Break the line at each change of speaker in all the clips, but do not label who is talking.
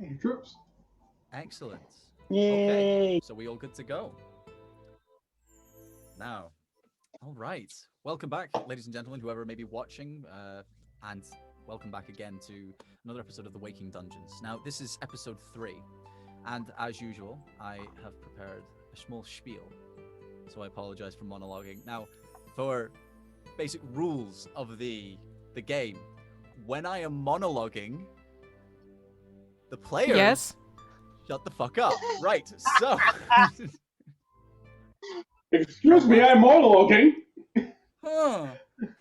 Hey, troops.
Excellent.
Yay!
Okay, so we all good to go. Now, all right. Welcome back, ladies and gentlemen, whoever may be watching, and welcome back again to another episode of The Waking Dungeons. Now, this is episode 3, and as usual, I have prepared a small spiel, so I apologize for monologuing. Now, for basic rules of the game, when I am monologuing, the players shut the fuck up. Right, so...
Excuse me, I'm monologuing.
Yeah,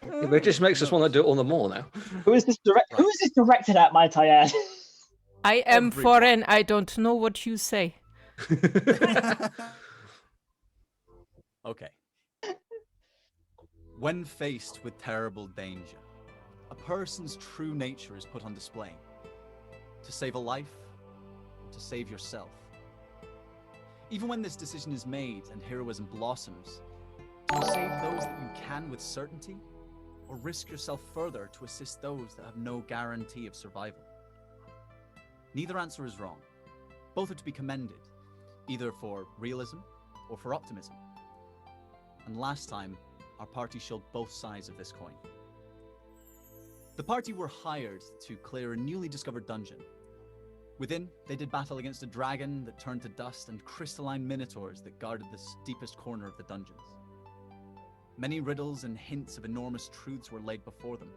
but it just makes us want to do it all the more now.
Who is this directed at, might I add?
I am
Everyone.
foreign. I don't know what you say.
Okay. When faced with terrible danger, a person's true nature is put on display. To save a life, to save yourself. Even when this decision is made and heroism blossoms, do you save those that you can with certainty, or risk yourself further to assist those that have no guarantee of survival? Neither answer is wrong. Both are to be commended, either for realism or for optimism. And last time, our party showed both sides of this coin. The party were hired to clear a newly discovered dungeon. Within, they did battle against a dragon that turned to dust and crystalline minotaurs that guarded the deepest corner of the dungeons. Many riddles and hints of enormous truths were laid before them,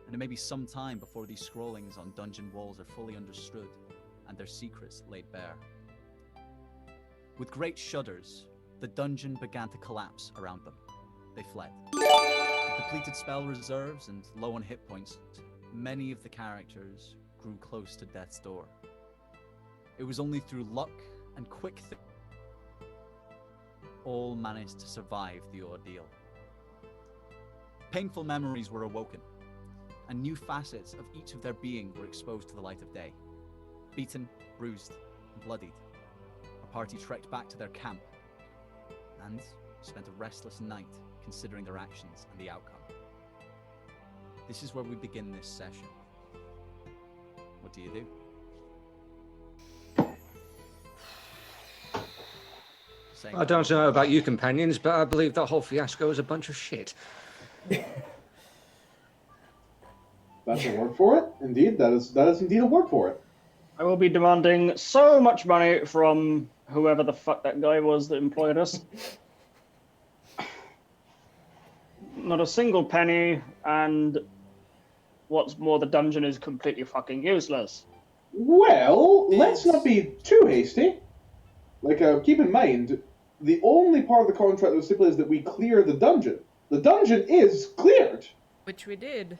and it may be some time before these scrollings on dungeon walls are fully understood and their secrets laid bare. With great shudders, the dungeon began to collapse around them. They fled. With depleted spell reserves and low on hit points, many of the characters grew close to death's door. It was only through luck and quick all managed to survive the ordeal. Painful memories were awoken, and new facets of each of their being were exposed to the light of day. Beaten, bruised, and bloodied, our party trekked back to their camp and spent a restless night considering their actions and the outcome. This is where we begin this session. What do you do?
I don't know about you companions, but I believe that whole fiasco is a bunch of shit.
That's a word for it. Indeed, that is indeed a word for it.
I will be demanding so much money from whoever the fuck that guy was that employed us. Not a single penny, and what's more, the dungeon is completely fucking useless.
Well, let's not be too hasty. Keep in mind, the only part of the contract that stipulates that we clear the dungeon. The dungeon is cleared.
Which we did.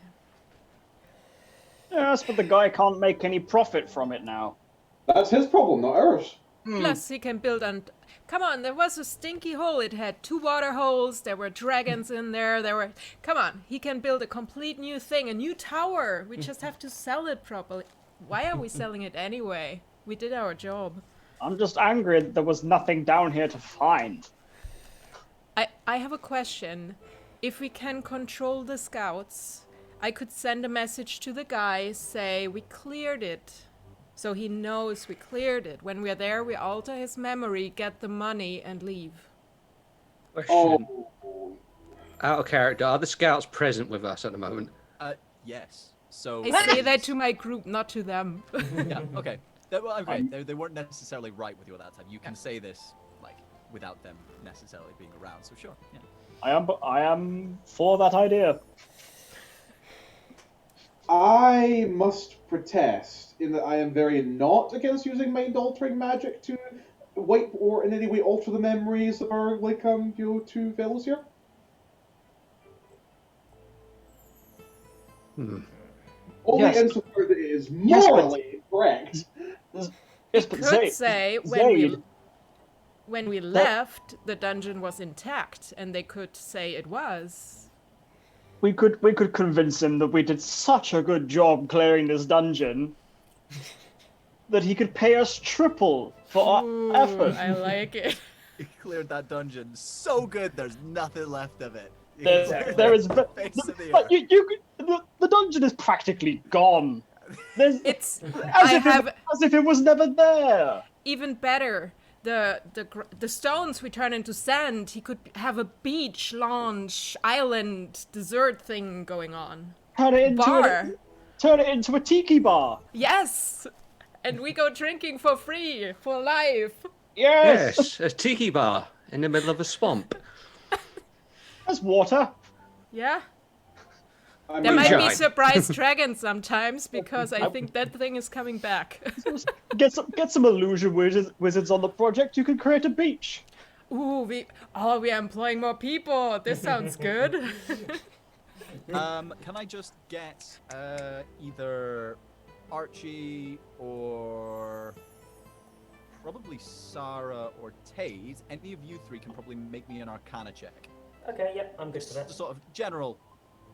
Yes, but the guy can't make any profit from it now.
That's his problem, not ours.
Plus, he can build on... Come on, there was a stinky hole. It had 2 water holes. There were dragons in there. Come on, he can build a complete new thing, a new tower. We just have to sell it properly. Why are we selling it anyway? We did our job.
I'm just angry that there was nothing down here to find.
I have a question. If we can control the scouts, I could send a message to the guy, say we cleared it. So he knows we cleared it. When we're there, we alter his memory, get the money, and leave.
Question. Out of character, are the scouts present with us at the moment?
Yes. So
I say that to my group, not to them.
Yeah, okay. They weren't necessarily right with you at that time. You can say this, without them necessarily being around, so sure, yeah.
I am for that idea.
I must protest in that I am very not against using mind-altering magic to wipe or in any way alter the memories of our, two fellows here. Only
Yes.
insofar as it is morally correct.
Yes,
We
but
could say when we left, the dungeon was intact, and they could say it was.
we could convince him that we did such a good job clearing this dungeon that he could pay us triple for our effort.
I like it.
You cleared that dungeon so good, there's nothing left of it.
There is, but the dungeon is practically gone.
It's
as if it was never there.
even better. The stones we turn into sand. He could have a beach, lounge, island, dessert thing going on.
Turn it into a tiki bar.
Yes, and we go drinking for free for life.
Yes.
Yes, a tiki bar in the middle of a swamp.
There's water.
Yeah.
I
There
mean,
might be
Moonshine.
surprise dragons sometimes because I think that thing is coming back.
Get some illusion wizards on the project. You can create a beach.
Ooh, we are employing more people. This sounds good.
Can I just get either Archie or probably Sarah or Tate? Any of you three can probably make me an Arcana check.
Okay, yep, I'm good for that.
Just sort of general,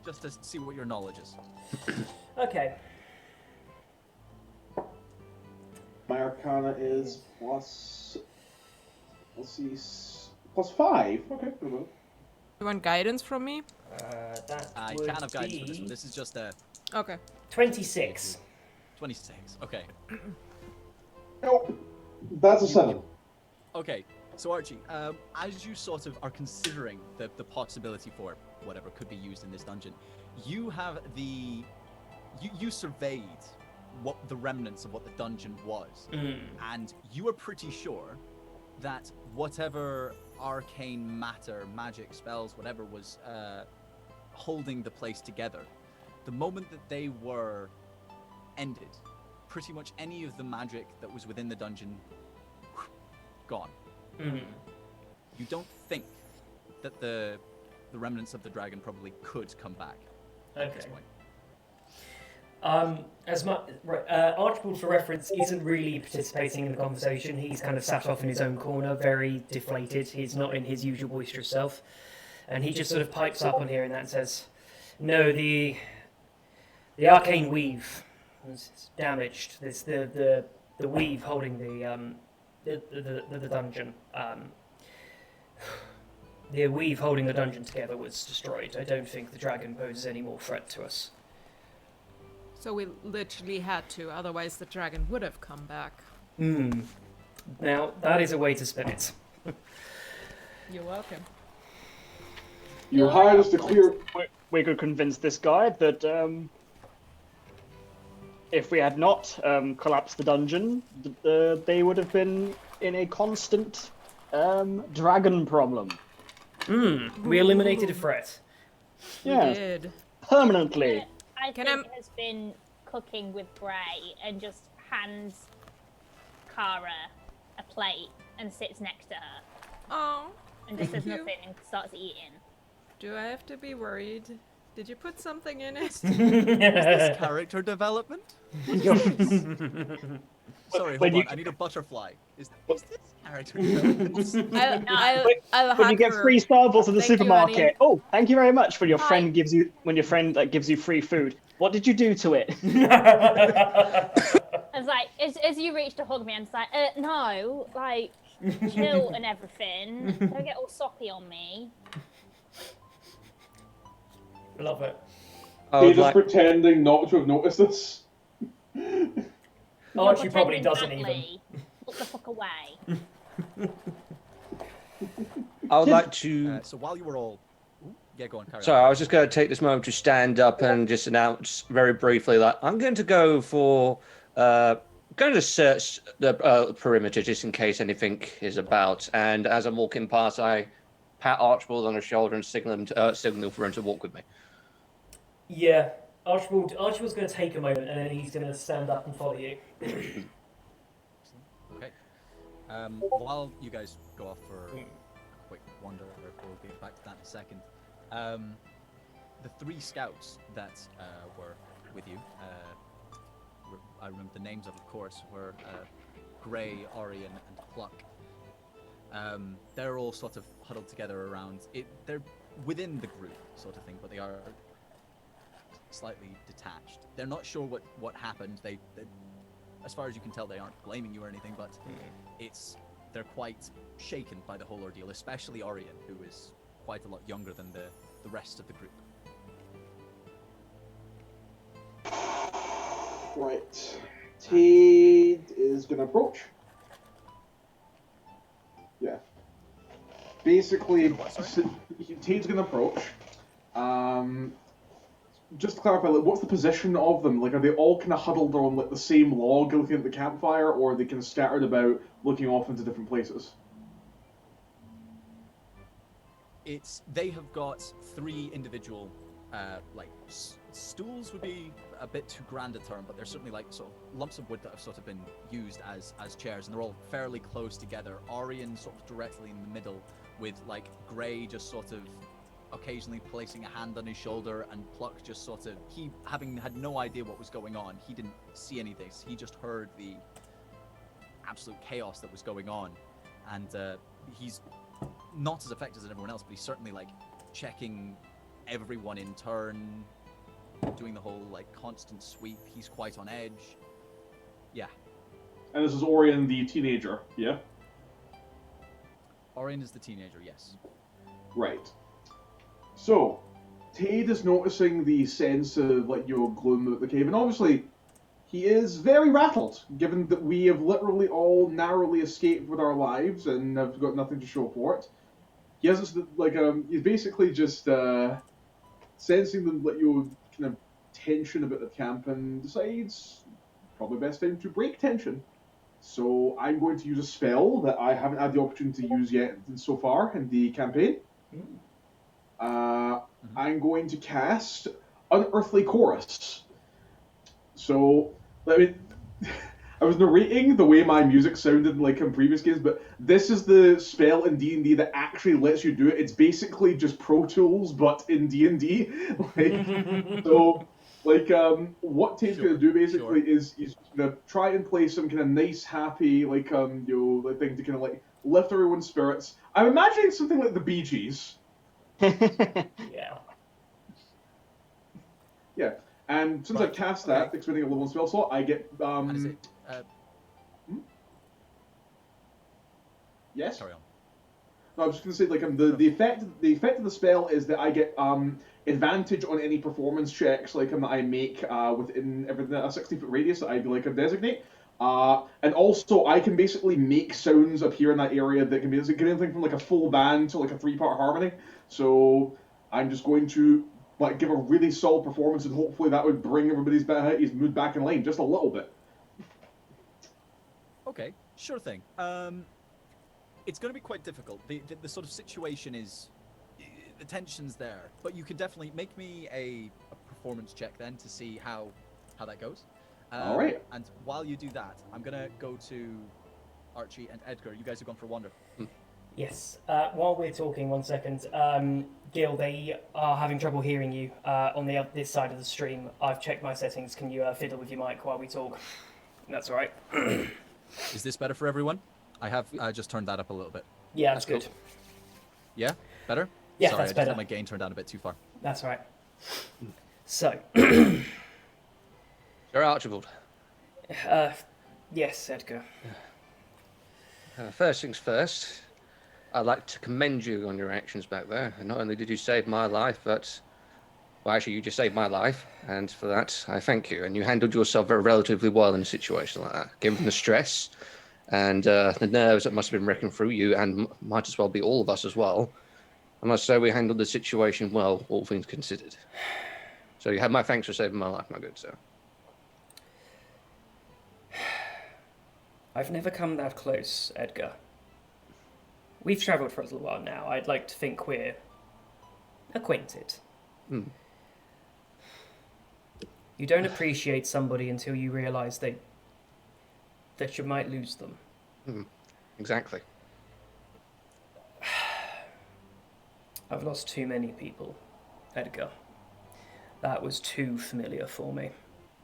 just to see what your knowledge is.
Okay.
my Arcana is plus. Let's see, +5. Okay, pretty well.
You want guidance from me?
That
I
would
can have guidance for this
be
one. This is just a
26.
26. Okay.
Nope. That's a 7.
Okay. So Archie, as you sort of are considering the possibility for whatever could be used in this dungeon, you have you surveyed what the remnants of what the dungeon was, and you are pretty sure that whatever arcane matter, magic, spells, whatever was holding the place together, the moment that they were ended, pretty much any of the magic that was within the dungeon gone. You don't think that the remnants of the dragon probably could come back at this
Okay.
point.
Archibald, for reference, isn't really participating in the conversation. He's kind of sat off in his own corner, very deflated. He's not in his usual boisterous self. And he just sort of pipes up on hearing that and says, "No, the arcane weave was damaged. It's the weave holding the dungeon. The weave holding the dungeon together was destroyed. I don't think the dragon poses any more threat to us."
So we literally had to, otherwise the dragon would have come back.
Now, that is a way to spin it.
You're welcome.
You hired us to clear.
We could convince this guy that if we had not collapsed the dungeon, they would have been in a constant dragon problem.
We eliminated a threat.
We
Yeah,
did.
permanently.
I
Can
think has been cooking with Bray and just hands Kara a plate and sits next to her
Oh,
and just says
Thank you.
nothing and starts eating.
do I have to be worried? Did you put something in it?
This character development? Sorry,
When
hold
you-
on. I need a butterfly. Is this character development?
I'll
When you
hack
get
her.
free samples in the
Thank you,
supermarket.
Annie.
Oh, thank you very much when your
Hi.
friend gives you gives you free food. What did you do to it?
I was like, as you reach to hug me, I'm just like, no, like, chill and everything. Don't get all soppy on me.
Love it.
I
He's
would
just
like,
pretending not to have noticed this.
You're
Archie probably
pretending
doesn't even.
badly. Look the fuck away.
I would like to.
So while you were all, Ooh, yeah, go on, carry
Sorry,
on.
I was just going to take this moment to stand up and just announce very briefly that I'm going to go for. Going to search the perimeter just in case anything is about. And as I'm walking past, I pat Archibald on the shoulder and signal for him to walk with me.
Yeah, Archibald's going to take a moment and then he's going to stand up and follow you.
Okay. While you guys go off for a quick wander, we'll get back to that in a second. The three scouts that were with you, I remember the names of course, were Grey, Orion, and Pluck. They're all sort of huddled together around it. They're within the group, sort of thing, but they are slightly detached. They're not sure what happened. They as far as you can tell, they aren't blaming you or anything, but they're quite shaken by the whole ordeal, especially Orion, who is quite a lot younger than the rest of the group.
Right. Tade is going to approach. Yeah. Basically,
What, sorry?
Tade's going to approach. Just to clarify, like, what's the position of them? Like, are they all kind of huddled on like the same log, looking at the campfire, or are they kind of scattered about, looking off into different places?
They have got 3 individual like stools would be a bit too grand a term, but they're certainly like sort of lumps of wood that have sort of been used as chairs, and they're all fairly close together. Orion sort of directly in the middle, with like Gray just sort of occasionally placing a hand on his shoulder, and Pluck just sort of, he having had no idea what was going on, he didn't see any of this, he just heard the absolute chaos that was going on, and he's not as affected as everyone else, but he's certainly like checking everyone in turn, doing the whole like constant sweep. He's quite on edge. Yeah.
And this is Orion, the teenager, yeah?
Orion is the teenager, yes.
Right. So, Tade is noticing the sense of, like, gloom at the cave, and obviously, he is very rattled, given that we have literally all narrowly escaped with our lives and have got nothing to show for it. He has this, like, he's basically just, sensing the, like, kind of tension about the camp, and decides probably best time to break tension. So I'm going to use a spell that I haven't had the opportunity to use yet so far in the campaign. I'm going to cast Unearthly Chorus. So, I was narrating the way my music sounded like in previous games, but this is the spell in D&D that actually lets you do it. It's basically just Pro Tools, but in D&D. What Tate's going to do basically is he's going to try and play some kind of nice, happy, thing to kind of like lift everyone's spirits. I'm imagining something like the Bee Gees.
Yeah.
Yeah, and since I've cast that, expending a level 1 spell slot, I get
And is it,
Yes.
carry on.
No, I was just going to say, the effect of the spell is that I get advantage on any performance checks that I make within everything a 60-foot radius that I designate. And also, I can basically make sounds appear in that area that can be anything from like a full band to like a 3-part harmony. So I'm just going to give a really solid performance, and hopefully that would bring everybody's mood back in line just a little bit.
Okay, sure thing. It's going to be quite difficult. The sort of situation is, the tension's there, but you can definitely make me a performance check then to see how that goes.
All right.
And while you do that, I'm going to go to Archie and Edgar. You guys have gone for Wander.
Yes. While we're talking, 1 second. Gil, they are having trouble hearing you on this side of the stream. I've checked my settings. Can you fiddle with your mic while we talk? That's all right.
Is this better for everyone? I have just turned that up a little bit.
Yeah, that's good.
Cool. Yeah? Better?
Yeah,
Sorry,
that's
I just
better.
got my gain turned down a bit too far.
That's all right. So.
Sir Archibald.
Yes, Edgar.
First things first, I'd like to commend you on your actions back there. And not only did you save my life, but, well, actually, you just saved my life, and for that, I thank you. And you handled yourself very relatively well in a situation like that, given the stress and the nerves that must have been wrecking through you, and might as well be all of us as well. I must say we handled the situation well, all things considered. So you have my thanks for saving my life, my good sir.
I've never come that close, Edgar. We've travelled for a little while now. I'd like to think we're acquainted. You don't appreciate somebody until you realise that you might lose them.
Exactly.
I've lost too many people, Edgar. That was too familiar for me.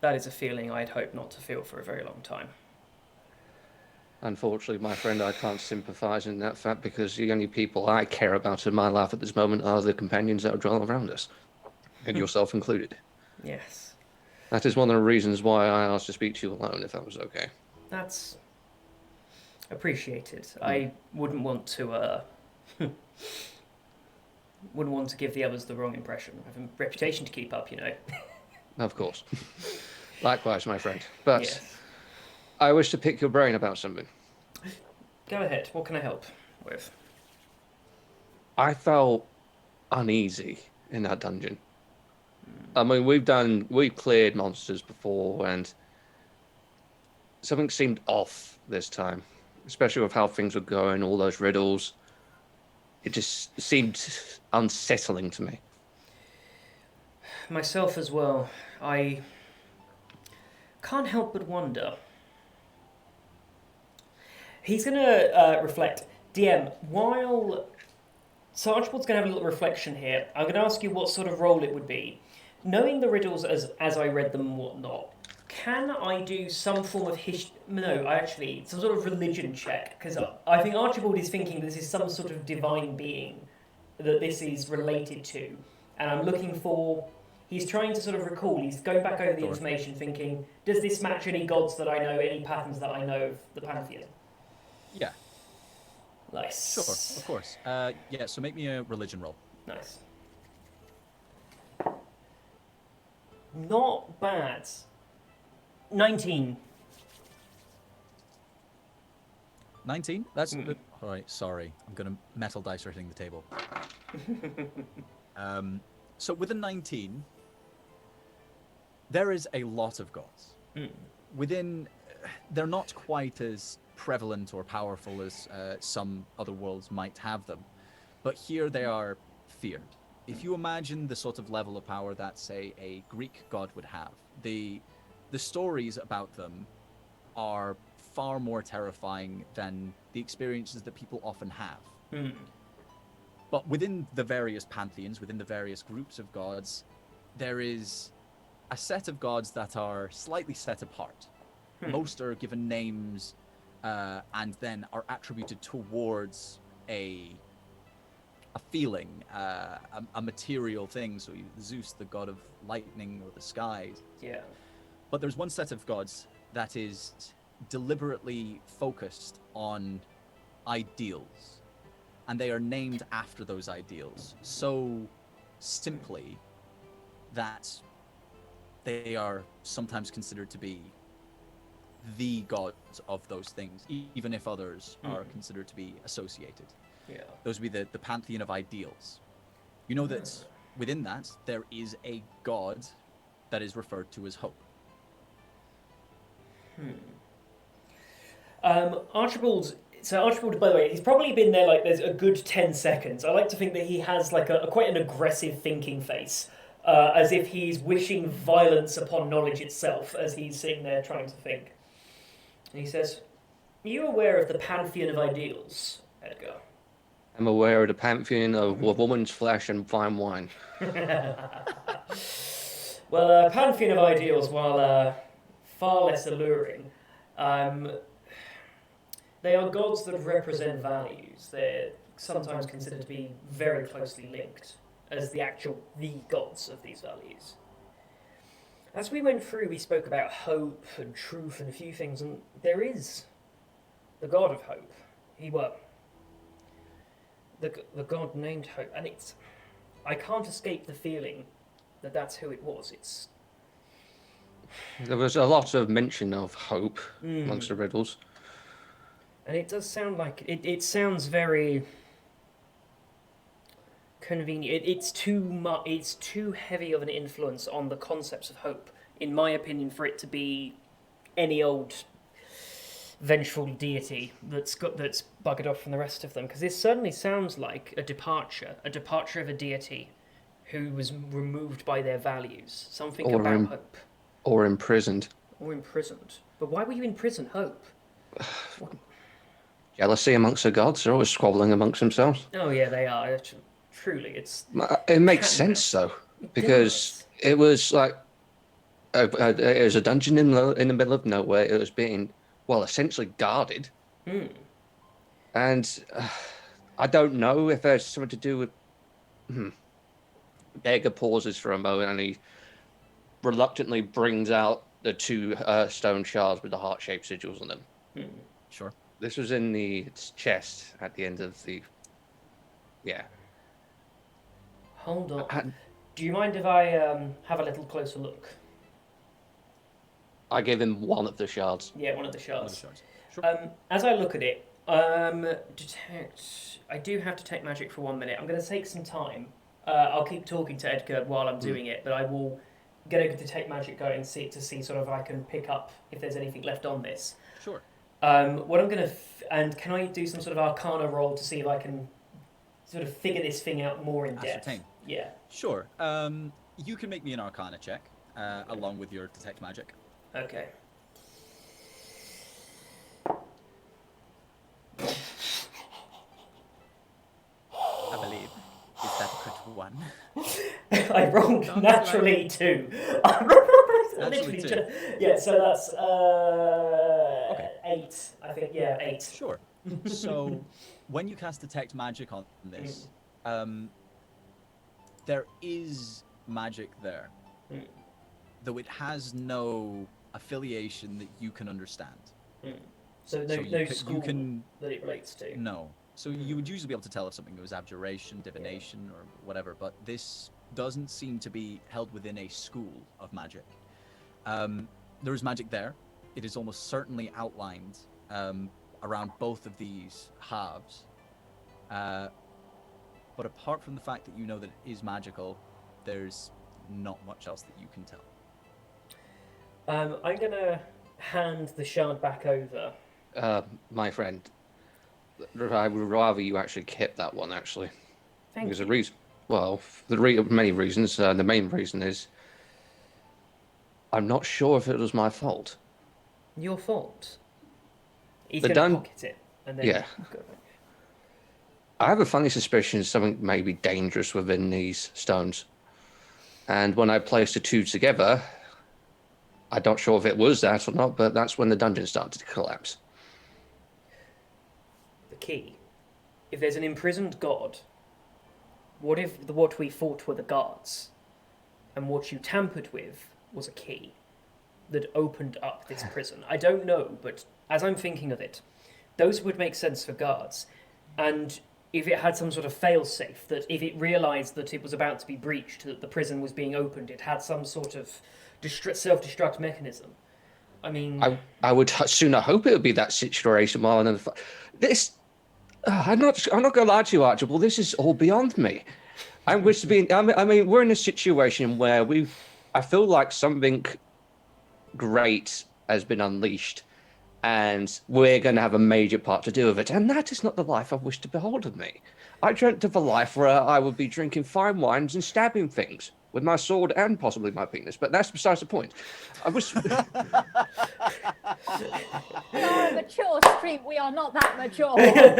That is a feeling I'd hoped not to feel for a very long time.
Unfortunately, my friend, I can't sympathise in that fact, because the only people I care about in my life at this moment are the companions that are dwelling around us, and yourself included.
Yes.
That is one of the reasons why I asked to speak to you alone, if that was okay.
That's appreciated. I wouldn't want to wouldn't want to give the others the wrong impression. I have a reputation to keep up, you know.
Of course. Likewise, my friend. But
Yes.
I wish to pick your brain about something.
Go ahead. What can I help with?
I felt uneasy in that dungeon. I mean, we've cleared monsters before, and something seemed off this time, especially with how things were going, all those riddles. It just seemed unsettling to me.
Myself as well. I can't help but wonder. He's going to reflect. DM, while... So Archibald's going to have a little reflection here. I'm going to ask you what sort of role it would be. Knowing the riddles as I read them and whatnot, can I do some form of some sort of religion check? Because I think Archibald is thinking this is some sort of divine being that this is related to. And I'm looking for... He's trying to sort of recall, he's going back over the information thinking, does this match any gods that I know, any patterns that I know of the Pantheon?
Yeah.
Nice.
Sure, of course. Yeah, so make me a religion roll.
Nice. Not bad. 19.
19? That's... Alright, sorry. I'm going to metal dice right hitting the table. So with a 19, there is a lot of gods. Within... They're not quite as prevalent or powerful as some other worlds might have them. But here they are feared. If you imagine the sort of level of power that, say, a Greek god would have, the stories about them are far more terrifying than the experiences that people often have. But within the various pantheons, within the various groups of gods, there is a set of gods that are slightly set apart. Most are given names and then are attributed towards a feeling, a material thing. So Zeus, the god of lightning or the skies.
Yeah.
But there's one set of gods that is deliberately focused on ideals. And they are named after those ideals so simply that they are sometimes considered to be the gods of those things, even if others are considered to be associated.
Yeah.
Those would be the pantheon of ideals. You know that within that, there is a god that is referred to as hope.
Archibald, by the way, he's probably been there like there's a good 10 seconds. I like to think that he has like a quite an aggressive thinking face, as if he's wishing violence upon knowledge itself as he's sitting there trying to think. And he says, "Are you aware of the pantheon of ideals, Edgar?"
I'm aware of the pantheon of a woman's flesh and fine wine.
Well, pantheon of ideals, while far less alluring, they are gods that represent values. They're sometimes considered to be very closely linked as the gods of these values. As we went through, we spoke about hope and truth and a few things, and there is the god of hope. The god named Hope, and I can't escape the feeling that that's who it was.
There was a lot of mention of hope amongst the riddles.
And it does sound like it sounds very convenient. It's too heavy of an influence on the concepts of hope, in my opinion, for it to be any old vengeful deity that's buggered off from the rest of them. Because this certainly sounds like a departure of a deity who was removed by their values. Something about hope.
Or imprisoned.
But why were you in prison, Hope?
Jealousy amongst the gods. They're always squabbling amongst themselves.
Oh yeah, they are. Truly,
It makes sense though, because it was like it was a dungeon in the middle of nowhere. It was being essentially guarded, and I don't know if there's something to do with. Edgar pauses for a moment, and he reluctantly brings out the two stone shards with the heart-shaped sigils on them.
Sure.
This was in the chest at the end of the. Yeah.
Hold on. Do you mind if I have a little closer look?
I give him one of the shards.
Yeah, one of the
One of
shards.
the shards. Sure.
As I look at it, detect. I do have to take magic for 1 minute. I'm going to take some time. I'll keep talking to Edgar while I'm doing it, but I will get a detect magic going and see sort of if I can pick up if there's anything left on this.
Sure.
What I'm going to and can I do some sort of Arcana roll to see if I can sort of figure this thing out more in depth?
Ascertain.
Yeah.
Sure. You can make me an Arcana check along with your detect magic.
Okay.
I believe. Is that a critical one?
I rolled
Sounds
naturally 2.
Naturally 2.
Yeah, so that's
Okay.
8. I think, yeah, 8.
Sure. So, when you cast detect magic on this, there is magic there, though it has no affiliation that you can understand.
So no,
So
no school
you can
that it relates to.
no. So you would usually be able to tell if something was abjuration, divination, or whatever, but this doesn't seem to be held within a school of magic. There is magic there. It is almost certainly outlined around both of these halves. But apart from the fact that you know that it is magical, there's not much else that you can tell.
I'm gonna hand the shard back over.
My friend, I would rather you actually kept that one, actually.
Thank
There's
you.
a reason. Well, many reasons. The main reason is I'm not sure if it was my fault.
Your fault. He's
The
gonna pocket it and then
Yeah.
go back.
I have a funny suspicion something may be dangerous within these stones. And when I placed the two together, I'm not sure if it was that or not, but that's when the dungeon started to collapse.
The key. If there's an imprisoned god, what if what we fought were the guards, and what you tampered with was a key that opened up this prison? I don't know, but as I'm thinking of it, those would make sense for guards. And if it had some sort of fail-safe, that if it realised that it was about to be breached, that the prison was being opened, it had some sort of self-destruct mechanism. I mean...
I would sooner hope it would be that situation rather than... This... I'm not going to lie to you, Archibald. This is all beyond me. I wish to be... I mean, we're in a situation where I feel like something great has been unleashed, and we're going to have a major part to do with it. And that is not the life I wish to behold of me. I dreamt of a life where I would be drinking fine wines and stabbing things with my sword and possibly my penis, but that's besides the point. I wish...
We are a mature street. We are not that mature.
Right.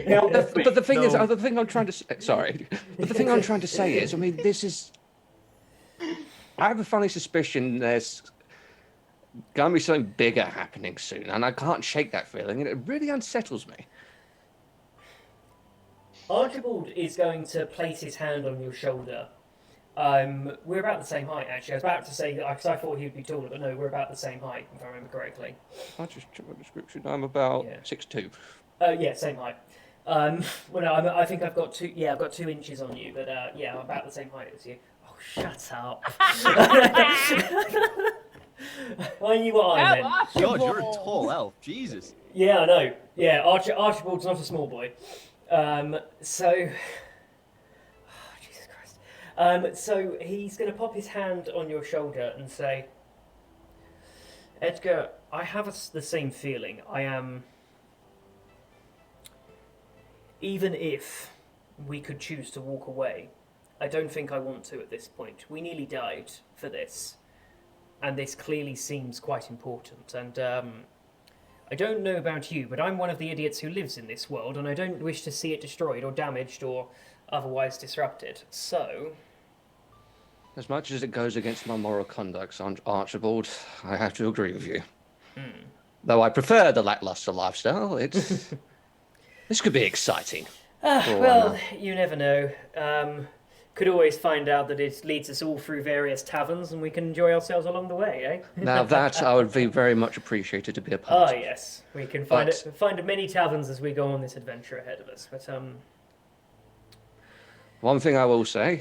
But the thing is, the thing I'm trying to say, sorry, but the thing I'm trying to say is, I mean, this is... I have a funny suspicion there's going to be something bigger happening soon, and I can't shake that feeling, and it really unsettles me.
Archibald is going to place his hand on your shoulder. We're about the same height, actually. I was about to say that because I thought he'd be taller, but no, we're about the same height, if I remember correctly.
I just checked my description. I'm about 6'2".
Yeah, same height. Well, no, I think I've got 2. Yeah, I've got 2 inches on you, but yeah, I'm about the same height as you. Oh, shut up! I knew what I meant.
God, you're a tall elf. Jesus.
Yeah, I know. Yeah, Archibald's not a small boy. So, Jesus Christ. So he's going to pop his hand on your shoulder and say, Edgar, I have the same feeling. I am... Even if we could choose to walk away, I don't think I want to at this point. We nearly died for this. And this clearly seems quite important. And, I don't know about you, but I'm one of the idiots who lives in this world, and I don't wish to see it destroyed or damaged or otherwise disrupted. So...
As much as it goes against my moral conduct, Archibald, I have to agree with you. Though I prefer the lackluster lifestyle, it's... This could be exciting.
Well, you never know. Could always find out that it leads us all through various taverns and we can enjoy ourselves along the way, eh?
Now that I would be very much appreciated to be a part of.
Yes. We can find many taverns as we go on this adventure ahead of us. But
One thing I will say,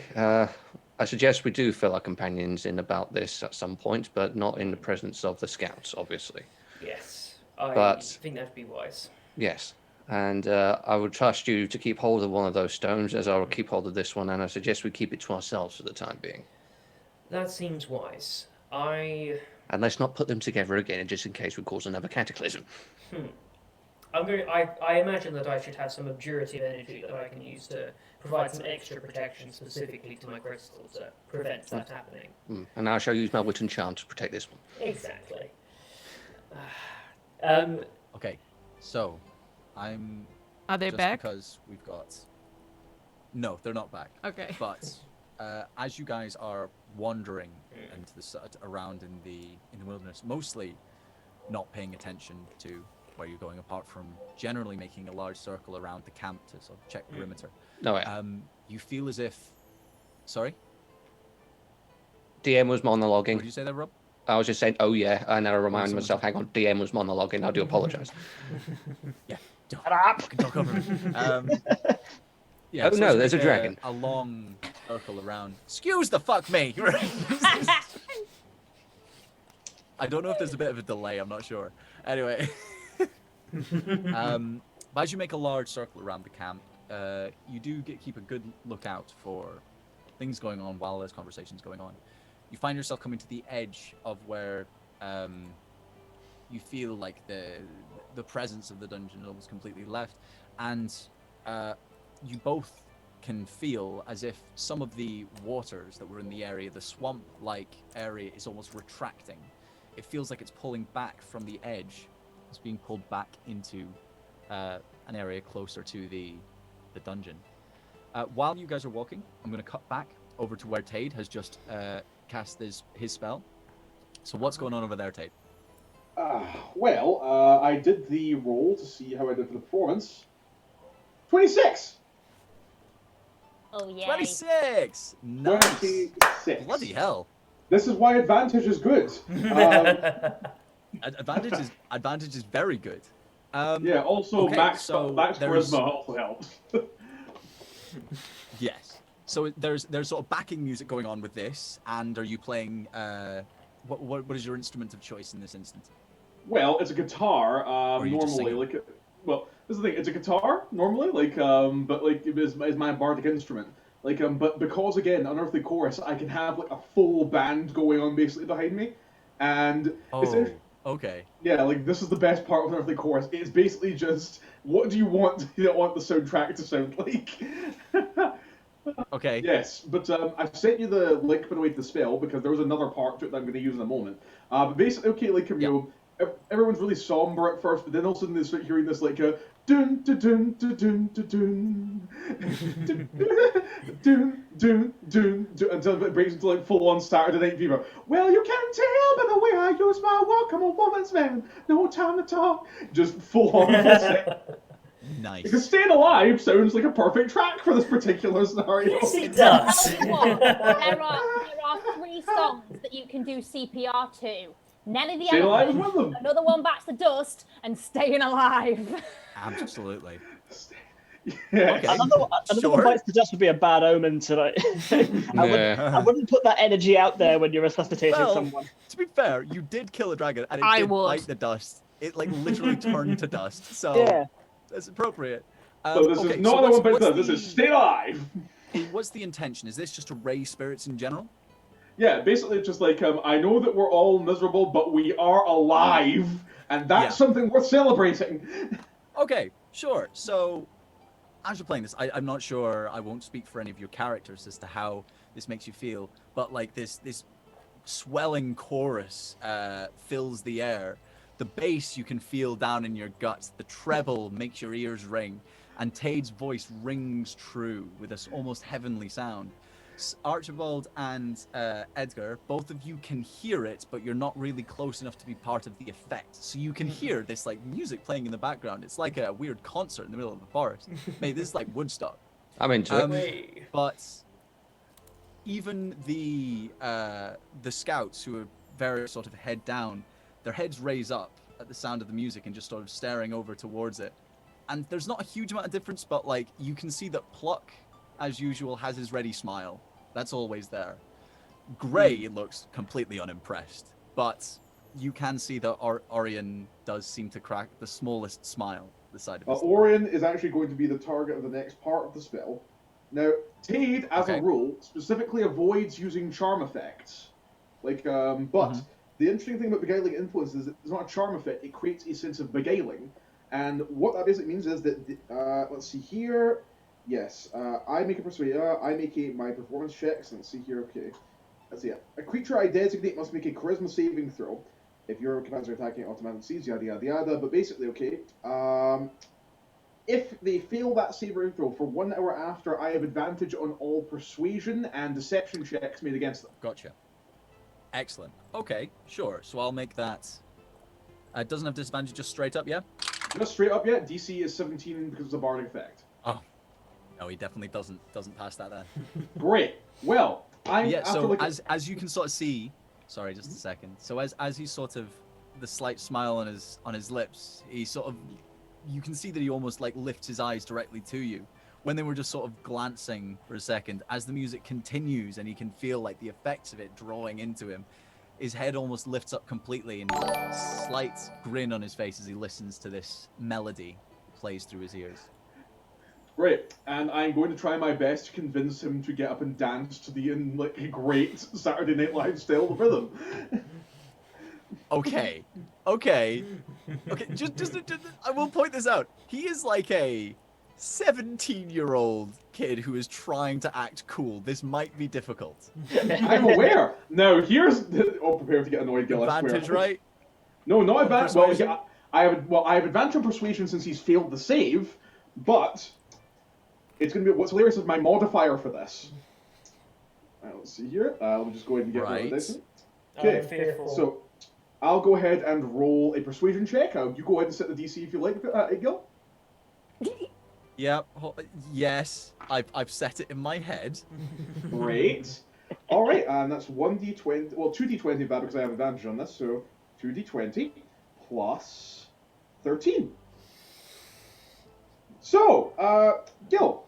I suggest we do fill our companions in about this at some point, but not in the presence of the scouts, obviously.
Yes, I
But-
think that'd be wise.
Yes. And I would trust you to keep hold of one of those stones, as I will keep hold of this one, and I suggest we keep it to ourselves for the time being.
That seems wise.
And let's not put them together again, just in case we cause another cataclysm.
I imagine that I should have some obdurative energy that I can use to provide some extra protection specifically to my crystals that prevents that happening.
And I shall use my wit and charm to protect this one.
Exactly.
Okay, so I'm.
Are they
just
back?
Because we've got. No, they're not back.
Okay.
But as you guys are wandering into around in the wilderness, mostly not paying attention to where you're going, apart from generally making a large circle around the camp to sort of check perimeter.
No, yeah.
You feel as if. Sorry.
DM was
What
monologuing.
did you say there, Rob?
I was just saying, oh yeah, and I reminded
someone
myself, hang on, DM was monologuing. I do apologise.
Yeah. Don't
Shut up!
fucking talk over me. Yeah,
Oh,
so
no,
it's
there's a
like
dragon.
A long circle around. Excuse the fuck me. I don't know if there's a bit of a delay. I'm not sure. Anyway, but as you make a large circle around the camp, you do keep a good lookout for things going on while there's conversations going on. You find yourself coming to the edge of where you feel like the presence of the dungeon is almost completely left, and you both can feel as if some of the waters that were in the area, the swamp-like area, is almost retracting. It feels like it's pulling back from the edge. It's being pulled back into an area closer to the dungeon. While you guys are walking, I'm going to cut back over to where Tade has just cast his spell. So what's going on over there, Tade?
Well, I did the roll to see how I did for the performance. 26!
Oh yeah.
26! Nice!
26.
Bloody hell.
This is why advantage is good.
Advantage is very good.
Yeah, also
okay,
max
so
max
there's-
charisma also helps.
Yes. So there's sort of backing music going on with this, and are you playing? What is your instrument of choice in this instance?
Well, it's a guitar.
are you just
Normally,
singing?
well, this is the thing. It's a guitar normally, but it is my bardic instrument. But because again, Unearthly Chorus, I can have like a full band going on basically behind me, and
Oh, okay.
yeah, this is the best part of Unearthly Chorus. It's basically just what do you want the soundtrack to sound like.
Okay.
Yes, but I sent you the link, by the way, to the spell, because there was another part to it that I'm going to use in a moment. But basically, okay, everyone's really somber at first, but then all of a sudden they start hearing this, dun dun dun dun dun dun dun dun dun dun until it breaks into full-on Saturday Night Fever. Well, you can tell by the way I use my walk, I'm a woman's man, no time to talk. Just full-on.
Nice.
Because Staying Alive sounds like a perfect track for this particular scenario.
Yes, it does.
Tell you what, there are 3 songs that you can do CPR to. Nelly the
Staying Alive is
Elephant,
one of them.
Another One Bites the Dust, and Staying Alive.
Absolutely.
Yeah.
Okay.
Another
Sure.
one bites the dust would be a bad omen tonight. I wouldn't put that energy out there when you're resuscitating
Well,
someone.
To be fair, you did kill a dragon, and it
I
did
would.
bite the dust. It literally turned to dust. So
Yeah.
that's appropriate.
So this
okay,
is not
so
the one
what's
bit. This is Staying Alive.
What's the intention? Is this just to raise spirits in general?
Yeah, basically it's just I know that we're all miserable, but we are alive, and that's something worth celebrating.
Okay, sure. So, as you're playing this, I'm not sure. I won't speak for any of your characters as to how this makes you feel, but this swelling chorus fills the air. The bass you can feel down in your guts. The treble makes your ears ring, and Tade's voice rings true with this almost heavenly sound. Archibald and Edgar, both of you can hear it, but you're not really close enough to be part of the effect. So you can hear this music playing in the background. It's like a weird concert in the middle of the forest. Mate, this is like Woodstock.
I'm into it.
But even the scouts, who are very sort of head down, their heads raise up at the sound of the music and just sort of staring over towards it. And there's not a huge amount of difference, but you can see that Pluck, as usual, has his ready smile. That's always there. Gray looks completely unimpressed, but you can see that Orion does seem to crack the smallest smile the side of his
Orion is actually going to be the target of the next part of the spell. Now, Tade, as a rule, specifically avoids using charm effects. But the interesting thing about beguiling influence is that it's not a charm effect, it creates a sense of beguiling. And what that basically means is that, let's see here, yes, I make a persuade, I make my performance checks, let's see here, okay. Let's see, a creature I designate must make a charisma saving throw. If your commands are attacking, it automatically sees, yada yada yada, but basically, okay, if they fail that saving throw for 1 hour after, I have advantage on all persuasion and deception checks made against them.
Gotcha. Excellent. Okay, sure. So I'll make that. It doesn't have disadvantage, just straight up, yeah?
Just straight up, yeah. DC is 17 because it's a bardic effect.
Oh. No, he definitely doesn't pass that then.
Great. Well,
as you can sort of see, sorry, just a second. So as he sort of, the slight smile on his lips, he sort of, you can see that he almost like lifts his eyes directly to you. When they were just sort of glancing for a second, as the music continues and he can feel like the effects of it drawing into him, his head almost lifts up completely and a slight grin on his face as he listens to this melody plays through his ears.
Great, and I'm going to try my best to convince him to get up and dance to the great Saturday Night Live style rhythm.
Okay. Just I will point this out. He is like a 17-year-old kid who is trying to act cool. This might be difficult.
I'm aware. Now here's prepare to get annoyed, Gil.
Advantage, right?
No, not advantage. Well, I have advantage on persuasion since he's failed the save, but it's going to be what's hilarious is my modifier for this. Let's see here. Let me just go ahead and get rid of this. Okay, so I'll go ahead and roll a persuasion check. You go ahead and set the DC if you like, Gil.
Yep. Yes, I've set it in my head.
Great. All right, and that's 1d20. Well, 2d20 bad because I have advantage on this, so 2d20 plus 13. So, Gil,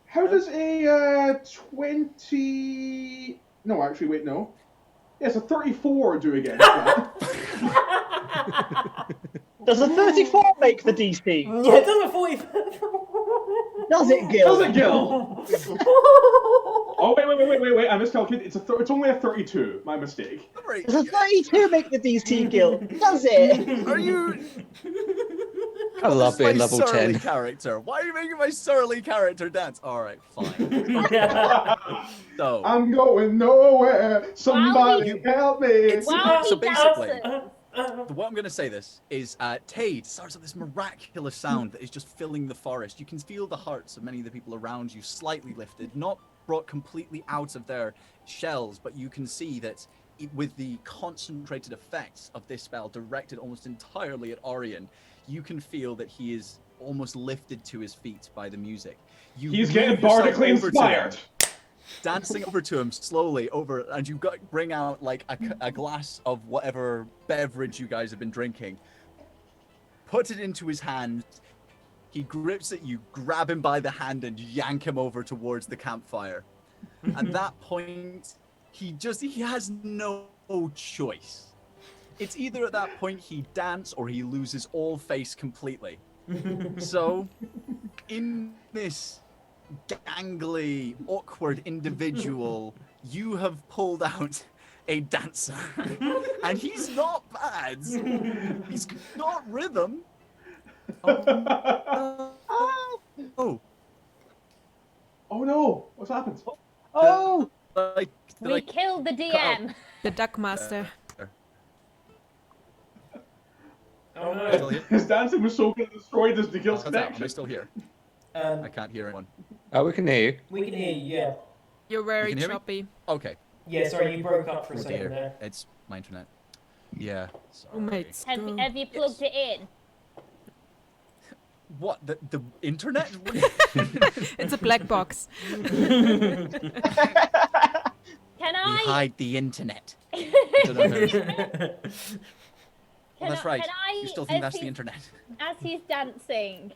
how does a 20? No, actually, wait, no. Yes, a 34 do against that.
Does a 34 make the DC?
Yeah, it does a 40.
Does it, Gil?
Does it, Gil? Oh, wait, I miscalculated. It's only a 32. My mistake.
Does a 32 make the DC, Gil? Does it?
Are you...
I love being level
surly
10.
Character. Why are you making my surly character dance? Alright, fine. So...
I'm going nowhere. Somebody help me.
So basically... What I'm going to say this is Tade starts up this miraculous sound that is just filling the forest. You can feel the hearts of many of the people around you slightly lifted, not brought completely out of their shells, but you can see that with the concentrated effects of this spell directed almost entirely at Orion, you can feel that he is almost lifted to his feet by the music.
He's getting bardically inspired.
Dancing over to him slowly and you bring out like a glass of whatever beverage you guys have been drinking, put it into his hand, he grips it, you grab him by the hand and yank him over towards the campfire. At that point, he has no choice. It's either at that point he dance or he loses all face completely. So, in this gangly, awkward individual, you have pulled out a dancer. And he's not bad. He's got rhythm. Oh.
Oh no! What's happened?
Oh!
We killed the DM.
The Duckmaster.
Oh no.
His dancing was so good it destroyed his Gil's connection.
Am I still here? I can't hear anyone.
Oh, we can hear you.
We can hear you, yeah.
You're very
You can hear me?
choppy.
Okay.
Yeah, sorry, you broke up for a
Oh
second
dear.
there.
It's my internet. Yeah. Sorry.
Roommates.
Have you plugged it in?
What? The internet?
It's a black box.
Can
We
I?
hide the internet. Well, that's right.
Can I,
You still think
as
that's the
he's-
internet?
As he's dancing,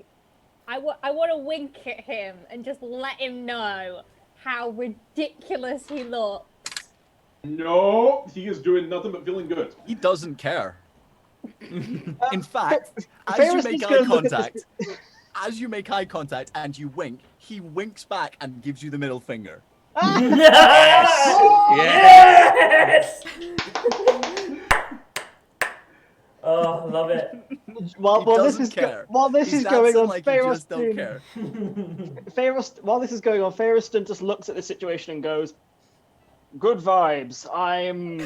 I want to wink at him and just let him know how ridiculous he looks?
No, he is doing nothing but feeling good.
He doesn't care. In fact, as
Ferris
you
is
make
gonna
eye
look at
contact, as you make eye contact and you wink, he winks back and gives you the middle finger.
Yes!
Yes!
Oh, love it.
While
He
this
doesn't
is
care.
while this
He's
is going
dancing
on,
like he just don't care.
While this is going on, Ferriston just looks at the situation and goes, "Good vibes. I'm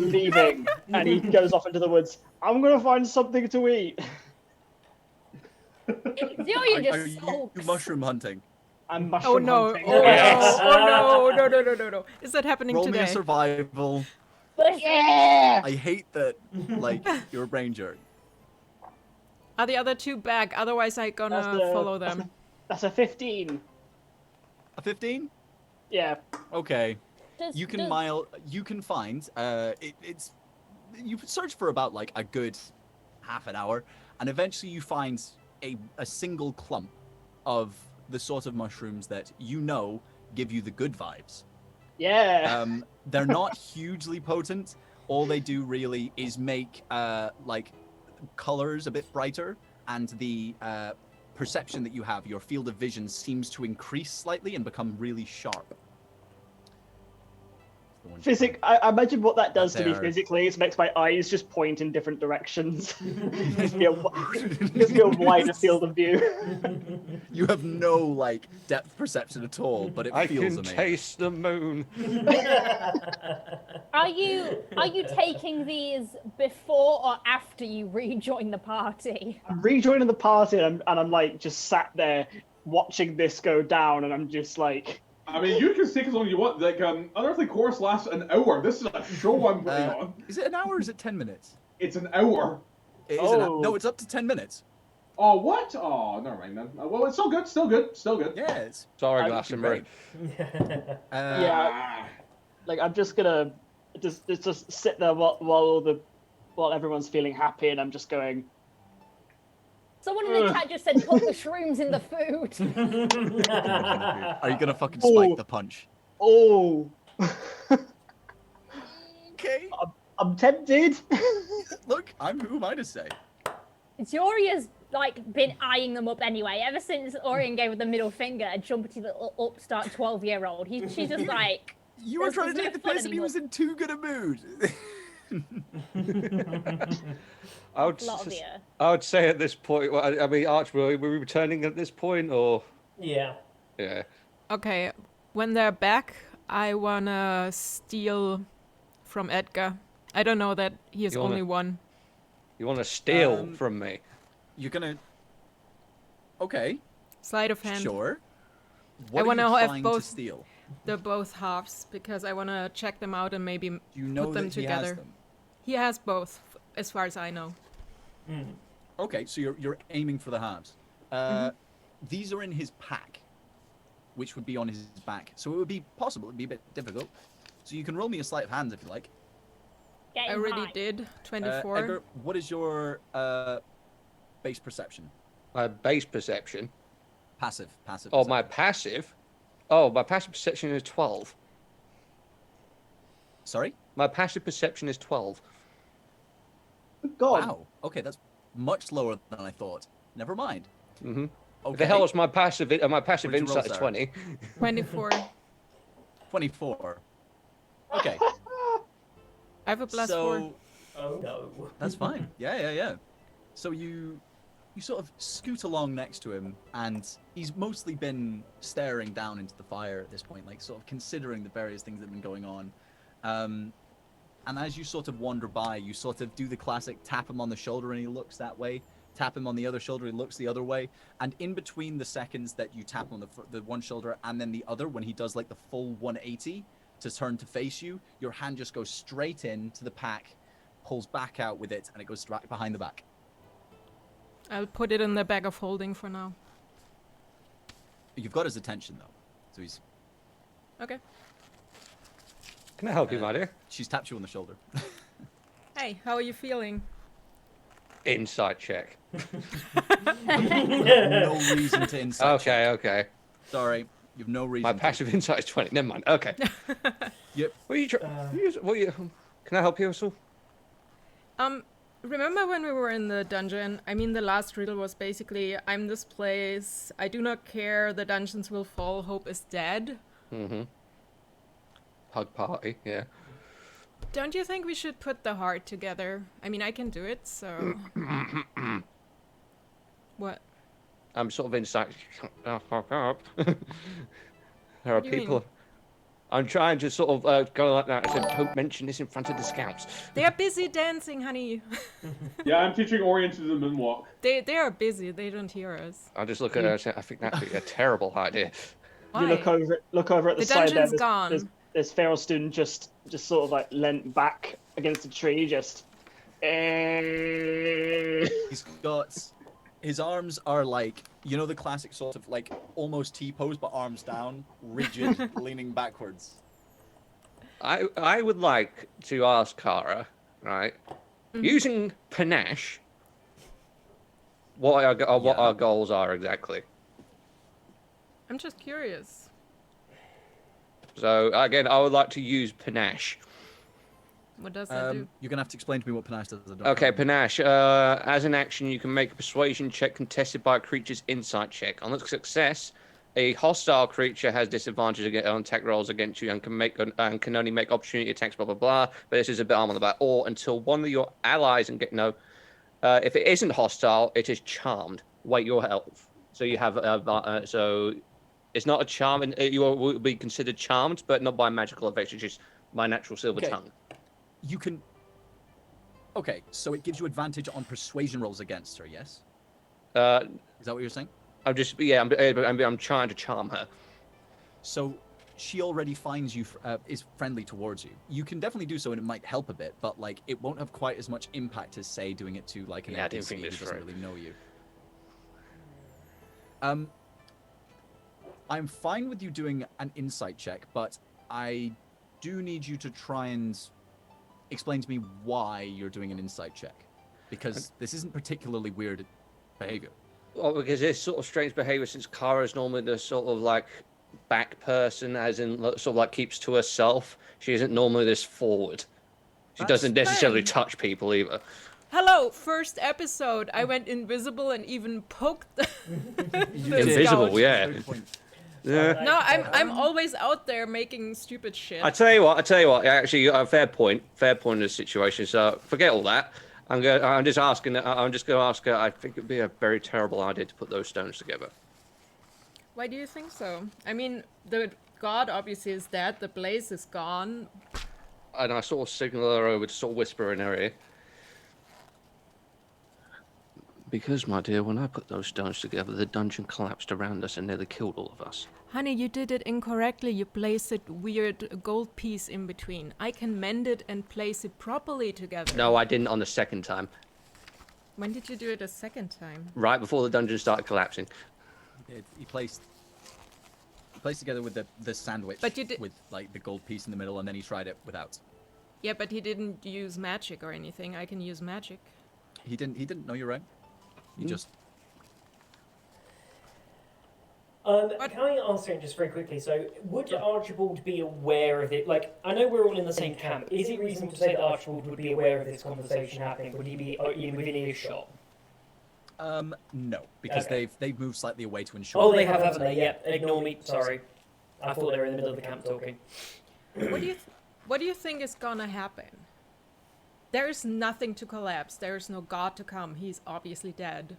leaving," and he goes off into the woods. I'm gonna find something to eat.
Julia
Are
just
you
sulks.
mushroom hunting?
I'm
Oh
mushroom
no!
hunting.
Oh
Yes.
no! Oh no! No! Is that happening
Roll me a
today?
survival.
Yeah.
I hate that, like, you're a brain jerk.
Are the other two back? Otherwise, I'm gonna follow them.
That's a 15.
A 15?
Yeah.
Okay.
Does-
You can
does-
you can find you search for about like a good half an hour, and eventually you find a single clump of the sort of mushrooms that you know give you the good vibes.
Yeah.
They're not hugely potent. All they do really is make like colors a bit brighter, and the perception that you have, your field of vision, seems to increase slightly and become really sharp.
I imagine what that does to me
There.
physically is makes my eyes just point in different directions. gives me a wider field of view.
You have no like depth perception at all, but it
I
feels
can
amazing.
taste the moon.
Are you taking these before or after you rejoin the party?
I'm rejoining the party and I'm like just sat there watching this go down, and I'm just like,
I mean, you can take as long as you want. Like, Unearthly Course lasts an hour. This is a show I'm putting on.
Is it an hour or is it 10 minutes?
It's an hour.
It is
Oh.
no, it's up to 10 minutes.
Oh, what? Oh, never mind then. Well, it's still good, still good, still good.
Yeah, it's
Sorry,
I-
Glastonbury.
yeah, like I'm just gonna just sit there while everyone's feeling happy, and I'm just going,
Someone in the chat just said put the shrooms in the food.
Are you gonna fucking spike the punch?
oh,
Okay.
I'm tempted.
Look, who am I to say?
Joria's like been eyeing them up anyway. Ever since Orion gave her the middle finger, a jumpy little upstart 12-year-old. She's just like,
You were
This
trying
is
to
no
take the
fun
piss and he
anymore.
was in too good a mood.
I would,
Latvia.
I would say at this point, well, I mean, Archibald, were we returning at this point, or?
Yeah.
Yeah.
Okay, when they're back, I wanna steal from Edgar. I don't know that he is
You wanna-
only one.
You want to steal
Um,
from me?
You're gonna. Okay,
Sleight of hand.
sure. What
wanna
are you
have
trying
both-
to steal?
They're both halves because I wanna check them out and maybe
Do you know
put them
that he
together.
has them?
He has both, as far as I know.
Okay, so you're aiming for the halves. These are in his pack, which would be on his back. So it would be possible. It'd be a bit difficult. So you can roll me a sleight of hand if you like.
Getting
I already
high.
did. 24.
Edgar, what is your base perception?
My base perception.
Passive.
Oh, my passive. Oh, my passive perception is 12.
Sorry?
My passive perception is 12.
God,
Wow. Okay, that's much lower than I thought. Never mind.
Mm-hmm.
Okay.
The hell is my passive? My passive
What did you roll,
insight is
Sarah?
20.
24.
24. Okay.
I have a plus
so
4.
Oh no.
that's fine. Yeah. So you sort of scoot along next to him, and he's mostly been staring down into the fire at this point, like sort of considering the various things that have been going on. And as you sort of wander by, you sort of do the classic tap him on the shoulder and he looks that way, tap him on the other shoulder, he looks the other way. And in between the seconds that you tap him on the one shoulder and then the other, when he does like the full 180 to turn to face you, your hand just goes straight in to the pack, pulls back out with it, and it goes right behind the back.
I'll put it in the bag of holding for now.
You've got his attention though, so he's.
Okay.
Can I help you, my dear?
She's tapped you on the shoulder.
Hey, how are you feeling?
Insight check.
No reason to insight.
Okay.
Sorry. You've no reason.
My
to.
passive insight is 20. Never mind. Okay.
Yep.
What are you can I help you, Russell?
Remember when we were in the dungeon? I mean, the last riddle was basically, I'm this place, I do not care, the dungeons will fall, hope is dead.
Mm-hmm. Hug party, yeah.
Don't you think we should put the heart together? I mean, I can do it, so... What?
I'm sort of insight. Oh, fuck up. There are
What do you
people.
mean?
I'm trying to sort of go like that. I said, don't mention this in front of the scouts.
They are busy dancing, honey.
Yeah, I'm teaching Orion to do the moonwalk.
They are busy, they don't hear us.
I just look at her and say, I think that'd be a terrible idea.
Why?
You look over at the,
The
side there.
dungeon's gone.
There's feral student just sort of like leant back against a tree, just.
He's got his arms are like, you know, the classic sort of like almost T-pose but arms down, rigid, leaning backwards.
I would like to ask Kara, right, using panache, what our goals are exactly.
I'm just curious.
So again, I would like to use panache.
What does that do?
You're gonna have to explain to me what panache does.
Okay, panache. As an action, you can make a persuasion check contested by a creature's insight check. On its success, a hostile creature has disadvantage on attack rolls against you and can only make opportunity attacks. Blah blah blah. But this is a bit arm on the back. or until one of your allies and get no. If it isn't hostile, it is charmed. Wait your health. So you have so it's not a charm, and you will be considered charmed, but not by magical effects. It's just by natural silver tongue.
You can. Okay, so it gives you advantage on persuasion rolls against her. Yes. Is that what you're saying?
I'm trying to charm her.
So she already finds you is friendly towards you. You can definitely do so, and it might help a bit, but like it won't have quite as much impact as say doing it to like an NPC who doesn't really know you. I'm fine with you doing an insight check, but I do need you to try and explain to me why you're doing an insight check, because this isn't particularly weird behavior.
Well, because it's sort of strange behavior since Kara's normally the sort of like back person, as in sort of like keeps to herself. She isn't normally this forward. She doesn't necessarily
fine.
touch people either.
Hello, first episode. I went invisible and even poked the
Invisible,
scout.
yeah. Yeah.
No, I'm always out there making stupid shit.
I tell you what. Actually, a fair point in this situation. So forget all that. I'm just going to ask her. I think it'd be a very terrible idea to put those stones together.
Why do you think so? I mean, the god obviously is dead. The blaze is gone.
And I sort of signal her over to sort of whisper in her ear. Because, my dear, when I put those stones together, the dungeon collapsed around us and nearly killed all of us.
Honey, you did it incorrectly. You placed a weird gold piece in between. I can mend it and place it properly together.
No, I didn't on the second time.
When did you do it a second time?
Right before the dungeon started collapsing.
He placed together with the sandwich,
But you did-
with like the gold piece in the middle, and then he tried it without.
Yeah, but he didn't use magic or anything. I can use magic.
He didn't know you're right. He just.
Can I ask something just very quickly? So, would Archibald be aware of it? Like, I know we're all in the same camp. Is it reasonable to say that Archibald would be aware of this conversation happening? Would he be within earshot?
No, because
Okay.
they've moved slightly away to ensure.
Oh, they have, haven't they? Yeah. Ignore me. Sorry. I thought they were in the middle of the camp talking.
What do you think is gonna happen? There is nothing to collapse. There is no god to come. He's obviously dead.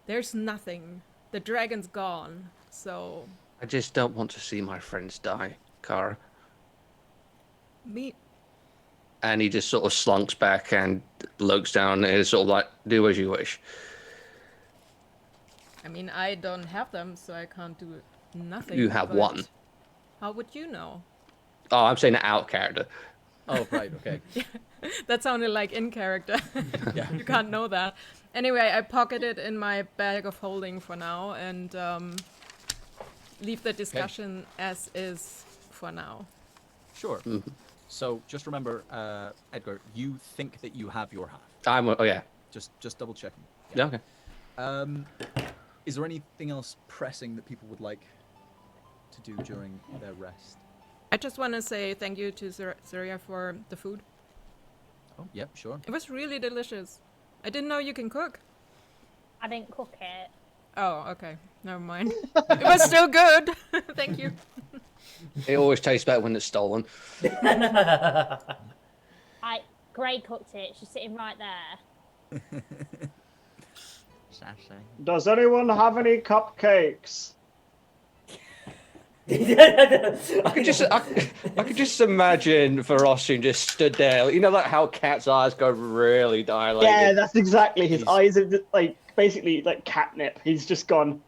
There's nothing. The dragon's gone. So
I just don't want to see my friends die, Kara.
me.
And he just sort of slunks back and looks down and is sort of like, do as you wish.
I mean, I don't have them, so I can't do nothing.
You have
but
one.
How would you know?
Oh, I'm saying out character.
Oh, right, okay.
That sounded like in character.
Yeah.
You can't know that. Anyway, I pocket it in my bag of holding for now and leave the discussion as is for now.
Sure. So just remember, Edgar, you think that you have your half.
Oh yeah.
Just double checking.
Yeah, okay.
Is there anything else pressing that people would like to do during their rest?
I just want to say thank you to Surya for the food.
Oh, yep, sure.
It was really delicious. I didn't know you can cook.
I didn't cook it.
Oh, okay. Never mind. It was still good. Thank you.
It always tastes better when it's stolen.
Gray cooked it. She's sitting right there.
Sassy.
Does anyone have any cupcakes?
I could just imagine Verossin just stood there. You know, like how cats' eyes go really dilated.
Yeah, that's exactly. His eyes are just, like basically like catnip. He's just gone.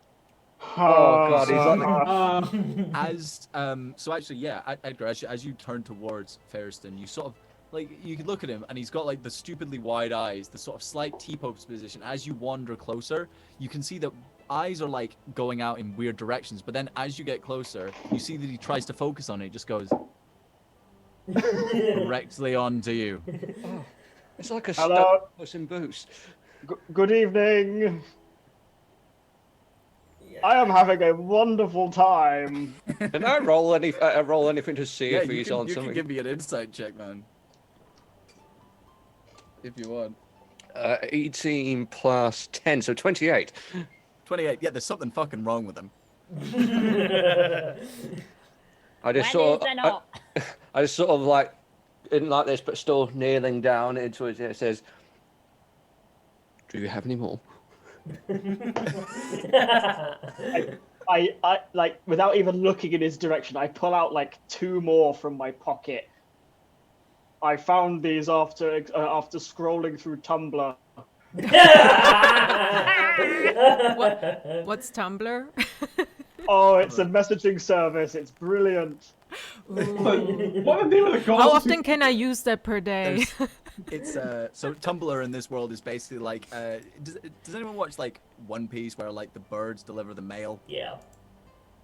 Oh god, he's like.
As so actually, yeah, Edgar, as you turn towards Ferriston, you sort of like you could look at him, and he's got like the stupidly wide eyes, the sort of slight T-pose position. As you wander closer, you can see that eyes are like going out in weird directions, but then as you get closer, you see that he tries to focus on it. It just goes directly onto you.
Oh, it's like a
Hello?
Puss in Boots.
Good evening. I am having a wonderful time.
Can I roll anything to see if he's on
you
something?
can give me an insight check, man, if you want.
18 plus 10, so 28.
28. Yeah, there's something fucking wrong with him.
I just
When
sort
is there
of,
not?
I just sort of like, in like this, but still kneeling down into it. It says, "Do you have any more?"
I like without even looking in his direction, I pull out like 2 more from my pocket. I found these after scrolling through Tumblr.
What's Tumblr?
Oh, it's a messaging service. It's brilliant.
What the name of the god?
How often can I use that per day?
It's so Tumblr in this world is basically like does anyone watch like One Piece where like the birds deliver the mail?
Yeah.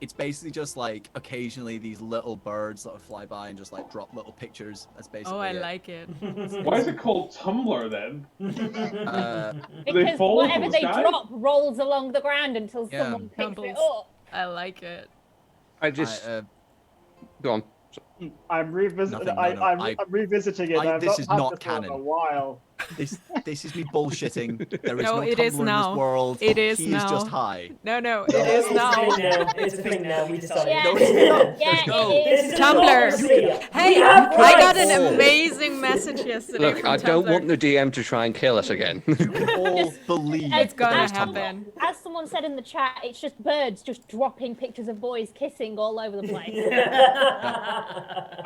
It's basically just like occasionally these little birds that would fly by and just like drop little pictures. That's basically
Oh, I
it.
like it.
Why is it called Tumblr then? Do they
Because
fall from
whatever
the
they
sky?
drop rolls along the ground until
Yeah.
someone picks it
Tumbles.
up.
I like it.
I just go on.
I'm revisiting.
Nothing, no,
I'm
I-
revisiting it. I've
this
not
is
had
not
this one in
canon.
a while.
This is me bullshitting. There is
No,
no
it
Tumblr
is
in
now.
this world.
It is
he
now.
is just high.
No, it
No,
is
it's
now.
a thing now. It's a thing now. We decided.
Yeah,
No, it's not.
yeah,
No.
it
This
is.
is
Tumblr.
democracy.
Hey,
We have
I got
rights.
an amazing message yesterday
Look,
from
I don't
Tumblr.
want the DM to try and kill us again.
You can all believe
It's
that
gonna
there's Tumblr.
happen.
As someone said in the chat, it's just birds just dropping pictures of boys kissing all over the place.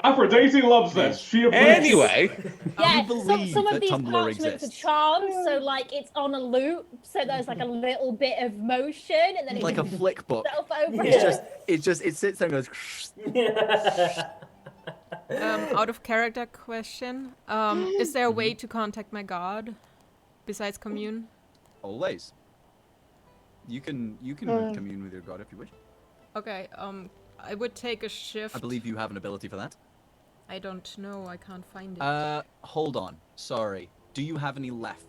Aphrodite loves this. She approves.
Anyway,
Yeah,
believe
some of
that
these
Tumblr
parchments
exists.
are charmed, so like it's on a loop, so there's like a little bit of motion, and then it
Like a flick book.
itself over.
It sits there and goes.
Out of character question. Is there a way to contact my god besides commune?
Always. You can commune with your god if you wish.
Okay. I would take a shift.
I believe you have an ability for that.
I don't know. I can't find it.
Hold on. Sorry. Do you have any left?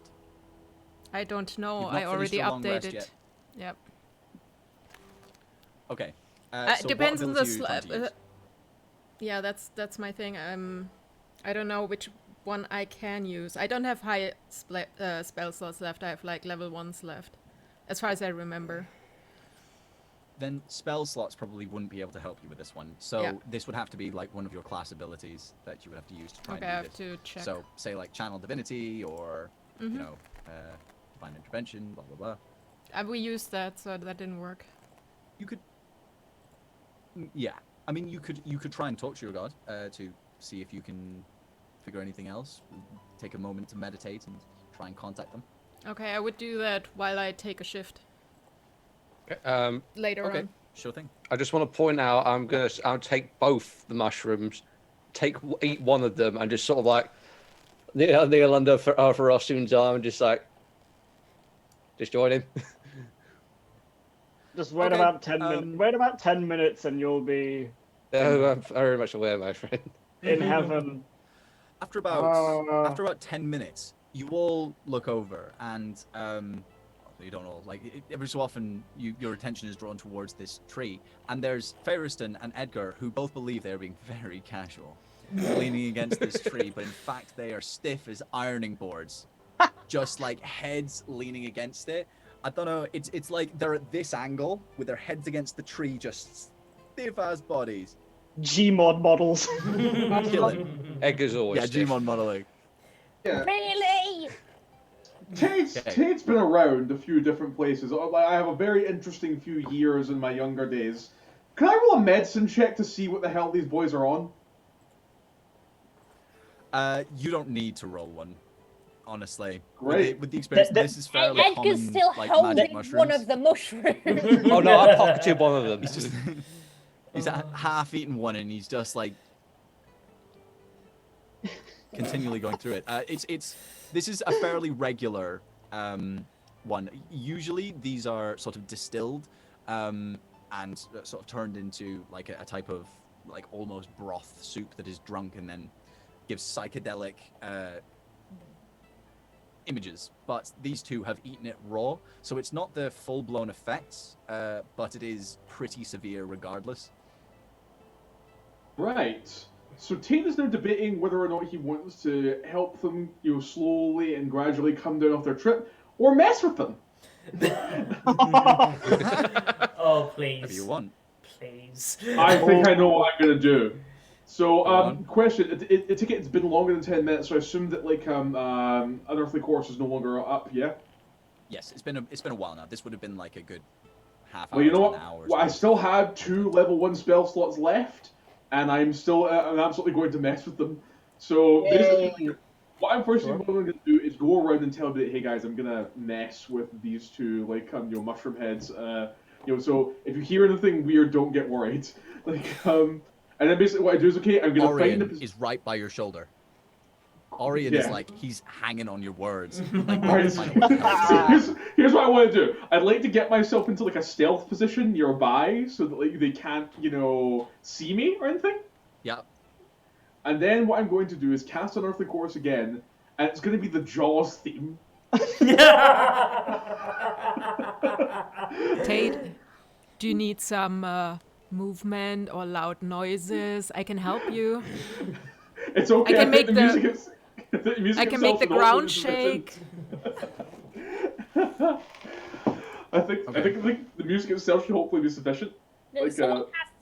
I don't know.
You've not
I
finished
already
your long rest
updated.
yet.
Yep.
Okay.
It depends on the
ability are you trying to use?
yeah, that's my thing. I don't know which one I can use. I don't have high spell slots left. I have like level 1s left, as far as I remember.
Then spell slots probably wouldn't be able to help you with this one. So
Yeah.
this would have to be like one of your class abilities that you would have to use to try
Okay, I
and
have
do
to
this.
check.
So say like channel divinity or you know divine intervention, blah blah blah.
We used that, so that didn't work.
You could, yeah. I mean, you could try and talk to your god to see if you can figure anything else. Take a moment to meditate and try and contact them.
Okay, I would do that while I take a shift later
Okay,
on.
sure thing.
I just want to point out I'll take both the mushrooms, eat one of them, and just sort of like kneel under Ferossun's arm and just like join him.
Just wait
Okay,
about 10 minutes. Wait about 10 minutes, and you'll be
I'm very much aware, my friend.
in heaven.
After about 10 minutes, you all look over, and that you don't all like. Every so often, your attention is drawn towards this tree, and there's Ferriston and Edgar who both believe they're being very casual, leaning against this tree, but in fact they are stiff as ironing boards, just like heads leaning against it. I don't know. It's like they're at this angle with their heads against the tree, just stiff as bodies.
Gmod models.
Killing.
Edgar's always
Yeah,
stiff.
Gmon modeling.
Yeah.
Really?
Tate's been around a few different places. I have a very interesting few years in my younger days. Can I roll a medicine check to see what the hell these boys are on?
You don't need to roll one, honestly.
Great.
With the experience, this is fairly
Edgar's
common,
still
like,
holding
magic mushrooms.
one of the mushrooms.
Oh no, I pocketed one of them.
He's just he's half eaten one, and he's just like continually going through it. This is a fairly regular one. Usually these are sort of distilled and sort of turned into like a type of like almost broth soup that is drunk and then gives psychedelic images. But these two have eaten it raw, so it's not the full-blown effects, but it is pretty severe regardless.
Right. So Tate is now debating whether or not he wants to help them, slowly and gradually come down off their trip, or mess with them.
Oh, please.
Whatever you want.
Please.
I think I know what I'm gonna do. So,
on.
question: it's been longer than 10 minutes, so I assume that like Unearthly Course is no longer up. Yeah.
Yes, it's been a while now. This would have been like a good half hour.
Well, you know
to
what?
an hour.
Well, I still had 2 level 1 spell slots left, and I'm still I'm absolutely going to mess with them. So basically, what I'm first going to do is go around and tell them that, hey guys, I'm gonna mess with these 2 like mushroom heads. So if you hear anything weird, don't get worried. Like and then basically what I do is I'm gonna
Orion
find
is right by your shoulder. Orion is like, he's hanging on your words. Like,
Alright,
like,
here's what I want to do. I'd like to get myself into like a stealth position nearby so that like they can't, see me or anything.
yeah.
And then what I'm going to do is cast Unearthly Chorus again, and it's going to be the Jaws theme.
Tate, do you need some movement or loud noises? I can help you.
It's okay.
I can make
music is, the music
I can make the
itself is
ground
also
shake.
insufficient. I think the music itself should hopefully be sufficient. Like,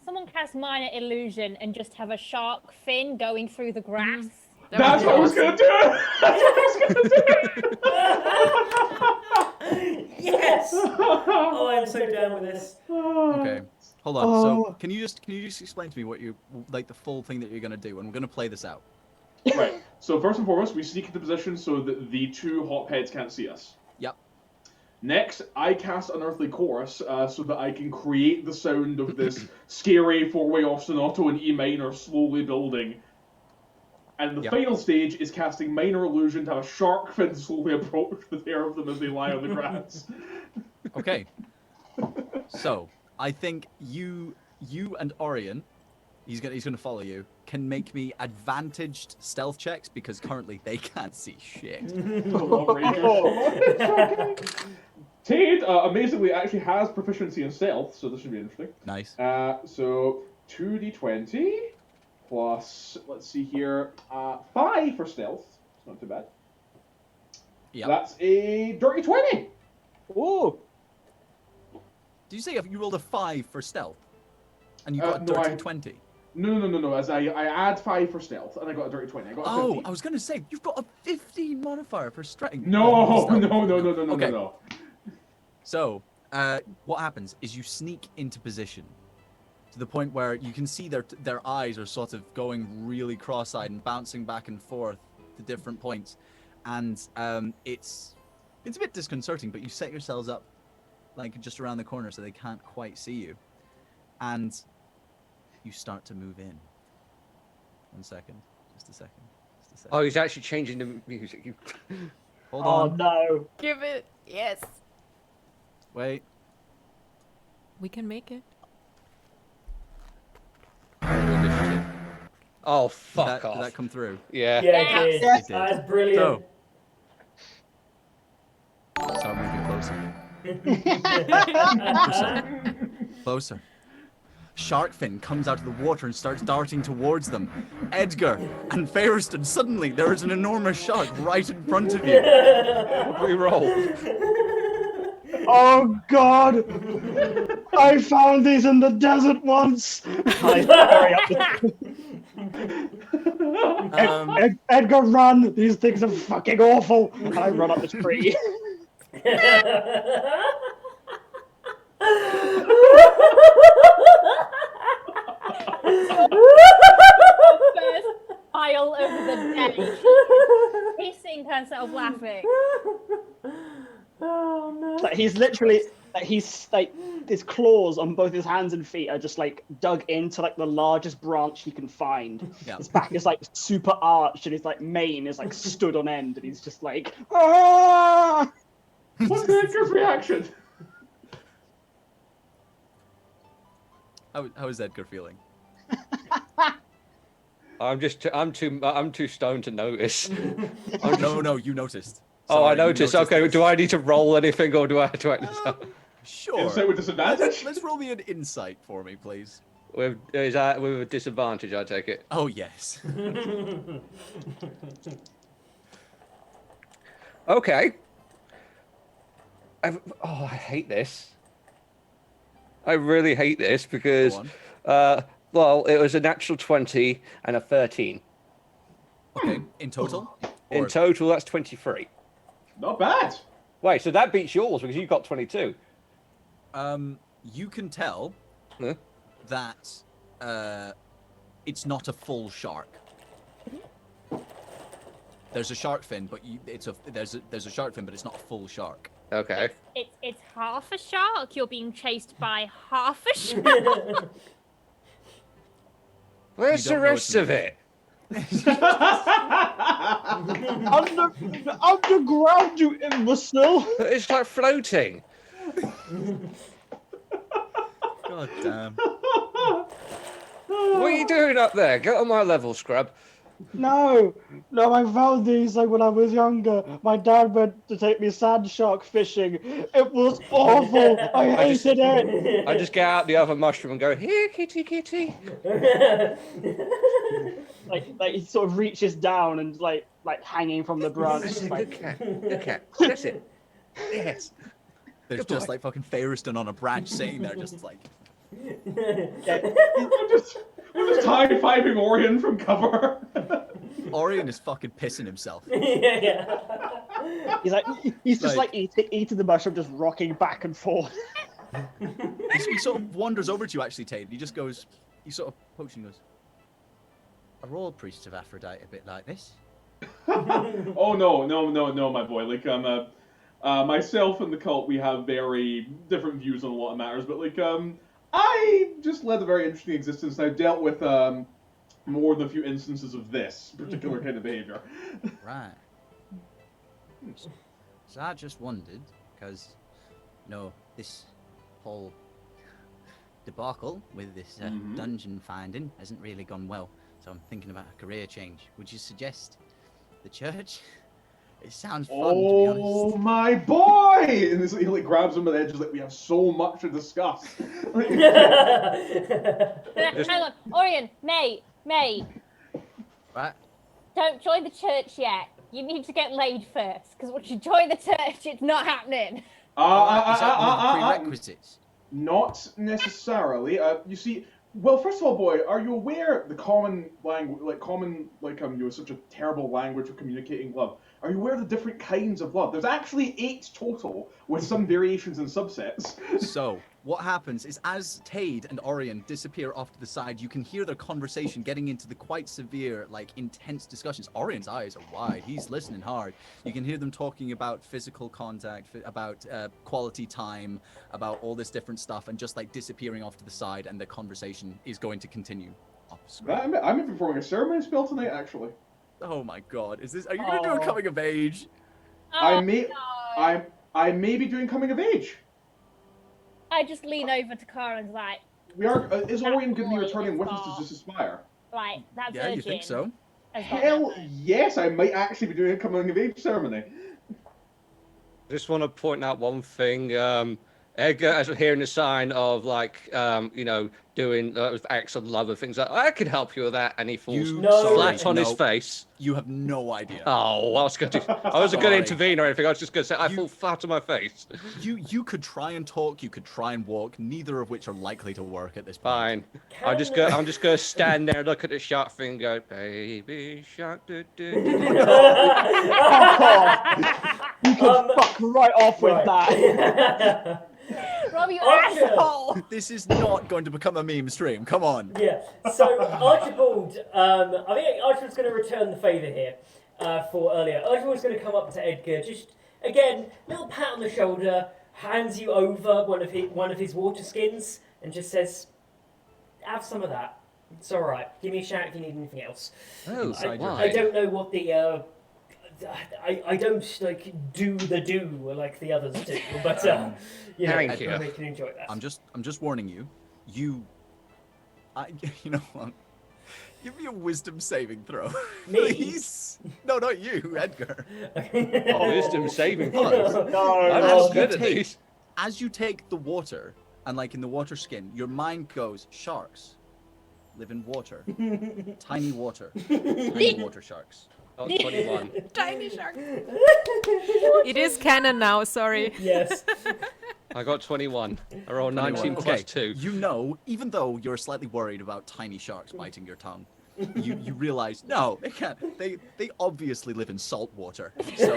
Someone cast minor illusion and just have a shark fin going through the grass.
That's what I was gonna do. That's what I was gonna do.
Yes! Oh, I'm so down with this.
Okay. Hold on. So can you just explain to me what the full thing that you're gonna do, and we're gonna play this out.
Right. So first and foremost, we sneak into position so that the 2 hopheads can't see us.
Yep.
Next, I cast Unearthly Chorus so that I can create the sound of this scary 4-way ostinato in E minor slowly building. And the final stage is casting Minor Illusion to have a shark fin slowly approach the pair of them as they lie on the grass.
Okay. So I think you and Orion, he's gonna follow you, can make me advantaged stealth checks because currently they can't see shit.
Tate, amazingly, actually has proficiency in stealth, so this should be interesting.
Nice.
So 2d20 plus, let's see here, 5 for stealth. It's not too bad.
Yeah.
That's a dirty 20.
Ooh.
Did you say you rolled a 5 for stealth, and you got a dirty 20?
No. As I add 5 for stealth, and I got a dirty 20. I got a 15.
I was gonna say you've got a 15 modifier for strength.
No.
Okay. So, what happens is you sneak into position to the point where you can see their eyes are sort of going really cross-eyed and bouncing back and forth to different points, and it's a bit disconcerting. But you set yourselves up like just around the corner so they can't quite see you, and you start to move in. 1 second, just a second.
Oh, he's actually changing the music.
Hold on.
Oh no.
Give it. Yes.
Wait.
We can make it.
Oh, fuck
Did
off.
that come through?
Yeah.
Yeah, it did.
Yes.
That's brilliant.
So, start moving closer. Closer. Shark fin comes out of the water and starts darting towards them. Edgar and Fariston, suddenly there is an enormous shark right in front of you.
We roll.
Oh God! I found these in the desert once. I hurry up. Edgar, run! These things are fucking awful. And I run up the tree.
First pile over the deck, hissing herself laughing.
Oh no.
Like, he's literally, like, he's like, his claws on both his hands and feet are just like dug into like the largest branch he can find.
Yeah.
His back is like super arched, and his like mane is like stood on end, and he's just like, ah!
What's Edgar's reaction?
How is Edgar feeling?
I'm too stoned to notice.
No, you noticed.
Oh, I
Sorry, you
noticed. Okay, do I need to roll anything, or do I have to act this out?
Sure.
Insight with disadvantage?
Let's roll me an insight for me, please.
With a disadvantage? I take it.
Oh, yes.
Okay. I hate this. I really hate this because,
Go
well, it was a natural 20 and a 13.
Okay, in total?
In
Or-
total, that's 23.
Not bad.
Wait, so that beats yours because you got 22.
You can tell
Huh?
that it's not a full shark. There's a shark fin, but there's a shark fin, but it's not a full shark.
Okay.
It's half a shark. You're being chased by half a shark.
Where's
You don't
the
know
rest
it's
of it?
Underground, you imbecile!
It's like floating.
God damn.
What are you doing up there? Get on my level, scrub.
No, I found these like when I was younger. My dad went to take me sand shark fishing. It was awful. I hated it.
I just get out the other mushroom and go, here, kitty, kitty.
Like he sort of reaches down and like hanging from the branch.
That's it,
Like,
good cat. Good cat. That's it. Yes.
There's
Good
just
boy.
like fucking Fariston on a branch sitting there, just like.
I'm just high-fiving Orion from cover.
Orion is fucking pissing himself.
he's just like eating the mushroom, just rocking back and forth.
He sort of wanders over to you, actually, Tate. He just goes, he sort of pokes you and goes, "Are all priests of Aphrodite a bit like this?"
Oh no, my boy. Like myself and the cult, we have very different views on a lot of matters. But like I just led a very interesting existence, and I've dealt with more than a few instances of this particular kind of behavior.
Right. So I just wondered, because, this whole debacle with this dungeon finding hasn't really gone well. So I'm thinking about a career change. Would you suggest the church? It sounds fun, to be honest.
Oh my boy! And he like grabs him by the edges, like we have so much to discuss.
Hang on, Orion, May,
Right?
don't join the church yet. You need to get laid first, because once you join the church, it's not happening.
Is that one of the prerequisites?
Not necessarily. You see, well, first of all, boy, are you aware the common language, you're such a terrible language of communicating love? Are you aware of the different kinds of love? There's actually 8 total, with some variations and subsets.
So, what happens is as Tade and Orion disappear off to the side, you can hear their conversation getting into the quite severe, intense discussions. Orion's eyes are wide. He's listening hard. You can hear them talking about physical contact, about quality time, about all this different stuff, and just, disappearing off to the side, and the conversation is going to continue off screen.
I'm performing a ceremony spell tonight, actually.
Oh my god, are you going to do a coming of age?
Oh,
I may be doing coming of age.
I just lean over to Cara and like,
We are. Is Orion going to be
boy
returning
is
with us
far.
to just aspire?
that
Yeah,
virgin.
you think so?
has got
Hell
nothing.
yes, I might actually be doing a coming of age ceremony.
Just want to point out one thing. Edgar, as we're hearing a sign of doing acts of love and things like, I can help you with that, and he falls
No.
flat on his
No.
face.
You have no idea.
Oh, I wasn't going to intervene or anything. I was just going to say I fall flat on my face.
You could try and talk. You could try and walk. Neither of which are likely to work at this point.
Fine. I'm just going to stand there, look at the shark thing, and go, baby shark. Do, do, do, do.
Fuck off! You can fuck right off with that.
Rob, you
Archer.
asshole!
This is not going to become a meme stream. Come on.
Yeah. So Archibald, I think Archibald's going to return the favour here for earlier. Archibald's going to come up to Edgar, just again, little pat on the shoulder, hands you over one of his water skins, and just says, "Have some of that. It's all right. Give me a shout if you need anything else."
Oh,
I don't know what the I don't like do like the others do, but you know,
Thank you.
we can enjoy that.
I'm just warning you. You know what? Give me a wisdom saving throw.
Me?
Please. No, not you, Edgar.
Wisdom saving throws.
No,
I'm
no.
not good at these.
As you take the water, and like in the water skin, your mind goes, sharks live in water. Tiny water. Tiny water sharks.
Oh, 21.
Tiny shark. It is canon now, sorry.
Yes.
I got 21. I rolled 19
Okay,
plus 2.
you know, even though you're slightly worried about tiny sharks biting your tongue, you realize, no, they can't. They obviously live in salt water. So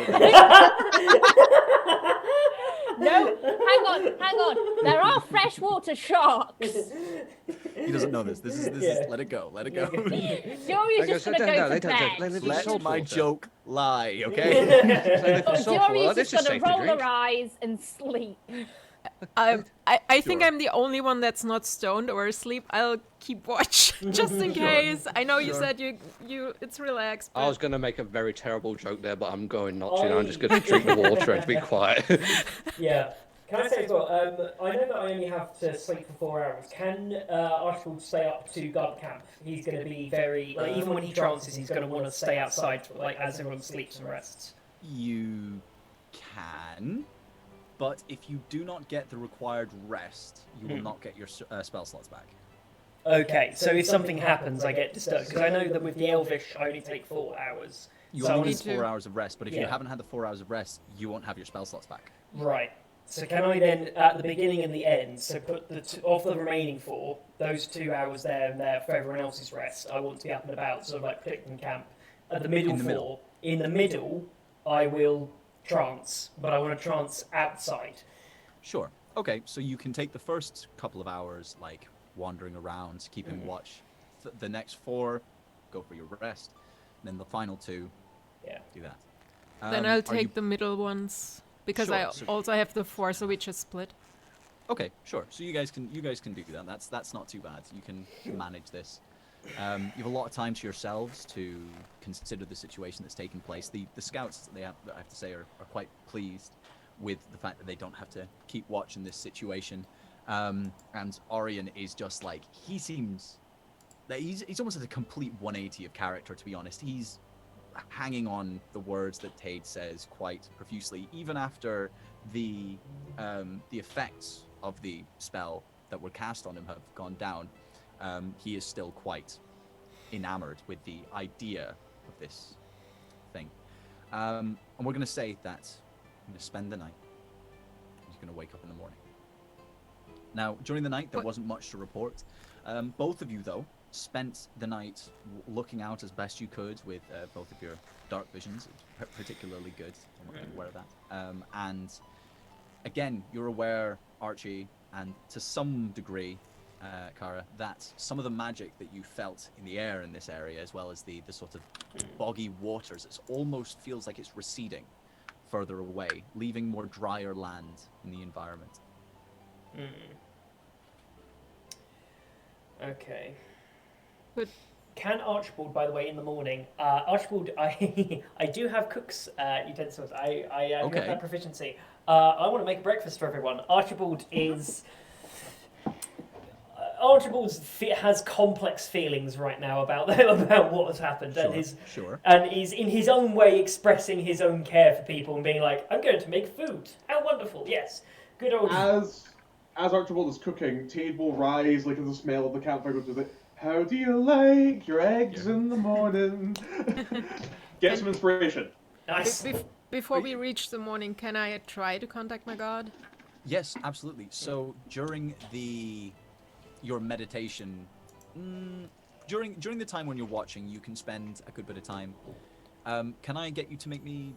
No, hang on. There are freshwater sharks.
he doesn't know this. This is let it go. Let it go.
Jory's just gonna go to bed.
Let my joke lie, okay?
Jory's
This
just
is
gonna
safe to
roll
drink.
her eyes and sleep.
I think
Sure.
I'm the only one that's not stoned or asleep. I'll keep watch just in case. I know you said you it's relaxed.
I was going to make a very terrible joke there, but I'm going not to. I'm just going to drink the water and be quiet.
Yeah. Can I say as well, I know that I only have to sleep for 4 hours. Can Archibald stay up to guard the camp? He's going to be very, like, even when he trances, he's going to want to stay outside, like, as everyone sleeps and rests.
You can, but if you do not get the required rest, you will not get your spell slots back.
Okay, so if something happens, I get disturbed. Because I know that with the Elvish, I only take 4 hours.
You
So
only
Me
need
too.
4 hours of rest, but if you
Yeah.
haven't had the 4 hours of rest, you won't have your spell slots back.
Right. So can I then, at the beginning and the end, so put of the remaining 4, those 2 hours there and there for everyone else's rest, I want to be up and about, sort of like protecting camp. At the middle
In the
4,
middle.
in the middle, I will trance, but I want to trance outside.
Sure. Okay, so you can take the first couple of hours, like, wandering around, keeping watch. The next 4, go for your rest. And then the final 2,
Yeah.
do that.
Then I'll
are
take
you-
the middle ones because
Sure,
I
so-
also have the 4, so we just split.
Okay, sure. So you guys can do that. That's not too bad. You can manage this. You have a lot of time to yourselves to consider the situation that's taking place. The scouts, I have to say, are quite pleased with the fact that they don't have to keep watch in this situation. And Orion is just like, he's almost at a complete 180 of character, to be honest. He's hanging on the words that Tade says quite profusely, even after the effects of the spell that were cast on him have gone down. He is still quite enamored with the idea of this thing. And we're going to say that I'm going to spend the night. He's going to wake up in the morning. Now, during the night, there wasn't much to report. Both of you, though, spent the night looking out as best you could with both of your dark visions. It's particularly good. I'm not going to wear that. And again, you're aware, Archie, and to some degree, Kara, that some of the magic that you felt in the air in this area, as well as the sort of boggy waters, it almost feels like it's receding further away, leaving more drier land in the environment.
Okay.
But
Can Archibald, by the way, in the morning, Archibald, I do have cook's utensils. I do
Okay.
have that proficiency. I want to make breakfast for everyone. Archibald is Archibald has complex feelings right now about what has happened, and he's in his own way expressing his own care for people and being like, "I'm going to make food. How wonderful! Yes, good old."
As Archibald is cooking, Tade will rise like as the smell of the campfire goes with it. How do you like your eggs in the morning? Get some inspiration.
Nice.
Before we reach the morning, can I try to contact my god?
Yes, absolutely. So during your meditation, during the time when you're watching, you can spend a good bit of time. Can I get you to make me?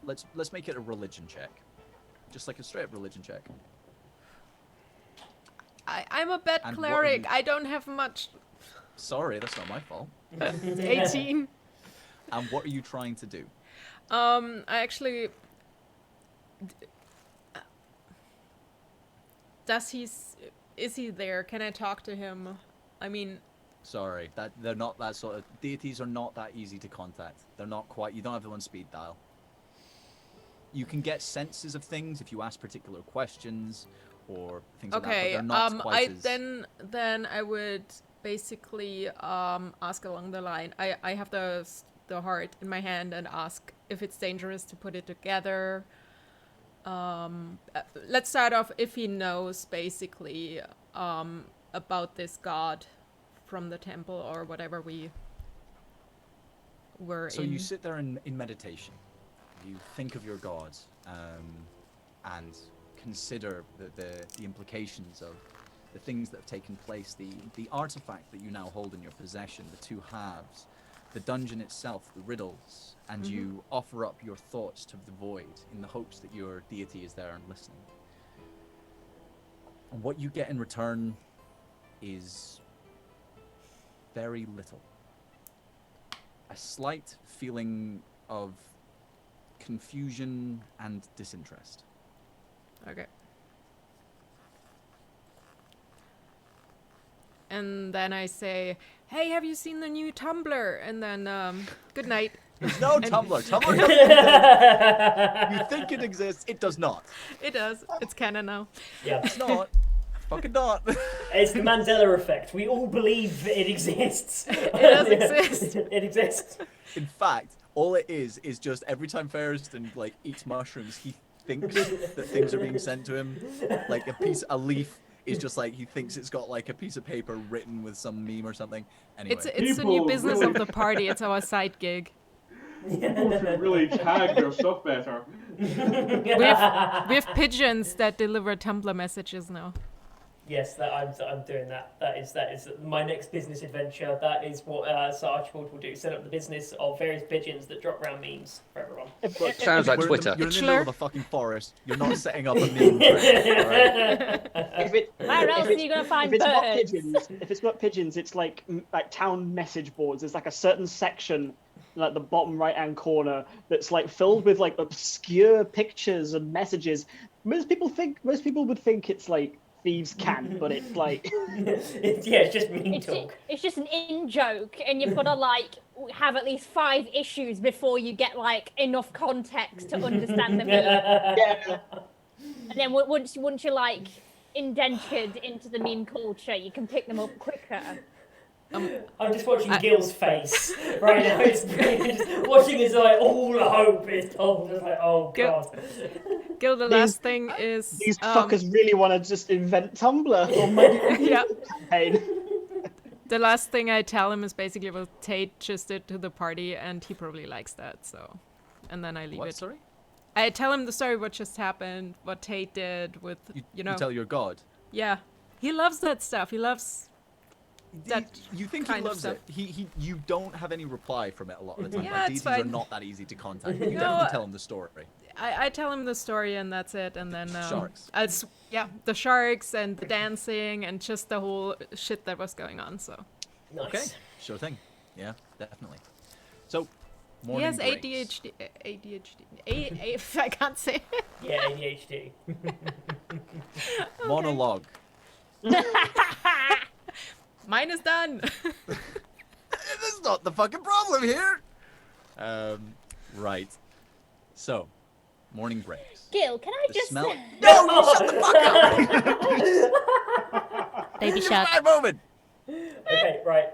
Let's make it a religion check, just like a straight up religion check.
I'm a bad cleric. I don't have much.
Sorry, that's not my fault.
18.
And what are you trying to do?
I actually. Is he there? Can I talk to him? I mean.
Sorry, they're not that sort of deities are not that easy to contact. They're not quite. You don't have them on speed dial. You can get senses of things if you ask particular questions or things like that. But they're not quite as...
then I would basically ask along the line. I have the heart in my hand and ask if it's dangerous to put it together. Let's start off if he knows basically about this god from the temple or whatever we were in.
So you sit there in meditation. You think of your god and consider the implications of the things that have taken place, the artifact that you now hold in your possession, the two halves, the dungeon itself, the riddles, and you offer up your thoughts to the void in the hopes that your deity is there and listening. And what you get in return is very little. A slight feeling of confusion and disinterest.
Okay. And then I say, "Hey, have you seen the new Tumblr?" And then, good night.
There's no Tumblr. Tumblr doesn't exist. You think it exists. It does not.
It does. It's canon now.
Yeah.
It's not. Fucking not.
It's the Mandela effect. We all believe it exists.
It does exist.
It exists.
In fact, all it is just every time Ferriston eats mushrooms, he thinks that things are being sent to him. Like a leaf is just he thinks it's got a piece of paper written with some meme or something. Anyway.
It's the new business of the party. It's our side gig.
People should really tag their stuff better.
We have pigeons that deliver Tumblr messages now.
Yes, I'm doing that. That is my next business adventure. That is what Sir Archibald will do. Set up the business of various pigeons that drop around memes for everyone.
Sounds like Twitter.
You're in the middle of a fucking forest. You're not setting up a meme thread, right?
Where else are you gonna find birds?
If it's not pigeons, it's like town message boards. There's a certain section, the bottom right-hand corner, that's filled with obscure pictures and messages. Most people would think it's thieves' cant, but it's
it's just meme talk.
It's just an in joke, and you've got to have at least 5 issues before you get enough context to understand the meme.
Yeah.
And then once you're indented into the meme culture, you can pick them up quicker.
I'm just watching Gil's face right now. It's just watching as all hope is told. It's oh god.
Gil, the last thing is
these fuckers really want to just invent Tumblr or maybe
yeah.
campaign.
The last thing I tell him is basically what Tate just did to the party, and he probably likes that. So, and then I leave it.
Sorry?
I tell him the story, what just happened, what Tate did with
You tell your god.
Yeah, he loves that stuff. He loves.
You think he loves it? You don't have any reply from it a lot of the time.
Yeah,
deities are not that easy to contact. You definitely tell him the story.
I tell him the story and that's it, and then
sharks.
The sharks and the dancing and just the whole shit that was going on. So.
Nice.
Okay, sure thing. Yeah, definitely. So, morning
he has
breaks.
ADHD. I can't say it.
Yeah, ADHD.
Monologue.
Mine is done.
This is not the fucking problem here. Right. So, morning breaks.
Gil, can I just...
No, you shut the fuck up!
Baby shark.
Bad moment.
Okay, right.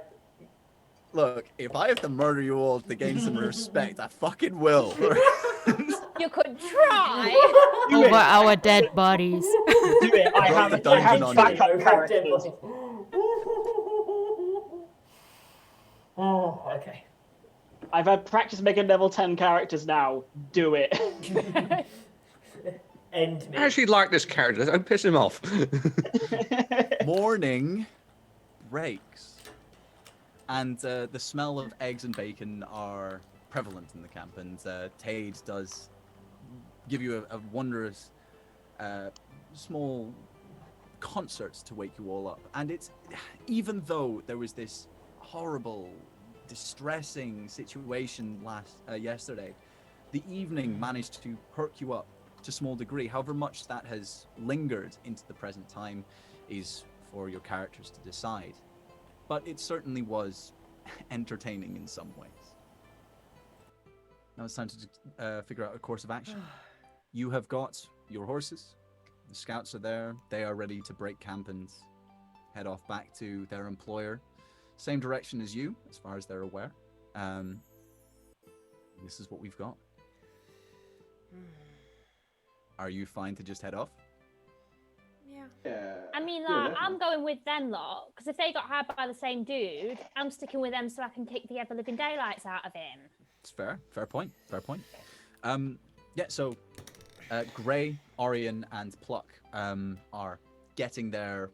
Look, if I have to murder you all to gain some respect, I fucking will.
You could try.
Do
Over
it.
our dead bodies.
Do it. I
Drop the
have
dungeon on you.
backup
Okay,
characters.
Oh, okay.
I've had practice making level 10 characters now. Do it.
End me.
I actually like this character. Don't piss him off.
Morning breaks, and the smell of eggs and bacon are prevalent in the camp, and Tade does give you a wondrous small concert to wake you all up. And it's, even though there was this horrible, distressing situation yesterday, the evening managed to perk you up to a small degree. However much that has lingered into the present time is for your characters to decide. But it certainly was entertaining in some ways. Now it's time to figure out a course of action. You have got your horses. The scouts are there. They are ready to break camp and head off back to their employer. Same direction as you, as far as they're aware. This is what we've got. Are you fine to just head off?
Yeah.
I mean,
Yeah,
like, I'm going with them lot, because if they got hired by the same dude, I'm sticking with them so I can kick the ever-living daylights out of him.
It's fair. Fair point. Fair point. Yeah, so Gray, Orion, and Pluck are getting their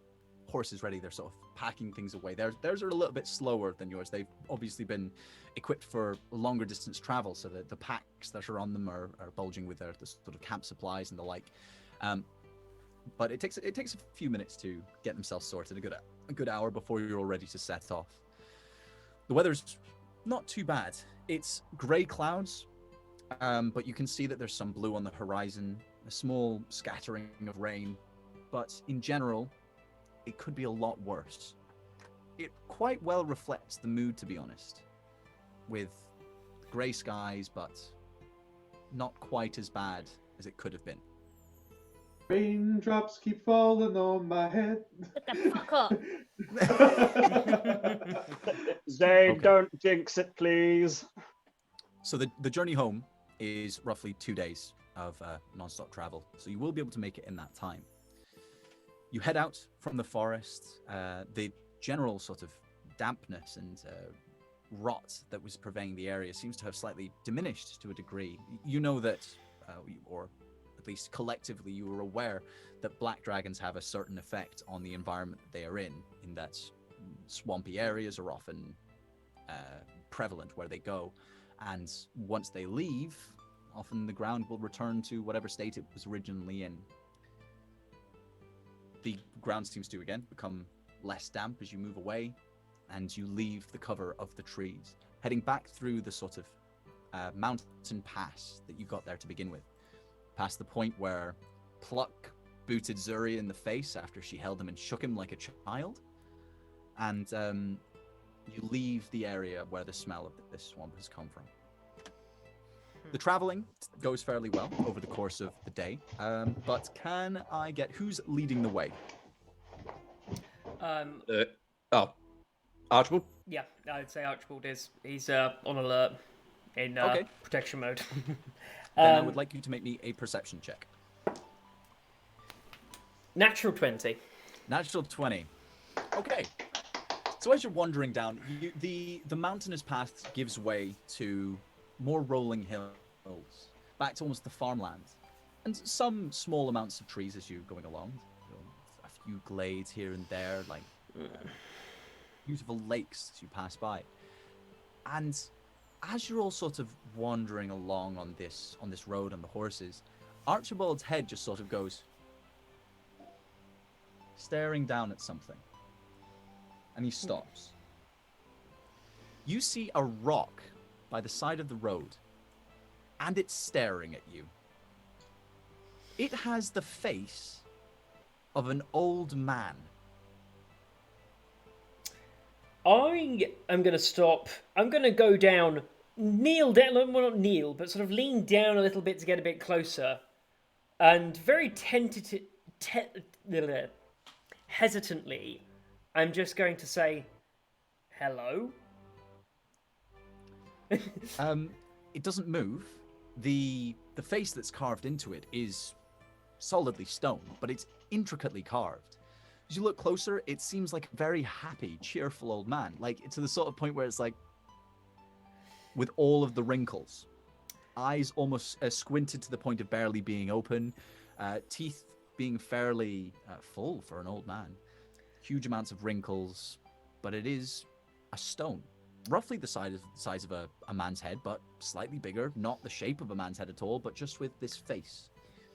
horses ready. They're sort of packing things away. Theirs are a little bit slower than yours. They've obviously been equipped for longer distance travel, so the packs that are on them are bulging with the sort of camp supplies and the like. But it takes a few minutes to get themselves sorted, a good hour before you're all ready to set off. The weather's not too bad. It's grey clouds, but you can see that there's some blue on the horizon, a small scattering of rain, but in general, it could be a lot worse. It quite well reflects the mood, to be honest, with grey skies, but not quite as bad as it could have been.
Raindrops keep falling on my head.
Shut the fuck up.
Zane,
Okay.
don't jinx it, please.
So the journey home is roughly 2 days of non-stop travel, so you will be able to make it in that time. You head out from the forest. The general sort of dampness and rot that was pervading the area seems to have slightly diminished to a degree. You know that, or at least collectively, you are aware that black dragons have a certain effect on the environment that they are in that swampy areas are often prevalent where they go. And once they leave, often the ground will return to whatever state it was originally in. The ground seems to, again, become less damp as you move away, and you leave the cover of the trees, heading back through the sort of mountain pass that you got there to begin with, past the point where Pluck booted Zuri in the face after she held him and shook him like a child, and you leave the area where the smell of this swamp has come from. The traveling goes fairly well over the course of the day, but can I get who's leading the way?
Archibald?
Yeah, I'd say Archibald is. He's on alert in
Okay.
protection mode.
Then I would like you to make me a perception check.
Natural 20.
Natural 20. Okay. So as you're wandering down, the mountainous path gives way to more rolling hills, back to almost the farmland, and some small amounts of trees as you're going along. A few glades here and there, like beautiful lakes as you pass by. And as you're all sort of wandering along on this road on the horses, Archibald's head just sort of goes, staring down at something. And he stops. You see a rock by the side of the road, and it's staring at you. It has the face of an old man.
I am going to stop. I'm going to go down, kneel down, well, not kneel, but sort of lean down a little bit to get a bit closer, and very hesitantly I'm just going to say, hello.
It doesn't move. The face that's carved into it is solidly stone, but it's intricately carved. As you look closer, it seems like a very happy, cheerful old man, like to the sort of point where it's like, with all of the wrinkles, eyes almost squinted to the point of barely being open, teeth being fairly full for an old man, huge amounts of wrinkles, but it is a stone, roughly the size of a man's head, but slightly bigger, not the shape of a man's head at all, but just with this face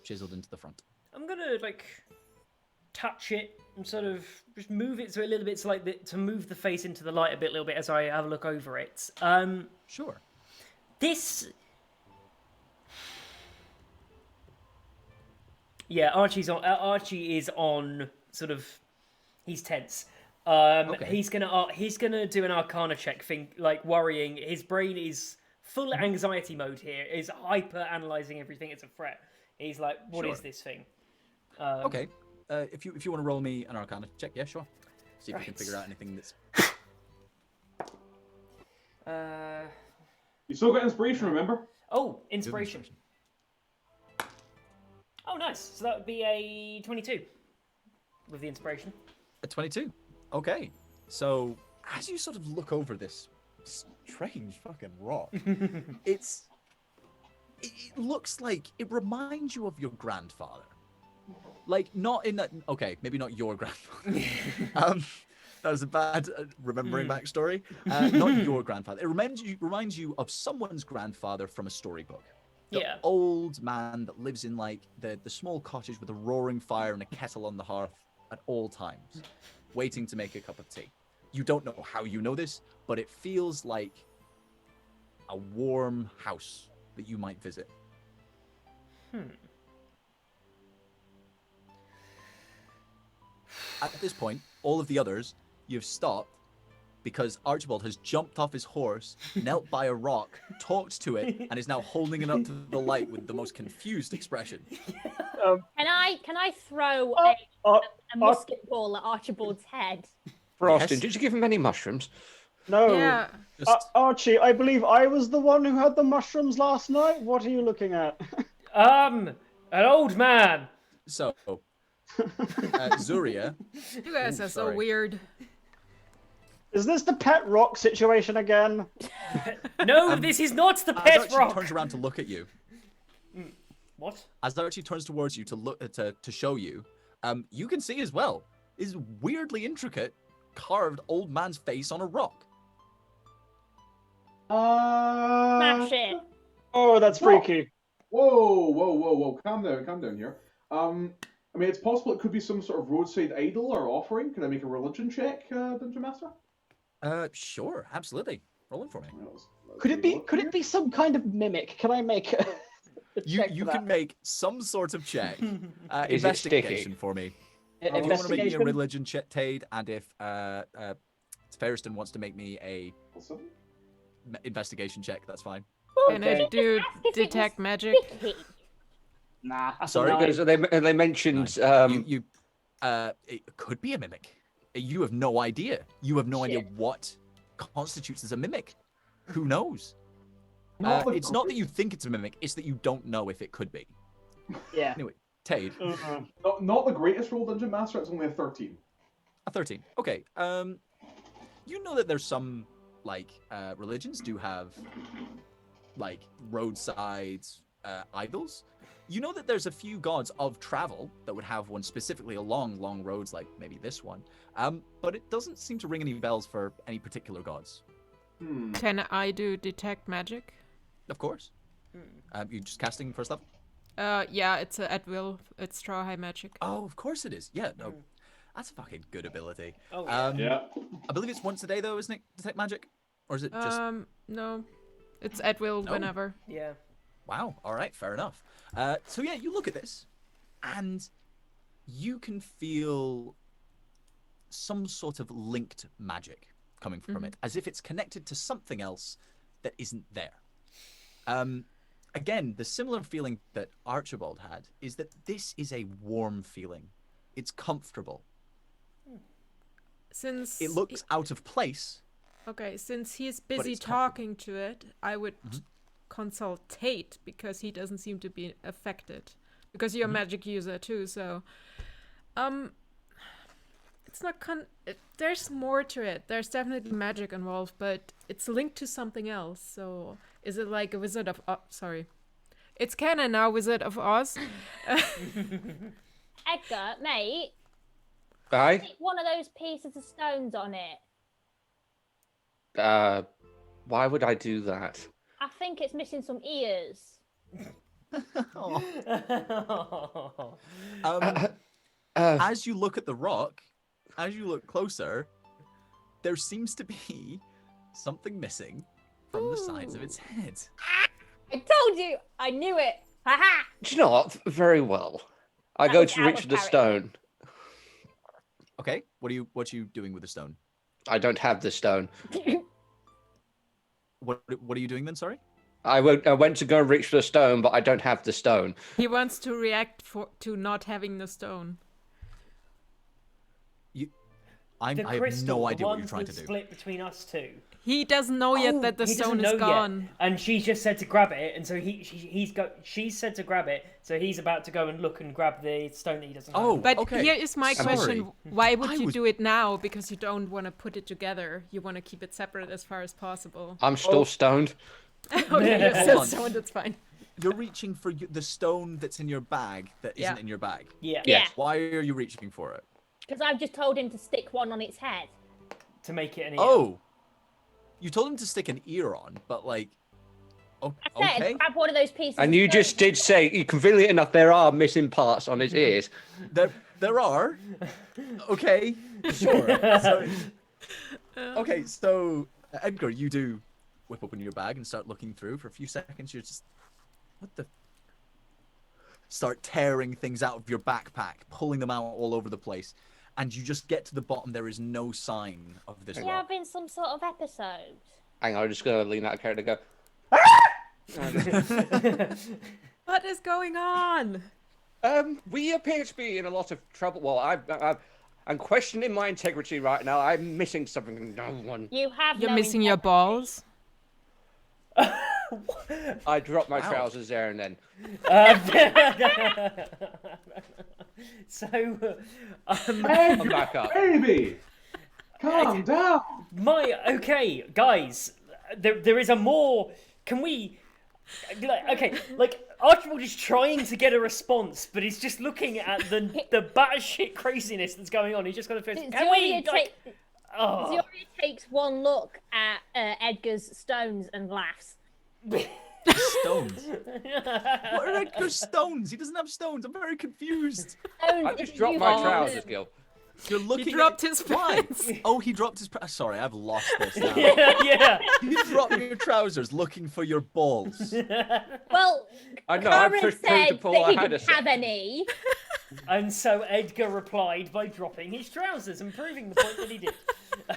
chiseled into the front.
I'm gonna touch it and sort of just move it so a little bit, so to move the face into the light a little bit as I have a look over it.
Sure.
This. Yeah, Archie is on sort of. He's tense.
Okay.
He's gonna do an Arcana check thing, like worrying. His brain is full anxiety mode here. Is hyper analyzing everything as a threat. He's like, "What is
Sure.
this thing?"
Okay. If you want to roll me an Arcana check, yeah, sure. See if you can
Right.
figure out anything that's.
You still got inspiration, remember?
Oh, inspiration. Oh, nice. So that would be a 22 with the inspiration.
A 22. Okay. So as you sort of look over this strange fucking rock, it looks like it reminds you of your grandfather. Like, not in that. Okay, maybe not your grandfather. That was a bad remembering backstory. Not your grandfather. It reminds you of someone's grandfather from a storybook. The
Yeah.
old man that lives in like the small cottage with a roaring fire and a kettle on the hearth at all times, waiting to make a cup of tea. You don't know how you know this, but it feels like a warm house that you might visit. At this point, all of the others, you've stopped because Archibald has jumped off his horse, knelt by a rock, talked to it, and is now holding it up to the light with the most confused expression.
Can I throw
Oh,
a musket ball at Archibald's head?
Frostin,
Yes.
did you give him any mushrooms?
no.
Yeah.
Just
Archie, I believe I was the one who had the mushrooms last night. What are you looking at?
An old man.
so, Zuria.
You guys
Ooh,
are so
sorry.
weird.
Is this the pet rock situation again?
No, this is not the
As
pet
Archie
rock.
turns around to look at you,
What?
as Archie turns towards you to look to show you, you can see as well is weirdly intricate carved old man's face on a rock.
Smash it.
Oh, that's freaky.
Whoa. Calm down here. I mean, it's possible it could be some sort of roadside idol or offering. Could I make a religion check, Dungeon Master?
Sure, absolutely. Roll it for me.
Let's
Could
take a
it
look
be
here.
some kind of mimic? Can I make a check
You
for
can
that?
make some sort of check.
Is it sticky?
Investigation for me.
I-
If you want to make me a
investigation?
religion check, Tade, and if Ferriston wants to make me a
Awesome.
investigation check, that's fine.
Can I do
Ask if it was
detect magic?
sticky.
Nah. that's a
Sorry,
nine.
Because they mentioned
It could be a mimic. You have no idea. You have no idea
Shit.
what constitutes as a mimic. Who knows?
Not the
It's not that you think it's a mimic, it's that you don't know if it could be.
Yeah.
Anyway, Tade,
Not the greatest roll, Dungeon Master. It's only a 13.
a 13. Okay. You know that there's some religions do have like roadside idols. You know that there's a few gods of travel that would have one specifically along long roads, like maybe this one. But it doesn't seem to ring any bells for any particular gods.
Can I do detect magic?
Of course. You just casting first level?
Yeah, it's at will. It's straw high magic.
Oh, of course it is. Yeah, no. That's a fucking good ability.
Oh, yeah.
Yeah.
I believe it's once a day though, isn't it? Detect magic? Or is it just
No. It's at will
No.
whenever.
Yeah.
Wow, all right, fair enough. So yeah, you look at this and you can feel some sort of linked magic coming from it, as if it's connected to something else that isn't there. Again, the similar feeling that Archibald had is that this is a warm feeling. It's comfortable.
since
It looks out of place.
okay, since he's busy
it's comfortable.
talking to it, I would consult Tate because he doesn't seem to be affected. Because you're a magic user too, so it's not there's more to it. There's definitely magic involved, but it's linked to something else. So is it like a Wizard of Oz? Sorry. It's canon now, Wizard of Oz.
Edgar, mate,
Aye.
stick one of those pieces of stones on it.
Why would I do that?
I think it's missing some ears.
As you look at the rock, as you look closer, there seems to be something missing from the sides of its head.
I told you! I knew it! Ha-ha!
Do you know what? Very well. I
That
go
was
to
out
reach
of
for the
character.
stone.
Okay, what are you doing with the stone?
I don't have the stone.
What are you doing then? Sorry.
I went to go and reach for the stone, but I don't have the stone.
He wants to react to not having the stone.
I
The
have
crystal,
no
the
idea what you're
ones
trying
that
to do.
split between us two.
He doesn't know yet that the
He doesn't
stone
know
is gone.
Yet. And she just said to grab it, and so she said to grab it, so he's about to go and look and grab the stone that he doesn't
Oh,
have.
But
okay.
here is my
Sorry.
question. Why would
I
you
was-
do it now? Because you don't want to put it together. You want to keep it separate as far as possible.
I'm still stoned.
Okay, you're
Hold
still
on.
stoned, that's fine.
You're reaching for the stone that's in your bag that isn't
Yeah.
in your bag.
Yeah.
Yeah,
Why are you reaching for it?
because I've just told him to stick one on its head.
To make it an ear.
Oh, you told him to stick an ear on, but like,
I said,
okay,
grab one of those pieces.
And
of
you
stone.
just did say, conveniently enough, there are missing parts on his ears.
there are. Okay, sure. So, okay, so Edgar, you do whip open your bag and start looking through. For a few seconds, you're just, what the? Start tearing things out of your backpack, pulling them out all over the place, and you just get to the bottom. There is no sign of this
There
rock.
have been some sort of episode.
Hang on, I'm just going to lean out of character and go,
What is going on?
we appear to be in a lot of trouble. Well, I'm questioning my integrity right now. I'm missing something. No one.
You have
You're
no
missing your balls?
I dropped my
Wow.
trousers there and then.
So,
I'm back up.
Baby! Calm down!
okay, guys, there is a more. Can we? Okay, like Archibald is trying to get a response, but he's just looking at the batshit craziness that's going on. He's just got to. Can we? Oh.
Zioria takes one look at Edgar's stones and laughs.
Stones. What are Edgar's stones? He doesn't have stones. I'm very confused.
I just dropped my trousers, Gil.
You're looking.
He dropped
at...
his
Why?
pants.
Oh, he dropped his. Sorry, I've lost this now.
Yeah.
You dropped your trousers looking for your balls.
Well,
I know, I
Karen
pushed him to
said
pull.
that
I
he
had a
didn't have any.
And so Edgar replied by dropping his trousers and proving the point that he did.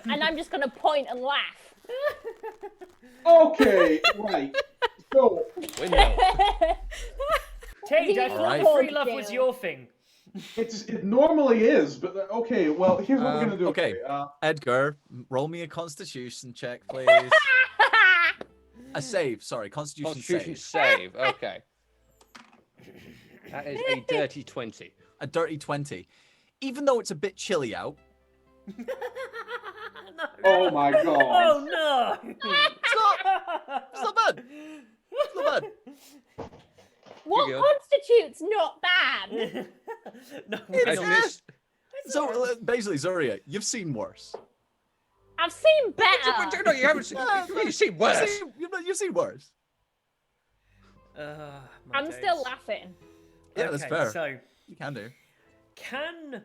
And I'm just going to point and laugh.
Okay, right. So,
window.
Tate, I
All
thought
right.
the free love was your thing.
it normally is, but okay, well, here's what we're going to do.
Okay. Edgar, roll me a Constitution check, please. A save. Sorry, Constitution
Constitution
save.
save. Okay. That is a dirty 20.
A dirty 20. Even though it's a bit chilly out,
Oh my god.
Oh no!
it's not bad. It's not bad.
What
you go.
constitutes not bad?
No,
It's
no.
this. So basically, Zoria, you've seen worse.
I've seen better.
No, you haven't seen. You've seen worse.
You've seen worse.
My
I'm
days.
still laughing.
Yeah, that's fair.
So,
You can do.
can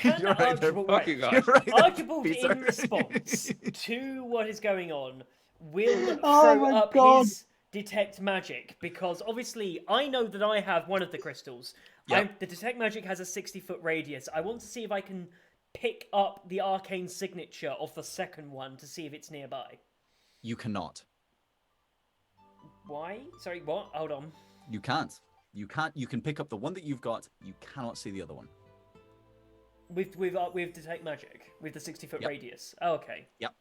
You're right there.
Archibald,
Fuck you guys.
You're right there,
Archibald
Peter.
in response to what is going on will
Oh
throw
my
up
God.
his detect magic, because obviously I know that I have one of the crystals.
Yep.
The detect magic has a 60-foot radius. I want to see if I can pick up the arcane signature of the second one to see if it's nearby.
You cannot.
Why? Sorry, what? Hold on.
You can't. You can't. You can pick up the one that you've got. You cannot see the other one.
With detect magic, with the 60-foot
Yep.
radius. Oh, okay.
Yep.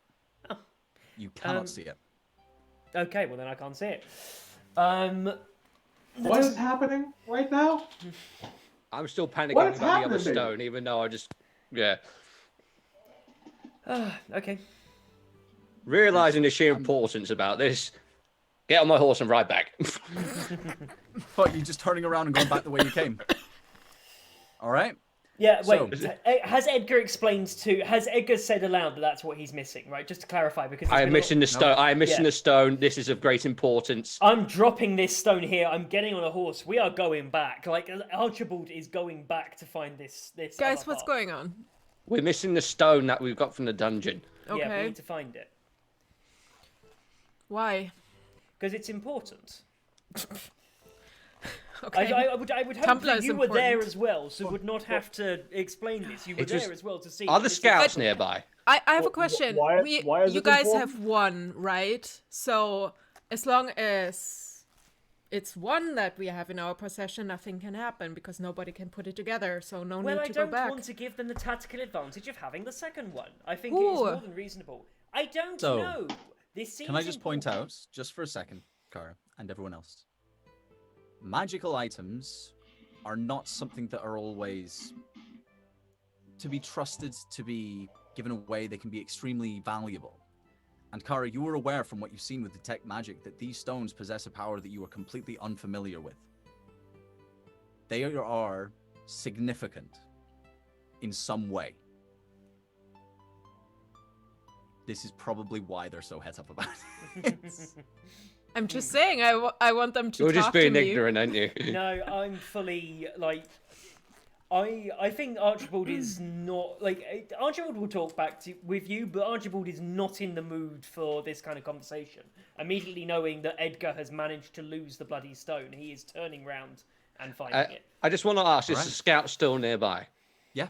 You cannot
Um,
see it.
Okay, well then I can't see it.
What is happening right now?
I'm still panicking
What is
about the other
happening?
stone, even though I just, yeah.
Okay.
Realizing the sheer importance about this, get on my horse and ride back.
What, you just turning around and going back the way you came? All right.
Yeah, wait.
So-
Has Edgar said aloud that that's what he's missing, right? Just to clarify, because
I am missing the stone. I am missing
Yeah.
the stone. This is of great importance.
I'm dropping this stone here. I'm getting on a horse. We are going back. Like Archibald is going back to find this.
Guys,
other
what's
part.
going on?
We're missing the stone that we've got from the dungeon.
Yeah, we
Okay.
need to find it
Why?
because it's important.
Okay.
I would hope
Tumblr
that
is
you were there
important.
as well, so would not have to explain this. You were
It was-
there as well to see.
Are the
this is-
scouts nearby?
I have a question.
why is
you
it
guys
important?
have one, right? So as long as it's one that we have in our possession, nothing can happen because nobody can put it together. So no
Well,
need
I
to go
don't
back.
want to give them the tactical advantage of having the second one. I think it is
Ooh.
more than reasonable. I don't
So,
know. This seems
Can I just point
important.
out, just for a second, Kara, and everyone else, magical items are not something that are always to be trusted, to be given away. They can be extremely valuable. And Kara, you were aware from what you've seen with detect magic that these stones possess a power that you are completely unfamiliar with. They are significant in some way. This is probably why they're so het up about it.
I'm just saying, I want them to
You're
talk
just
to
being
me.
ignorant, aren't you?
No, I'm fully like. I think Archibald is not like Archibald will talk back with you, but Archibald is not in the mood for this kind of conversation. Immediately knowing that Edgar has managed to lose the bloody stone, he is turning round and finding it.
I just want to ask, is
Alright.
the scout still nearby?
Yeah.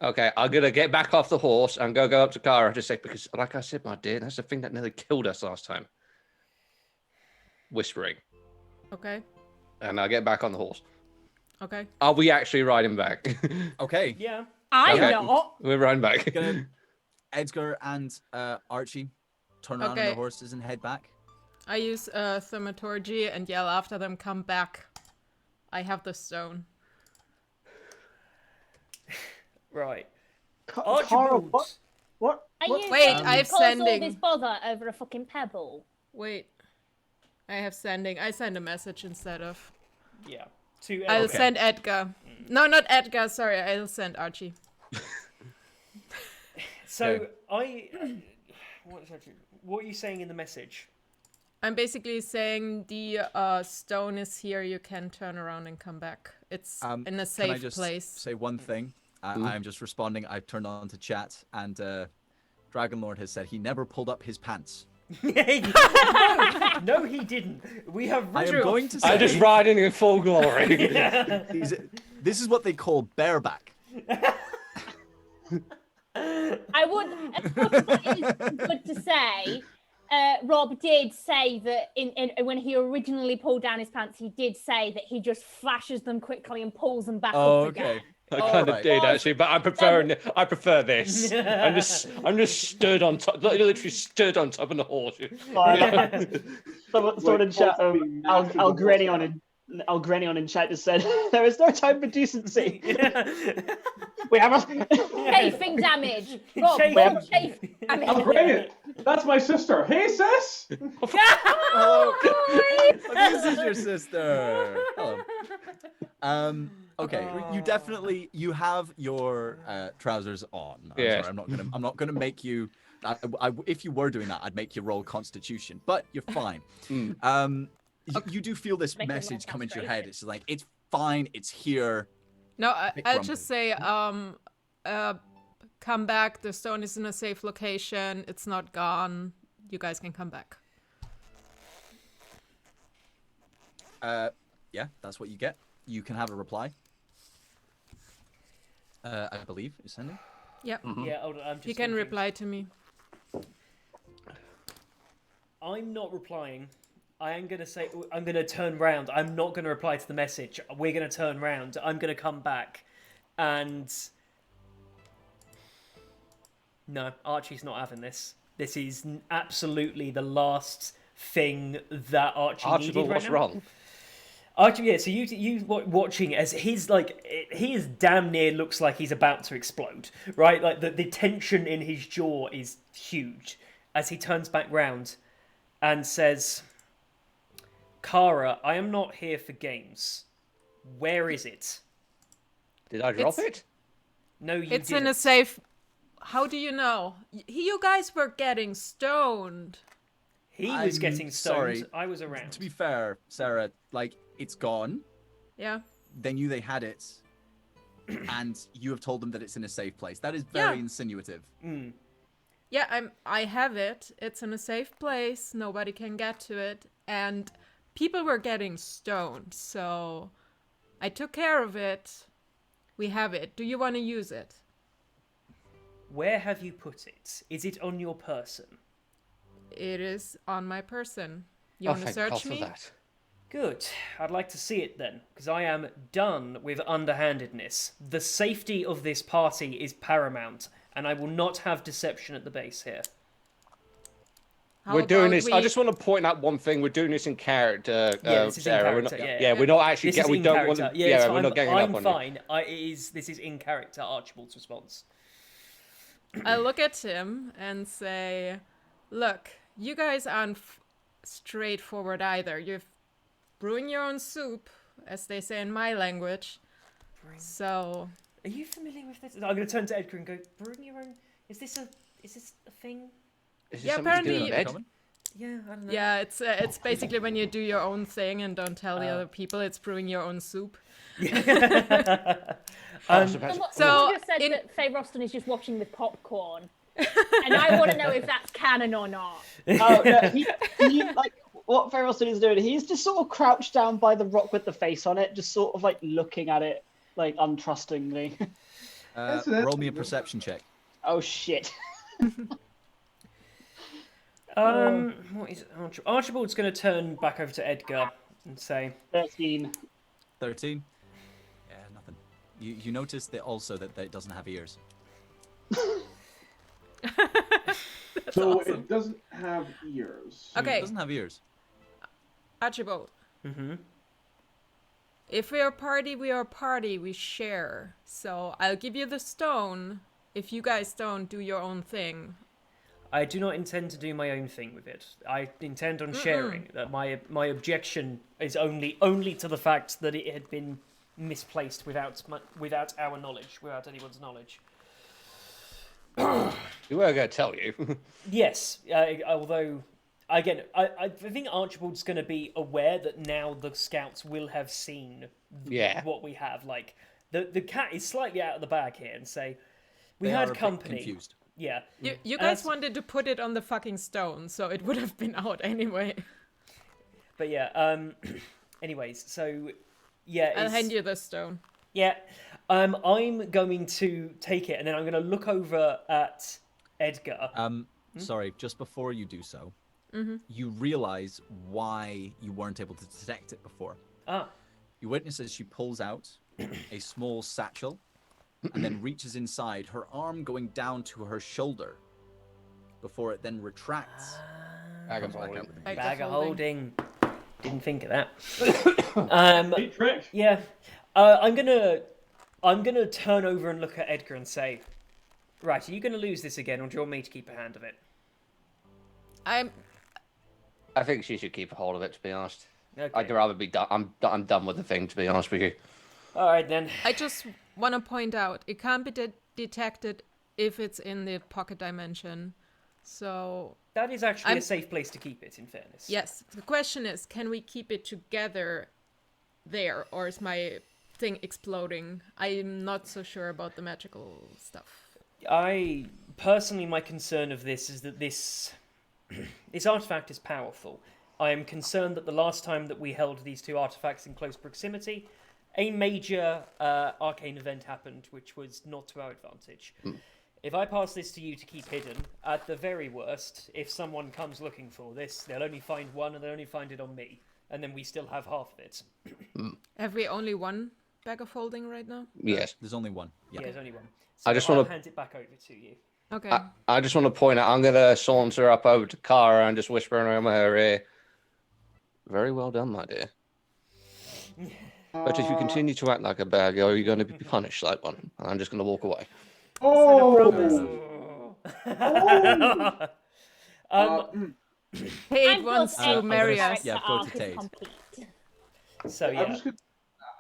Okay, I'm going to get back off the horse and go up to Kara and just say, because like I said, my dear, that's the thing that nearly killed us last time. Whispering.
Okay.
And I'll get back on the horse.
Okay.
Are we actually riding back?
Okay.
Yeah.
I'm
Okay.
not.
We're riding back.
Gonna- Edgar and Archie turn around on
Okay.
their horses and head back.
I use thaumaturgy and yell after them, come back. I have the stone.
Right.
Kara,
Archibald.
what?
Are you
Wait,
going to
I've
cause all
sending.
this bother over a fucking pebble?
Wait. I have sending. I send a message instead of.
Yeah. To
I'll
Edgar.
send Edgar. No, not Edgar. Sorry, I'll send Archie.
So what are you saying in the message?
I'm basically saying the stone is here. You can turn around and come back. It's in a
Can I
safe
just
place.
say one thing? I'm just responding. I've turned on to chat, and Dragonlord has said he never pulled up his pants.
No, he didn't. We have
I am
ritual.
going to say
I'm just riding in full glory.
this is what they call bareback.
I would, as much as it is good to say, Rob did say that when he originally pulled down his pants, he did say that he just flashes them quickly and pulls them back
Oh,
up
okay.
again.
I kind of
right.
did actually, but I prefer this. I'm just stood on top, literally stood on top of the horse.
Someone in chat, Algrenion in chat just said, there is no time for decency. We have a...
Chafing damage. Rob,
Chafing.
Rob, chafing damage.
I'll bring it. That's my sister. Hey, sis.
This is your sister. Hello. Okay. You have your trousers on.
Yeah.
Sorry, I'm not gonna make you. If you were doing that, I'd make you roll Constitution. But you're fine. You do feel this
Making more
message come into your head.
frustration.
It's like it's fine. It's here.
No,
Bit
I'll
grumpy.
just say, come back. The stone is in a safe location. It's not gone. You guys can come back.
Yeah, that's what you get. You can have a reply. I believe is sending.
Yep.
Yeah, hold on, I'm just
You can
thinking.
reply to me.
I'm not replying. I am gonna say I'm gonna turn round. I'm not gonna reply to the message. We're gonna turn round. I'm gonna come back, and No, Archie's not having this. This is absolutely the last thing that Archie
Archibald,
needed right
what's
now.
wrong?
Archie, yeah. So you watching as his he is damn near looks like he's about to explode, right? Like the tension in his jaw is huge as he turns back round and says, "Kara, I am not here for games. Where is it?"
Did I drop it?
No, you
It's
didn't.
in a safe. How do you know? You guys were getting stoned.
He was
I'm
getting stoned.
sorry.
I was around.
To be fair, Sarah, like, it's gone.
Yeah.
They knew they had it. And you have told them that it's in a safe place. That is very
Yeah.
insinuative.
Yeah, I have it. It's in a safe place. Nobody can get to it. And people were getting stoned. So I took care of it. We have it. Do you want to use it?
Where have you put it? Is it on your person?
It is on my person. You
Oh,
want to
thank God
search
for
me?
that.
Good. I'd like to see it then, because I am done with underhandedness. The safety of this party is paramount, and I will not have deception at the base here.
How
We're doing
about
this. I just want to point out one thing. We're doing this in character,
Yeah, this is in
Sarah.
character,
We're not,
yeah.
we're not actually.
This is
We
in
don't
character.
want to.
Yeah, it's
we're
fine.
not getting
I'm
up on
fine. This is in character. Archibald's response.
I look at him and say, look, you guys aren't straightforward either. You're brewing your own soup, as they say in my language. So,
Are you familiar with this? I'm going to turn to Edgar and go, brewing your own... Is this a thing?
Is this
Yeah,
something to do
apparently-
in bed?
Common?
Yeah, I don't know.
yeah, it's basically when you do your own thing and don't tell the
Oh.
other people. It's brewing your own soup.
Someone
So,
just said
in-
that Faye Roston is just watching with popcorn. And I want to know if that's canon or not.
Oh, no, he like what Ferrelson is doing. He's just sort of crouched down by the rock with the face on it, just sort of like looking at it like untrustingly.
Roll me a perception check.
Oh shit!
What is Archibald's going to turn back over to Edgar and say,
13.
13? Yeah, nothing. You notice that also that it doesn't have ears.
So
awesome.
it doesn't have ears.
It
Okay,
doesn't have ears.
Archibald.
mm-hmm.
If we are a party, we are a party. We share. So I'll give you the stone. If you guys don't do your own thing,
I do not intend to do my own thing with it. I intend on sharing. That my objection is only to the fact that it had been misplaced without our knowledge, without anyone's knowledge.
We were going to tell you.
Yes, although again, I think Archibald's going to be aware that now the scouts will have seen what we have. Like the cat is slightly out of the bag here, and say we
They are
had
a bit
company.
confused.
Yeah,
you guys
As-
wanted to put it on the fucking stone, so it would have been out anyway.
but yeah. Anyways, so yeah,
I'll
it's-
hand you the stone.
Yeah, I'm going to take it, and then I'm going to look over at Edgar.
Sorry, just before you do so, you realize why you weren't able to detect it before.
Ah,
You witness as she pulls out a small satchel and then reaches inside, her arm going down to her shoulder before it then retracts.
Bag of
Comes back
holding.
out with a
bag of holding. Didn't think of that.
Neat trick.
Yeah, I'm gonna turn over and look at Edgar and say, right, are you gonna lose this again, or do you want me to keep a hand of it?
I'm
I think she should keep a hold of it, to be honest.
Okay.
I'd rather be done. I'm done with the thing, to be honest with you.
All right then.
I just want to point out it can't be detected if it's in the pocket dimension. So
That is actually
I'm-
a safe place to keep it. In fairness.
yes, the question is, can we keep it together there, or is my thing exploding? I'm not so sure about the magical stuff.
I personally, my concern of this is that this artifact is powerful. I am concerned that the last time that we held these two artifacts in close proximity, a major arcane event happened, which was not to our advantage. If I pass this to you to keep hidden, at the very worst, if someone comes looking for this, they'll only find one, and they'll only find it on me, and then we still have half of it.
Have we only one bag of holding right now?
Yes.
There's only one.
Yeah,
Yeah.
there's only one. So
I just
I'll
wanna-
hand it back over to you.
Okay.
I just want to point out, I'm going to saunter up over to Kara and just whisper in her ear. Very well done, my dear. But if you continue to act like a bad girl, you're going to be punished like one. And I'm just going to walk away.
Oh!
Tate wants to marry us.
Yeah, go to Tate.
So yeah.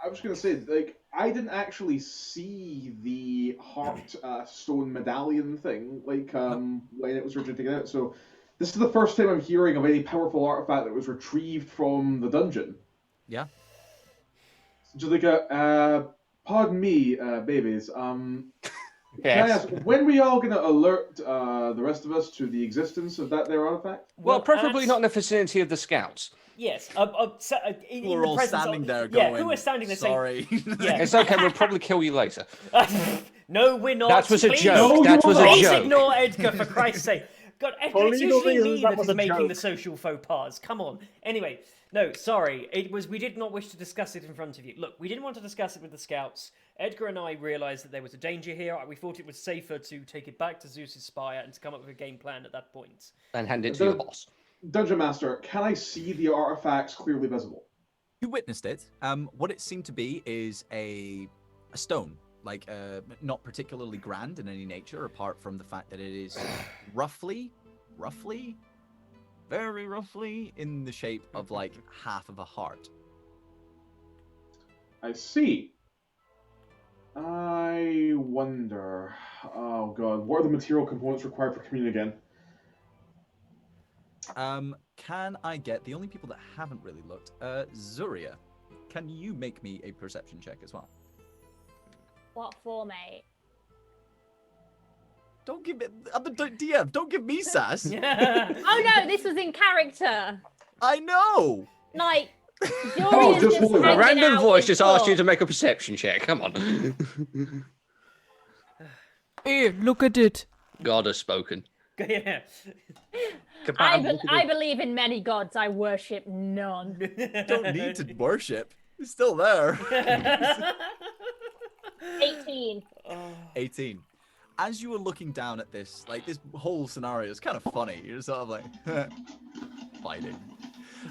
I was gonna say, like, I didn't actually see the heart stone medallion thing, like, when it was originally taken out. So this is the first time I'm hearing of any powerful artifact that was retrieved from the dungeon.
Yeah.
Just like pardon me, babies. Can I
Yes.
ask, when were y'all gonna alert the rest of us to the existence of that there artifact?
Well, preferably not in the vicinity of the scouts.
Yes. In
We're
the
all
presence
standing
of,
there going,
yeah, who are standing there saying,
sorry.
Yeah.
It's okay, we'll probably kill you later.
no, we're not.
That was a
Please-
joke. That was a
Please
joke.
ignore Edgar, for Christ's sake. God, Edgar,
For
it's
legal
usually
reasons,
me
that
that
was
is
a
making
joke.
the social faux pas. Come on. Anyway, no, sorry. We did not wish to discuss it in front of you. Look, we didn't want to discuss it with the scouts. Edgar and I realised that there was a danger here. We thought it was safer to take it back to Zeus's Spire and to come up with a game plan at that point.
And hand it to your boss.
Dungeon Master, can I see the artifacts clearly visible?
You witnessed it. What it seemed to be is a stone, like not particularly grand in any nature, apart from the fact that it is roughly, very roughly in the shape of like half of a heart.
I see. I wonder. Oh god, what are the material components required for communion again?
Can I get the only people that haven't really looked? Zuria, can you make me a perception check as well?
What for, mate?
Don't give it. DM, don't give me sass.
Oh no, this was in character.
I know.
Like,
Oh,
Dorian's
just
just
a
A
hanging
random
out
voice
with
just asked you
Thor.
to make a perception check. Come on.
Hey, look at it.
God has spoken.
Yeah.
I believe in many gods. I worship none.
Don't need to worship. It's still there.
18.
18. As you were looking down at this, like this whole scenario is kind of funny. You're sort of like fighting,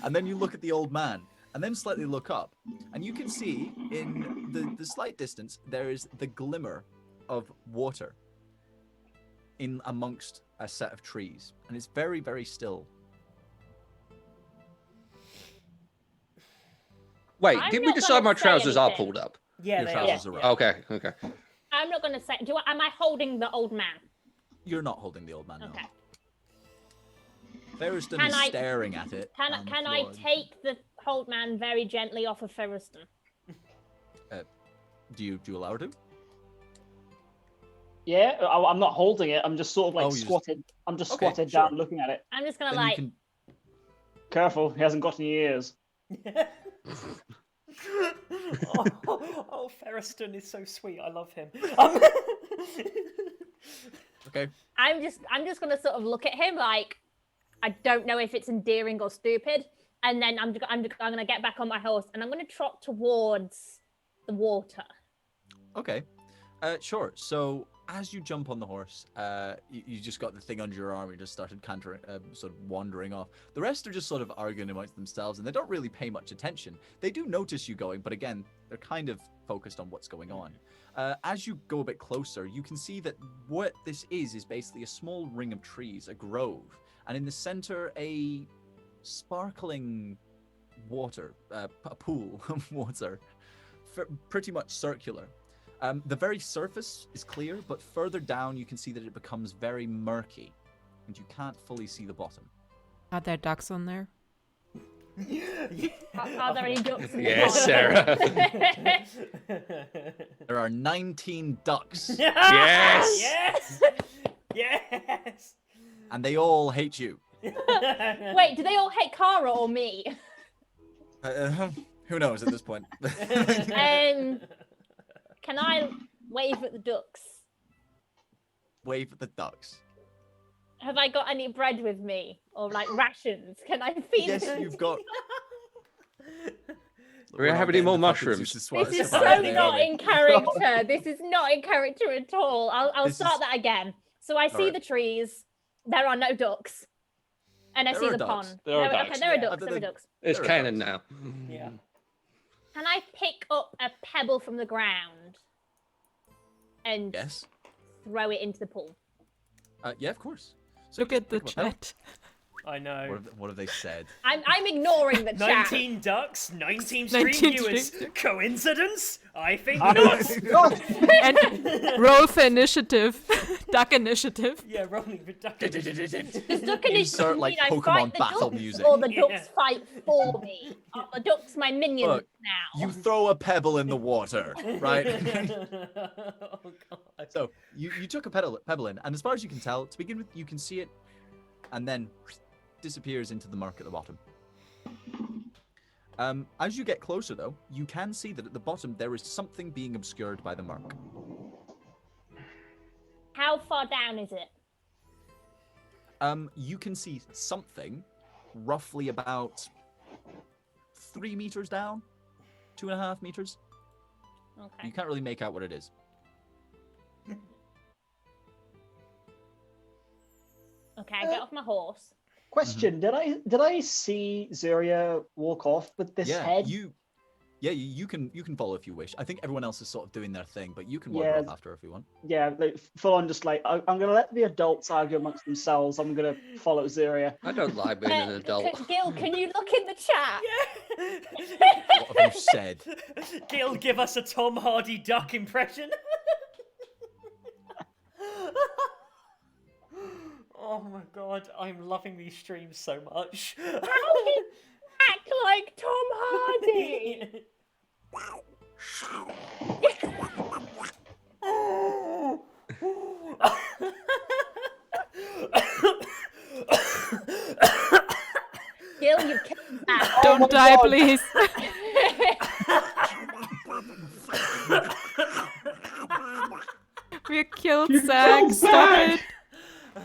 and then you look at the old man, and then slightly look up, and you can see in the slight distance there is the glimmer of water in amongst a set of trees, and it's very, very still.
Wait,
I'm
did we
not
decide
gonna
my
say
trousers are
anything.
pulled up?
Yeah,
Your
they
trousers
are.
are up.
Okay, okay.
I'm not going to say. Am I holding the old man?
You're not holding the old man.
Okay.
No. Ferriston
Can
is
I-
staring at it.
Can
on the
can I
floor.
take the old man very gently off of Ferriston?
Do you allow her to?
Yeah, I'm not holding it. I'm just sort of like
Oh, you just-
squatted. I'm just
Okay,
squatted
sure.
down looking at it.
I'm just going to
Then you
like.
can.
Careful, he hasn't got any ears.
oh, Ferriston is so sweet. I love him.
Okay.
I'm just going to sort of look at him like I don't know if it's endearing or stupid, and then I'm going to get back on my horse and I'm going to trot towards the water.
Okay. Sure. So as you jump on the horse, you just got the thing under your arm. You just started cantering, sort of wandering off. The rest are just sort of arguing amongst themselves, and they don't really pay much attention. They do notice you going, but again, they're kind of focused on what's going on. As you go a bit closer, you can see that what this is basically a small ring of trees, a grove, and in the center, a sparkling water, a pool of water, pretty much circular. The very surface is clear, but further down you can see that it becomes very murky, and you can't fully see the bottom.
Are there ducks on there?
Are there any ducks in the
Yes,
pond?
Sarah.
There are 19 ducks,
Yes!
Yes! Yes!
and they all hate you.
Wait, do they all hate Kara or me?
Who knows at this point?
Can I wave at the ducks?
Wave at the ducks.
Have I got any bread with me or like rations? Can I feed
Yes,
them?
you've got.
Do we have any more mushrooms?
This is so not in character. This is not in character at all. I'll
This
start
is-
that again. So I see
Alright.
the trees. There are no ducks. And I
There
see
are
the
ducks.
pond.
There are
Okay,
ducks.
there are
Yeah.
ducks. There are ducks.
It's
There are
canon
ducks.
now.
Yeah.
Can I pick up a pebble from the ground and
Yes.
throw it into the pool?
Yeah, of course. So
Look
you
at the
pick up a pebble.
chat.
I know.
What have they said?
I'm ignoring the chat.
19 ducks, 19 stream
19
viewers.
stream-
Coincidence? I think
I
not.
God.
And roll for initiative. Duck initiative.
Yeah, rolling for duck.
Does duck initiative
Insert, like,
mean I
Pokemon
fight the
battle
ducks,
music.
or the
Yeah.
ducks fight for me? Are the ducks my minions
Look,
now?
You throw a pebble in the water, right?
Oh god.
So you took a pebble in, and as far as you can tell, to begin with, you can see it, and then disappears into the mark at the bottom. As you get closer, though, you can see that at the bottom there is something being obscured by the mark.
How far down is it?
You can see something roughly about 3 meters down, 2.5 meters.
Okay.
You can't really make out what it is.
Okay, I get off my horse.
Question: Did I see Zuria walk off with this head?
you can follow if you wish. I think everyone else is sort of doing their thing, but you can walk
Yeah.
off after if you want.
Yeah, like full on. Just like I'm gonna let the adults argue amongst themselves. I'm gonna follow Zuria.
I don't like being an adult.
Gil, can you look in the chat?
What have you said?
Gil, give us a Tom Hardy duck impression. Oh my god, I'm loving these streams so much.
How do you act like Tom Hardy? Gil, you've killed that.
Don't die, please. We killed Zach.
killed
Stop
Zach!
it.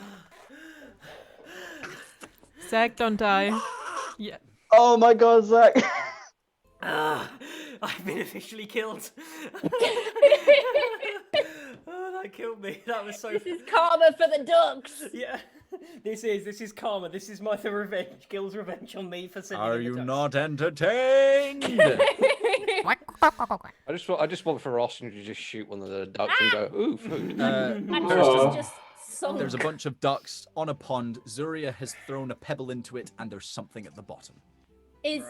Zach, don't die. Yeah.
Oh my God, Zach!
I've been officially killed. Oh, that killed me. That was so.
This is karma for the ducks.
Yeah, this is karma. This is my revenge. Gil's revenge on me for sending.
Are
in the
you
ducks.
not entertained?
I just want for Ross to just shoot one of the ducks and go, ooh, food.
My
There's
horse
Oh.
is just sunk.
There's a bunch of ducks on a pond. Zuria has thrown a pebble into it, and there's something at the bottom.
Okay.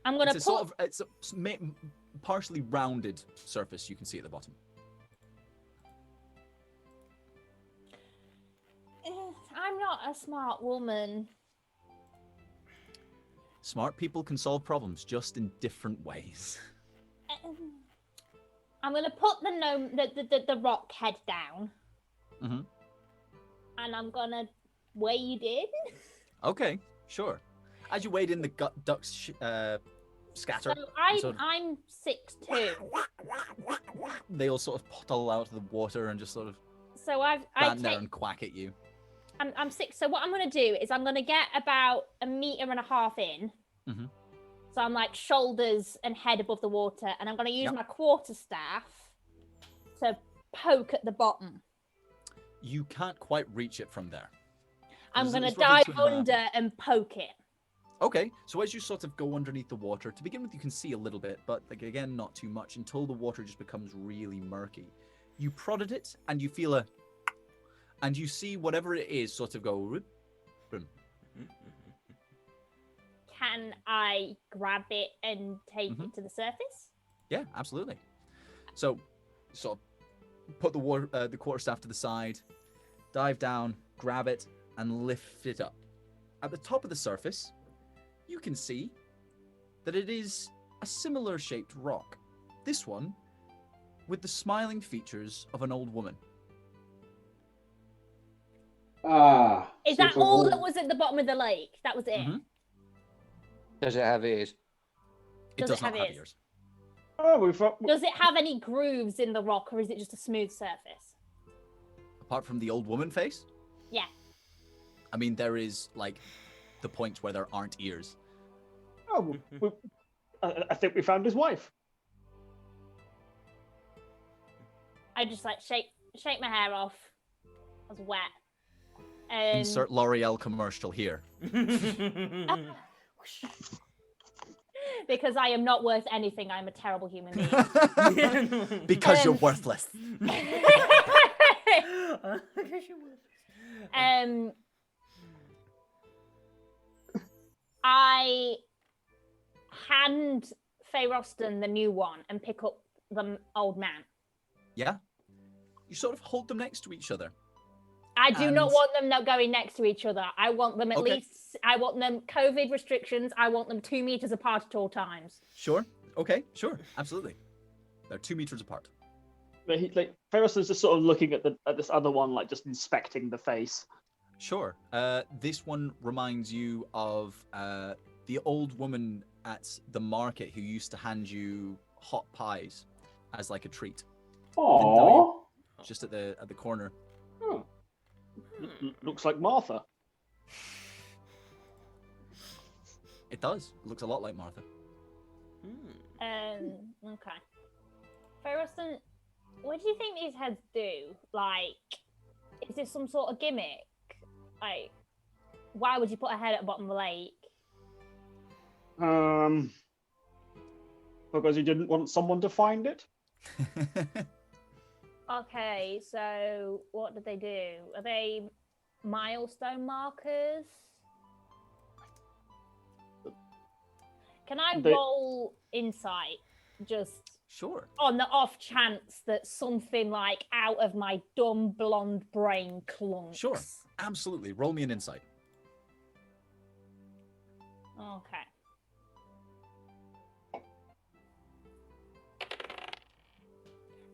I'm gonna
It's
put.
a sort of partially rounded surface you can see at the bottom.
I'm not a smart woman.
Smart people can solve problems just in different ways.
I'm gonna put the gnome, the rock head down,
Mm-hmm.
and I'm gonna wade in.
Okay, sure. As you wade in, the ducks scatter.
So
and sort of-
I'm 6'2".
they all sort of puddle out of the water and just sort of
So I
stand there
take.
and quack at you.
I'm 6. So what I'm gonna do is I'm gonna get about 1.5 meters in.
Mhm.
So I'm like shoulders and head above the water, and I'm gonna use
Yep.
my quarterstaff to poke at the bottom.
You can't quite reach it from there.
I'm
It's-
gonna
it's roughly
dive
2.5.
under and poke it.
Okay, so as you sort of go underneath the water, to begin with, you can see a little bit, but like again, not too much until the water just becomes really murky. You prod at it, and you feel and you see whatever it is sort of go. Rip, boom.
Can I grab it and take
Mhm.
it to the surface?
Yeah, absolutely. So, sort of put the quarterstaff to the side, dive down, grab it, and lift it up. At the top of the surface, you can see that it is a similar shaped rock. This one with the smiling features of an old woman.
Ah.
Is
so
that
it's a
all
whole-
that was at the bottom of the lake? That was it.
Mhm.
Does it have ears?
It
Does
does
it
not
have
have
ears?
ears.
Oh, we've
Does it have any grooves in the rock, or is it just a smooth surface?
Apart from the old woman face,
Yeah.
I mean, there is like the point where there aren't ears.
oh, I think we found his wife.
I just like shake shake my hair off. I was wet.
Insert L'Oreal commercial here.
Because I am not worth anything. I'm a terrible human being.
Because you're worthless.
I hand Faye Roston the new one and pick up the old man.
Yeah? You sort of hold them next to each other.
I do not want them not going next to each other. I want them at
Okay.
least, I want them COVID restrictions. I want them 2 meters apart at all times.
Sure. Okay, sure. Absolutely. They're 2 meters apart.
But Faye Roston's just sort of looking at this other one, like just inspecting the face.
Sure. This one reminds you of the old woman at the market who used to hand you hot pies as like a treat.
Aww.
Just at the corner.
Oh. Looks like Martha.
It does. It looks a lot like Martha.
Okay. Faye Roston, what do you think these heads do? Like, is this some sort of gimmick? Like, why would you put a head at the bottom of the lake?
Because you didn't want someone to find it.
Okay, so what did they do? Are they milestone markers? Can I roll insight just
Sure.
on the off chance that something like out of my dumb blonde brain clunks?
Sure. Absolutely. Roll me an insight.
Okay.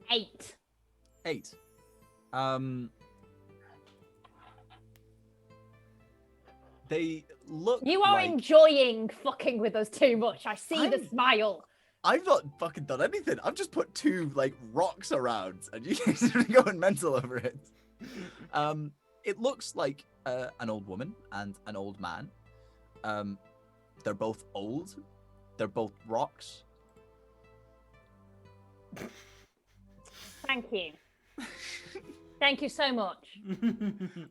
Eight.
8. They look
You are
like...
enjoying fucking with us too much. I see the smile.
I've not fucking done anything. I've just put 2 like rocks around, and you guys are going mental over it. It looks like an old woman and an old man. They're both old. They're both rocks.
Thank you. Thank you so much.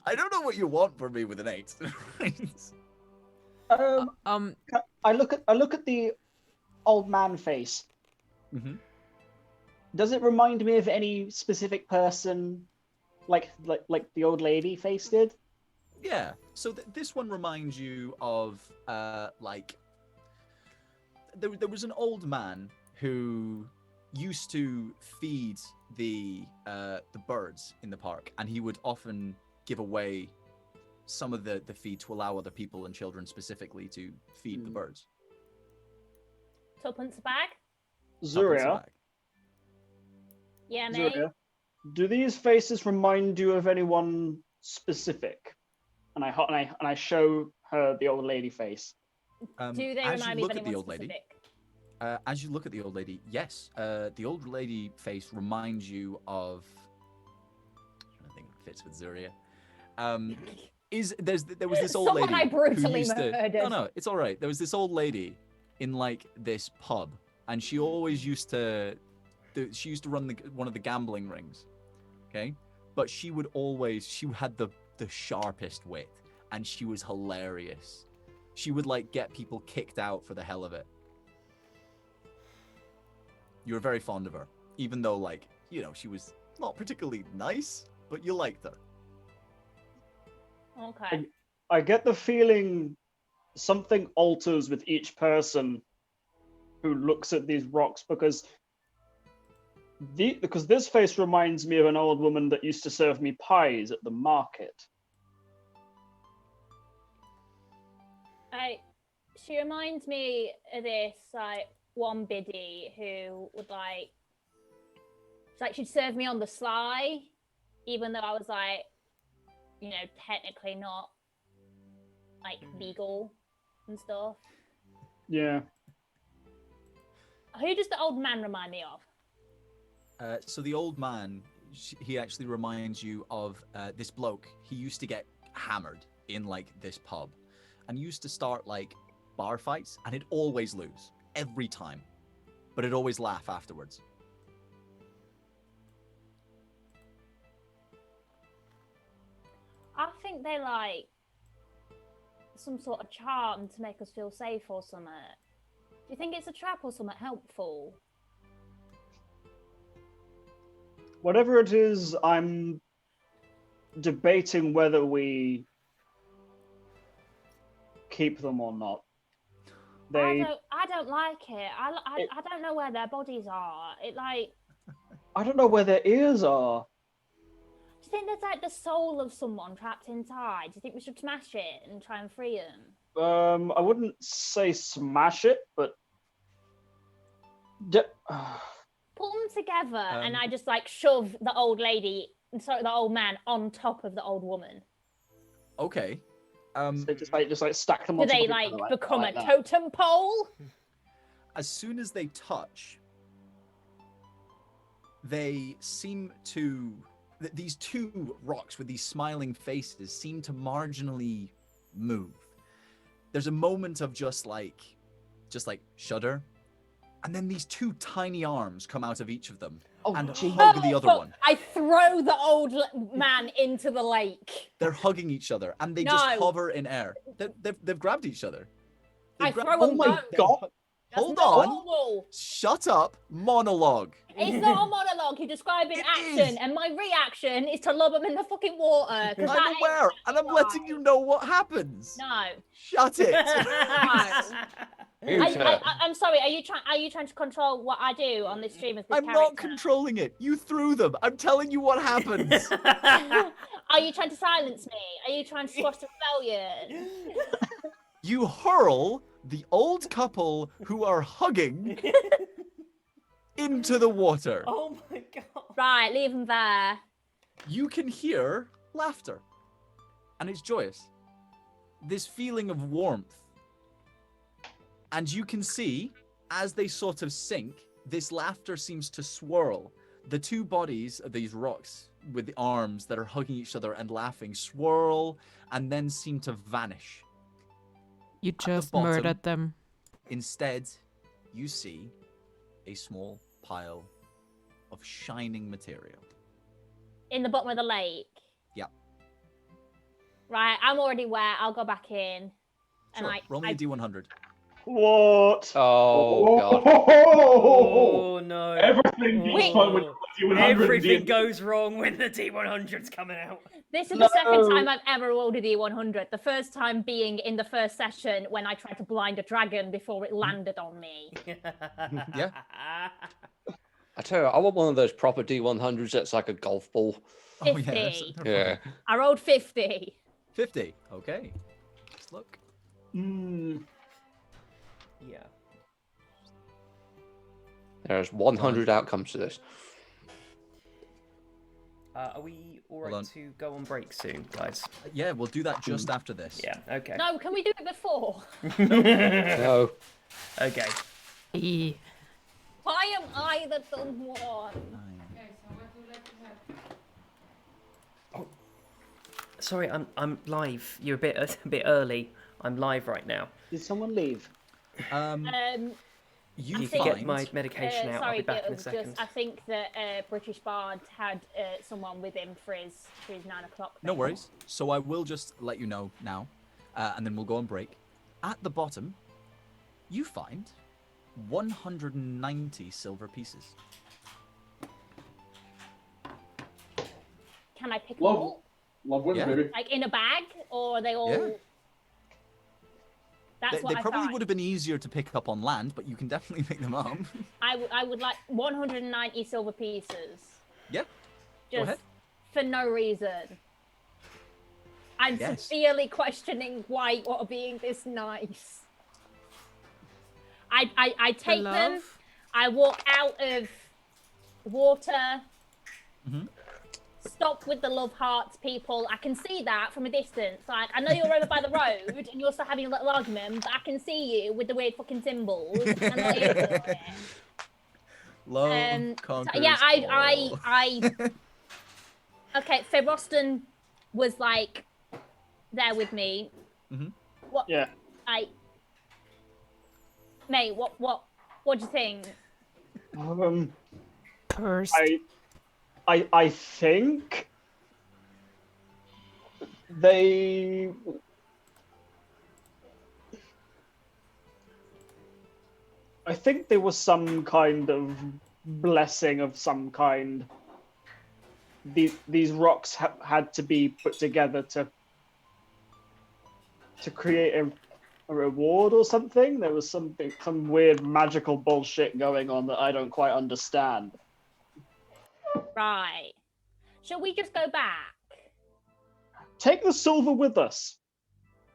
I don't know what you want from me with an 8.
I look at the old man face.
Mm-hmm.
Does it remind me of any specific person, like the old lady face did?
Yeah. So this one reminds you of like there was an old man who used to feed the birds in the park, and he would often give away some of the feed to allow other people and children specifically to feed the birds.
Tuppence a bag?
Tuppence a
Zuria,
bag.
Yeah, mate.
Zuria, do these faces remind you of anyone specific? And I show her the old lady face.
Do they
as
remind
you
me of
look at the
anyone
old lady,
specific?
as you look at the old lady, yes, the old lady face reminds you of. I don't think it fits with Zuria. There was this old
Someone
lady
I brutally
who used to.
murdered.
No, it's all right. There was this old lady in like this pub, and she always used to. She used to run one of the gambling rings, okay? But she had the sharpest wit, and she was hilarious. She would like get people kicked out for the hell of it. You were very fond of her, even though like, you know, she was not particularly nice, but you liked her.
Okay.
I get the feeling something alters with each person who looks at these rocks, because this face reminds me of an old woman that used to serve me pies at the market.
She reminds me of this like one biddy who would like, it's like she'd serve me on the sly, even though I was like, you know, technically not like legal and stuff.
Yeah.
Who does the old man remind me of?
So the old man, he actually reminds you of this bloke. He used to get hammered in like this pub, and used to start like bar fights, and he'd always lose every time, but he'd always laugh afterwards.
I think they like some sort of charm to make us feel safe or something. Do you think it's a trap or something helpful?
Whatever it is, I'm debating whether we keep them or not.
I don't like it. I don't know where their bodies are.
I don't know where their ears are.
Do you think there's like the soul of someone trapped inside? Do you think we should smash it and try and free them?
I wouldn't say smash it, but
Put them together, and I just like shove the old man on top of the old woman.
Okay.
so just like stack them
Do
on top
they
of each
like
other,
become
like
a
that.
totem pole?
As soon as they touch, they seem to... These two rocks with these smiling faces seem to marginally move. There's a moment of just like shudder. And then these two tiny arms come out of each of them and hug the other one.
I throw the old man into the lake.
They're hugging each other and they just hover in air. They've grabbed each other.
I throw them both.
God.
Hold
That's
on.
normal.
Shut up. Monologue.
It's not a monologue. You describe in action, and my reaction is to lob him in the fucking water.
I'm aware, and I'm letting you know what happens.
No.
Shut it.
I'm sorry. Are you trying to control what I do on this stream as this
I'm
character?
not controlling it. You threw them. I'm telling you what happens.
Are you trying to silence me? Are you trying to squash the rebellion?
You hurl the old couple who are hugging into the water.
Oh my god.
Right, leave them there.
You can hear laughter. And it's joyous. This feeling of warmth. And you can see, as they sort of sink, this laughter seems to swirl. The two bodies of these rocks with the arms that are hugging each other and laughing swirl and then seem to vanish.
You
the
just
bottom.
murdered them.
Instead, you see a small pile of shining material.
In the bottom of the lake.
Yeah.
Right, I'm already wet. I'll go back in. And
Sure. Roll me a D100.
What?
Oh god.
Oh no.
Everything goes fun when D100
Everything goes wrong when the D100's coming out.
This is the second time I've ever rolled a D100. The first time being in the first session when I tried to blind a dragon before it landed on me.
Yeah.
I tell you, I want one of those proper D100s that's like a golf ball.
50.
Yeah.
I rolled 50.
50. Okay. Let's look.
Yeah.
There's 100 outcomes to this.
Are we
Hold
alright
on.
to go on break soon, guys?
Yeah, we'll do that just after this.
Yeah, okay.
No, can we do it before?
No.
Okay.
E.
Why am I the dumb one?
Sorry, I'm live. You're a bit early. I'm live right now.
Did someone leave?
You
You
find
can get my medication out. I'll
Sorry,
be back
it
in a
was
second.
I think that British Bard had someone with him for his 9 o'clock.
No
thing.
worries. So I will just let you know now, and then we'll go on break. At the bottom, you find 190 silver pieces.
Can I pick them
Love,
all?
love wins,
Yeah.
baby.
Like in a bag, or are they all?
Yeah.
That's
They
what I
probably
thought.
would have been easier to pick up on land, but you can definitely pick them up.
I would like 190 silver pieces.
Yeah. Go
Just
ahead.
for no reason. I'm
Yes.
severely questioning why you are being this nice. I
For
take them.
love?
I walk out of water.
Mhm.
Stop with the love hearts, people. I can see that from a distance. Like, I know you're over by the road and you're still having a little argument, but I can see you with the weird fucking symbols. I'm not here for it.
Love
So,
conquers
yeah,
all.
Okay, Feroston was like there with me.
Mhm.
What?
Yeah.
Mate, what do you think?
Cursed.
I think They. I think there was some kind of blessing of some kind. These rocks had to be put together to create a reward or something. There was some weird magical bullshit going on that I don't quite understand.
Right. Shall we just go back?
Take the silver with us.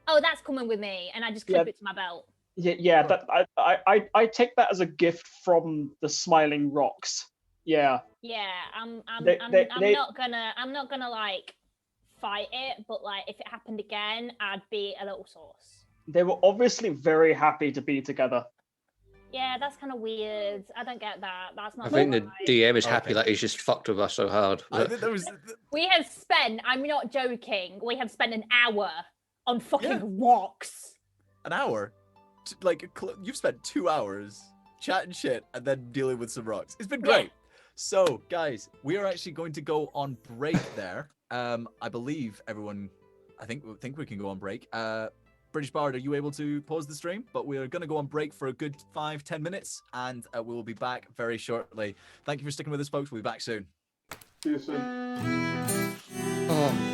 Oh, that's coming with me, and I just clip it to my belt.
Yeah. That I take that as a gift from the Smiling Rocks. Yeah.
Yeah, I'm
They-
not gonna like fight it, but like if it happened again, I'd be a little sauce.
They were obviously very happy to be together.
Yeah, that's kind of weird. I don't get that. That's not.
I think the
right.
DM is happy
Okay.
that he's just fucked with us so hard.
I think there was.
We have spent. I'm not joking. We have spent an hour on fucking rocks.
An hour? You've spent 2 hours chatting shit and then dealing with some rocks. It's been great. So, guys, we are actually going to go on break there. I believe everyone. I think we can go on break. British Bard, are you able to pause the stream? But we're going to go on break for a good 5-10 minutes, and we will be back very shortly. Thank you for sticking with us, folks. We'll be back soon.
See you soon.
Oh.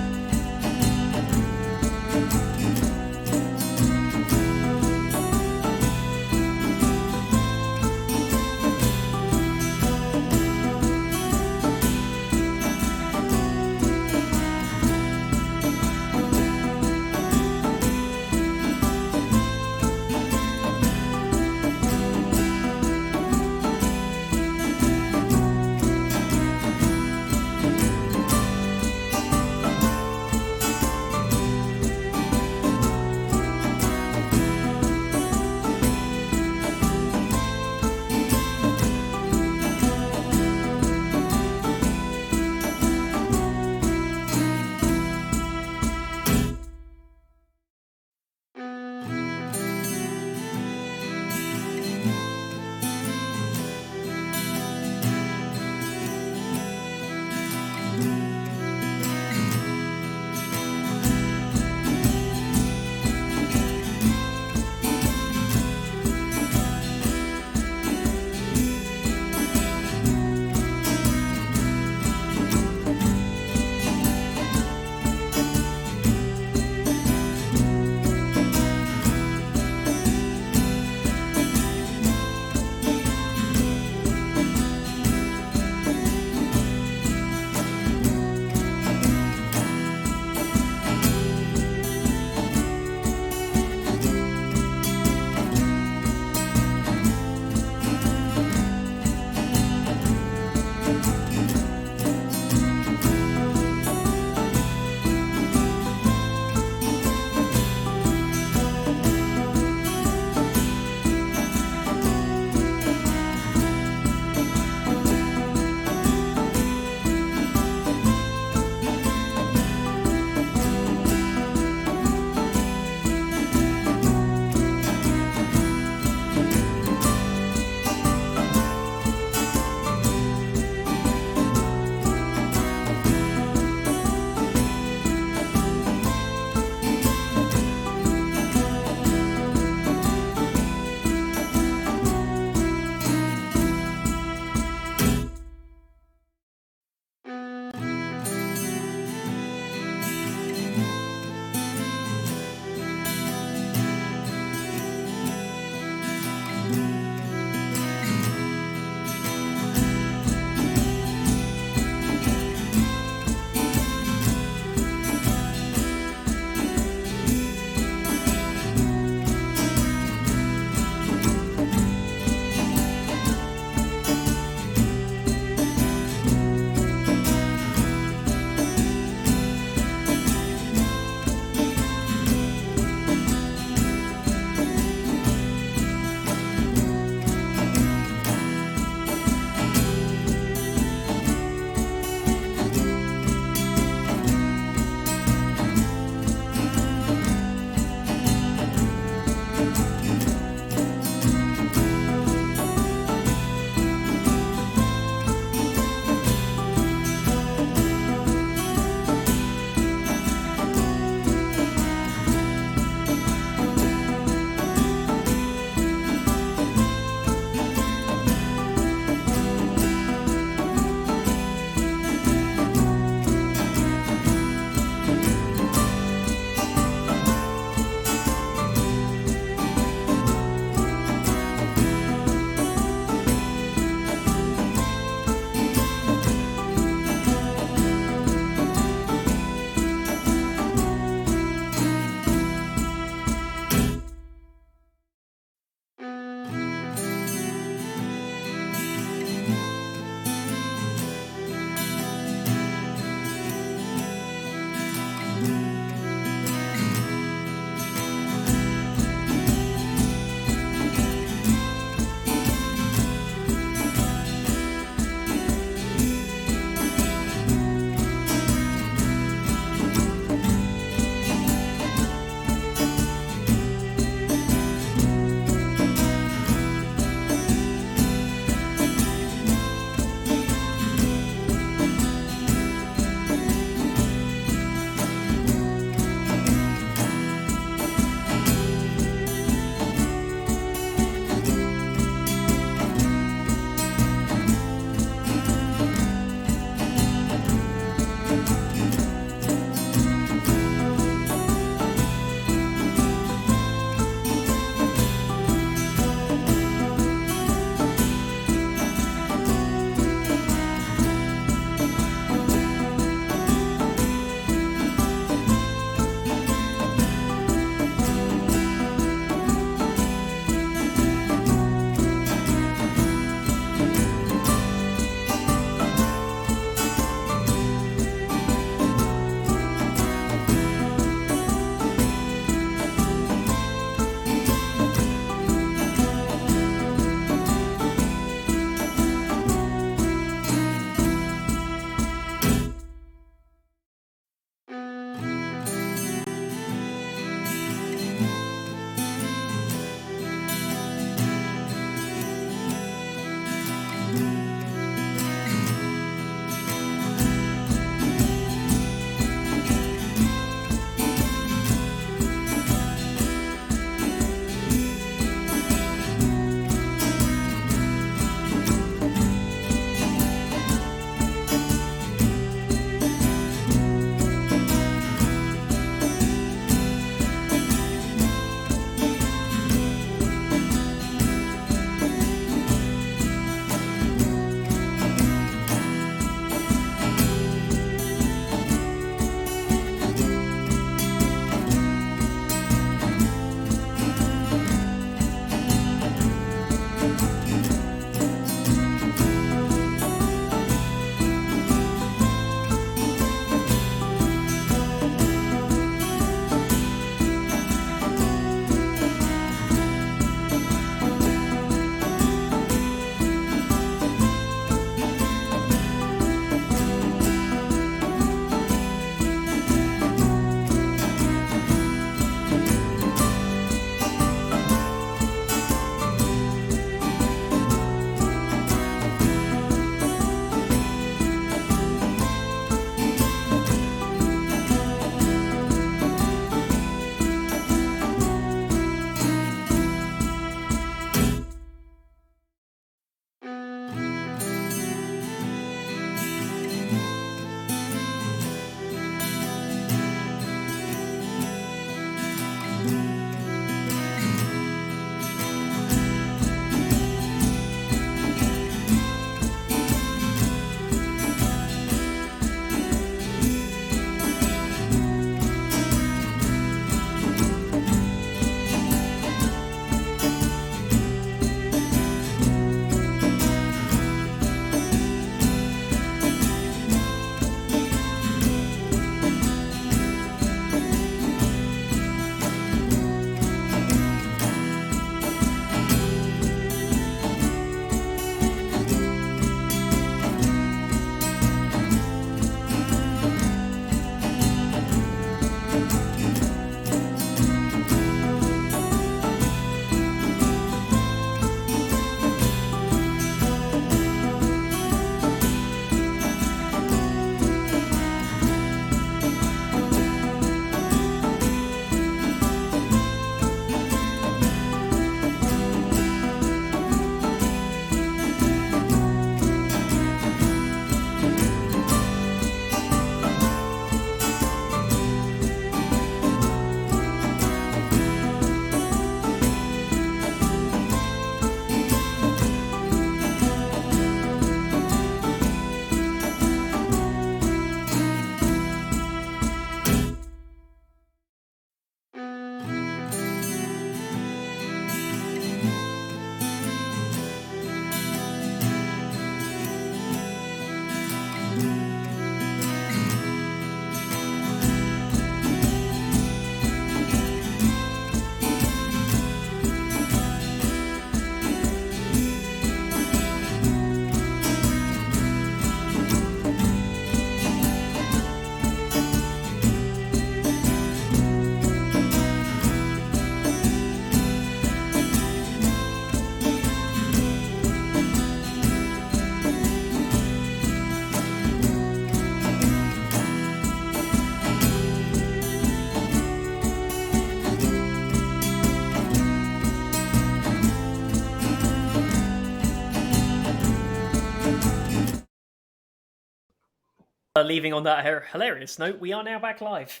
Leaving on that hilarious note, we are now back live.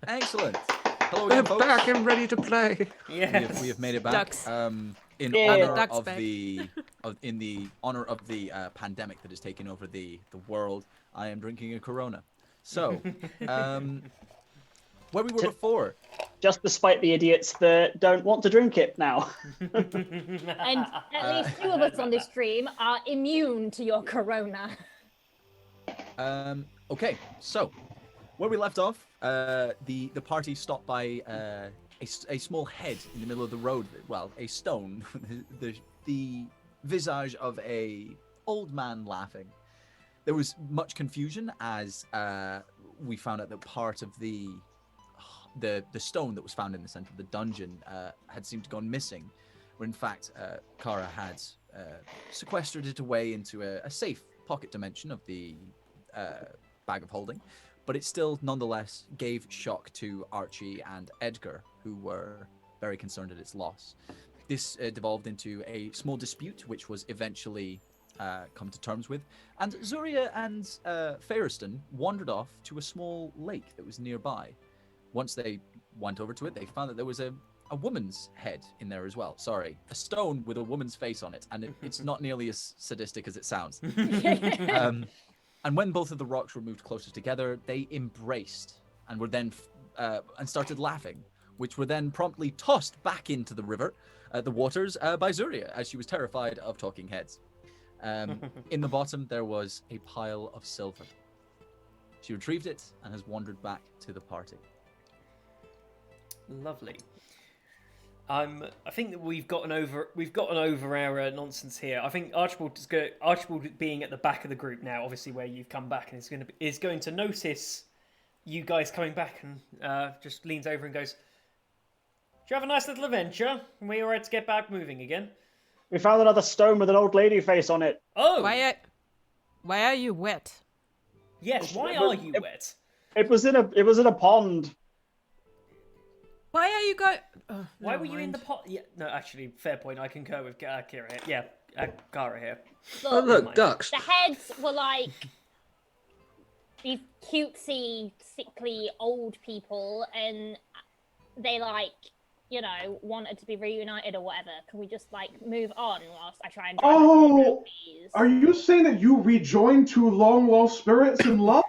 Excellent. Hello
We're
again, folks.
back and ready to play.
Yes.
We have made it back.
Ducks.
In
Yeah.
honor
Ducks
of
back.
in the honor of the pandemic that has taken over the world, I am drinking a Corona. So, where we were before.
Just despite the idiots that don't want to drink it now.
And at least 2 of us on this stream are immune to your corona.
Okay, so where we left off, the party stopped by a small head in the middle of the road. Well, a stone, the visage of a old man laughing. There was much confusion as we found out that part of the stone that was found in the center of the dungeon had seemed to gone missing, where in fact Kara had sequestered it away into a safe pocket dimension of the bag of holding, but it still nonetheless gave shock to Archie and Edgar, who were very concerned at its loss. This devolved into a small dispute, which was eventually come to terms with, and Zuria and Ferriston wandered off to a small lake that was nearby. Once they went over to it, they found that there was a woman's head in there as well. Sorry, a stone with a woman's face on it, and it's not nearly as sadistic as it sounds. And when both of the rocks were moved closer together, they embraced and were then and started laughing, which were then promptly tossed back into the river, the waters, by Zuria, as she was terrified of talking heads. In the bottom, there was a pile of silver. She retrieved it and has wandered back to the party.
Lovely. I think that we've gotten over our nonsense here. I think Archibald being at the back of the group now, obviously where you've come back, and is going to notice you guys coming back, and just leans over and goes, "Did you have a nice little adventure? Were you alright to get back moving again?"
We found another stone with an old lady face on it.
Oh,
Why are you wet?
yes. Why are you wet?
It was in a pond.
Why are you going? Oh,
Why
never
were you in
mind.
the pot? Yeah, no, actually, fair point. I concur with Kira here. Yeah, Kara here.
Oh, look, ducks.
The heads were like these cutesy, sickly old people, and they wanted to be reunited or whatever. Can we just move on whilst I try and?
Oh, are you saying that you rejoined 2 long lost spirits in love?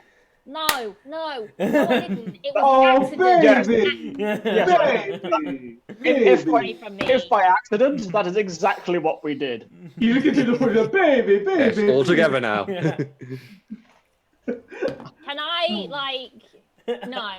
No, I didn't. It was
Oh,
accident.
baby! Baby!
If by accident, that is exactly what we did.
You continue to put it, baby,
Yes,
baby.
all together now.
Can I No,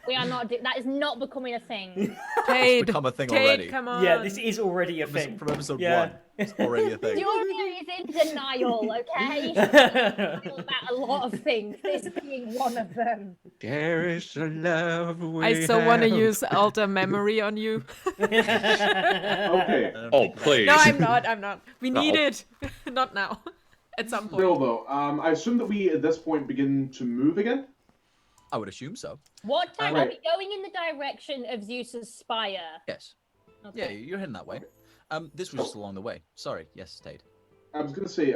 we are not. That is not becoming a thing.
Tade,
Become a thing
Tade,
already.
come on.
Yeah, this is already a thing.
From episode
Yeah.
1, it's already a thing.
Julia is in denial. Okay, she's in denial about a lot of things. This being one of them.
There is a love we
I so want to
have.
use alter memory on you.
Okay.
Oh, please.
No, I'm not. We
No.
need it. Not now. At some point.
Still though, I assume that we at this point begin to move again.
I would assume so.
What time
Right.
are we going in the direction of Zeus's spire?
Yes.
Okay.
Yeah, you're heading that way. This was just along the way. Sorry. Yes, Tade.
I was gonna say,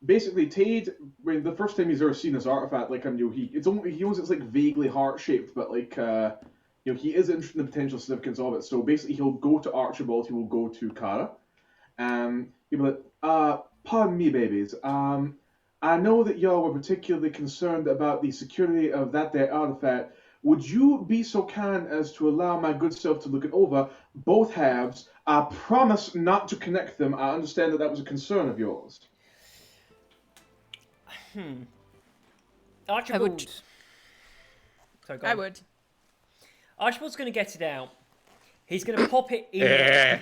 basically, Tade, when the first time he's ever seen this artifact, he knows it's vaguely heart shaped, but he is interested in the potential significance of it. So basically, he'll go to Archibald, he will go to Kara, he'll be like, pardon me, babies. I know that y'all were particularly concerned about the security of that there artifact. Would you be so kind as to allow my good self to look it over, both halves? I promise not to connect them. I understand that was a concern of yours.
Archibald. Sorry, go
I
on.
would.
Archibald's going to get it out. He's going to pop it in.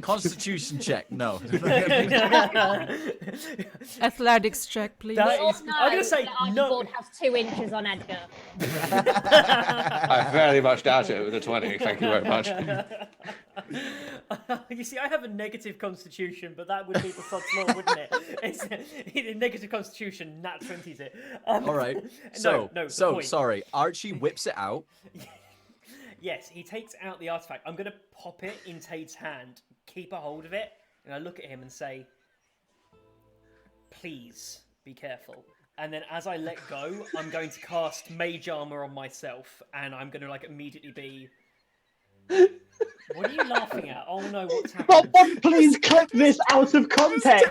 Constitution check. No.
Athletics check, please.
That
We all
is-
know
I'm gonna say
that
no.
Archibald has 2 inches on Edgar.
I very much doubt it with a 20. Thank you very much.
You see, I have a negative constitution, but that would be the sod's law, wouldn't it? It's a negative constitution, nat 20's it.
All right. So,
the point.
sorry. Archie whips it out.
Yes, he takes out the artifact. I'm going to pop it in Tate's hand, keep a hold of it, and I look at him and say, please be careful. And then as I let go, I'm going to cast Mage Armor on myself, and I'm going to like immediately be... What are you laughing at? Oh no, what's happened?
Rob, please clip this out of context.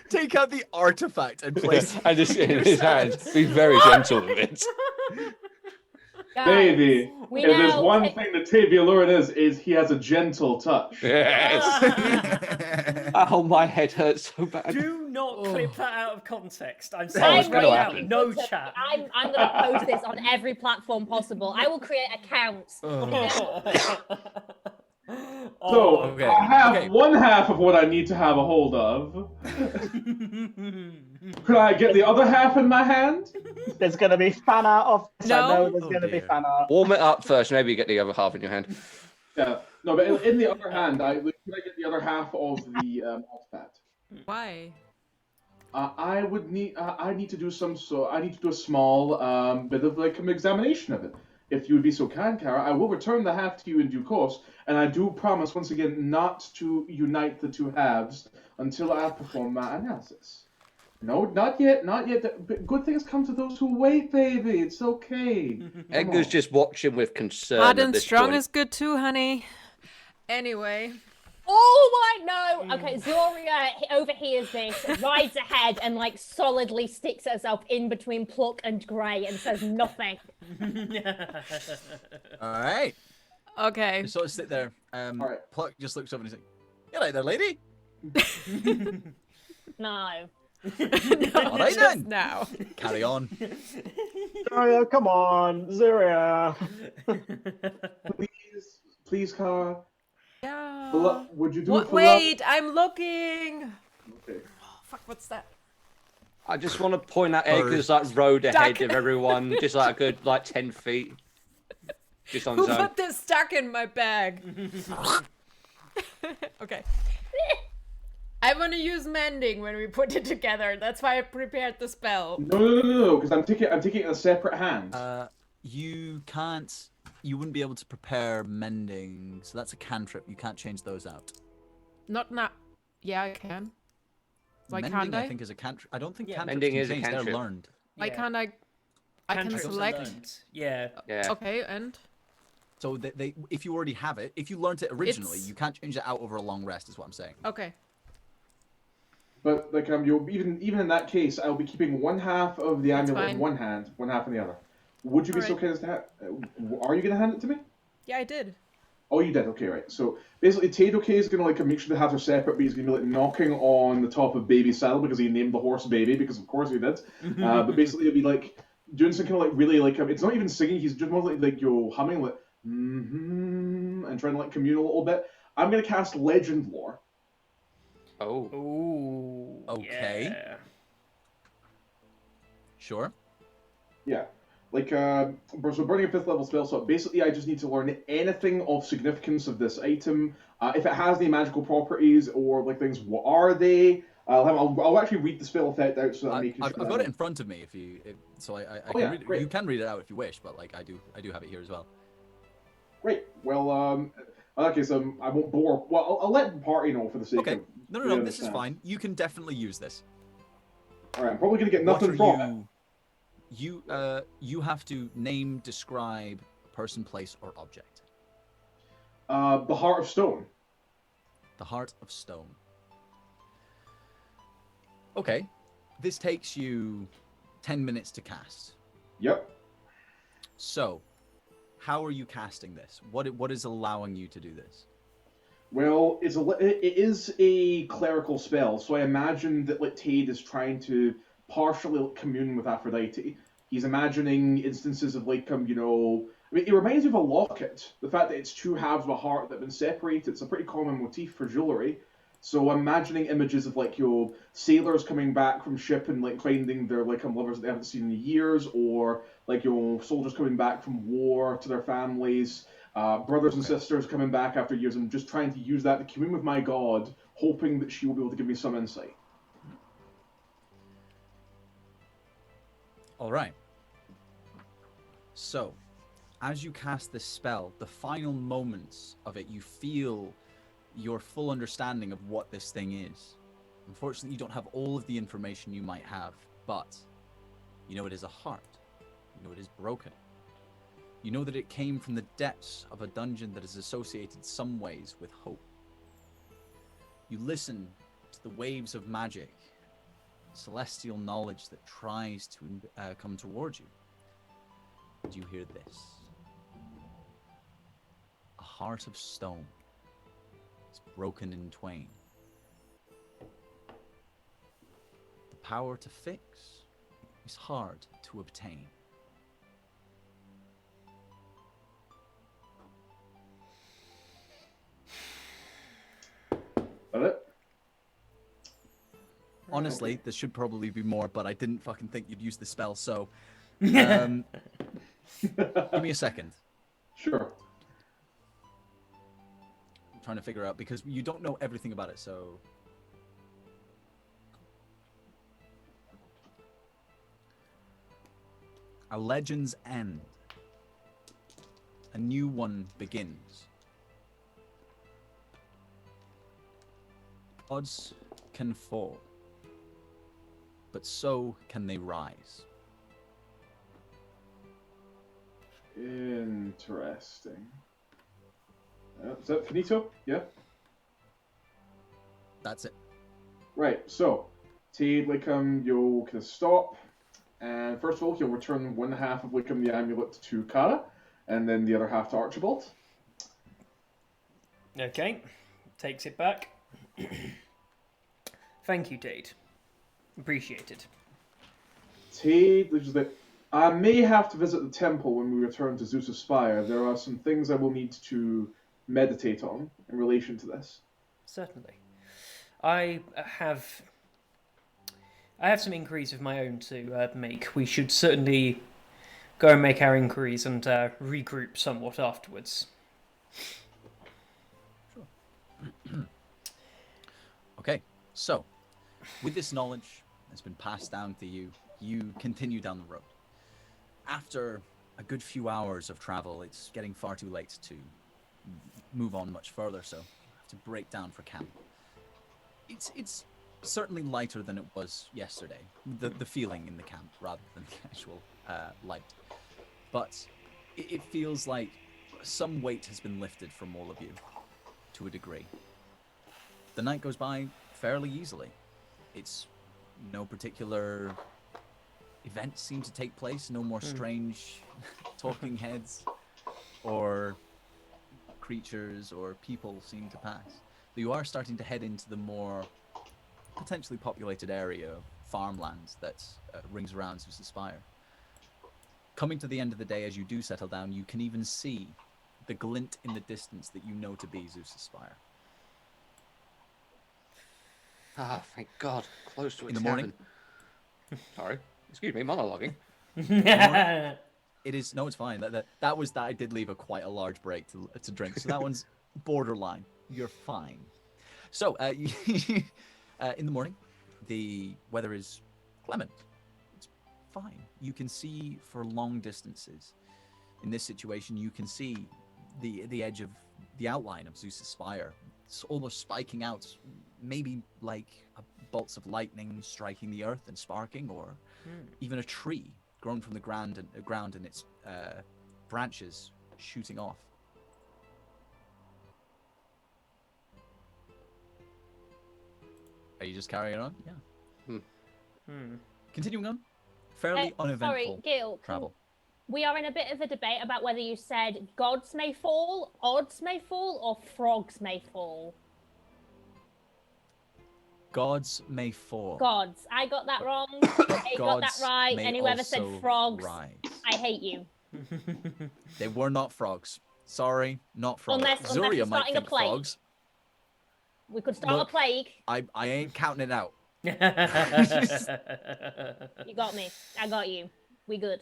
Take out the artifact and place it
And just in his hand, be very gentle with it.
Guys,
Baby,
we
if there's
now
one
take-
thing that Tavia Lurin is he has a gentle touch.
Yes. Oh, my head hurts so bad.
Do not clip that out of context. I'm
Oh,
saying
it's
it
gonna
right now.
happen.
No chat.
I'm going to post this on every platform possible. I will create accounts.
So,
Okay,
I have
okay.
one half of what I need to have a hold of. Could I get the other half in my hand?
There's going to be fan art of this. I
No.
know there's
Oh,
going to be
dear.
fan art.
Warm it up first, maybe you get the other half in your hand.
Yeah. No, but in the other hand, could I get the other half of the artifact?
Why?
I need to do I need to do a small bit of like an examination of it. If you would be so kind, Kara, I will return the half to you in due course, and I do promise once again not to unite the two halves until I have performed my analysis. No, not yet, not yet. But good things come to those who wait, baby. It's okay.
Edgar's just watching with concern.
Hard
at
and
this
strong
point.
is good too, honey. Anyway.
Oh my no! Okay, Zoria overhears this, rides ahead, and like solidly sticks herself in between Pluck and Grey and says nothing.
All right.
Okay.
Just sort of sit there.
All right.
Pluck just looks up and he's like, "You right there, lady?"
No.
All right
Just
then.
now.
Carry on.
Zoria, come on, Zoria.
Please, Kara.
Yeah.
Would you do
What?
it for
Wait, I'm looking.
love? Okay.
Oh, fuck, what's that?
I just want to point out Edgar's like road ahead
Duck.
of everyone, just like a good like 10 feet. Just on
Who
his own.
put this stuck in my bag? Okay. I want to use mending when we put it together. That's why I prepared the spell.
No, because I'm taking it in a separate hand.
You can't. You wouldn't be able to prepare mending, so that's a cantrip. You can't change those out.
Not now. Yeah, I can. Why
mending,
can't I?
think is a cantrip. I don't think
Yeah.
cantrips
Mending
can
is a
change.
cantrip.
They're learned.
Why can't I? I can
Cantrips are
select.
learned. Yeah.
Yeah.
Okay, and
So they, if you already have it, if you learned it originally,
It's-
you can't change it out over a long rest. Is what I'm saying.
okay.
But like you'll even in that case, I'll be keeping one half of the
That's
amulet in
fine.
one hand, one half in the other. Would you be so
Alright.
kind as to are you gonna hand it to me?
Yeah, I did.
Oh, you did. Okay, right. So basically, Tadoke is gonna like make sure the halves are separate, but he's gonna be like knocking on the top of Baby's saddle because he named the horse Baby, because of course he did. But basically, it'll be like doing some kind of like really like it's not even singing. He's just more like humming like and trying to like commune a little bit. I'm gonna cast Legend Lore.
Oh.
Ooh.
Okay.
Yeah.
Sure.
Yeah. Like, so burning a 5th level spell slot, basically I just need to learn anything of significance of this item. If it has any magical properties or like things, what are they? I'll actually read the spell effect out so that I'm making
I've
sure
got it in front of me. So I can
yeah,
read it.
great.
You can read it out if you wish, but like I do have it here as well.
Great. Well, okay, so I won't bore. Well, I'll let the party know for the sake
Okay.
of.
No,
we
this is
understand.
fine. You can definitely use this.
All right, I'm probably gonna get
What
nothing
are
from it.
you have to name, describe a person, place, or object.
The Heart of Stone.
The Heart of Stone. Okay. This takes you 10 minutes to cast.
Yep.
So, how are you casting this? What is allowing you to do this?
Well, it is a clerical spell, so I imagine that like Tade is trying to partially commune with Aphrodite. He's imagining instances of like I mean, it reminds me of a locket. The fact that it's two halves of a heart that have been separated. It's a pretty common motif for jewelry. So I'm imagining images of like sailors coming back from ship and like finding their like lovers that they haven't seen in years, or like soldiers coming back from war to their families. Brothers and sisters coming back after years, and just trying to use that to commune with my god, hoping that she will be able to give me some insight.
All right. So, as you cast this spell, the final moments of it, you feel your full understanding of what this thing is. Unfortunately, you don't have all of the information you might have, but you know it is a heart. You know it is broken. You know that it came from the depths of a dungeon that is associated some ways with hope. You listen to the waves of magic, celestial knowledge that tries to come towards you. And you hear this. A heart of stone is broken in twain. The power to fix is hard to obtain.
That it?
Honestly, there should probably be more, but I didn't fucking think you'd use the spell, so... give me a second.
Sure.
I'm trying to figure out, because you don't know everything about it, so... A legend's end. A new one begins. Gods can fall, but so can they rise.
Interesting. Is that finito? Yeah?
That's it.
Right, so, Tade, Lickham, you'll kind of stop, and first of all, he'll return one half of Lickham the amulet to Kara, and then the other half to Archibald.
Okay, takes it back. Thank you, Dade. Appreciated.
Tade, which is that I may have to visit the temple when we return to Zeus' Spire. There are some things I will need to meditate on in relation to this.
Certainly. I have some inquiries of my own to make. We should certainly go and make our inquiries and regroup somewhat afterwards.
Okay, so, with this knowledge that's been passed down to you, you continue down the road. After a good few hours of travel, it's getting far too late to move on much further, so you have to break down for camp. It's certainly lighter than it was yesterday, the feeling in the camp rather than the actual light. But it feels like some weight has been lifted from all of you, to a degree. The night goes by fairly easily. It's no particular events seem to take place, no more strange talking heads or creatures or people seem to pass. But you are starting to head into the more potentially populated area of farmlands that rings around Zeus' Spire. Coming to the end of the day, as you do settle down, you can even see the glint in the distance that you know to be Zeus' Spire.
Ah, thank God. Close to its
In the morning?
heaven. Sorry. Excuse me, monologuing.
It is, no, it's fine. That was that I did leave quite a large break to drink, so that one's borderline. You're fine. So, in the morning, the weather is clement. It's fine. You can see for long distances. In this situation, you can see the edge of the outline of Zeus' Spire. It's almost spiking out, maybe like bolts of lightning striking the earth and sparking, or even a tree grown from the ground and its branches shooting off. Are you just carrying on? Yeah. Continuing on. Fairly uneventful
Sorry, Gil.
travel.
We are in a bit of a debate about whether you said gods may fall, odds may fall, or frogs may fall.
Gods may fall.
Gods. I got that wrong. I got that
Gods
right.
may
And whoever said
also
frogs,
rise.
I hate you.
They were not frogs. Sorry, not frogs.
Unless
Zuria
you're
might
starting a
think
plague.
frogs.
We could start
Look,
a plague.
I ain't counting it out.
You got me. I got you. We good.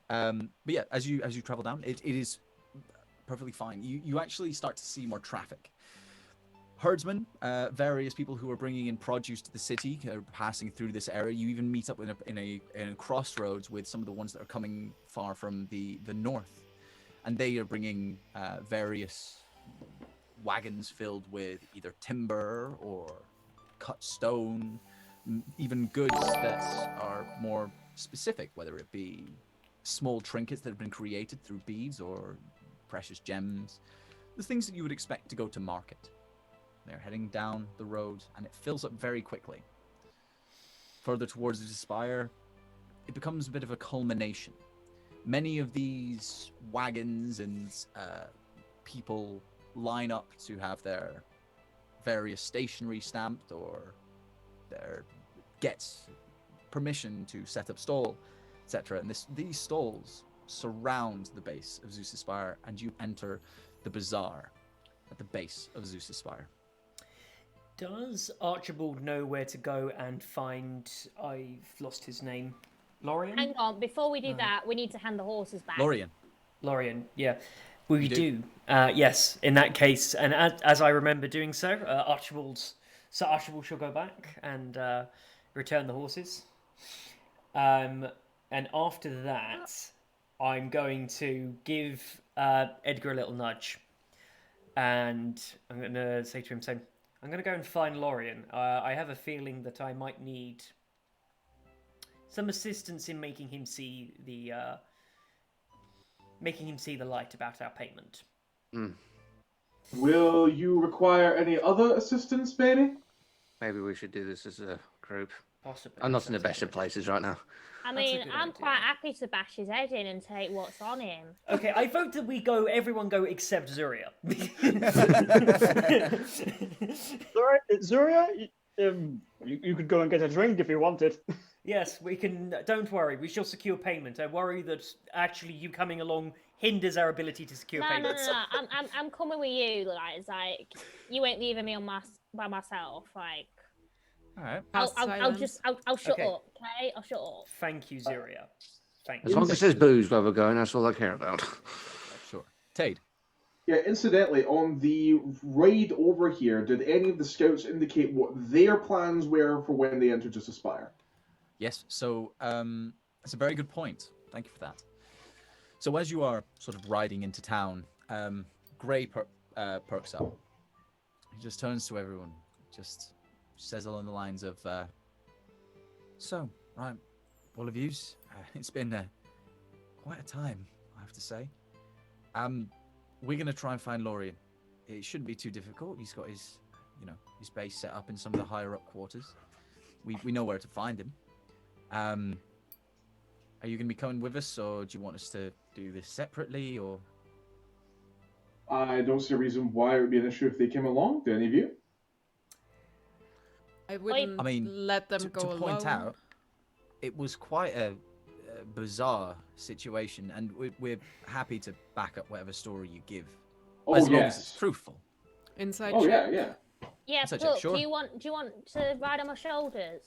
But yeah, as you travel down, it is perfectly fine. You actually start to see more traffic. Herdsmen, various people who are bringing in produce to the city are passing through this area. You even meet up in a crossroads with some of the ones that are coming far from the north, and they are bringing various wagons filled with either timber or cut stone, even goods that are more specific, whether it be small trinkets that have been created through beads or precious gems, the things that you would expect to go to market. They're heading down the road, and it fills up very quickly. Further towards the spire, it becomes a bit of a culmination. Many of these wagons and people line up to have their various stationery stamped or get permission to set up stall, etc. And these stalls surround the base of Zeus' Spire, and you enter the bazaar at the base of Zeus' Spire.
Does Archibald know where to go and find, I've lost his name, Lorien?
Hang on, before we do that, we need to hand the horses back.
Lorien, yeah. We do. Yes, in that case, and as I remember doing so, Sir Archibald shall go back and return the horses. And after that, I'm going to give Edgar a little nudge. And I'm going to say to him, I'm going to go and find Lorien. I have a feeling that I might need some assistance in making him see the light about our payment.
Will you require any other assistance, baby?
Maybe we should do this as a group.
Possibly.
I'm not in the best of places right now.
I mean, I'm quite happy to bash his head in and take what's on him.
Okay, I vote that everyone go except Zuria.
Zuria, you could go and get a drink if you wanted.
Yes, we can. Don't worry, we shall secure payment. I worry that actually you coming along hinders our ability to secure payment.
No. I'm coming with you. Like, it's like you ain't leaving me by myself. Like,
all right.
I'll shut up. Okay, I'll shut up.
Thank you, Zuria. Thank
As
you.
long as there's booze where we're going, that's all I care about.
Sure. Tade.
Yeah, incidentally, on the raid over here, did any of the scouts indicate what their plans were for when they entered Just Aspire?
Yes, so that's a very good point. Thank you for that. So as you are sort of riding into town, Gray perks up. He just turns to everyone, just says along the lines of, so, right, all of yous, it's been quite a time, I have to say. We're going to try and find Lorien. It shouldn't be too difficult. He's got his base set up in some of the higher up quarters. We know where to find him. Are you going to be coming with us, or do you want us to do this separately, or?
I don't see a reason why it would be an issue if they came along. Do any of you?
I wouldn't let them go alone. To point out,
it was quite a bizarre situation, and we're happy to back up whatever story you give, as long as it's truthful.
Inside
check.
Yeah.
Yeah,
Inside
look,
check, sure.
do you want to ride on my shoulders?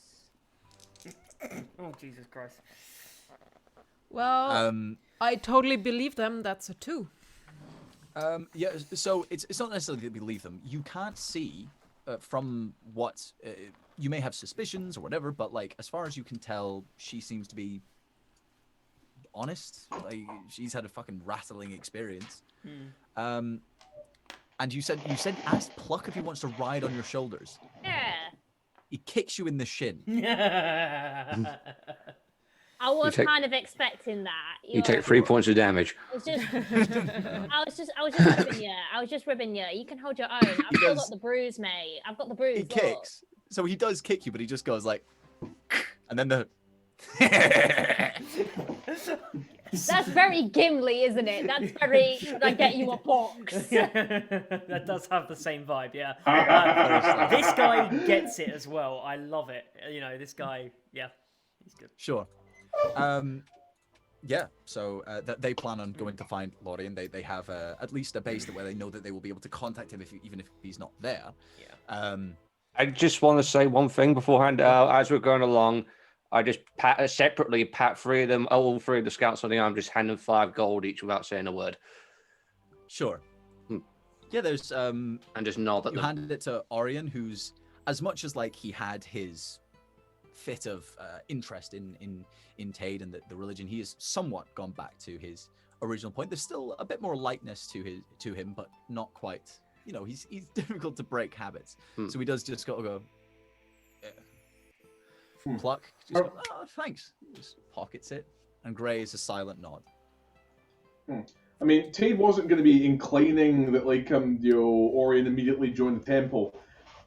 Oh, Jesus Christ.
Well, I totally believe them. That's a 2.
Yeah, so it's not necessarily that we believe them. You can't see from what you may have suspicions or whatever, but like as far as you can tell, she seems to be honest. Like she's had a fucking rattling experience. And you said ask Pluck if he wants to ride on your shoulders.
Yeah.
He kicks you in the shin.
I was kind of expecting that.
You take 3 points of damage.
I was just ribbing you. I was just ribbing you. You can hold your own. I've still got the bruise, mate. I've got the bruise.
He kicks. So he does kick you, but he just goes like, and then the.
That's very Gimli, isn't it? That's very. Should I get you a box?
That does have the same vibe, yeah. This guy gets it as well. I love it. This guy, yeah, he's good.
Sure. Yeah. So they plan on going to find Lorien. They have at least a base where they know that they will be able to contact him even if he's not there.
Yeah.
I just want to say one thing beforehand. As we're going along, I just separately pat all three of the scouts on the arm, just hand them 5 gold each without saying a word.
Sure. Yeah, there's
and just nod at
you
them.
handed it to Orion, who's as much as like he had his fit of interest in Tade and the religion, he has somewhat gone back to his original point. There's still a bit more lightness to him, but not quite. He's difficult to break habits. So he does just go, Pluck just goes, oh, thanks. He just pockets it, and Gray is a silent nod.
I mean, Tade wasn't going to be inclining that, like, Orion immediately join the temple.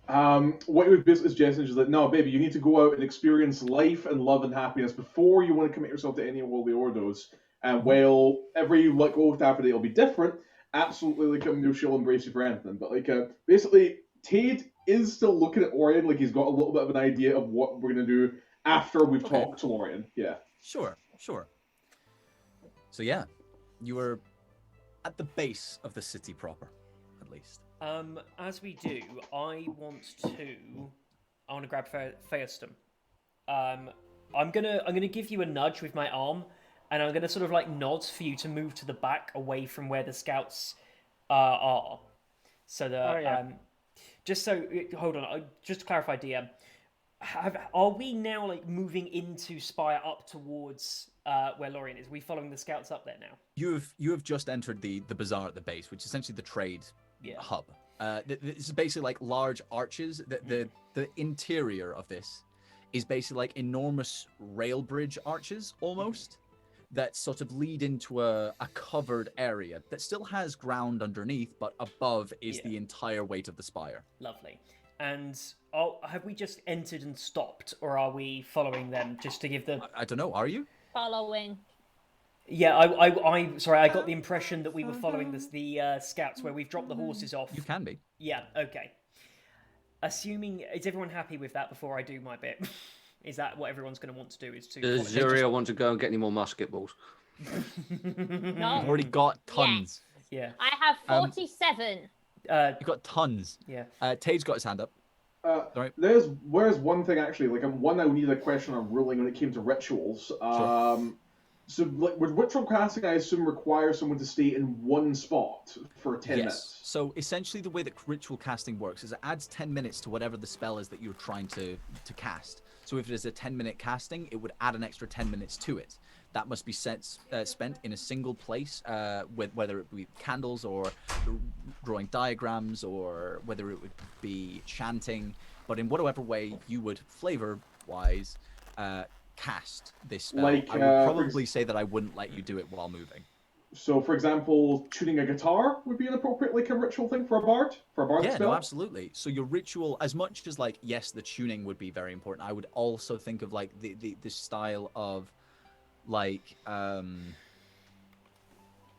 What he was basically suggesting is that, no, baby, you need to go out and experience life and love and happiness before you want to commit yourself to any of the Ordos. And while every, like, oath after day will be different, absolutely, like, she'll embrace you for anything. But, like, basically, Tade is still looking at Orion like he's got a little bit of an idea of what we're going to do after we've talked to Orion. Yeah.
Sure. So, yeah, you were at the base of the city proper, at least.
As we do, I want to grab Feastum. I'm gonna give you a nudge with my arm, and I'm gonna sort of like nod for you to move to the back, away from where the scouts are. So that just so hold on, just to clarify, DM, are we now like moving into Spire up towards where Lorien is? Are we following the scouts up there now?
You have just entered the bazaar at the base, which is essentially the trade hub. This is basically like large arches. The interior of this is basically like enormous rail bridge arches, almost, that sort of lead into a covered area that still has ground underneath, but above is the entire weight of the spire.
Lovely. And have we just entered and stopped, or are we following them just to give the...
I don't know, are you?
Following.
Yeah, I sorry, I got the impression that we were following the scouts where we've dropped the horses off.
You can be.
Yeah, okay. Assuming, is everyone happy with that before I do my bit? Is that what everyone's going to want to do? Is to...
Does Zuria want to go and get any more musket balls?
No.
You've already got tons.
Yeah.
I have 47.
You've got tons.
Yeah.
Tade's got his hand up. Sorry.
Where's one thing actually, like one I needed a question on ruling when it came to rituals.
Sure.
So like, with ritual casting, I assume requires someone to stay in one spot for 10 minutes.
So essentially the way that ritual casting works is it adds 10 minutes to whatever the spell is that you're trying to cast. So if it is a 10-minute casting, it would add an extra 10 minutes to it. That must be spent in a single place, with whether it be candles or drawing diagrams or whether it would be chanting. But in whatever way you would, flavor-wise, cast this spell.
Like,
I would probably say that I wouldn't let you do it while moving.
So, for example, tuning a guitar would be an appropriate, like, a ritual thing for a bard? For a bard
Yeah,
spell?
no, absolutely. So your ritual, as much as, like, yes, the tuning would be very important, I would also think of, like, the style of, like,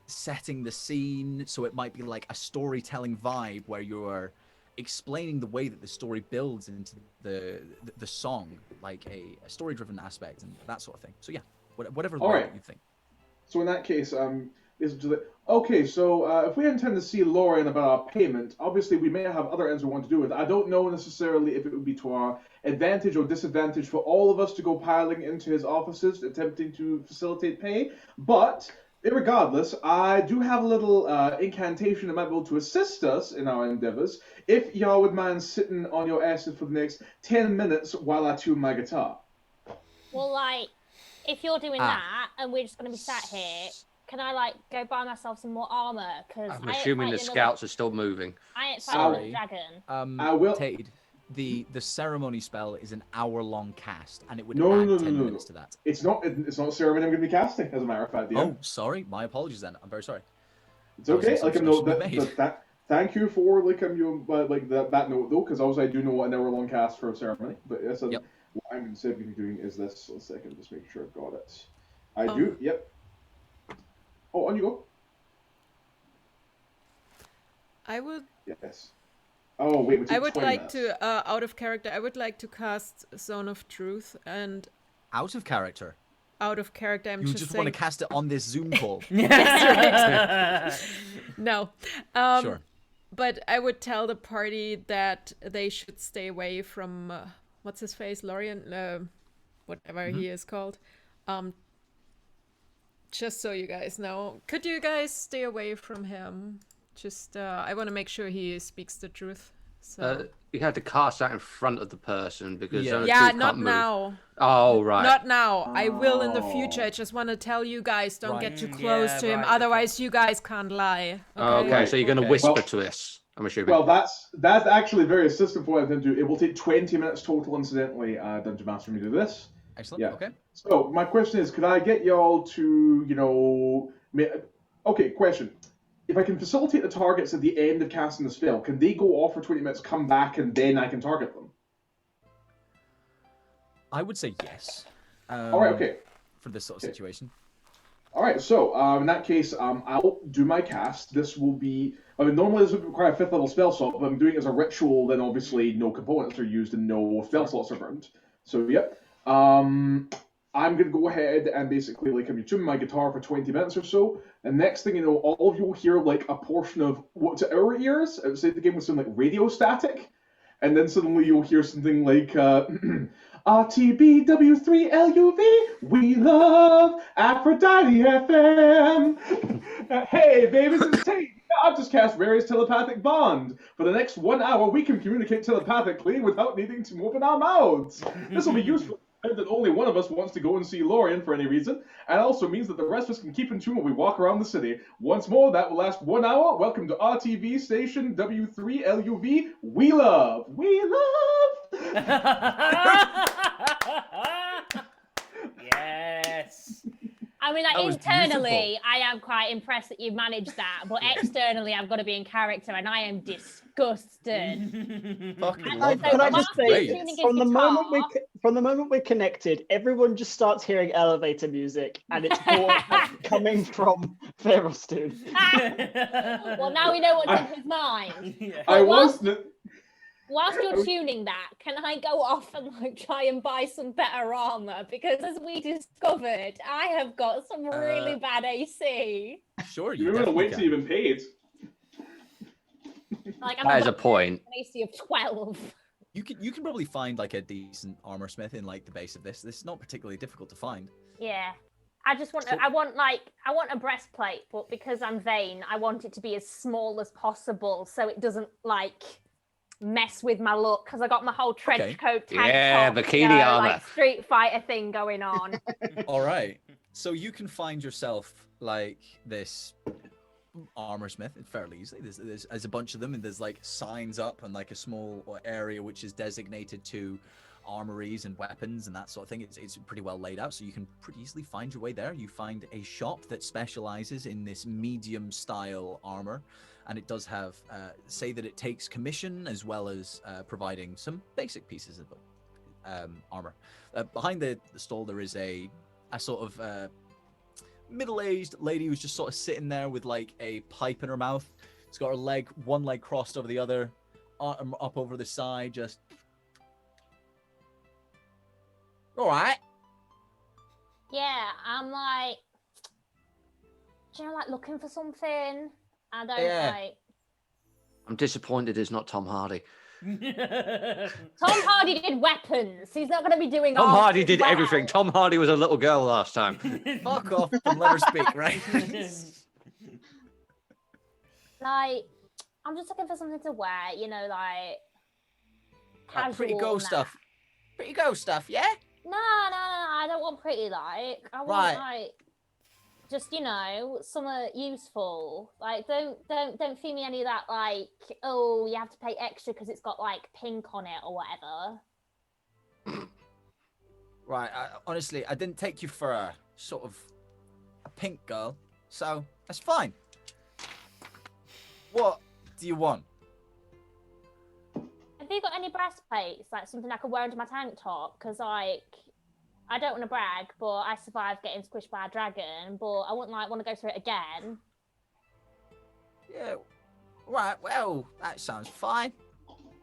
setting the scene. So it might be, like, a storytelling vibe where you're explaining the way that the story builds into the song, like a story-driven aspect and that sort of thing. So yeah, whatever way you think.
So in that case, okay, so if we intend to see Lorien about a payment, obviously we may have other ends we want to do with it. I don't know necessarily if it would be to our advantage or disadvantage for all of us to go piling into his offices, attempting to facilitate pay, but irregardless, I do have a little incantation that might be able to assist us in our endeavors if y'all would mind sitting on your asses for the next 10 minutes while I tune my guitar.
Well, like, if you're doing that and we're just going to be sat here, can I, like, go buy myself some more armor? Because
I'm assuming the scouts are still moving.
I ain't fighting a dragon.
I will.
Tade, the ceremony spell is an hour-long cast, and it would
No,
add
no,
10
no.
minutes to that.
It's not a ceremony I'm going to be casting, as a matter of fact. DM.
Oh, sorry. My apologies then. I'm very sorry.
It's okay. Like, no,
made.
thank you for like that note though, because obviously I do know an hour-long cast for a ceremony. But yes, what I'm going to be doing is this. 1 second, just make sure I've got it. I do. Yep. Oh, on you go.
I would.
Yes. Oh wait.
I would like to out of character. I would like to cast Zone of Truth and.
Out of character.
Out of character. I'm
you
just
just
saying...
want to cast it on this Zoom call.
No.
Sure.
But I would tell the party that they should stay away from what's his face, Lorien, whatever he is called. Just so you guys know, could you guys stay away from him? Just I want to make sure he speaks the truth. So
you have to cast that in front of the person because
not now.
Oh right.
Not now. I will in the future. I just want to tell you guys, don't get too close to him.
right,
Otherwise, you guys can't lie.
Okay, so you're going to whisper to us. I'm assuming.
Well, that's actually very assistant for what I didn't do. It will take 20 minutes total, incidentally, Dungeon Master, for me to do this.
Excellent.
Yeah.
Okay.
So my question is, could I get y'all to, okay, question. If I can facilitate the targets at the end of casting the spell, can they go off for 20 minutes, come back, and then I can target them?
I would say yes.
All right, okay.
For this sort of situation.
All right, so in that case, I'll do my cast. This will be, normally this would require a 5th level spell slot, but I'm doing it as a ritual, then obviously no components are used and no spell slots are burned. So, yep. I'm going to go ahead and basically, I'm tuning my guitar for 20 minutes or so, and next thing you know, all of you will hear, a portion of what to our ears, outside the game would sound like radio static, and then suddenly you'll hear something like, RTBW3LUV, we love Aphrodite FM. Hey, babies, it's Tate. I've just cast Rary's telepathic bond. For the next 1 hour, we can communicate telepathically without needing to open our mouths. This will be useful that only one of us wants to go and see Lorien for any reason, and also means that the rest of us can keep in tune when we walk around the city. Once more, that will last 1 hour. Welcome to RTV station W3LUV. We love.
Yes.
I mean,
That was
internally, I am quite impressed that you've managed that, but externally, I've got to be in character, and I am disgusted.
Fucking
And
love
also,
Can I
that.
just
whilst
say,
you're tuning his
from the
guitar-
moment we're connected, everyone just starts hearing elevator music, and it's all coming from Ferrelstone.
Well, now we know what's in his mind.
Yeah.
I was...
Whilst you're tuning that, can I go off and try and buy some better armor? Because as we discovered, I have got some really bad AC.
Sure, you
You're going to
definitely
wait till
can.
you've been paid.
I've
That is
got
a point.
an AC of 12.
You can probably find a decent armor smith in the base of this. This is not particularly difficult to find.
Yeah. I just want I want a breastplate, but because I'm vain, I want it to be as small as possible so it doesn't mess with my look, because I got my whole trench coat tank top,
bikini armor.
Street Fighter thing going on.
All right. So you can find yourself this armor smith fairly easily. There's a bunch of them, and there's signs up and a small area which is designated to armories and weapons and that sort of thing. It's pretty well laid out, so you can pretty easily find your way there. You find a shop that specializes in this medium style armor, and it does have say that it takes commission as well as providing some basic pieces of armor. Behind the stall there is a sort of middle-aged lady who's just sort of sitting there with a pipe in her mouth. She's got her one leg crossed over the other, arm up over the side, just all right.
Yeah, I'm looking for something. I don't
Yeah.
I'm disappointed it's not Tom Hardy.
Tom Hardy did weapons. He's not going to be doing
Tom
arms
Hardy
as
did
well.
everything. Tom Hardy was a little girl last time.
Fuck off and let her speak, right?
I'm just looking for something to wear, casual.
Pretty go stuff. Pretty go stuff, yeah?
No, I don't want pretty I want just somewhere useful. Don't feed me any of that oh, you have to pay extra because it's got pink on it or whatever.
Right, honestly, I didn't take you for a sort of a pink girl, so that's fine. What do you want?
Have you got any breastplates, something I could wear under my tank top? Because I don't want to brag, but I survived getting squished by a dragon, but I wouldn't want to go through it again.
Yeah, right, well, that sounds fine.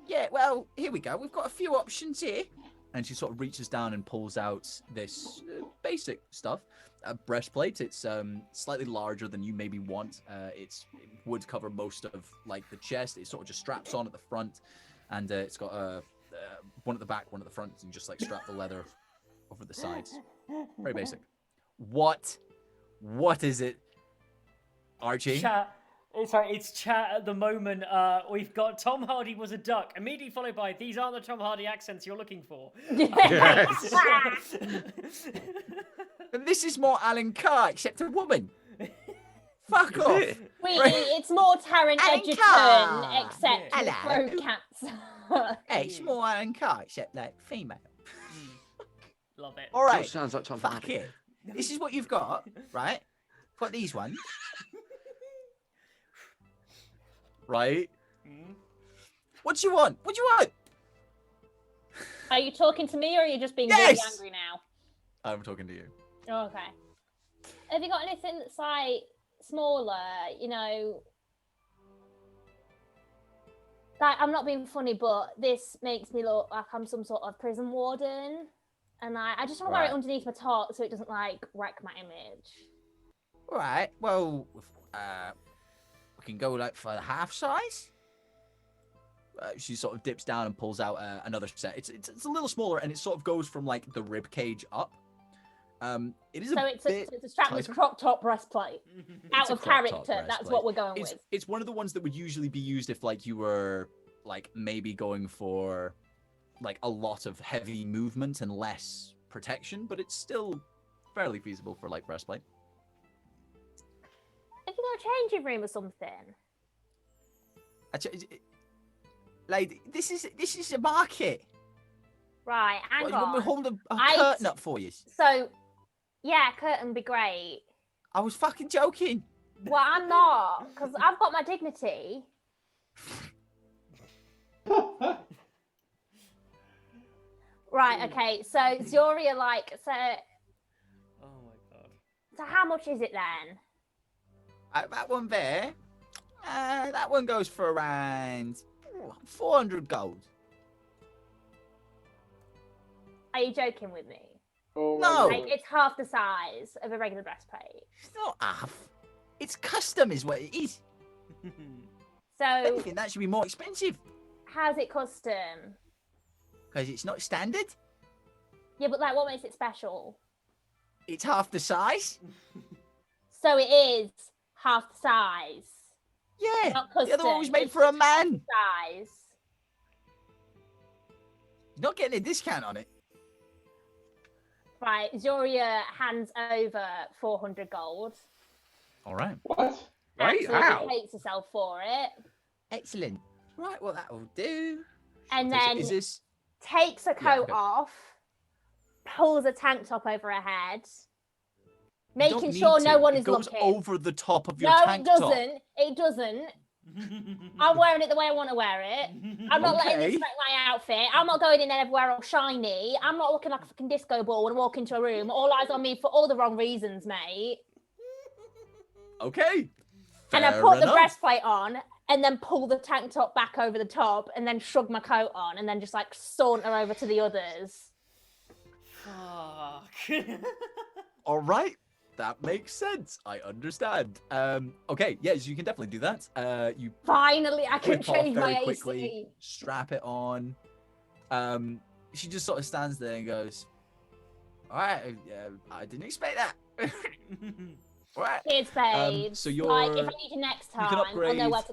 Yeah, well, here we go. We've got a few options here. And she sort of reaches down and pulls out this basic stuff. A breastplate. It's slightly larger than you maybe want. It would cover most of the chest. It sort of just straps on at the front. And it's got one at the back, one at the front, and just strap the leather over the sides. Very basic. What is it, Archie?
Chat. It's chat at the moment. We've got Tom Hardy was a duck, immediately followed by these aren't the Tom Hardy accents you're looking for.
Yes.
And this is more Alan Carr, except a woman.
Fuck off.
Sweetie, it's more Taron Egerton, except with
Hello.
throat cats.
Hey, it's more Alan Carr, except like female.
Love it.
All right.
Sounds like Tom
Fuck
Hardy.
it. This is what you've got, right? Got these ones. Right? What do you want? What do you want?
Are you talking to me or are you just being
Yes!
really angry now?
I'm talking to you.
Oh, okay. Have you got anything that's like smaller, you know? Like, I'm not being funny, but this makes me look like I'm some sort of prison warden. And I just want to wear it
Right.
underneath my top so it doesn't like wreck my image.
All right. Well, we can go like for the half size. She sort of dips down and pulls out another set. It's a little smaller, and it sort of goes from like the rib cage up. It is
So
a
it's
bit
a strapless
tighter.
crop top breastplate. Out
It's a
of
crop top
character, that's
breastplate.
what we're going
It's
with.
it's one of the ones that would usually be used if like you were like maybe going for like a lot of heavy movement and less protection, but it's still fairly feasible for like breastplate.
Have you got a changing room or something?
Like this is a market.
Right, hang
What, you want me to
on.
hold a
I-
curtain up for you?
So, yeah, curtain would be great.
I was fucking joking.
Well, I'm not, because I've got my dignity. Right, okay, so Zoria, like, so
Oh my god.
how much is it then?
That one there, that one goes for around 400 gold.
Are you joking with me?
Oh,
No.
my
Like,
God.
it's half the size of a regular breastplate.
It's not half. It's custom, is what it is.
So,
Anything that should be more expensive
how's it custom?
because it's not standard.
Yeah, but like, what makes it special?
It's half the size.
So it is half the size.
Yeah,
Not
the other one
custom,
was made
it's
for a
just half the
man.
size.
You're not getting a discount on it.
Right, Zoria hands over 400 gold.
All right.
What?
Right?
Absolutely
How?
hates herself for it.
Excellent. Right, well, that will do.
And
Okay, so
then
is this?
takes her
Yeah,
coat
okay.
off, pulls a tank top over her head,
You don't
making
need
sure no
to.
one
It
is
goes
looking.
over the top of your
No,
tank
it
top.
doesn't. It doesn't. I'm wearing it the way I want to wear it. I'm not letting
Okay.
this wreck my outfit. I'm not going in there everywhere all shiny. I'm not looking like a fucking disco ball when I walk into a room. All eyes on me for all the wrong reasons, mate.
Okay.
And I
Fair
put the
enough.
breastplate on and then pull the tank top back over the top and then shrug my coat on and then just like saunter over to the others.
Fuck.
All right. That makes sense. I understand. Okay, yes, you can definitely do that. You
Finally, I can
whip off
change
very
my
quickly,
AC.
strap it on. She just sort of stands there and goes, "All right, I didn't expect that." All right.
Cheers, babes.
so
like, if
you're-
I need you next
you can
time, I'll
upgrade-
know where to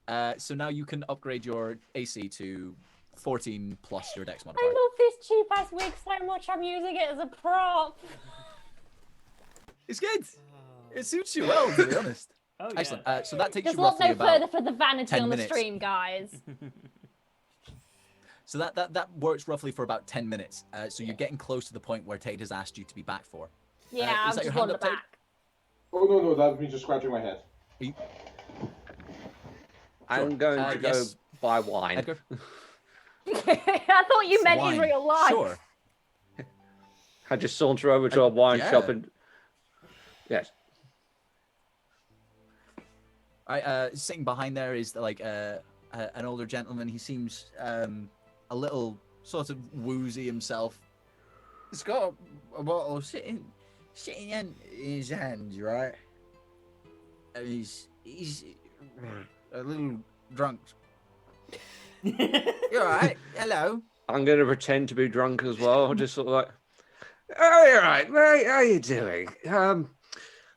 go.
So now you can upgrade your AC to 14 plus your dex
I
modifier.
love this cheap ass wig so much. I'm using it as a prop.
It's good. It suits you well, to be honest.
Oh, yeah.
Excellent. So that takes
Just
you
look
roughly
no
about.
further for the vanity
10
on the
minutes.
stream, guys.
So that works roughly for about 10 minutes. So you're getting close to the point where Tate has asked you to be back for.
Yeah,
is
I've
that your
just won
hand
the
up, Tate?
back.
Oh, no, that was me just scratching my head.
I'm going to go
yes.
buy wine.
Edgar?
I thought you meant
Wine.
in real life.
Sure.
I just saunter over to a wine
yeah.
shop and yes.
Sitting behind there is like an older gentleman. He seems a little sort of woozy himself. He's got a bottle sitting in his hands, right? And he's a little drunk. You're right. Hello.
I'm going to pretend to be drunk as well. Just sort of like, oh, you're right, mate. How you doing?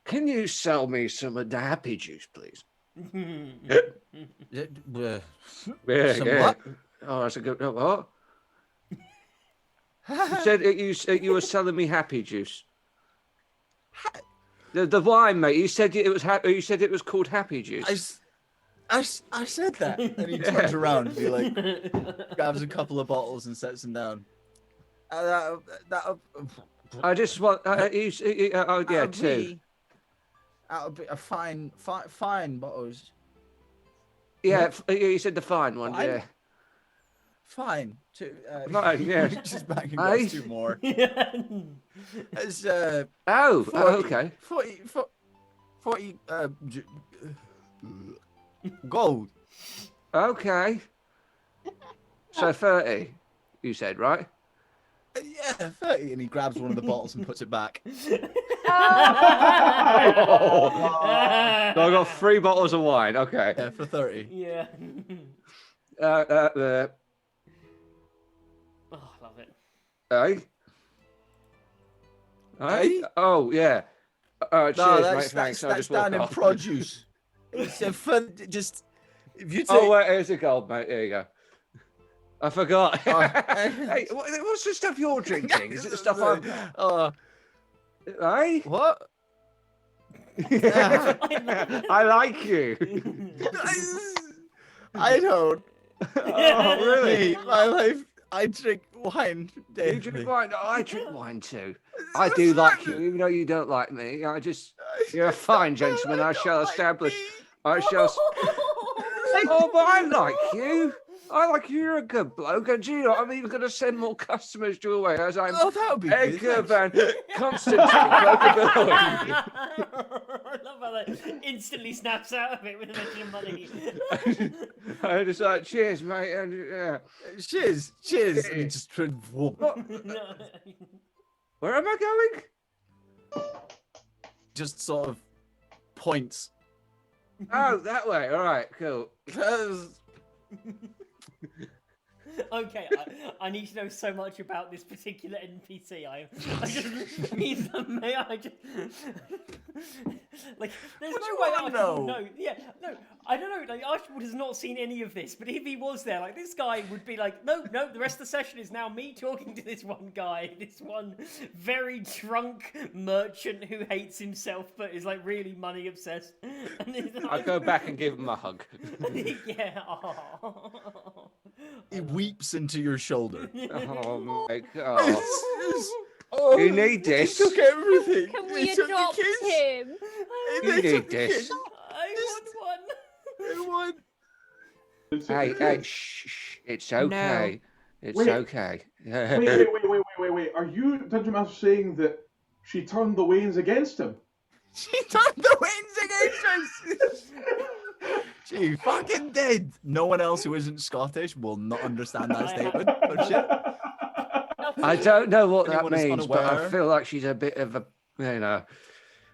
Can you sell me some of the happy juice, please?
Yeah, Some what?
Oh, that's a good. What? You said you were selling me happy juice. The wine, mate. You said it was you said it was called Happy Juice.
I said that. And he turns around and he like grabs a couple of bottles and sets them down.
I just want two.
That'll be a fine bottles.
Yeah, you said the fine one.
Fine?
Yeah.
Fine.
Fine, yeah.
Just back and grabs 2 more. It's
okay.
40 gold.
Okay. So 30, you said, right?
Yeah, 30. And he grabs one of the bottles and puts it back.
So I got 3 bottles of wine. Okay.
Yeah, for 30.
Yeah.
Oh,
I love it.
Oh, yeah. Cheers,
No,
mate. Thanks. I'll
that's
just walk
down in
off.
produce. It's a fun, just if you take.
Oh, wait, here's the gold, mate. Here you go. I forgot.
Oh.
Hey, what's the stuff you're drinking? Is it the stuff I'm... Hey?
What?
I like you.
I don't.
Oh, really?
My life. I drink wine daily.
You drink wine? No, I drink wine too. I do like you, even though you don't like me. You're a fine gentleman. I shall establish. I shall. Oh, but I like you. I like you. You're a good bloke, and you know I'm even going to send more customers your way as I'm
that would be
Edgar
good.
Van Constantine.
I love how that instantly snaps out of it with a mention of money.
I just like, cheers, mate, and yeah.
Cheers. And he just whoop.
Where am I going?
Just sort of points.
Oh, that way. All right, cool.
Okay, I need to know so much about this particular NPC. I just need them. Like, there's
What do
no
you
way
wanna
Archibald
know?
know. Yeah, no, I don't know. Like, Archibald has not seen any of this, but if he was there, like, this guy would be like, no, the rest of the session is now me talking to this one guy, this one very drunk merchant who hates himself but is like really money obsessed.
I'll go back and give him a hug.
Yeah.
He weeps into your shoulder.
Oh my god. You need this.
He took everything.
Can
He
we
took the
adopt
kids.
him?
You
They
need
took the
this.
kids.
I want one.
Hey, shh. It's okay. It's
Wait.
okay.
Wait. Are you, Dungeon Master, saying that she turned the Waynes against him?
She turned the winds against us. She fucking did. No one else who isn't Scottish will not understand that statement. Oh shit.
I don't know what that
Anyone is
means, but I
unaware?
feel like she's a bit of a, you know.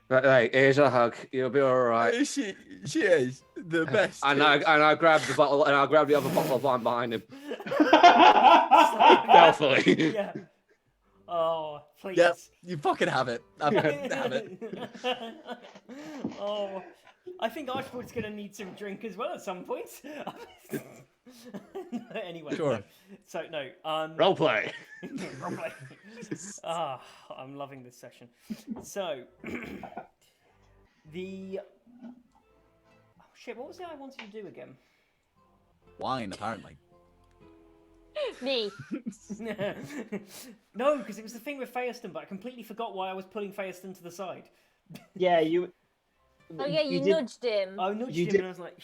But hey, here's a hug. You'll be all right.
She is the best.
And I grabbed the bottle, and I grabbed the other bottle of wine behind him.
Stealthily.
Stealthily.
Yeah. Oh, please.
Yep, you fucking have it. Have it.
Oh, I think Archibald's going to need some drink as well at some point. Anyway.
Sure.
So, no.
Roleplay.
Roleplay. Ah, I'm loving this session. So, the... Oh, shit, what was it I wanted to do again?
Wine, apparently.
Me.
No, because it was the thing with Feaston, but I completely forgot why I was pulling Feaston to the side.
Yeah, you.
Oh yeah, you
did-
nudged him.
I nudged
You
him
did-
and I was like,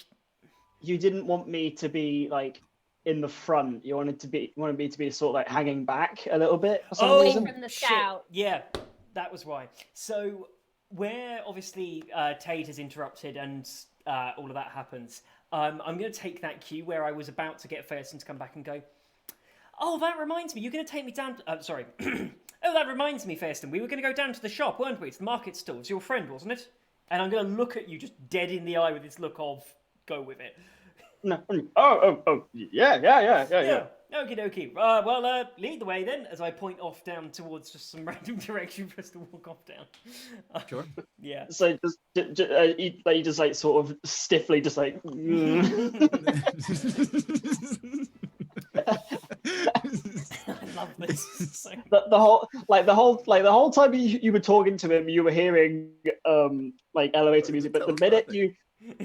You didn't want me to be like in the front. You wanted me to be sort of like hanging back a little bit for some
oh,
reason.
From the
shit.
scout.
Yeah, that was why. So, where obviously Tade has interrupted and all of that happens, I'm going to take that cue where I was about to get Feaston to come back and go, oh, that reminds me, you're going to take me down... sorry. Oh, that reminds me, Feaston, we were going to go down to the shop, weren't we? It's the market stall. It's your friend, wasn't it? And I'm going to look at you just dead in the eye with this look of, go with it.
No. Oh, yeah.
Okie dokie. Well, lead the way then, as I point off down towards just some random direction for us to walk off down.
Sure.
Yeah.
So you just like sort of stiffly just like.
love this.
The whole time you were talking to him, you were hearing like elevator music. But the minute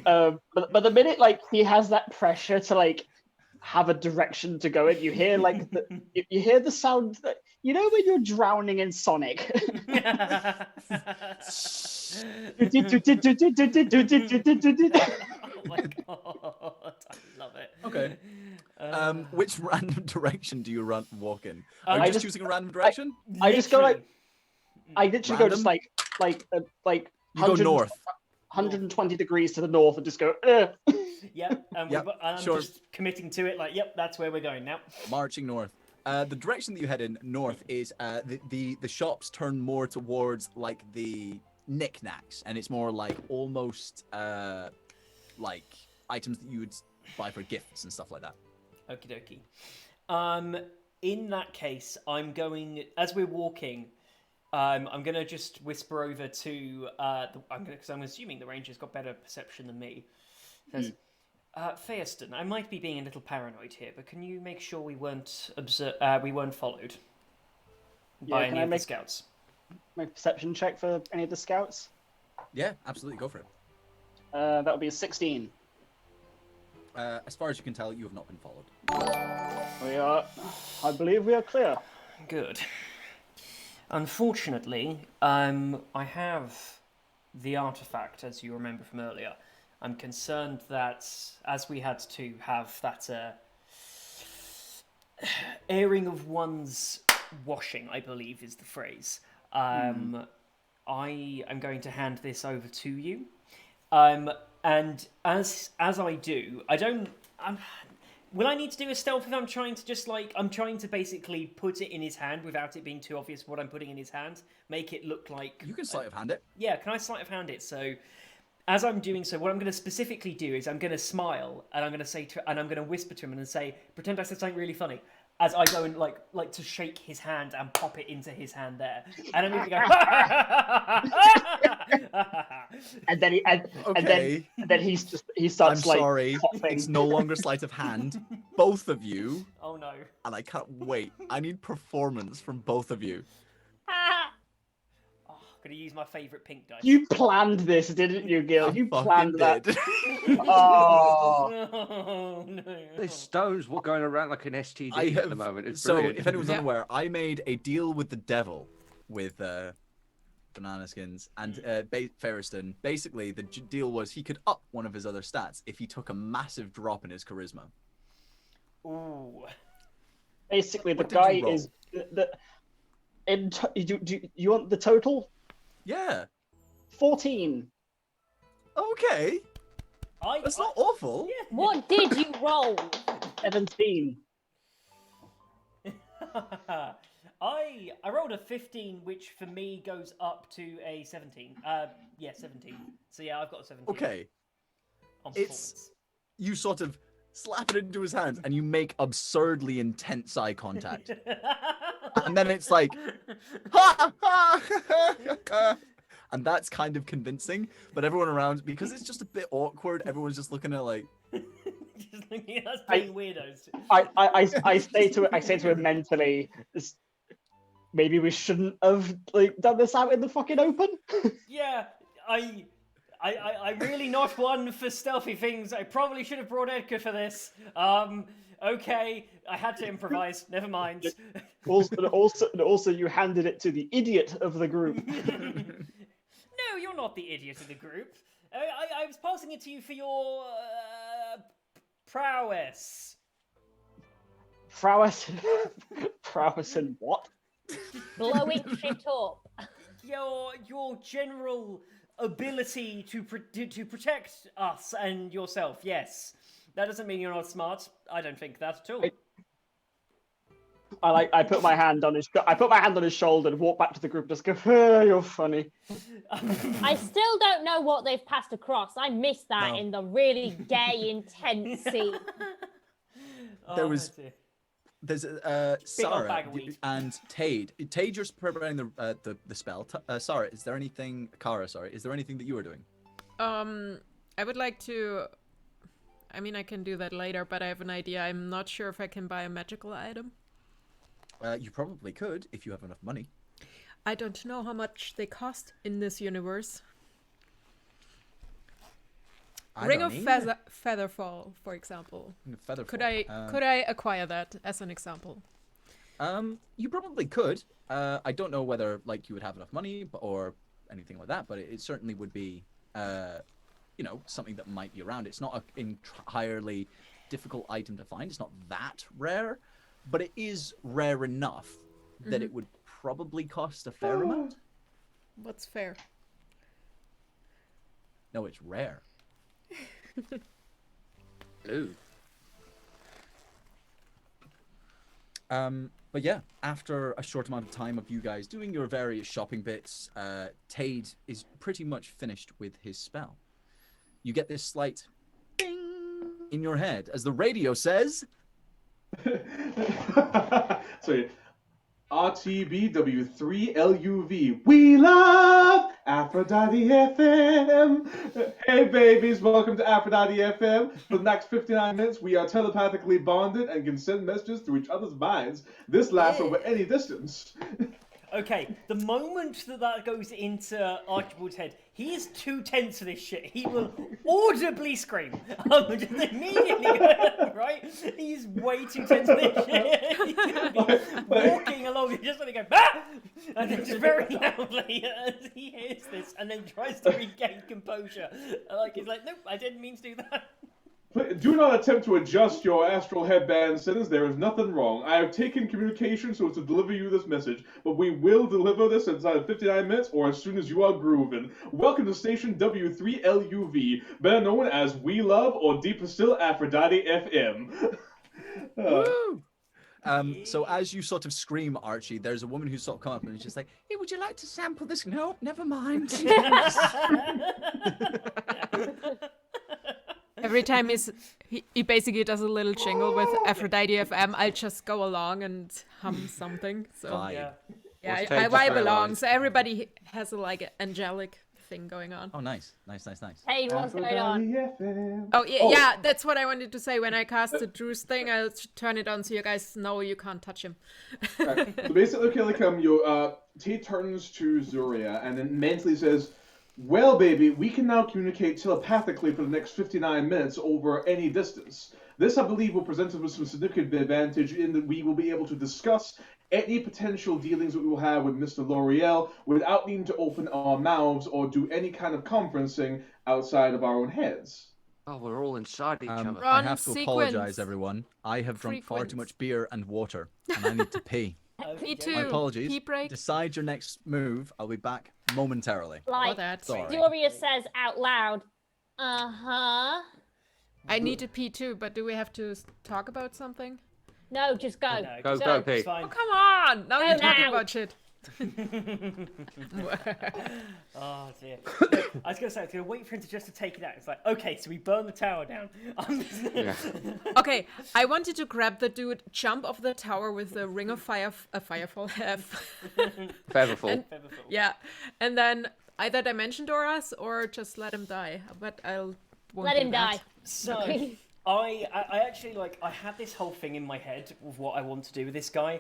but the minute like he has that pressure to like have a direction to go in, you hear like you hear the sound that you know when you're drowning in Sonic.
Oh my god, I love it.
Okay. Which random direction do you walk in? Are you
I
just
just-
choosing a random direction?
I just go like
Literally.
I literally go just
Random?
like
You go north.
120 degrees to the north and just go.
Yep, and
Yep,
I'm
sure.
just committing to it. Like, yep, that's where we're going now.
Marching north. The direction that you head in north is the shops turn more towards like the knickknacks, and it's more like almost like items that you would buy for gifts and stuff like that.
Okie dokie. In that case, I'm going as we're walking. I'm gonna just whisper over to because I'm assuming the ranger's got better perception than me. Says, Feaston, I might be being a little paranoid here, but can you make sure we weren't followed by any of the scouts?
My perception check for any of the scouts.
Yeah, absolutely, go for it.
That would be a 16.
As far as you can tell, you have not been followed.
We are. I believe we are clear.
Good. Unfortunately, I have the artifact, as you remember from earlier. I'm concerned that as we had to have that airing of one's washing, I believe is the phrase. I am going to hand this over to you. And as I do, will I need to do a stealth if I'm trying to just like I'm trying to basically put it in his hand without it being too obvious what I'm putting in his hand, make it look like
You can sleight of hand it.
Yeah, can I sleight of hand it? So as I'm doing so, what I'm going to specifically do is I'm going to smile and I'm going to say and I'm going to whisper to him and say, pretend I said something really funny. As I go and like to shake his hand and pop it into his hand there, and I'm going to go,
and then he starts
I'm
like
sorry,
coughing.
it's no longer sleight of hand. Both of you,
oh no,
and I can't wait. I need performance from both of you.
I'm going to use my favourite pink dice.
You planned this, didn't you, Gil? You
fucking
planned that.
did.
Oh,
Oh no.
There's stones going around like an STD at the moment. It's
So,
brilliant.
if anyone's
Yeah.
unaware, I made a deal with the devil with Banana Skins and Ferriston. Basically, the deal was he could up one of his other stats if he took a massive drop in his charisma.
Ooh.
basically, the
What did you
guy
roll?
is do you want the total?
Yeah.
14.
Okay. That's not awful.
What did you roll?
17.
I rolled a 15, which for me goes up to a 17. 17. So yeah, I've got a 17.
Okay.
On
It's-
performance.
You sort of slap it into his hands and you make absurdly intense eye contact. And then it's like, ha, ha, ha, and that's kind of convincing. But everyone around, because it's just a bit awkward, everyone's just looking at like,
Just looking at us being weirdos.
I say to him mentally, maybe we shouldn't have like done this out in the fucking open.
Yeah, I'm really not one for stealthy things. I probably should have brought Edgar for this. Okay, I had to improvise. Never mind.
Also, you handed it to the idiot of the group.
No, you're not the idiot of the group. I was passing it to you for your prowess.
Prowess and what?
Blowing shit up.
Your general ability to protect us and yourself. Yes, that doesn't mean you're not smart. I don't think that at all.
I put my hand on his shoulder and walk back to the group. Just go, oh, you're funny.
I still don't know what they've passed across. I missed that
No.
in the really gay, intense scene.
There was-
dear.
there's
Big old
Sarah
bag of weed.
and Tade. Tade, you're preparing the spell. Sarah, is there anything? Kara, sorry, is there anything that you are doing?
I would like to. I mean, I can do that later, but I have an idea. I'm not sure if I can buy a magical item.
You probably could if you have enough money.
I don't know how much they cost in this universe. Ring of Featherfall, for example.
Featherfall.
Could I acquire that as an example?
You probably could. I don't know whether like you would have enough money or anything like that, but it certainly would be, something that might be around. It's not an entirely difficult item to find. It's not that rare, but it is rare enough that it would probably cost a fair amount.
What's fair?
No, it's rare.
Ooh.
But yeah, after a short amount of time of you guys doing your various shopping bits, Tade is pretty much finished with his spell. You get this slight ding in your head as the radio says...
Sorry. RTBW3LUV. We love Aphrodite FM. Hey babies, welcome to Aphrodite FM. For the next 59 minutes, we are telepathically bonded and can send messages through each other's minds. This lasts over any distance.
Okay, the moment that goes into Archibald's head, he is too tense for this shit. He will audibly scream. Just immediately, right? He's way too tense for this shit. He's going to be walking along and just going to go, bah! And then just very loudly as he hears this and then tries to regain composure. He's like, nope, I didn't mean to do that.
Do not attempt to adjust your astral headband sentence. There is nothing wrong. I have taken communication so as to deliver you this message, but we will deliver this inside of 59 minutes or as soon as you are grooving. Welcome to station W3LUV, better known as We Love or deeper still Aphrodite FM.
Woo! So as you sort of scream, Archie, there's a woman who's sort of come up and is just like, hey, would you like to sample this? No, never mind.
Every time he basically does a little jingle with Aphrodite FM, I'll just go along and hum something. So
Vibe.
yeah, I vibe along. So everybody has a angelic thing going on.
Oh, nice.
Hey, what's going on?
Oh yeah, that's what I wanted to say. When I cast the Drew's thing, I'll turn it on so you guys know you can't touch him.
Right. So basically, okay, Tate turns to Zuria and then mentally says, well, baby, we can now communicate telepathically for the next 59 minutes over any distance. This, I believe, will present us with some significant advantage in that we will be able to discuss any potential dealings that we will have with Mr. L'Oreal without needing to open our mouths or do any kind of conferencing outside of our own heads.
Oh, we're all inside each other.
I have to apologize, everyone. I have drunk far too much beer and water, and I need to pee.
Me too.
My apologies.
Pee break.
Decide your next move. I'll be back momentarily.
Sorry. Doria says out loud, uh-huh.
I need to pee too, but do we have to talk about something?
No, just go.
No, go pee.
Oh, come on! Now you're talking about shit.
Oh dear. I was going to say, I was going to wait for him to take it out. It's like, okay, so we burn the tower down.
Okay, I wanted to grab the dude, jump off the tower with the ring of firefall.
Featherfall.
Yeah, and then either dimension door us or just let him die. But won't
let him die.
So I actually I had this whole thing in my head of what I want to do with this guy.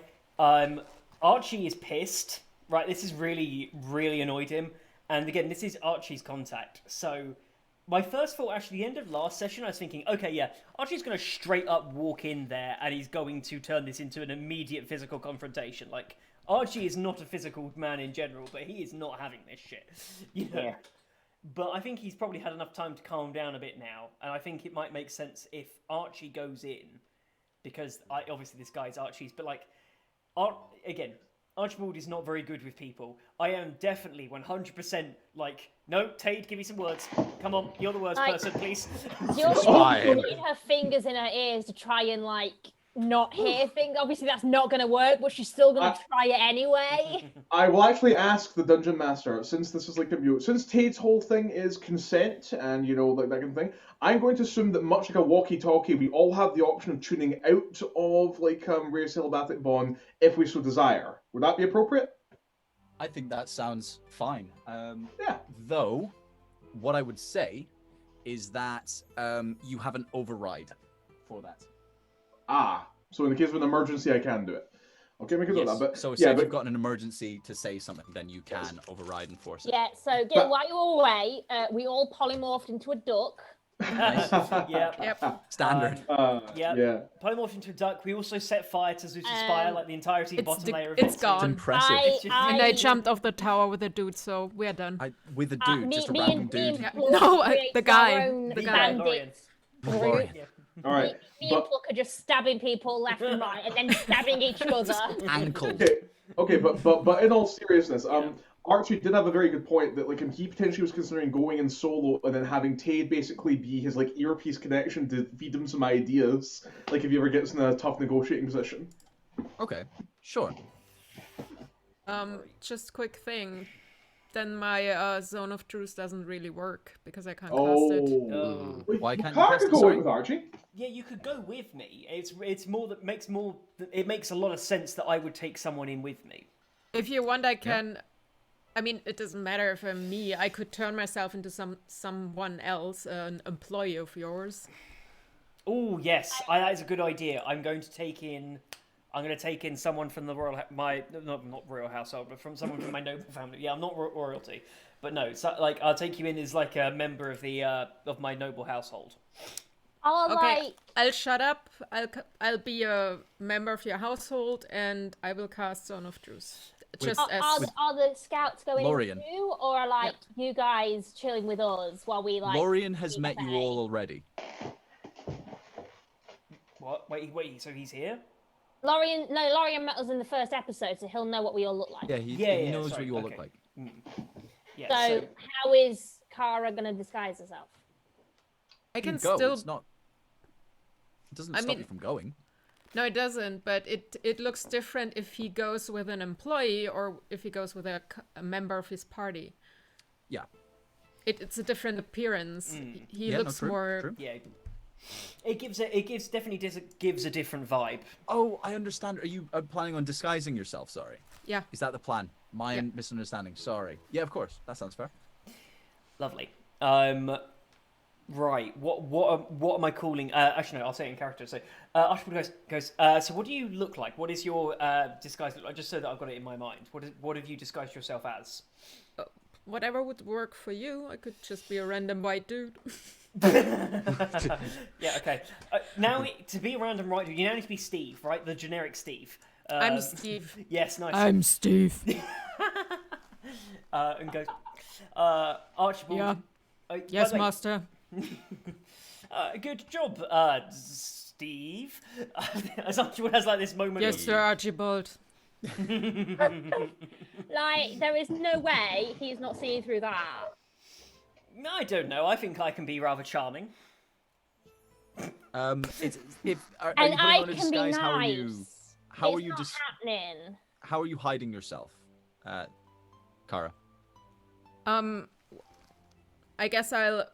Archie is pissed, right? This has really, really annoyed him. And again, this is Archie's contact. So my first thought, actually, the end of last session, I was thinking, okay, yeah, Archie's going to straight up walk in there and he's going to turn this into an immediate physical confrontation. Archie is not a physical man in general, but he is not having this shit, Yeah. But I think he's probably had enough time to calm down a bit now. And I think it might make sense if Archie goes in, because obviously this guy's Archie's, but again, Archibald is not very good with people. I am definitely 100% no, Tade, give me some words. Come on, you're the words person, please.
You're putting her fingers in her ears to try and not hear things. Obviously, that's not going to work, but she's still going to try it anyway.
I will actually ask the dungeon master, since this is since Tate's whole thing is consent and that kind of thing. I'm going to assume that much like a walkie-talkie, we all have the option of tuning out of rare telepathic bond if we so desire. Would that be appropriate?
I think that sounds fine.
Yeah.
Though, what I would say is that you have an override for that.
So in the case of an emergency, I can do it. Okay, make a note of that. But
So,
yeah,
if
but
you've got an emergency to say something, then you can override and force it.
Yeah, so
But-
while you were away, we all polymorphed into a duck.
Yep.
Standard.
Yeah.
Yeah.
Polymorphed into a duck. We also set fire to Zeus's spire, like the entirety bottom layer of
it's
it.
gone.
Impressive.
And I jumped off the tower with a dude, so we're done.
With a dude, just a random dude.
No, the guy.
The
guy,
bandits.
Lorian.
All right.
Me and
But
Pluck are just stabbing people left and right, and then stabbing each other.
Ankle.
okay, but in all seriousness, Archie did have a very good point that like he potentially was considering going in solo and then having Tade basically be his like earpiece connection to feed him some ideas, like if he ever gets in a tough negotiating position.
Okay, sure.
Just quick thing. Then my zone of truth doesn't really work because I can't cast
Oh.
it.
Wait,
Why can't you
Kara
cast
could
it?
go
Sorry?
in with Archie?
Yeah, you could go with me. It's more that makes more. It makes a lot of sense that I would take someone in with me.
If you want, I can. I mean, it doesn't matter if I'm me. I could turn myself into someone else, an employee of yours.
Oh yes, that is a good idea. I'm going to take in someone from the not royal household, but from someone from my noble family. Yeah, I'm not royalty, but no. So, like, I'll take you in as like a member of the of my noble household.
Okay, I'll shut up. I'll be a member of your household, and I will cast Zone of Truth. Just
Are the scouts going
Lorian.
in too, or are like you guys chilling with us while we like?
Lorian has met you all already.
What? Wait. So he's here?
Lorian met us in the first episode, so he'll know what we all look like.
Yeah, he knows
sorry,
what you all
okay.
look like.
Yeah.
So how is Kara gonna disguise herself?
I can
go.
still.
It's not. It doesn't stop you from going.
No, it doesn't. But it looks different if he goes with an employee or if he goes with a member of his party.
Yeah.
It's a different appearance. He looks more.
True.
Yeah. It definitely gives a different vibe.
Oh, I understand. Are you planning on disguising yourself? Sorry.
Yeah.
Is that the plan? My misunderstanding. Sorry. Yeah, of course. That sounds fair.
Lovely. Right. What am I calling? Actually, no. I'll say it in character. So, Archibald goes. So, what do you look like? What is your disguise look like? Just so that I've got it in my mind. What have you disguised yourself as?
Whatever would work for you. I could just be a random white dude.
Yeah. Okay. Now, to be a random white dude, you now need to be Steve, right? The generic Steve.
I'm Steve.
Yes. Nice.
I'm Steve.
And goes. Archibald.
Yeah. Yes, master.
Good job, Steve. As Archibald has like this moment.
Yes, Sir Archibald.
Like, there is no way he's not seeing through that.
I don't know. I think I can be rather charming.
And
Are
I
you putting on a
can be
disguise?
nice.
How are
It's
you?
not happening.
How are you hiding yourself, Kara?
I guess I'll.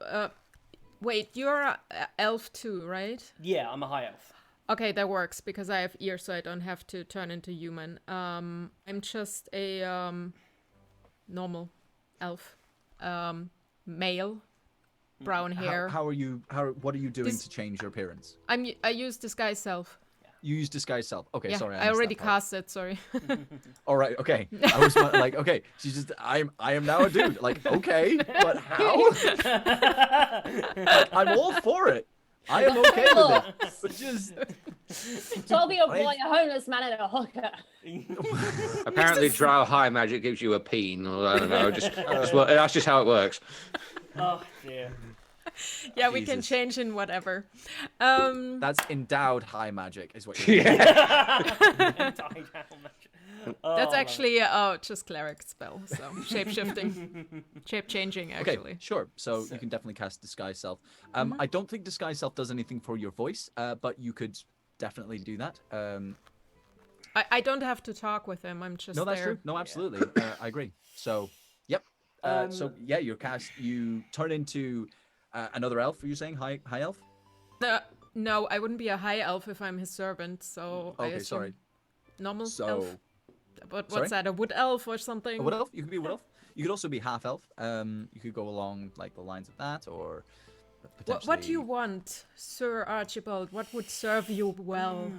Wait, you're a elf too, right?
Yeah, I'm a high elf.
Okay, that works because I have ears, so I don't have to turn into human. I'm just a normal elf, male, brown hair.
How are you? What are you doing to change your appearance?
I use disguise self.
You use disguise self. Okay,
Yeah,
sorry.
I already cast it. Sorry.
All right. Okay. I was like, okay. She's just. I am now a dude. Like, okay, but how? Like, I'm all for it. I am okay with it. But just.
So be a boy, a homeless man, and a hooker.
Apparently, drow high magic gives you a peen. Or I don't know. That's just how it works.
Oh dear.
Yeah, we can change in whatever.
That's endowed high magic, is what you're.
That's actually just cleric spell, so shape-shifting, shape-changing actually.
Okay, sure. So you can definitely cast disguise self. I don't think disguise self does anything for your voice, but you could definitely do that.
I don't have to talk with him. I'm just
no, that's
there.
true. No, absolutely. I agree. So, yep. You turn into another elf. Were you saying high elf?
No, I wouldn't be a high elf if I'm his servant. So I assume
sorry.
Normal
So,
elf. But
sorry?
what's that? A wood elf or something?
A wood elf? You could be a wood elf. You could also be half elf. You could go along like the lines of that, or potentially.
What do you want, Sir Archibald? What would serve you well?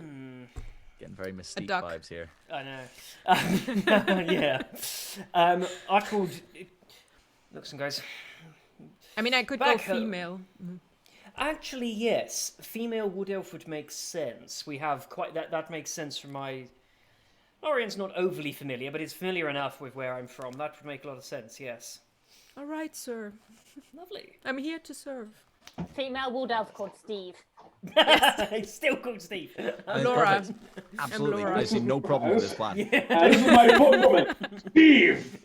Getting very Mystique
duck.
vibes here.
I know. Yeah. Archibald, looks and goes.
I mean, I could
Back
go
home.
female. Mhm.
Actually, yes. Female wood elf would make sense. We have quite that makes sense from my. Lorian's not overly familiar, but he's familiar enough with where I'm from. That would make a lot of sense. Yes.
All right, sir.
Lovely.
I'm here to serve.
Female wood elf called Steve.
He's still called Steve.
And
Laura.
perfect. Absolutely.
Laura.
I see no problem with this plan.
This is my compliment. Steve!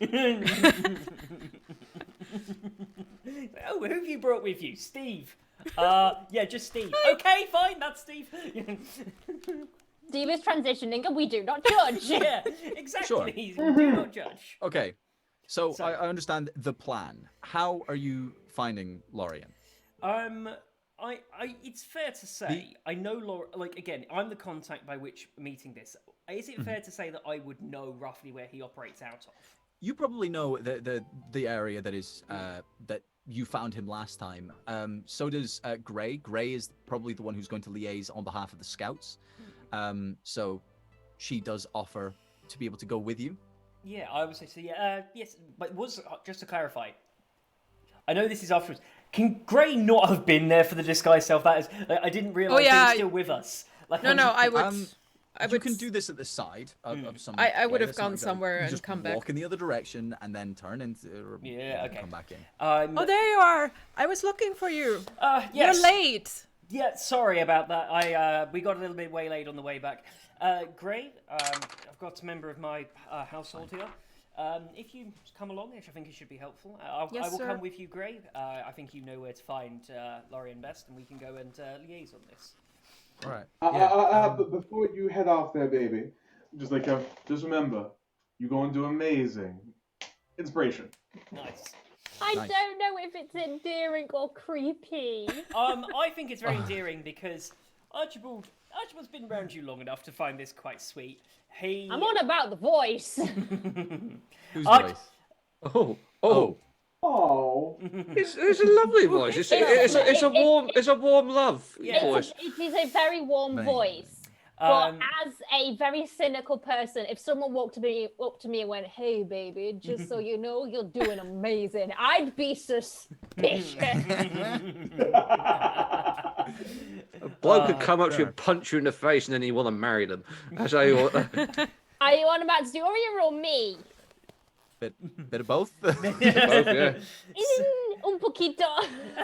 Oh, who have you brought with you? Steve. Yeah, just Steve. Okay, fine, that's Steve.
Steve is transitioning and we do not judge.
Yeah, exactly. Do not judge.
Okay. So
So-
I understand the plan. How are you finding Lorien?
It's fair to say, I know Laura, like, again, I'm the contact by which meeting this. Is it fair to say that I would know roughly where he operates out of?
You probably know the area that is that you found him last time. So does Gray. Gray is probably the one who's going to liaise on behalf of the scouts. So she does offer to be able to go with you.
Yeah, I would say so. Yeah, yes, but just to clarify, I know this is afterwards. Can Gray not have been there for the disguise self? That is, I didn't realize he was still with us. Like,
No, I would. I
You
would.
can do this at the side of some.
I would have
there's
gone
something
somewhere
you
and
just
come
walk
back.
in the other direction and then turn into.
Yeah, okay.
Come back in.
Oh, there you are. I was looking for you.
Yes.
You're late.
Yeah, sorry about that. We got a little bit waylaid on the way back. Gray, I've got a member of my household here. If you come along, I think it should be helpful. I
Yes,
will
sir.
come with you, Gray. I think you know where to find Lorien best, and we can go and liaise on this.
All right.
But before you head off there, baby, just remember, you're going to do amazing. Inspiration.
Nice.
I
Nice.
don't know if it's endearing or creepy.
I think it's very endearing because Archibald's been around you long enough to find this quite sweet.
I'm on about the voice.
Whose
Arch-
voice?
Oh.
Oh.
It's a lovely voice. It's a warm love
Yeah.
voice.
It is a very warm
Very
voice. But
Um,
as a very cynical person, if someone walked up to me and went, "Hey, baby, just so you know, you're doing amazing," I'd be suspicious.
A bloke could come up to you and punch you in the face, and then you want to marry them. That's how you.
Are you on about Zoria or me?
Bit of both.
Both, yeah.
Un poquito.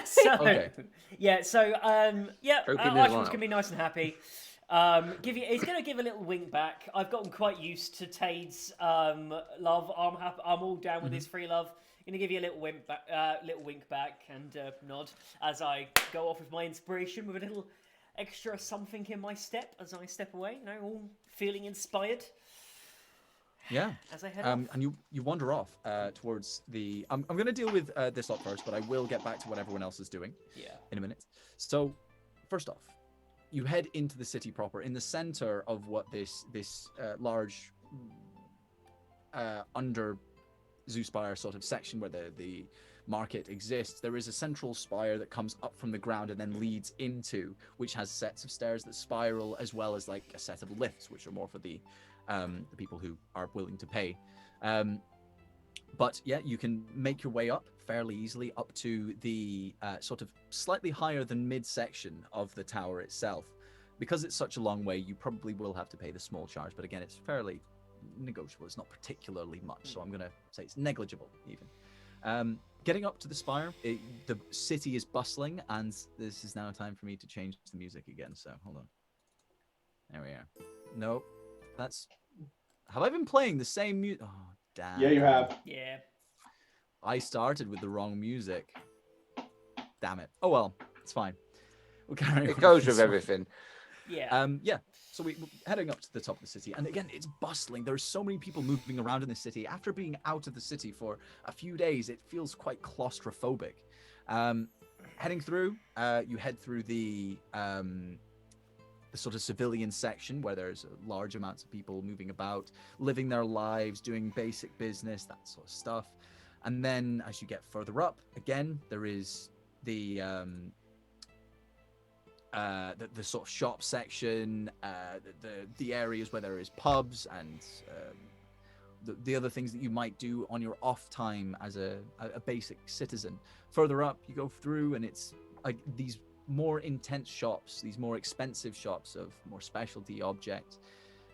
So,
Okay.
yeah, so,
Choking his
Archibald's
eye
going to be nice and happy. He's going to give a little wink back. I've gotten quite used to Tade's love. I'm all down with his free love. Going to give you a little wink back and nod as I go off with my inspiration with a little extra something in my step as I step away. You know, all feeling inspired
Yeah.
as I head off.
And you wander off towards the. I'm going to deal with this lot first, but I will get back to what everyone else is doing
Yeah.
in a minute. So, first off, you head into the city proper. In the center of what this large under Zeus Spire sort of section where the market exists, there is a central spire that comes up from the ground and then leads into, which has sets of stairs that spiral, as well as like a set of lifts, which are more for the people who are willing to pay. But yeah, you can make your way up fairly easily up to the sort of slightly higher than midsection of the tower itself. Because it's such a long way, you probably will have to pay the small charge, but again, it's fairly negotiable. It's not particularly much, so I'm going to say it's negligible even. Getting up to the spire, the city is bustling, and this is now time for me to change the music again, so hold on. There we are. Nope. That's... Have I been playing the same music? Oh, damn.
Yeah, you have.
Yeah.
I started with the wrong music. Damn it. Oh well, it's fine. We'll carry on
It goes
this
with
one.
everything.
Yeah.
Yeah. So we're heading up to the top of the city, and again, it's bustling. There's so many people moving around in the city. After being out of the city for a few days, it feels quite claustrophobic. Heading through, you head through the sort of civilian section where there's large amounts of people moving about, living their lives, doing basic business, that sort of stuff. And then as you get further up, again, there is the
the sort of shop section, the areas where there is pubs and the other things that you might do on your off time as a basic citizen. Further up, you go through, and it's like these more intense shops, these more expensive shops of more specialty objects.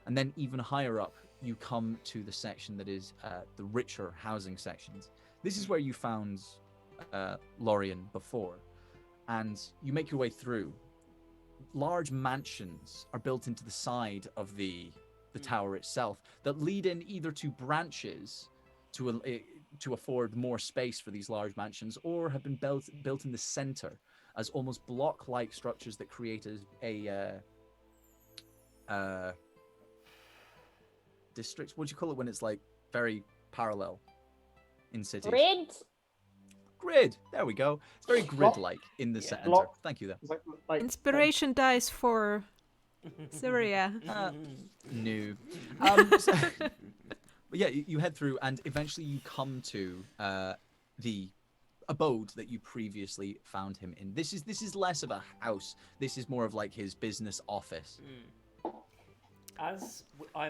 And then even higher up, you come to the section that is the richer housing sections. This is where you found Lorien before. And you make your way through. Large mansions are built into the side of the tower itself that lead in either to branches to afford more space for these large mansions, or have been built in the center as almost block-like structures that create a district. What do you call it when it's like very parallel in cities? Grid. There we go. It's very grid-like in the center. Thank you. There.
Like,
Inspiration dice for Syria.
No. But yeah, you head through, and eventually you come to the abode that you previously found him in. This is less of a house. This is more of like his business office.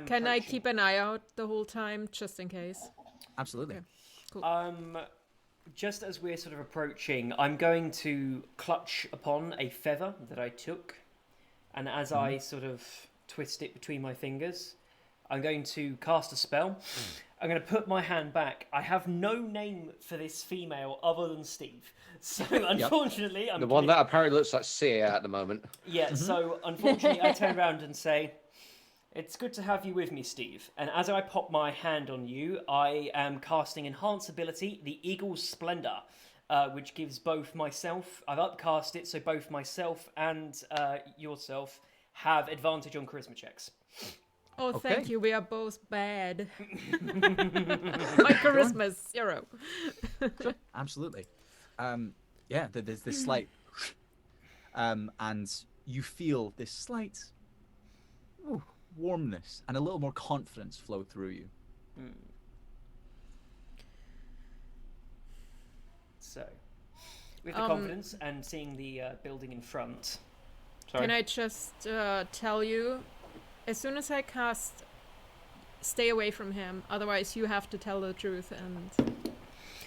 Can I keep an eye out the whole time, just in case?
Absolutely.
Okay. Cool.
Just as we're sort of approaching, I'm going to clutch upon a feather that I took, and as I sort of twist it between my fingers, I'm going to cast a spell. I'm going to put my hand back. I have no name for this female other than Steve. So unfortunately... I'm
the one that apparently looks like Sia at the moment.
Yeah, so unfortunately I turn around and say, "It's good to have you with me, Steve." And as I pop my hand on you, I am casting Enhance Ability, the Eagle's Splendor, which gives both myself... I've upcast it, so both myself and yourself have advantage on charisma checks.
Oh,
Okay.
thank you. We are both bad. My charisma is 0.
Sure, absolutely. Yeah, there's this slight, and you feel this slight warmness and a little more confidence flow through you.
So, with the confidence and seeing the building in front. Sorry.
Can I just tell you, as soon as I cast, stay away from him. Otherwise, you have to tell the truth, and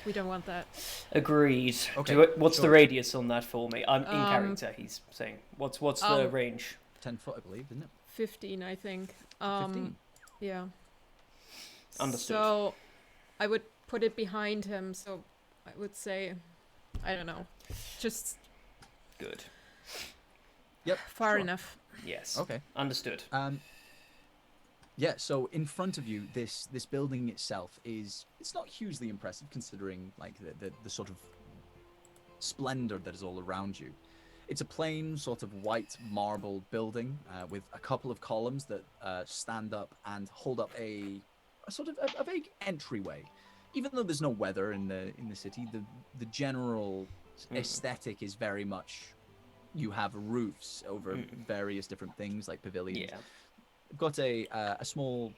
we don't want that.
Agreed.
Okay,
What's the
sure.
radius on that for me? I'm in character. He's saying. What's the range?
10 foot, I believe, isn't it?
15, I think.
15.
Yeah.
Understood.
So, I would put it behind him. So, I would say, I don't know, just
Good.
Yep.
far
sure.
enough.
Yes.
Okay.
Understood.
Yeah, so in front of you, this building itself it's not hugely impressive considering like the sort of splendor that is all around you. It's a plain sort of white marble building with a couple of columns that stand up and hold up a sort of a vague entryway. Even though there's no weather in the city, the general aesthetic is very much, you have roofs over various different things like pavilions.
Yeah.
We've got a small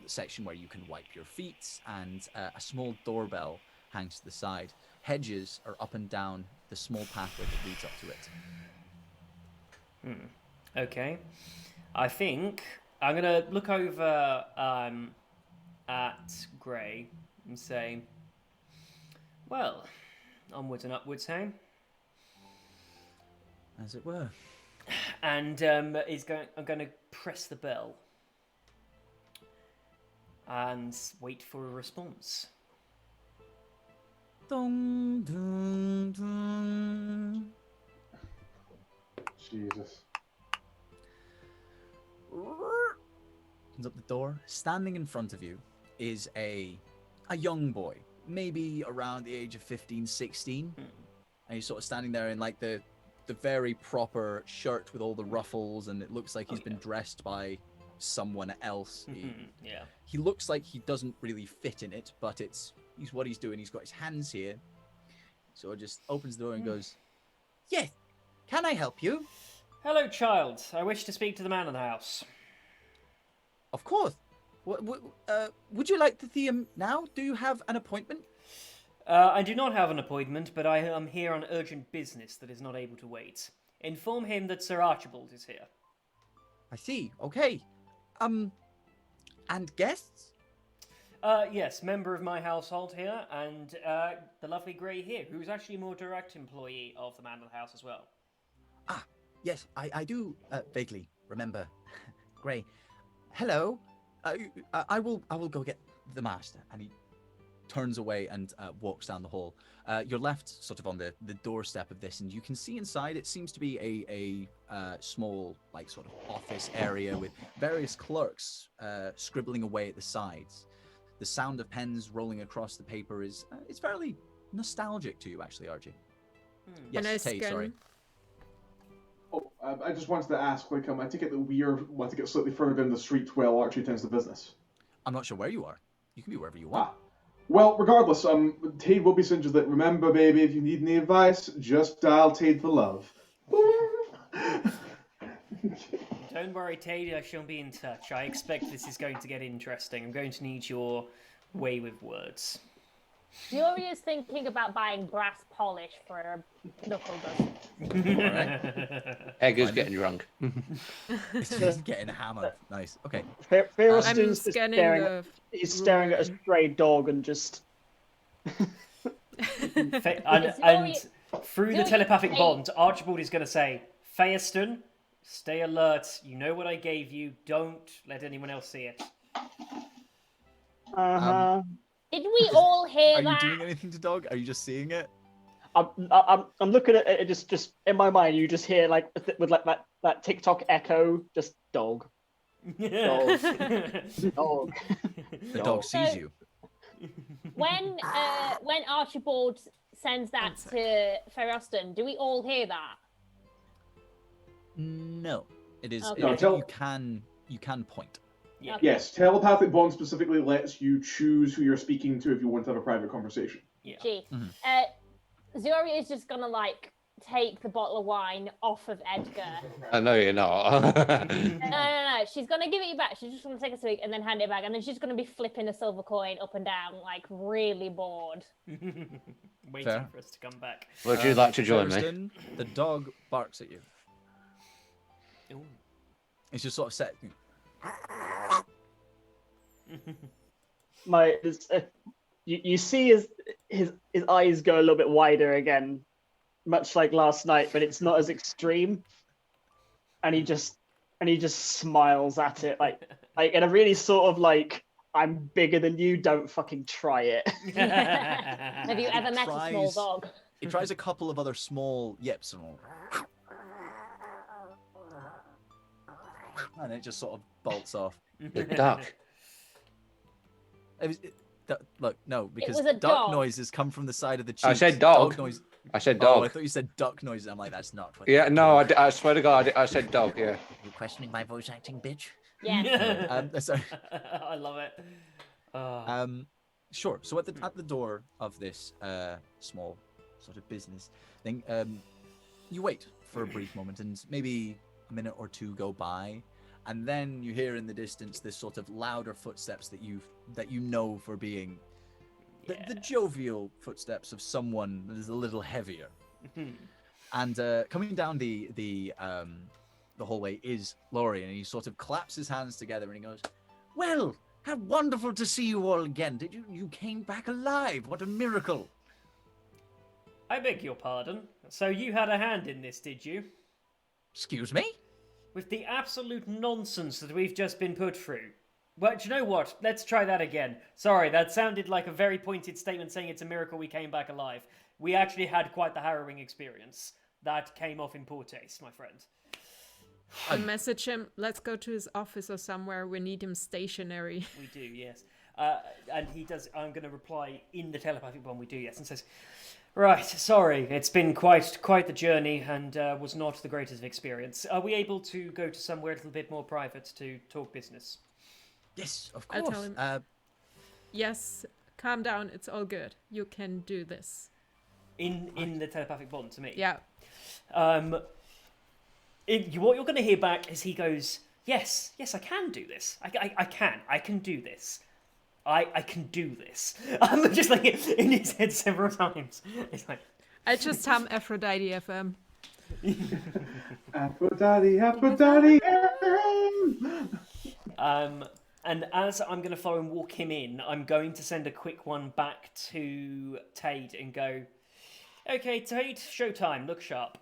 section where you can wipe your feet, and a small doorbell hangs to the side. Hedges are up and down the small pathway that leads up to it.
Okay. I think I'm gonna look over at Gray and say, "Well, onwards and upwards, hey?"
As it were.
And I'm going to press the bell and wait for a response.
Dun, dun, dun.
Jesus.
Opens up the door. Standing in front of you is a young boy, maybe around the age of 15, 16. And he's sort of standing there in like the very proper shirt with all the ruffles, and it looks like he's been dressed by someone else. He looks like he doesn't really fit in it, but he's what he's doing. He's got his hands here. So it just opens the door and goes, "Yes, can I help you?"
Hello, child. I wish to speak to the man in the house.
Of course. Would you like to see him now? Do you have an appointment?
I do not have an appointment, but I am here on urgent business that is not able to wait. Inform him that Sir Archibald is here.
I see. Okay. And guests?
Yes, member of my household here, and the lovely Grey here, who's actually a more direct employee of the man of the house as well.
Ah, yes, I do vaguely remember. Gray. Hello. I will go get the master. And he turns away and walks down the hall. You're left sort of on the doorstep of this, and you can see inside. It seems to be a small, like, sort of office area with various clerks scribbling away at the sides. The sound of pens rolling across the paper is it's fairly nostalgic to you, actually, Archie. Yes, Tay, sorry.
Oh, I just wanted to ask, like, I take it that we want to get slightly further down the street while Archie tends to business.
I'm not sure where you are. You can be wherever you want.
Well, regardless, Tade will be such that, remember, baby, if you need any advice, just dial Tade for love.
Don't worry, Tade, I shall be in touch. I expect this is going to get interesting. I'm going to need your way with words.
Jory is thinking about buying brass polish for a knuckle duster.
Egg is getting drunk.
It's just getting hammered. Nice. Okay.
Ferriston's just he's staring at a stray dog and just...
and through the telepathic bond, Archibald is going to say, Feaston, stay alert. You know what I gave you. Don't let anyone else see it.
Did we all hear that?
Are you doing anything to dog? Are you just seeing it?
I'm looking at it. Just in my mind, you just hear like with like that TikTok echo, just dog, dog, dog.
The dog sees you.
When Archibald sends that to Ferriston, do we all hear that?
No, it is.
Okay.
No,
you can point.
Yeah.
Okay.
Yes, telepathic bond specifically lets you choose who you're speaking to if you want to have a private conversation.
Yeah.
Gee.
Mm-hmm.
Zori is just gonna like take the bottle of wine off of Edgar.
I know you're not.
No. She's gonna give it back. She's just gonna take a swig and then hand it back, and then she's gonna be flipping a silver coin up and down, like really bored.
Waiting
Fair.
for us to come back.
Would you like to join me?
Ferriston, the dog barks at you.
Ooh.
It's just sort of set.
You see his eyes go a little bit wider again, much like last night, but it's not as extreme. And he just smiles at it like in a really sort of like, I'm bigger than you, don't fucking try it.
Have you ever met a small dog?
He tries a couple of other small yips and it just sort of bolts off.
The duck.
Look, no, because
was a
duck
dog.
noises come from the side of the cheeks.
I said dog.
Noise.
I said
Oh,
dog.
I thought you said duck noises. I'm like, that's not what.
Yeah, no, I swear to God, I said dog. Yeah.
You questioning my voice acting, bitch?
Yeah.
Sorry.
I love it.
Sure. So at the door of this small sort of business thing, you wait for a brief moment, and maybe a minute or two go by, and then you hear in the distance this sort of louder footsteps that you know for being the jovial footsteps of someone that is a little heavier. And coming down the hallway is Laurie, and he sort of claps his hands together and he goes, "Well, how wonderful to see you all again. Did you came back alive? What a miracle."
I beg your pardon. So you had a hand in this, did you?
Excuse me?
With the absolute nonsense that we've just been put through. Well, do you know what? Let's try that again. Sorry, that sounded like a very pointed statement saying it's a miracle we came back alive. We actually had quite the harrowing experience. That came off in poor taste, my friend.
I message him, let's go to his office or somewhere. We need him stationary.
We do, yes. And he does, I'm going to reply in the telepathic one, we do, yes, and says, right, sorry, it's been quite the journey and was not the greatest of experience. Are we able to go to somewhere a little bit more private to talk business?
Yes, of
I'll
course.
tell him. Yes, calm down, it's all good. You can do this.
In the telepathic bond to me?
Yeah.
What you're going to hear back is he goes, yes, I can do this. I can do this. I can do this. I'm just like in his head several times. It's like
I just hum Aphrodite FM.
Aphrodite, Aphrodite.
And as I'm going to follow and walk him in, I'm going to send a quick one back to Tade and go, okay, Tade, showtime, look sharp.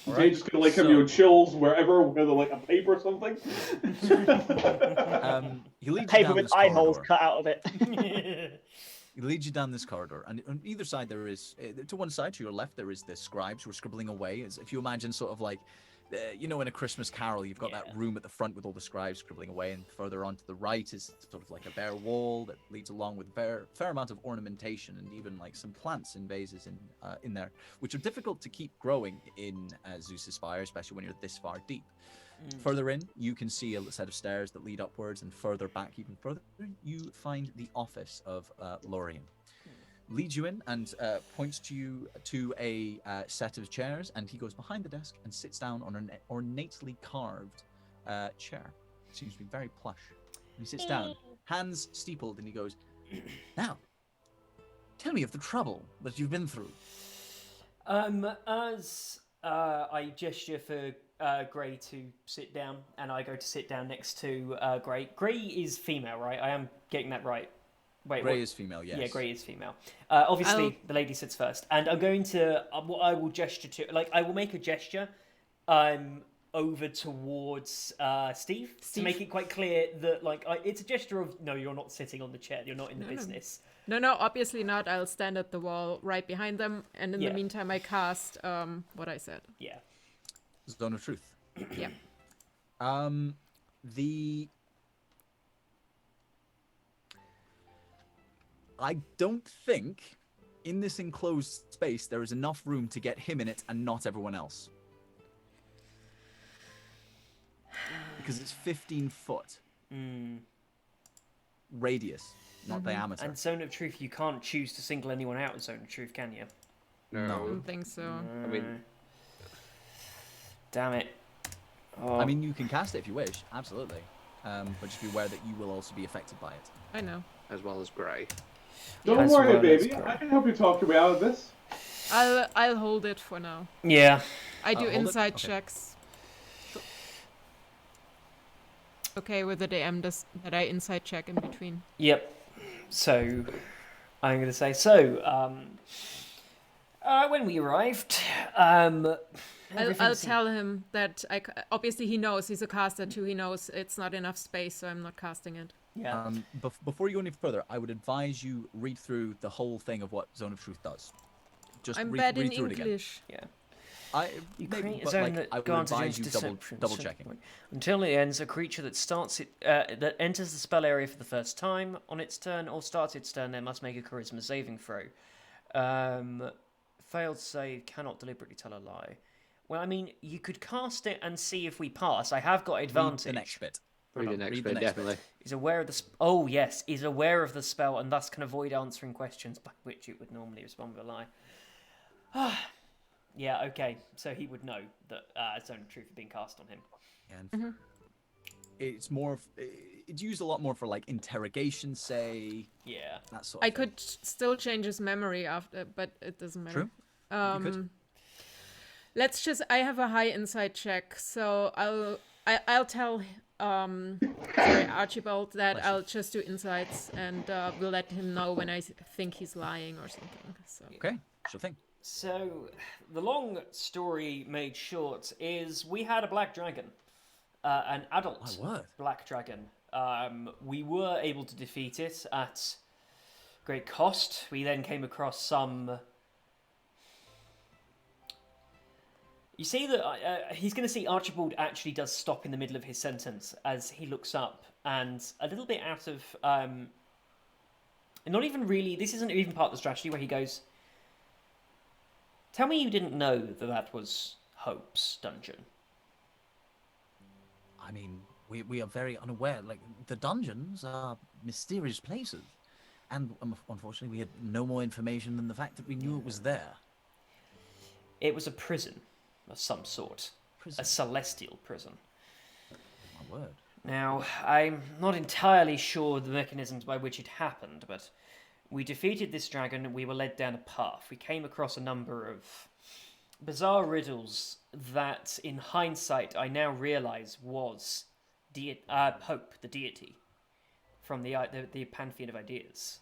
Right. Just gonna chills wherever, whether like a pipe or something.
He leads you
Paper
down
with
this
eye holes
corridor.
cut out of it.
He leads you down this corridor, and on either side there is, to one side, to your left, there is the scribes who are scribbling away. As if you imagine sort of like, in a Christmas Carol, you've got that room at the front with all the scribes scribbling away, and further on to the right is sort of like a bare wall that leads along with a fair amount of ornamentation, and even like some plants in vases in there, which are difficult to keep growing in Zeus's Spire, especially when you're this far deep. Further in, you can see a set of stairs that lead upwards, and further back, even further, you find the office of Lorien. Leads you in and points you to a set of chairs, and he goes behind the desk and sits down on an ornately carved chair. It seems to be very plush. And he sits down, hands steepled, and he goes, "Now, tell me of the trouble that you've been through."
As I gesture for Gray to sit down, and I go to sit down next to Gray. Gray is female, right? I am getting that right. Wait,
Gray is female, yes.
Yeah, Gray is female. Obviously, the lady sits first, and I'm going to. What I will gesture to, I will make a gesture, over towards Steve to make it quite clear that, it's a gesture of no, you're not sitting on the chair, you're not in the business.
No, obviously not. I'll stand at the wall right behind them, and in the meantime, I cast what I said.
Yeah.
Zone of Truth.
Yeah.
I don't think in this enclosed space there is enough room to get him in it and not everyone else. Because it's 15 foot. Radius, not diameter.
And Zone of Truth, you can't choose to single anyone out in Zone of Truth, can you?
I don't think so.
I mean,
damn it. Oh.
I mean, you can cast it if you wish, absolutely. But just be aware that you will also be affected by it.
I know.
as well as Grey.
Don't worry, baby. I can help you talk your way out of this.
I'll hold it for now.
Yeah.
I do
hold
inside
it? Okay.
checks. Okay, with the DM that I inside check in between.
Yep. So, I'm going to say, when we arrived,
I'll tell him that obviously he knows he's a caster too. He knows it's not enough space, so I'm not casting it.
Yeah.
Before you go any further, I would advise you read through the whole thing of what Zone of Truth does. Just
I'm
read
bad in
through it again.
English.
Yeah.
You
create a
but,
zone that
I would
guards
advise
against
you
deception.
double checking.
Until it ends, a creature that enters the spell area for the first time on its turn or starts its turn, they must make a charisma saving throw. Failed save, cannot deliberately tell a lie. Well, I mean, you could cast it and see if we pass. I have got advantage.
Read the next bit.
Read the next bit, definitely.
Is aware of the oh yes, is aware of the spell and thus can avoid answering questions by which it would normally respond with a lie. Yeah, okay. So he would know that Zone of Truth had been cast on him.
And it's more. It's used a lot more for like interrogation, say.
Yeah.
That sort of
I
thing.
could still change his memory after, but it doesn't matter.
True. You could.
Let's just. I have a high insight check, so I'll tell sorry, Archibald that I'll just do insights, and we'll let him know when I think he's lying or something. So.
Okay, sure thing.
So, the long story made short is we had a black dragon, an adult black dragon. We were able to defeat it at great cost. We then came across some. You see that he's going to see Archibald actually does stop in the middle of his sentence as he looks up, and a little bit out of not even really. This isn't even part of the strategy where he goes. Tell me you didn't know that was Hope's dungeon.
I mean, we are very unaware. Like, the dungeons are mysterious places. And unfortunately, we had no more information than the fact that we knew it was there.
It was a prison of some sort.
Prison?
A celestial prison.
My word.
Now, I'm not entirely sure the mechanisms by which it happened, but we defeated this dragon and we were led down a path. We came across a number of bizarre riddles that, in hindsight, I now realise was Hope, the deity, from the pantheon of ideas,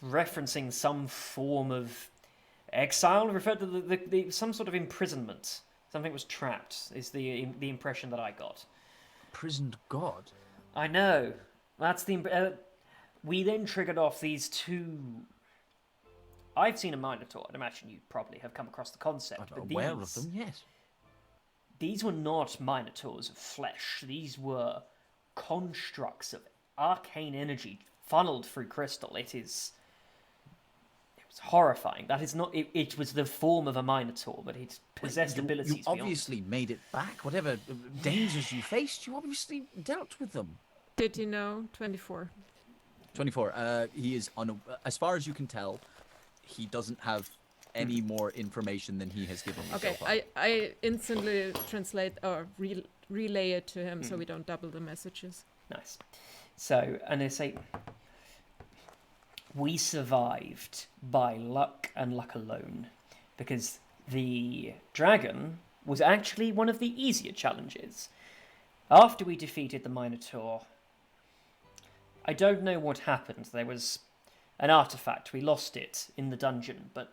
referencing some form of exile, referred to the some sort of imprisonment. Something was trapped. Is the impression that I got.
Prisoned god.
I know. That's the. We then triggered off these two. I've seen a Minotaur. I'd imagine you probably have come across the concept.
I'm aware of them, yes.
These were not Minotaurs of flesh. These were constructs of arcane energy funneled through crystal. It was horrifying. That is not. It was the form of a Minotaur, but it possessed abilities.
You obviously made it back. Whatever dangers you faced, you obviously dealt with them.
Did you know? 24.
24. He is as far as you can tell, he doesn't have any more information than he has given me
Okay,
so far.
I instantly translate or relay it to him so we don't double the messages.
Nice. So, and they say, we survived by luck and luck alone, because the dragon was actually one of the easier challenges. After we defeated the Minotaur, I don't know what happened. There was an artifact. We lost it in the dungeon, but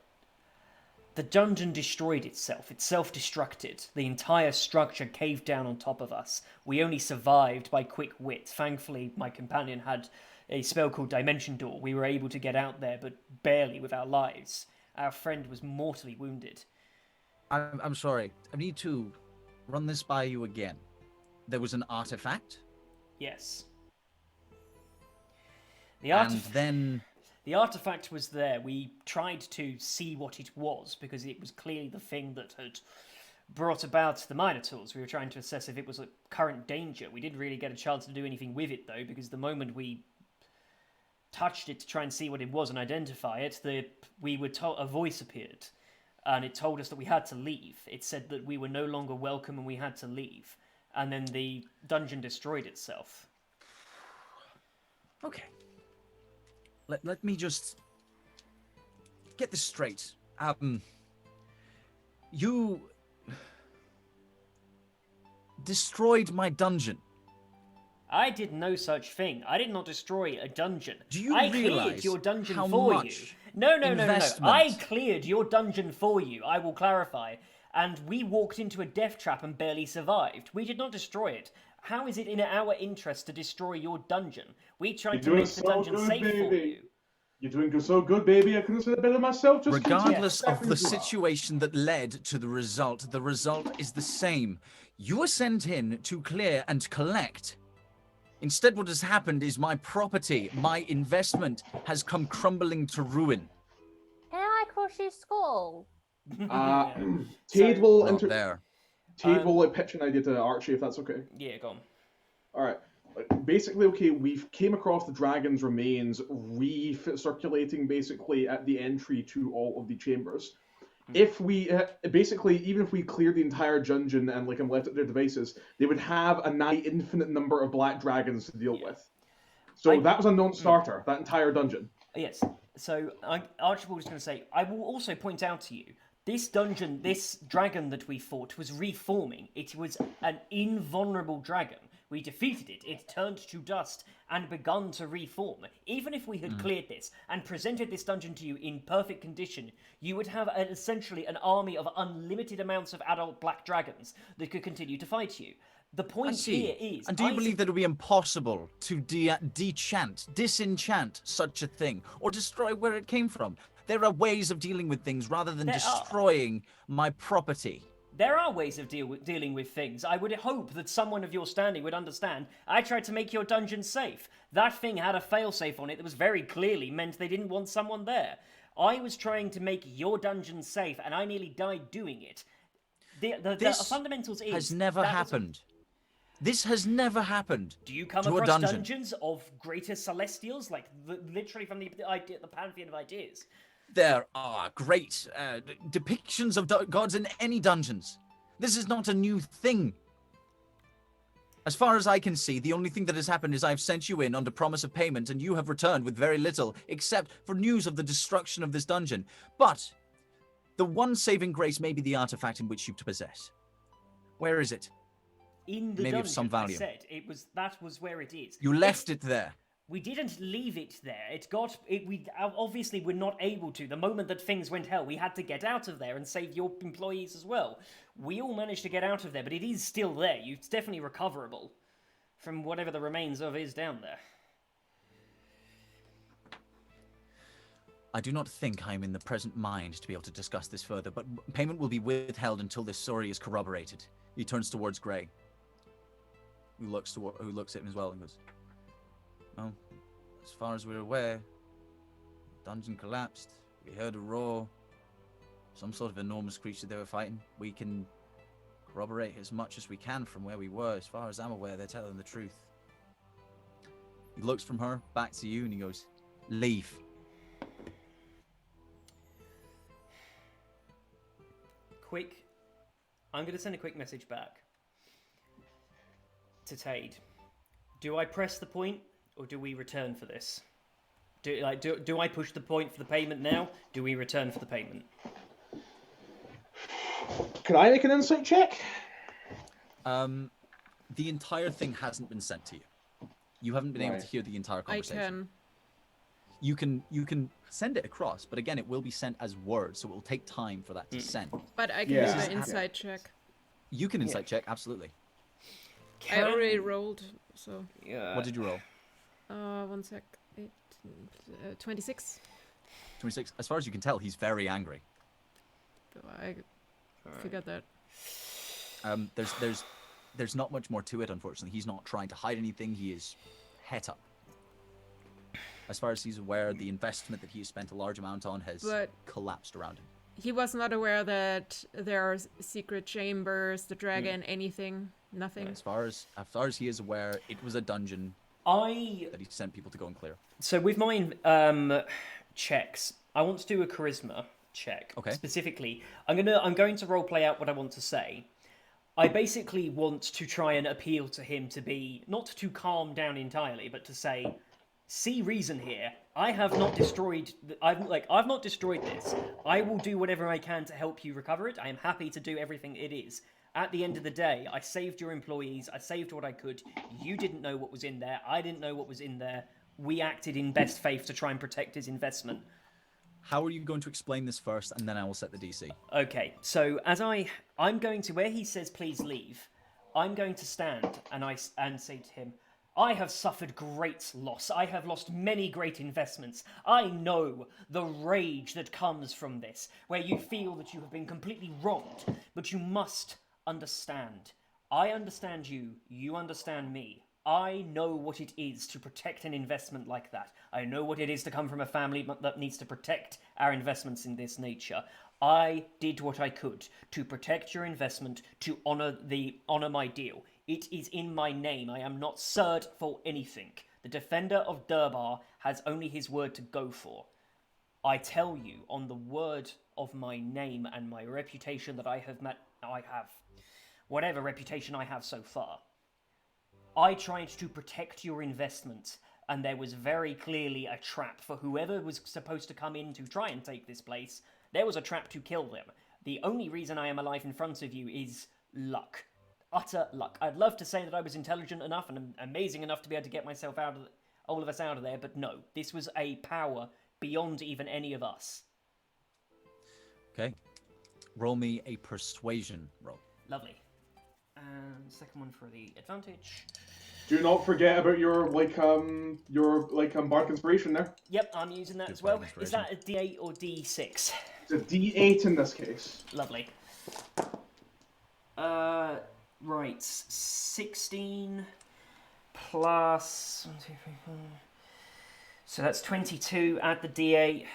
the dungeon destroyed itself. It self-destructed. The entire structure caved down on top of us. We only survived by quick wit. Thankfully, my companion had a spell called Dimension Door. We were able to get out there, but barely with our lives. Our friend was mortally wounded.
I'm sorry. I need to run this by you again. There was an artifact?
Yes.
And then...
The artifact was there. We tried to see what it was, because it was clearly the thing that had brought about the Minotaurs. We were trying to assess if it was a current danger. We didn't really get a chance to do anything with it, though, because the moment we touched it to try and see what it was and identify it, we were told a voice appeared, and it told us that we had to leave. It said that we were no longer welcome and we had to leave. And then the dungeon destroyed itself.
Okay. Let me just get this straight. You destroyed my dungeon.
I did no such thing. I did not destroy a dungeon.
Do you
I
realize
cleared your dungeon
how
for
much
you. No.
investment-
I cleared your dungeon for you. I will clarify. And we walked into a death trap and barely survived. We did not destroy it. How is it in our interest to destroy your dungeon? We tried to make the dungeon safe for you.
You're doing so good, baby. I couldn't have said it better myself. Just
Regardless of the situation that led to the result is the same. You were sent in to clear and collect. Instead, what has happened is my property, my investment, has come crumbling to ruin.
Can I crush his skull?
Tade will
Not there.
Tade will pitch an idea to Archie if that's okay.
Yeah, go on.
All right. Basically, okay, we've came across the dragon's remains recirculating basically at the entry to all of the chambers. If we even if we cleared the entire dungeon and left it their devices, they would have a nigh infinite number of black dragons to deal with. So that was a non-starter. That entire dungeon.
Yes. So Archibald is going to say, I will also point out to you, this dungeon, this dragon that we fought was reforming. It was an invulnerable dragon. We defeated it, it turned to dust, and begun to reform. Even if we had cleared this, and presented this dungeon to you in perfect condition, you would have essentially an army of unlimited amounts of adult black dragons that could continue to fight you. The point here is...
And do you believe that it would be impossible to disenchant such a thing, or destroy where it came from? There are ways of dealing with things rather than destroying my property.
There are ways of dealing with things. I would hope that someone of your standing would understand. I tried to make your dungeon safe. That thing had a failsafe on it that was very clearly meant they didn't want someone there. I was trying to make your dungeon safe, and I nearly died doing it. The fundamentals is...
has never happened. This has never happened.
Do you come across dungeons of greater celestials, literally from the pantheon of ideas?
There are great depictions of gods in any dungeons. This is not a new thing. As far as I can see, the only thing that has happened is I've sent you in under promise of payment, and you have returned with very little, except for news of the destruction of this dungeon. But The one saving grace may be the artifact in which you possess. Where is it?
In the
Maybe of
dungeon,
some value.
I said that was where it is.
You left it there.
We didn't leave it there. We obviously were not able to. The moment that things went hell, we had to get out of there and save your employees as well. We all managed to get out of there, but it is still there. It's definitely recoverable from whatever the remains of is down there.
I do not think I am in the present mind to be able to discuss this further, but payment will be withheld until this story is corroborated. He turns towards Gray, who looks at him as well and goes, "Well, as far as we're aware, the dungeon collapsed. We heard a roar. Some sort of enormous creature they were fighting. We can corroborate as much as we can from where we were. As far as I'm aware, they're telling the truth." He looks from her back to you and he goes, "Leave."
I'm going to send a quick message back to Tade. Do I press the point, or do we return for this? Do I push the point for the payment now? Do we return for the payment?
Can I make an insight check?
The entire thing hasn't been sent to you. You haven't been able to hear the entire conversation. You can send it across, but again, it will be sent as words, so it will take time for that to send.
But I can use an insight check.
You can insight check, absolutely.
I already rolled, so.
Yeah.
What did you roll?
1 sec. 26.
26. As far as you can tell, he's very angry.
I figured that.
There's not much more to it, unfortunately. He's not trying to hide anything. He is het up. As far as he's aware, the investment that he has spent a large amount on has collapsed around him.
He was not aware that there are secret chambers, the dragon, anything, nothing.
As far as he is aware, it was a dungeon that he sent people to go and clear.
So with my checks, I want to do a charisma check.
Okay.
Specifically, I'm going to role play out what I want to say. I basically want to try and appeal to him to be not to calm down entirely, but to say, "See reason here. I have not destroyed. I've not destroyed this. I will do whatever I can to help you recover it. I am happy to do everything it is. At the end of the day, I saved your employees. I saved what I could. You didn't know what was in there. I didn't know what was in there. We acted in best faith to try and protect his investment."
How are you going to explain this first, and then I will set the DC?
Okay, so as I'm going to where he says please leave, I'm going to stand and say to him, "I have suffered great loss. I have lost many great investments. I know the rage that comes from this, where you feel that you have been completely wronged, but you must understand. I understand you. You understand me. I know what it is to protect an investment like that. I know what it is to come from a family that needs to protect our investments in this nature. I did what I could to protect your investment, to honor my deal. It is in my name. I am not served for anything. The defender of Durbar has only his word to go for. I tell you, on the word of my name and my reputation that I have whatever reputation I have so far, I tried to protect your investment, and there was very clearly a trap for whoever was supposed to come in to try and take this place. There was a trap to kill them. The only reason I am alive in front of you is luck. Utter luck. I'd love to say that I was intelligent enough and amazing enough to be able to get myself all of us out of there, but no. This was a power beyond even any of us.
Okay. Roll me a persuasion roll.
Lovely. And second one for the advantage.
Do not forget about your bark inspiration there.
Yep, I'm using that as well. Is that a D8 or D6?
It's a D8 in this case.
Lovely. Right, 16 plus 1, 2, 3, 4. So that's 22. Add the D8.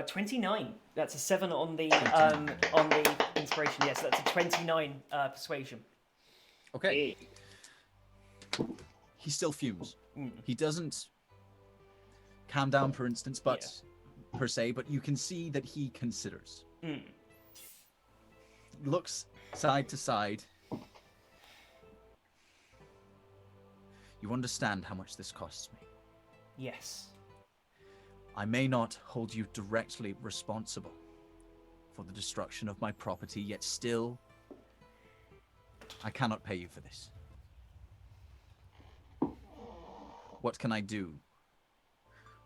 29. That's a 7 on the inspiration. Yes, that's a 29 persuasion.
Okay. He still fumes. He doesn't calm down, for instance, but per se. But you can see that he considers. Looks side to side. You understand how much this costs me.
Yes.
I may not hold you directly responsible for the destruction of my property, yet still, I cannot pay you for this. What can I do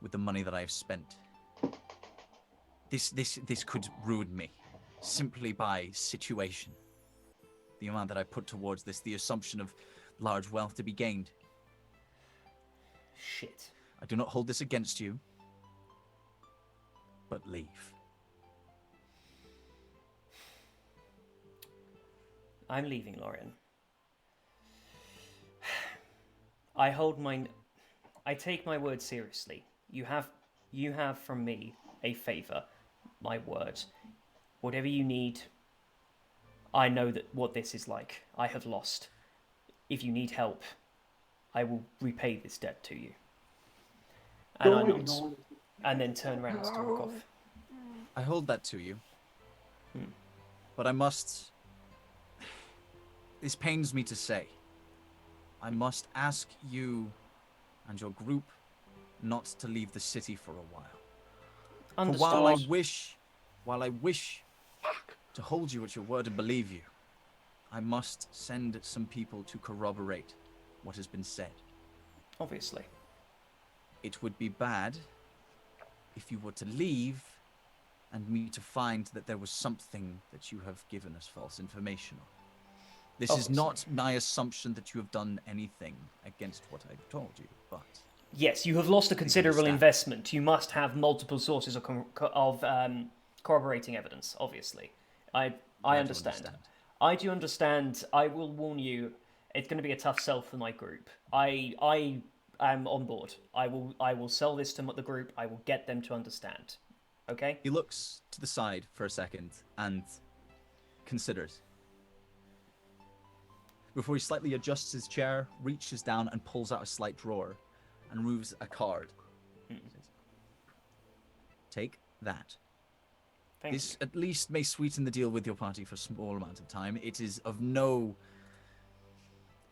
with the money that I have spent? This could ruin me, simply by situation. The amount that I put towards this, the assumption of large wealth to be gained.
Shit.
I do not hold this against you, but leave.
I'm leaving, Lorian. I take my word seriously. You have from me a favor. My word. Whatever you need, I know that what this is like. I have lost. If you need help, I will repay this debt to you. And I nod, and then turn around to walk off.
I hold that to you. But I must... This pains me to say. I must ask you and your group not to leave the city for a while.
Understood.
For while I wish to hold you at your word and believe you, I must send some people to corroborate what has been said.
Obviously.
It would be bad if you were to leave and me to find that there was something that you have given us false information on. This is not my assumption that you have done anything against what I've told you, but...
Yes, you have lost a considerable investment. You must have multiple sources of corroborating evidence, obviously. I understand. I do understand. I will warn you, it's going to be a tough sell for my group. I am on board. I will sell this to the group. I will get them to understand. Okay?
He looks to the side for a second and considers. Before he slightly adjusts his chair, reaches down and pulls out a slight drawer and removes a card. Take that. This at least may sweeten the deal with your party for a small amount of time. It is of no...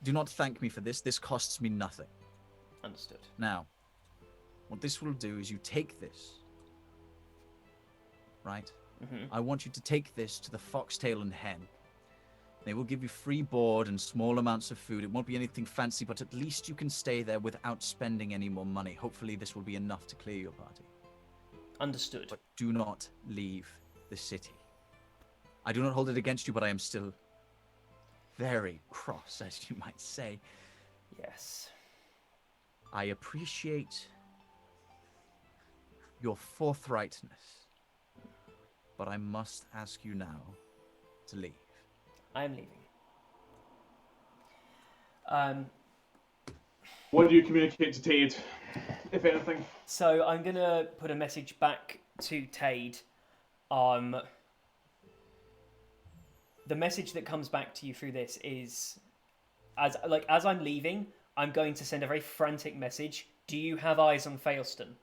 Do not thank me for this. This costs me nothing.
Understood.
Now, what this will do is you take this, right? I want you to take this to the Foxtail and Hen. They will give you free board and small amounts of food. It won't be anything fancy, but at least you can stay there without spending any more money. Hopefully this will be enough to clear your party.
Understood.
But do not leave the city. I do not hold it against you, but I am still very cross, as you might say.
Yes.
I appreciate your forthrightness, but I must ask you now to leave.
I am leaving.
What do you communicate to Tade, if anything?
So I'm gonna put a message back to Tade. The message that comes back to you through this is, as I'm leaving, I'm going to send a very frantic message. Do you have eyes on Failston?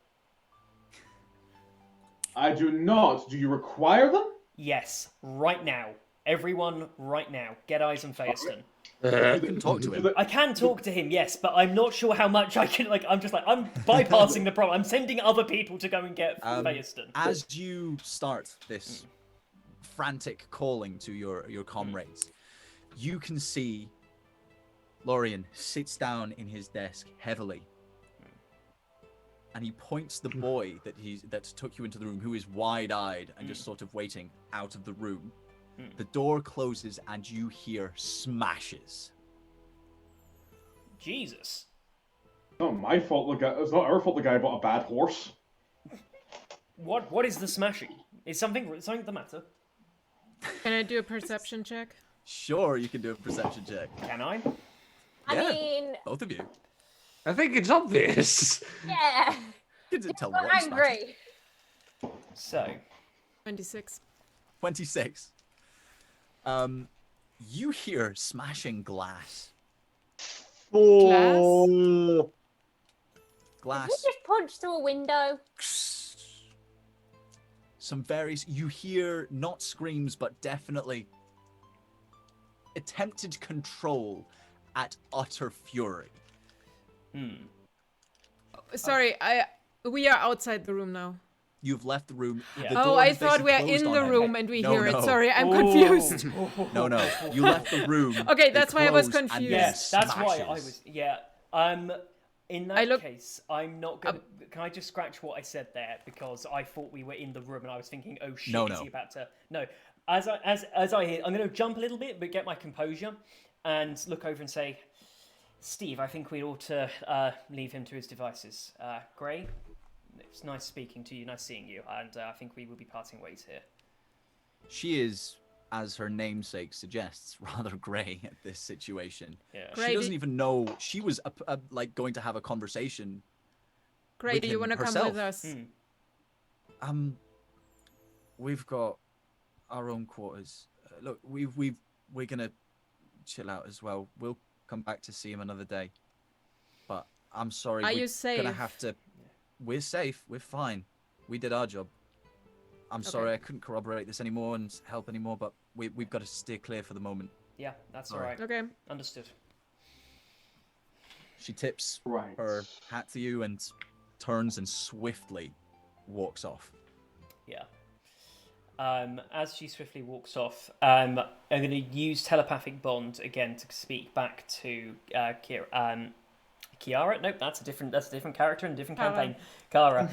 I do not. Do you require them?
Yes, right now. Everyone, right now. Get eyes on Failston.
You can talk to him.
I can talk to him, yes, but I'm not sure how much I can, I'm bypassing the problem. I'm sending other people to go and get Failston.
As you start this frantic calling to your comrades, you can see Lorian sits down in his desk heavily, and he points the boy that took you into the room, who is wide-eyed and just sort of waiting, out of the room. The door closes and you hear smashes.
Jesus.
It's not my fault. It's not our fault. The guy bought a bad horse.
What is the smashing? Is something the matter?
Can I do a perception check?
Sure, you can do a perception check.
Can I?
I mean,
both of you.
I think it's obvious.
yeah.
You can tell
I'm
what
angry.
So.
26.
26. You hear smashing glass.
Glass?
Glass.
Did we just punch through a window?
Some various... You hear not screams, but definitely attempted control at utter fury.
Sorry, We are outside the room now.
You've left the room.
Yeah.
The
Oh,
door
I
has
thought we are
basically
in
closed
the
on him.
room and we
No,
hear it.
no.
Sorry, I'm confused.
No, you left the room.
Okay,
it
that's why I was
closed, and
confused.
then
Yes, that's why I
smashes.
was. Yeah. In that case, I'm not gonna. Can I just scratch what I said there because I thought we were in the room and I was thinking, oh shit,
No,
is
no.
he about to? No. As I hear, I'm gonna jump a little bit, but get my composure, and look over and say, Steve, I think we ought to leave him to his devices. Gray, it's nice speaking to you, nice seeing you, and I think we will be parting ways here.
She is, as her namesake suggests, rather grey at this situation.
Yeah.
Gray,
She doesn't even know she was like going to have a conversation.
Great,
with
do you
him
want to come
herself.
with us?
We've got our own quarters. Look, we're gonna chill out as well. We'll come back to see him another day. But I'm sorry,
Are
we're
you safe?
gonna have to. We're safe. We're fine. We did our job. I'm sorry I couldn't corroborate this anymore and help anymore, but we've got to steer clear for the moment.
Yeah, that's all
Sorry.
right.
Okay.
Understood.
She tips
Right.
her hat to you and turns and swiftly walks off.
Yeah. As she swiftly walks off, I'm going to use telepathic bond again to speak back to Kiara. Nope, that's a different character and a different campaign. Kara.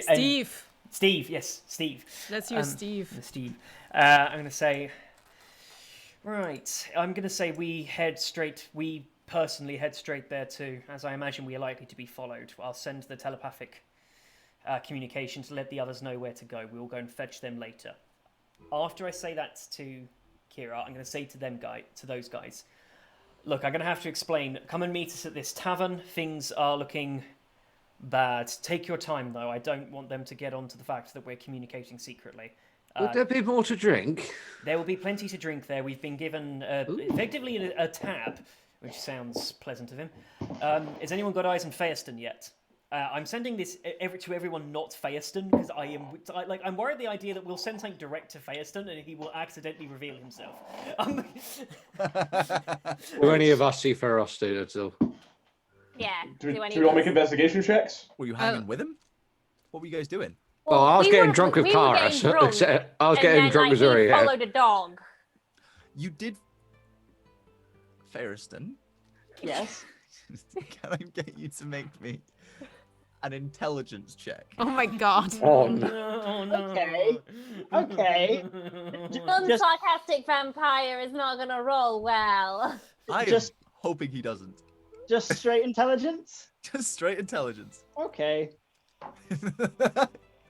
Steve.
Yes, Steve.
Let's use Steve.
Steve. I'm going to say. Right. I'm going to say we personally head straight there too, as I imagine we are likely to be followed. I'll send the telepathic communication to let the others know where to go. We will go and fetch them later. After I say that to Kira, I'm going to say to those guys, look, I'm going to have to explain. Come and meet us at this tavern. Things are looking bad. Take your time, though. I don't want them to get onto the fact that we're communicating secretly.
Would there be more to drink?
There will be plenty to drink there. We've been given effectively a tab, which sounds pleasant of him. Has anyone got eyes on Feaston yet? I'm sending this to everyone not Feaston because I'm worried the idea that we'll send something direct to Feaston and he will accidentally reveal himself.
Do any of us see Ferocity at all?
Yeah.
Do we all make investigation checks?
Were you hanging with him? What were you guys doing?
Well, I was getting drunk with Kara. I was getting drunk with Zuri.
He followed a dog.
You did, Ferriston.
Yes.
Can I get you to make me an intelligence check?
Oh my god.
Oh no.
Oh, no.
Okay.
Unsarcastic vampire is not gonna roll well.
I am
Just-
hoping he doesn't.
Just straight intelligence?
Just straight intelligence.
Okay.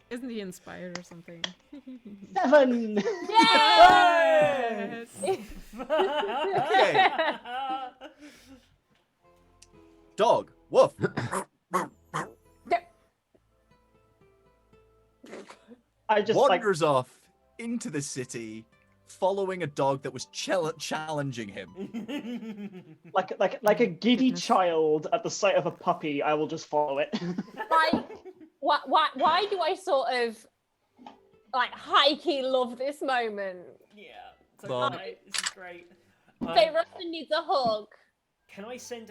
Isn't he inspired or something?
7!
Yes!
Okay. Dog. Woof.
I just
Wanders off into the city, following a dog that was challenging him.
like a giddy child at the sight of a puppy, I will just follow it.
Why do I sort of like high key love this moment?
Yeah. So this is great.
Rustin needs a hug.
Can I send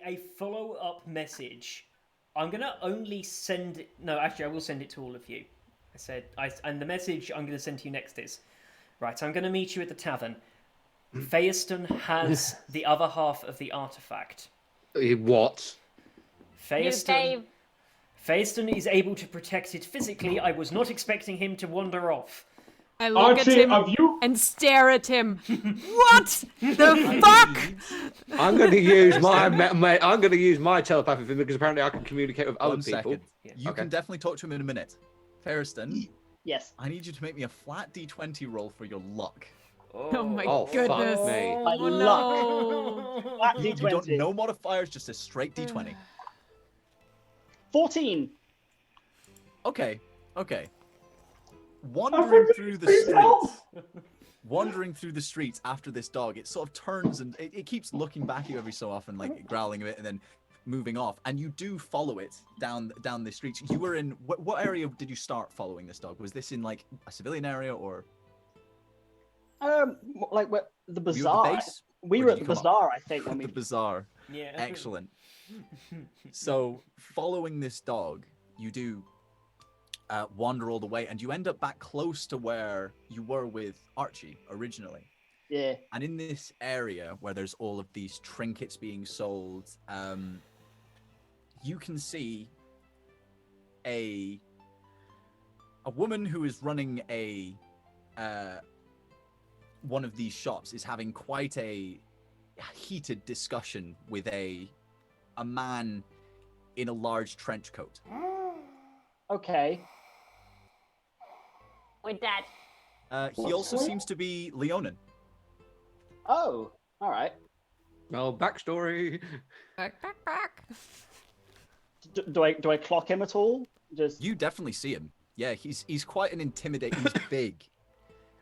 a follow-up message? I'm gonna only send. No, actually, I will send it to all of you. And the message I'm gonna send to you next is, right. I'm gonna meet you at the tavern. Feaston has the other half of the artifact.
What?
Feaston is able to protect it physically. I was not expecting him to wander off.
I look at him and stare at him. What the fuck?
I'm going to use I'm going to use my telepathy thing because apparently I can communicate with other people.
Second. You can definitely talk to him in a minute. Ferriston.
Yes.
I need you to make me a flat D20 roll for your luck.
Oh my
fuck
goodness.
me.
My
No.
Flat
You
D20.
don't no modifiers, just a straight D20.
14.
Okay. Wandering through the streets after this dog, it sort of turns and it keeps looking back at you every so often, like growling a bit and then moving off. And you do follow it down the streets. You were in what area did you start following this dog? Was this in like a civilian area or?
Like where the
Were you at
bazaar.
the base?
We
Or
were
did
at the
you come up-
bazaar, I think, when
The
we.
bazaar.
Yeah.
Excellent. So, following this dog, you do wander all the way, and you end up back close to where you were with Archie originally.
Yeah.
And in this area where there's all of these trinkets being sold, you can see a woman who is running a one of these shops is having quite a heated discussion with a man in a large trench coat.
Okay.
We're dead.
He also seems to be Leonin.
Oh, all right.
Well, backstory.
Back.
Do I clock him at all? Just
You definitely see him. Yeah, he's quite an intimidating. He's big,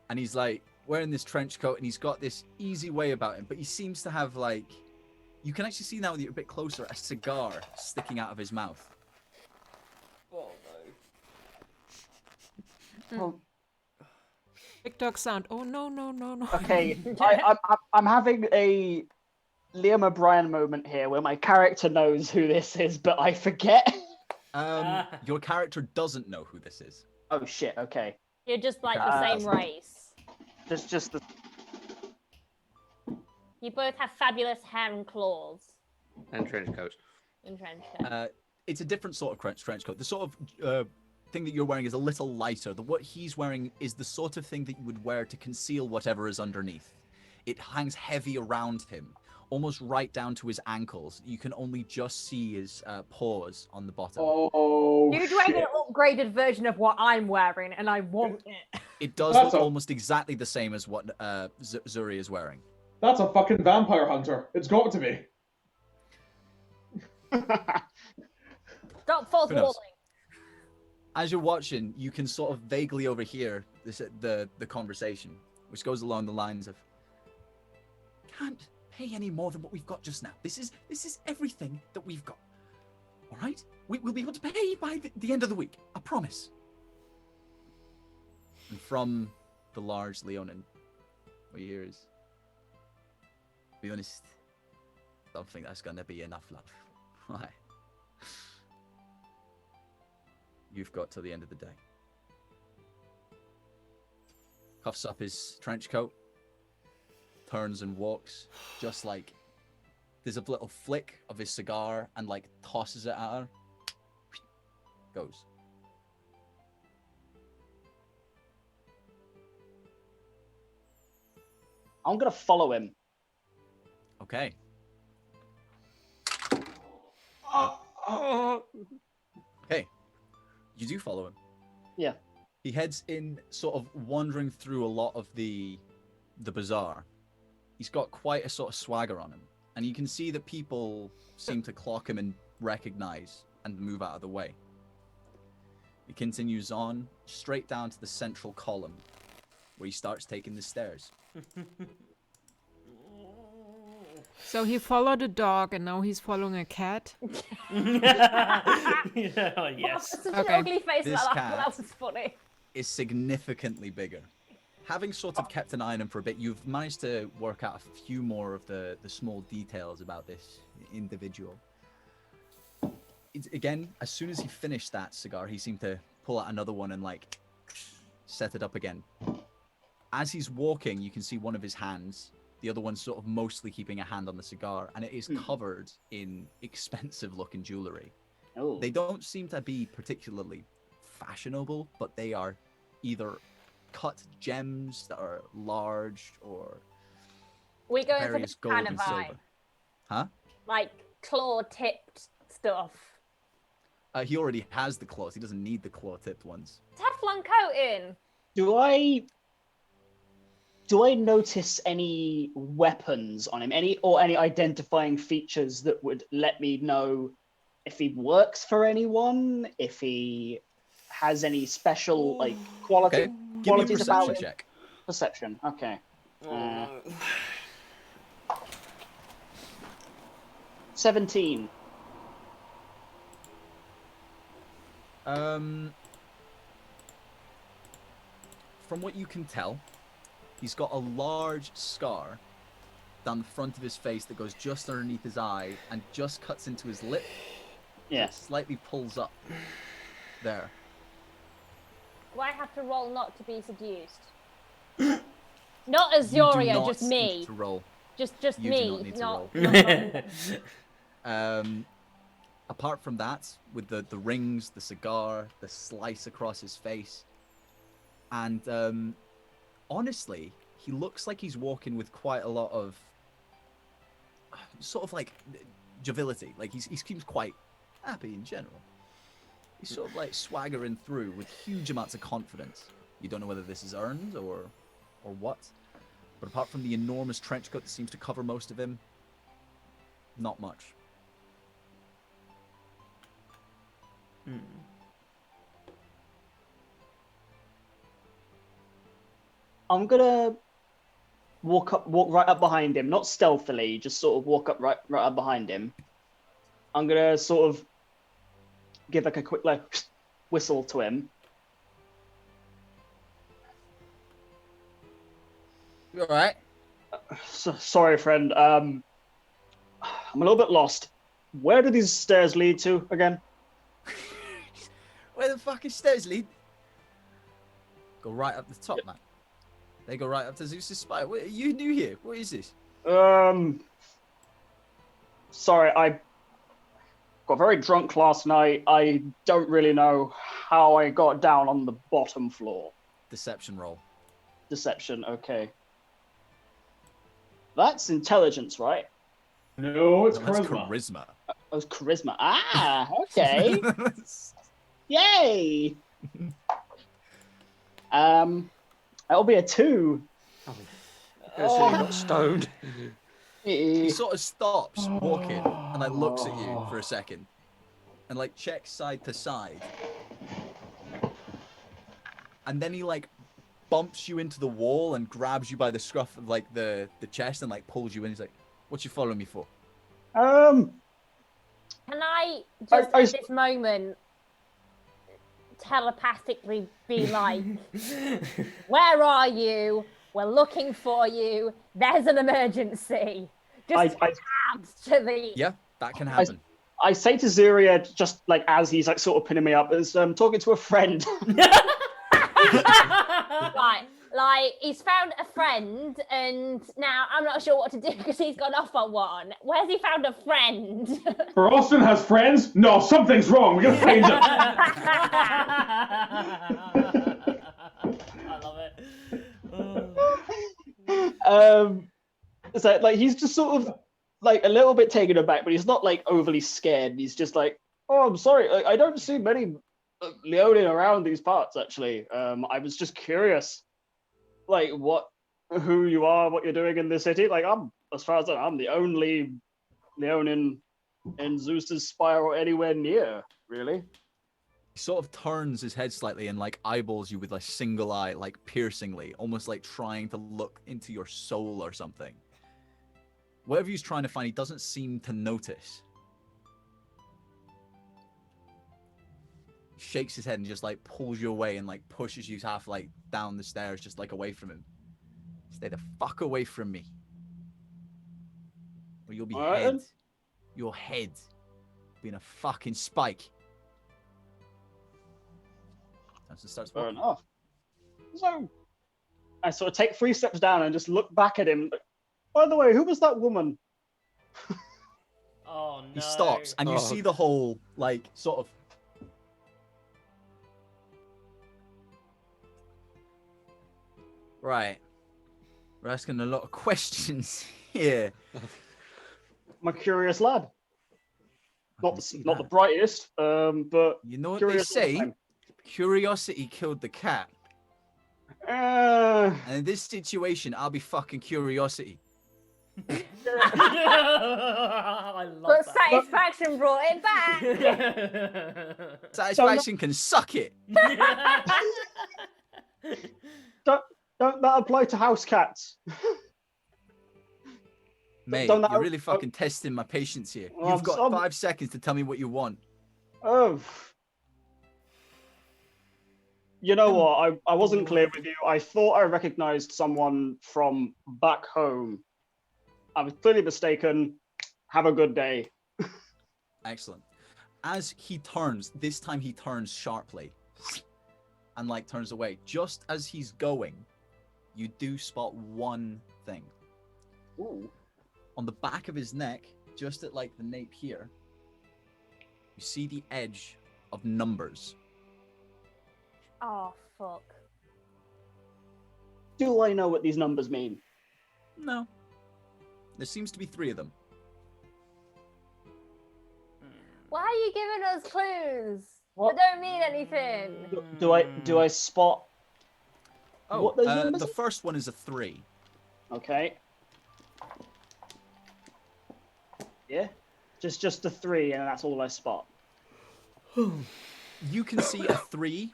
and he's like wearing this trench coat, and he's got this easy way about him. But he seems to have like, you can actually see now that you're a bit closer, a cigar sticking out of his mouth.
Oh
well,
Big dog sound. Oh no.
okay. I'm having a Liam O'Brien moment here where my character knows who this is, but I forget.
Your character doesn't know who this is.
Oh shit. Okay.
You're just like the same race.
Just the.
You both have fabulous hair and claws
And trench coat.
and trench coat.
It's a different sort of trench coat. The sort of thing that you're wearing is a little lighter. What he's wearing is the sort of thing that you would wear to conceal whatever is underneath. It hangs heavy around him, almost right down to his ankles. You can only just see his paws on the bottom.
Oh,
You're wearing
shit.
an upgraded version of what I'm wearing, and I want it.
It does
That's
look
a-
almost exactly the same as what Zuri is wearing.
That's a fucking vampire hunter. It's got to be.
Stop false
Who knows?
warning.
As you're watching, you can sort of vaguely overhear the conversation, which goes along the lines of, "Can't pay any more than what we've got just now. This is everything that we've got. All right, we'll be able to pay by the end of the week. I promise." And from the large Leonin, what you hear is, "To be honest, don't think that's gonna be enough, love. Why? You've got till the end of the day." Cuffs up his trench coat, turns and walks, just like there's a little flick of his cigar and like tosses it at her. Goes.
I'm gonna follow him.
Okay. Okay. You do follow him.
Yeah.
He heads in, sort of wandering through a lot of the bazaar. He's got quite a sort of swagger on him, and you can see that people seem to clock him and recognize and move out of the way. He continues on straight down to the central column, where he starts taking the stairs.
So he followed a dog and now he's following a cat.
Yeah, yes.
Such
Okay.
an ugly face
This
like that.
cat-
That was funny.
Is significantly bigger. Having sort of kept an eye on him for a bit, you've managed to work out a few more of the small details about this individual. Again, as soon as he finished that cigar, he seemed to pull out another one and like set it up again. As he's walking, you can see one of his hands, the other one sort of mostly keeping a hand on the cigar, and it is covered in expensive looking jewelry.
Oh.
They don't seem to be particularly fashionable, but they are either cut gems that are large or
We go for
various
this
gold
kind of
and
vibe.
silver. Huh?
Like claw-tipped stuff.
He already has the claws. He doesn't need the claw-tipped ones.
Teflon coating.
Do I notice any weapons on him? Any identifying features that would let me know if he works for anyone, if he has any special like
Okay, give me a
qualities about
perception
him?
check.
Perception. Okay. 17.
From what you can tell, he's got a large scar down the front of his face that goes just underneath his eye and just cuts into his lip.
Yeah.
So it slightly pulls up there.
Do I have to roll not to be seduced? Not
You do
Azoria,
not
just
need
me.
to roll.
Just
You do
me.
not need to
not,
roll. Apart from that, with the rings, the cigar, the slice across his face, and honestly, he looks like he's walking with quite a lot of sort of like joviality. Like he seems quite happy in general. He's sort of like swaggering through with huge amounts of confidence. You don't know whether this is earned or what, but apart from the enormous trench coat that seems to cover most of him, not much.
I'm gonna walk right up behind him, not stealthily, just sort of walk up right up behind him. I'm gonna sort of give like a quick whistle to him.
You all right?
Sorry, friend. I'm a little bit lost. Where do these stairs lead to again?
Where the fuck is stairs lead? Go right up the top, man. They go right up to Zeus's spire. You new here? What is this?
Sorry, I got very drunk last night. I don't really know how I got down on the bottom floor.
Deception roll.
Deception, okay. That's intelligence, right?
No, it's
No, that's
charisma.
charisma.
Oh, it's charisma. Ah, okay. Yay! That'll be a 2.
Guess you got stoned.
He sort of stops walking and like looks at you for a second and like checks side to side. And then he like bumps you into the wall and grabs you by the scruff of like the chest and like pulls you in. He's like, "What you following me for?"
Can I just
I
at this moment telepathically be like, "Where are you? We're looking for you. There's an emergency." Just hands to the.
Yeah, that can happen.
I say to Zuria, just like as he's like sort of pinning me up, as talking to a friend.
Right, like he's found a friend, and now I'm not sure what to do because he's gone off on one. Where's he found a friend?
Austin has friends? No, something's wrong. We gotta find him.
I love it.
So like he's just sort of like a little bit taken aback, but he's not like overly scared. He's just like, "Oh, I'm sorry. I don't see many Leonin around these parts. Actually, I was just curious, like who you are, what you're doing in this city. Like as far as I'm the only Leonin in Zeus's spire or anywhere near, really."
He sort of turns his head slightly and like eyeballs you with a single eye, like piercingly, almost like trying to look into your soul or something. Whatever he's trying to find, he doesn't seem to notice. He shakes his head and just like pulls you away and like pushes you half like down the stairs, just like away from him. Stay the fuck away from me, or you'll be head. Your head being a fucking spike. Johnson starts
Fair
walking.
enough. So I sort of take 3 steps down and just look back at him. By the way, who was that woman?
Oh no.
He stops, and you see the whole like sort of. Right. We're asking a lot of questions here.
My curious lad. Not the brightest, but
you know what
curious
they
all the
say?
time.
Curiosity killed the cat.
Uh,
And in this situation, I'll be fucking curiosity.
I love
But
that.
satisfaction brought it back.
Satisfaction can suck it.
don't that apply to house cats?
Mate,
Don't that-
you're really fucking testing my patience here.
Well,
You've
I'm
got
some-
5 seconds to tell me what you want.
Oh. You know what? I wasn't clear with you. I thought I recognized someone from back home. I was clearly mistaken. Have a good day.
Excellent. As he turns, this time he turns sharply and like turns away. Just as he's going, you do spot one thing.
Ooh.
On the back of his neck, just at like the nape here, you see the edge of numbers.
Oh, fuck.
Do I know what these numbers mean?
No. There seems to be 3 of them.
Why are you giving us clues?
What?
They don't mean anything.
Do I spot
Oh,
what those numbers
the
are?
first one is a 3.
Okay. Yeah. Just a 3, and that's all I spot.
You can see a 3,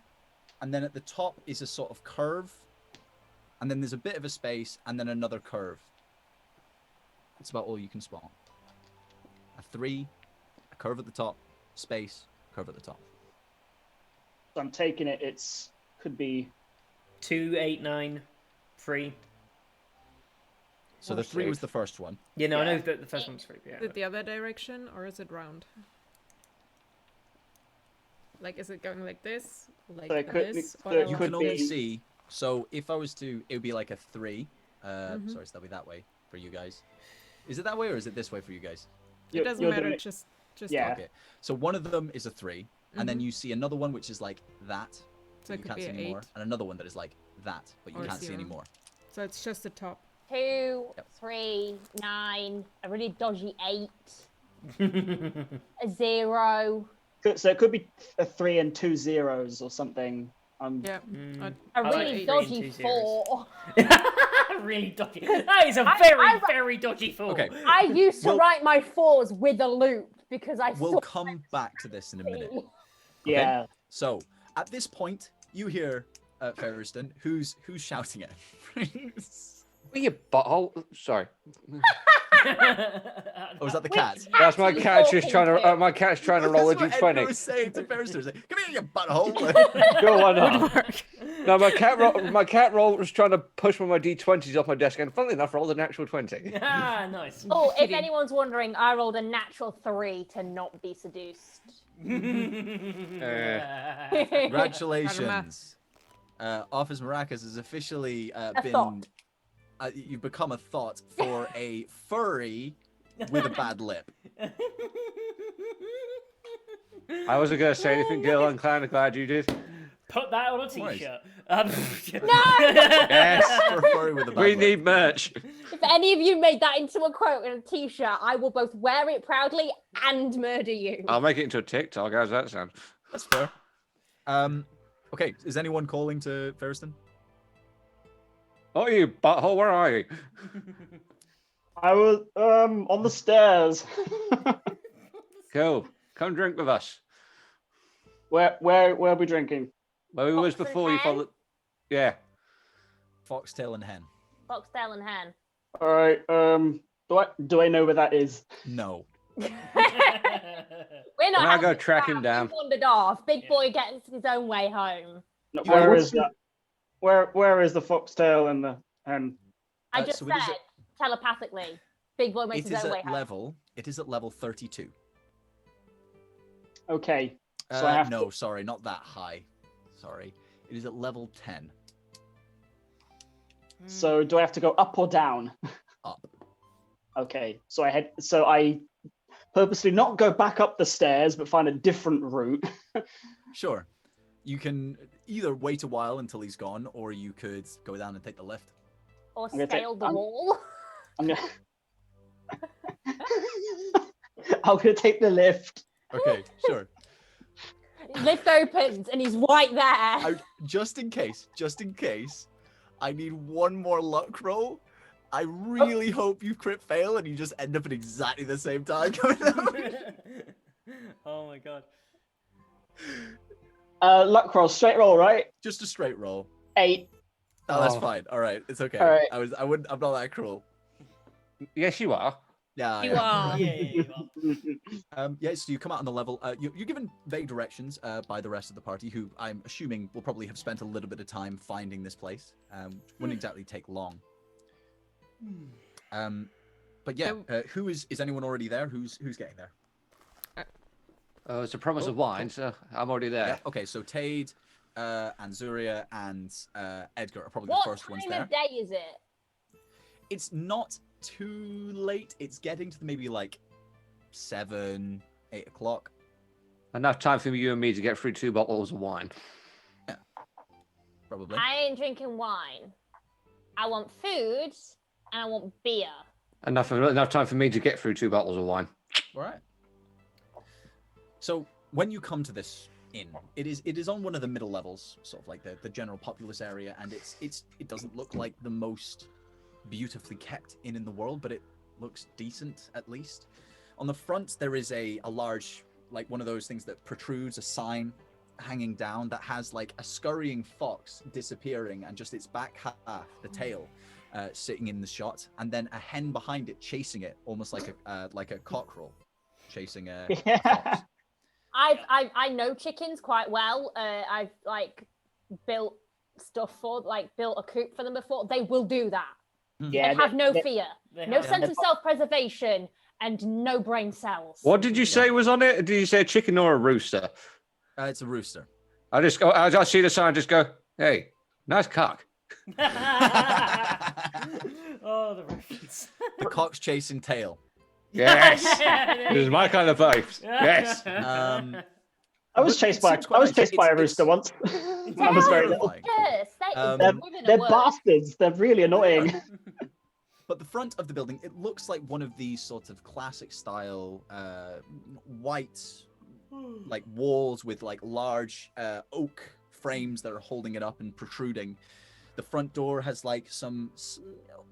and then at the top is a sort of curve, and then there's a bit of a space, and then another curve. That's about all you can spot. A 3, a curve at the top, space, curve at the top.
So I'm taking it. Could be
2, 8, 9, 3.
So the 3 was the first one.
Yeah, no, I know
Yeah.
that the first one's 3. Yeah.
Is it the other direction or is it round? Like, is it going like this? Like
So it could-
this?
so
Or
it
You
could
can only
be-
see. So if I was to, it would be like a 3.
Mhm.
Sorry, so that'll be that way for you guys. Is it that way or is it this way for you guys?
it doesn't
you're
matter.
doing it-
Just
Yeah.
Okay. So one of them is a 3, and then you see another one which is like that.
So
But
it
you
could
can't
be
see
an
anymore,
8.
and another one that is like that, but you
Or
can't see
0.
anymore.
So it's just the top.
2,
Yep.
3, 9, a really dodgy 8, a 0,
So it could be a 3 and 2 zeros or something.
Yeah.
a
I like
really
3 and
dodgy
2 zeros.
4.
Really dodgy. That is a very dodgy 4.
Okay.
I used to
Well-
write my 4s with a loop because I
We'll
thought
come back to this in a minute.
Yeah.
So at this point, you hear Ferriston, who's shouting at him.
Will you butthole? Sorry.
Oh, is that the cat?
That's my
you
cat just
talking
trying to.
to?
My cat's trying to roll a
That's what Edgar
d20.
was saying to Ferriston. He's like, come here, you butthole.
Go on now.
Work.
No, my cat roll was trying to push one of my d20s off my desk, and funnily enough, rolled a natural 20.
Ah, nice.
Oh, if
Kidding.
anyone's wondering, I rolled a natural 3 to not be seduced.
Congratulations. Office Maracas has officially been.
thought.
You've become a thought for a furry with a bad lip.
I wasn't going to say anything, Gil. I'm kind of glad you did.
Put that on a
Right.
t-shirt.
Yes,
For a furry with a bad
we
lip.
need merch.
If any of you made that into a quote in a t-shirt, I will both wear it proudly and murder you.
I'll make it into a TikTok. How's that sound?
That's fair. Okay, is anyone calling to Ferriston?
Oh, you butthole, where are you?
I was on the stairs.
Cool. Come drink with us.
Where are we drinking?
Where we was
Fox and
before you
hen?
followed. Yeah.
Foxtail and hen.
Foxtail and hen.
All right. Do I know where that is?
No.
We're not
When I
having
go
a
track him
chat.
down.
We've wandered off. Big boy getting his own way home.
No,
You
where
know,
is that? Where is the foxtail and the hen?
I
Uh,
just
so it is
said telepathically. Big boy makes
It
his
is
own way
at
home.
level. It is at level 32.
Okay. So I have
No, sorry, not that high. Sorry. It is at level 10.
So do I have to go up or down?
Up.
Okay. So I purposely not go back up the stairs, but find a different route.
Sure. You can either wait a while until he's gone, or you could go down and take the lift.
Or
I'm gonna take-
scale the
I'm-
wall.
I'm gonna. I'm gonna take the lift.
Okay, sure.
Lift opens and he's right there.
Just in case, I need one more luck roll. I really hope you crit fail and you just end up at exactly the same time coming out.
Oh my god.
Luck roll, straight roll, right?
Just a straight roll.
8.
Oh, that's
Oh.
fine. All right, it's okay.
All right.
I'm not that cruel.
Yes, you are.
Yeah,
You are.
Yeah.
So you come out on the level. You're given vague directions by the rest of the party, who I'm assuming will probably have spent a little bit of time finding this place. Wouldn't exactly take long.
But yeah, who is anyone already there? Who's getting there?
It's a promise of wine, so I'm already there.
Yeah. Okay, so Tade, and Zuria and Edgar are probably
What
the first ones
time
there.
of day is it?
It's not too late. It's getting to maybe like 7, 8 o'clock.
Enough time for you and me to get through 2 bottles of wine.
Yeah, probably.
I ain't drinking wine. I want food and I want beer.
Enough time for me to get through 2 bottles of wine.
All right. So when you come to this inn, it is on one of the middle levels, sort of like the general populous area, and it doesn't look like the most beautifully kept inn in the world, but it looks decent at least. On the front there is a large, like one of those things that protrudes, a sign hanging down that has like a scurrying fox disappearing and just its back half, the tail, sitting in the shot, and then a hen behind it chasing it, almost like a cockerel chasing a fox.
I know chickens quite well. I've like built a coop for them before. They will do that.
Yeah,
they have no fear, no
have-
sense of self-preservation, and no brain cells.
What did you say was on it? Did you say a chicken or a rooster?
It's a rooster.
I see the sign, just go, hey, nice cock.
Oh, the reference.
The cock's chasing tail.
Yes.
Yeah,
This is my kind of vibes. Yes.
I was chased by a rooster once. I was very little.
Yes,
They're bastards. They're really annoying.
But the front of the building, it looks like one of these sort of classic style white like walls with like large oak frames that are holding it up and protruding. The front door has like some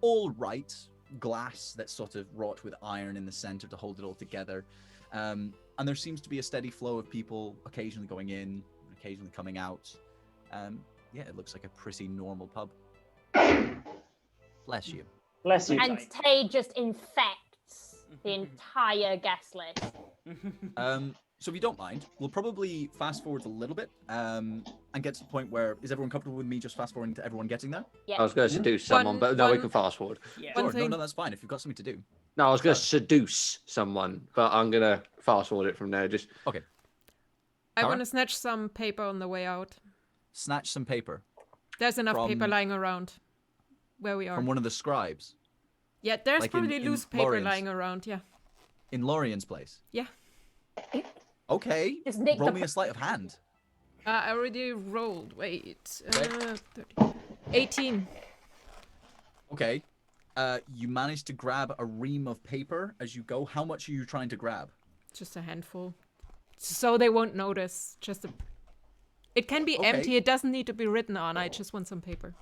all right glass that's sort of wrought with iron in the center to hold it all together. And there seems to be a steady flow of people occasionally going in, occasionally coming out. Yeah, it looks like a pretty normal pub. Bless you.
Bless you.
And Tay just infects the entire guest list.
So if you don't mind, we'll probably fast forward a little bit and get to the point where, is everyone comfortable with me just fast forwarding to everyone getting there?
Yeah.
I was going to seduce someone, but no, we can fast forward.
Yeah.
Sure,
thing-
no, that's fine if you've got something to do.
No, I was going to seduce someone, but I'm going to fast forward it from there. Just
Okay.
I
Tara?
want to snatch some paper on the way out.
Snatch some paper
There's enough
From-
paper lying around where we are.
from one of the scribes
Yeah, there's
like
probably
in
loose paper
Lorian's.
lying around. Yeah.
in Lorian's place.
Yeah.
Okay,
Just nick
roll
the
me a sleight of hand.
I already rolled. Wait.
Okay.
18.
Okay. You managed to grab a ream of paper as you go. How much are you trying to grab?
Just a handful. So they won't notice. It can be
Okay.
empty. It doesn't need to be written on. I just want some paper.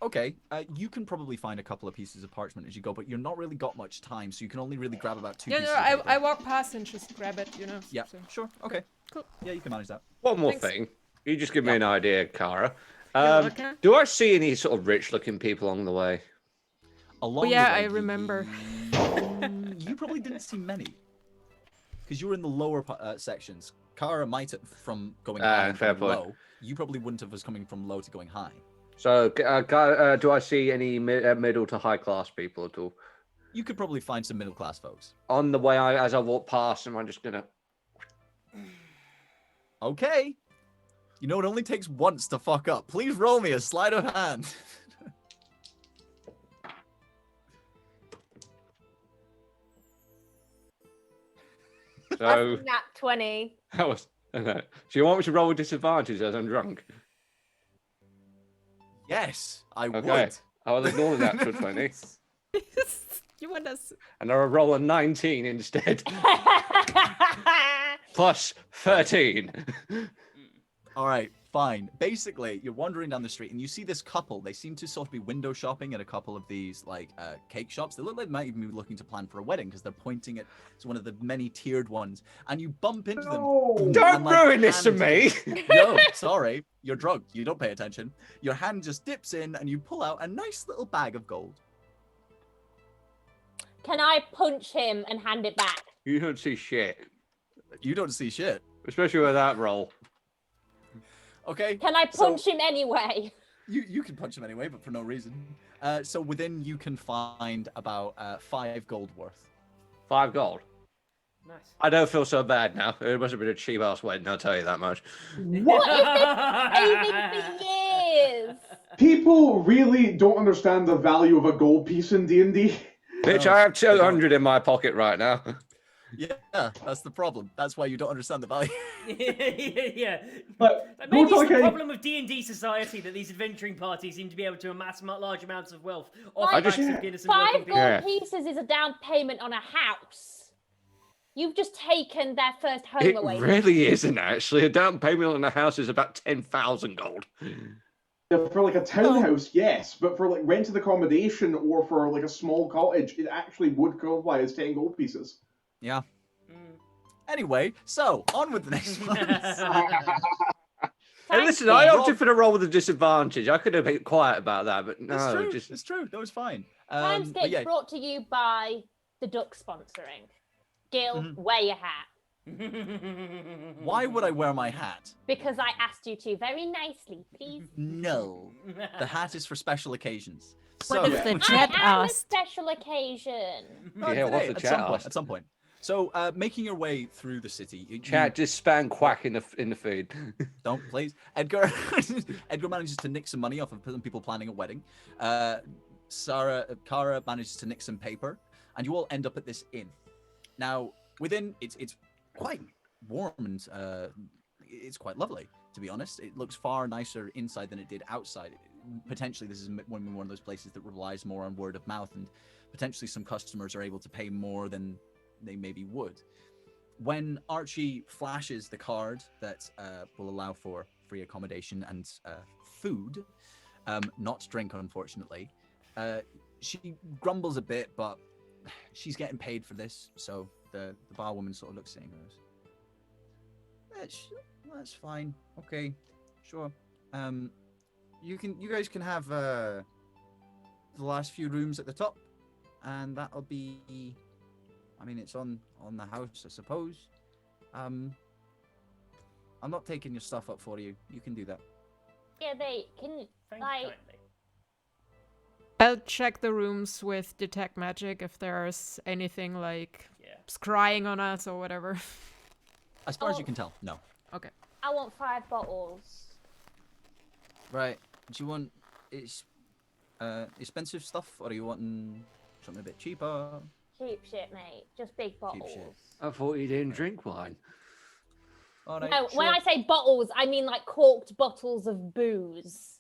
Okay, you can probably find a couple of pieces of parchment as you go, but you're not really got much time, so you can only really grab about 2
Yeah,
pieces
no,
of paper.
I walk past and just grab it, you know.
Yeah,
so.
sure, okay.
Cool.
Yeah, you can manage that.
one more
Thanks.
thing. You just give me an idea, Kara.
okay.
Do I see any sort of rich-looking people along the way?
Along the
yeah,
way,
I remember.
You probably didn't see many, because you were in the lower sections. Kara might have, from going high and
fair
going
point.
low. You probably wouldn't have, was coming from low to going high.
So, do I see any middle to high-class people at all?
You could probably find some middle class folks.
On the way, as I walk past them, I'm just going to...
Okay. You know, it only takes once to fuck up. Please roll me a sleight of hand.
So,
That's nat 20.
that was... So you want me to roll with disadvantage as I'm drunk?
Yes, I
Okay.
would.
I will ignore the natural 20.
You want us?
And I'll roll a 19 instead. Plus 13.
All right, fine. Basically, you're wandering down the street and you see this couple. They seem to sort of be window shopping at a couple of these like cake shops. They look like they might even be looking to plan for a wedding because they're pointing at one of the many tiered ones. And you bump into them.
No.
Don't
And, like,
ruin this to me.
No, sorry. You're drunk. You don't pay attention. Your hand just dips in and you pull out a nice little bag of gold.
Can I punch him and hand it back?
You don't see shit.
You don't see shit.
Especially with that roll.
Okay.
Can I
so
punch him anyway?
You can punch him anyway, but for no reason.
So within you can find about 5 gold worth.
5 gold.
Nice.
I don't feel so bad now. It must have been a cheap ass wedding, I'll tell you that much.
What is this saving for years?
People really don't understand the value of a gold piece in D&D.
Bitch,
No,
I have
they don't.
200 in my pocket right now.
Yeah, that's the problem. That's why you don't understand the value.
Yeah.
But
Maybe
go
it's
to
the
like a-
problem of D&D society that these adventuring parties seem to be able to amass large amounts of wealth
Like,
off the backs of Guinness and
5
working
gold
people.
pieces is a down payment on a house. You've just taken their first home
It
away.
really isn't, actually. A down payment on a house is about 10,000 gold.
Yeah, for like a townhouse, yes, but for like rented accommodation or for like a small cottage, it actually would qualify as 10 gold pieces.
Yeah.
Mm.
Anyway, so on with the next one.
Hey, listen,
Thank
I
you.
opted for the role with a disadvantage. I could have been quiet about that, but no,
It's true.
just
It's true. That was fine.
Timescape
But yeah,
brought to you by the Duck sponsoring. Gil,
Mhm.
wear your hat.
why would I wear my hat?
Because I asked you to very nicely, please.
No, the hat is for special occasions.
What
So,
if the
I
chat
am a
asked?
special occasion.
No,
Yeah, what's
today,
the
at
chat
some point.
asked?
At some point. So, making your way through the city.
chat, just spam quack in the feed.
Don't please. Edgar Edgar manages to nick some money off of some people planning a wedding. Kara manages to nick some paper, and you all end up at this inn. Now, within it's quite warm and it's quite lovely, to be honest. It looks far nicer inside than it did outside. Potentially, this is one of those places that relies more on word of mouth, and potentially some customers are able to pay more than they maybe would. When Archie flashes the card that will allow for free accommodation and food, not drink, unfortunately, she grumbles a bit, but she's getting paid for this, so the barwoman sort of looks at him and goes, that's fine. Okay, sure. You guys can have the last few rooms at the top, and that'll be. I mean, it's on the house, I suppose. I'm not taking your stuff up for you. You can do that.
Yeah, they can.
Thank
Like-
kindly.
I'll check the rooms with detect magic if there's anything like
Yeah.
scrying on us or whatever.
As far as
Oh.
you can tell, no.
Okay.
I want 5 bottles.
Right. Do you want expensive stuff, or are you wanting something a bit cheaper?
Cheap shit, mate. Just big bottles.
shit.
I thought you didn't drink wine.
All right.
No,
sure.
when I say bottles, I mean like corked bottles of booze.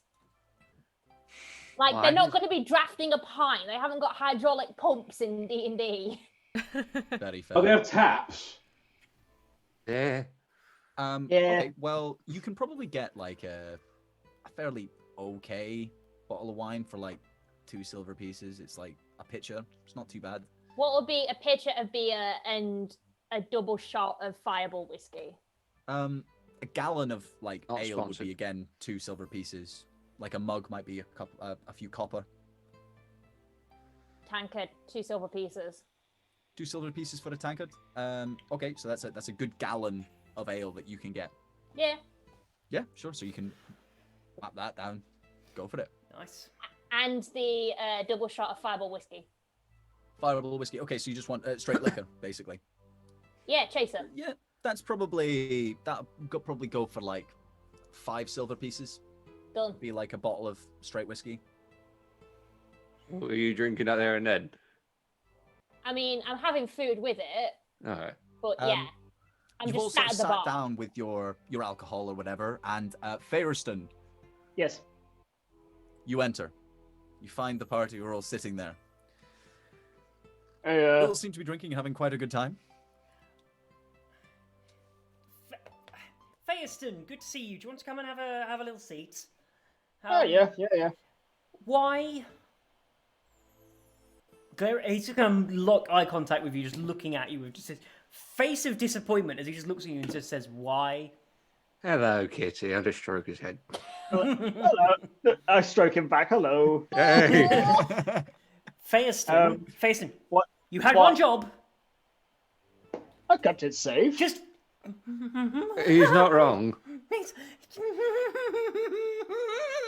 Like
Why?
they're not going to be drafting a pint. They haven't got hydraulic pumps in D&D.
Very fair.
Oh, they have taps.
Yeah.
Yeah.
Okay, well, you can probably get like a fairly okay bottle of wine for like 2 silver pieces. It's like a pitcher. It's not too bad.
What would be a pitcher of beer and a double shot of Fireball whiskey?
A gallon of like
Not
ale would
sponsored.
be again 2 silver pieces. Like a mug might be a few copper.
Tankard, 2 silver pieces.
2 silver pieces for a tankard. Okay, so that's a good gallon of ale that you can get.
Yeah.
Yeah, sure. So you can whap that down. Go for it.
Nice.
And the double shot of Fireball whiskey.
Fireball whiskey. Okay, so you just want straight liquor, basically.
Yeah, chaser.
Yeah, that'll probably go for like 5 silver pieces.
Done.
Be like a bottle of straight whiskey.
What are you drinking out there and then?
I mean, I'm having food with it,
All right.
but
Um,
yeah. I'm
You've
just
all
sat
sort
at
of
the
sat
bar.
down with your alcohol or whatever, and Fairstone,
Yes.
you enter. You find the party who are all sitting there.
Hey,
They all seem to be drinking and having quite a good time.
Fayerston, good to see you. Do you want to come and have a little seat?
oh, yeah.
Why? He's just gonna lock eye contact with you, just looking at you with just his face of disappointment as he just looks at you and just says, "Why?"
Hello, Kitty. I'll just stroke his head.
Hello. I stroke him back. Hello.
Hey.
Fayerston, Fayerston,
What?
you had
what?
one job.
I kept it safe.
Just
He's not wrong.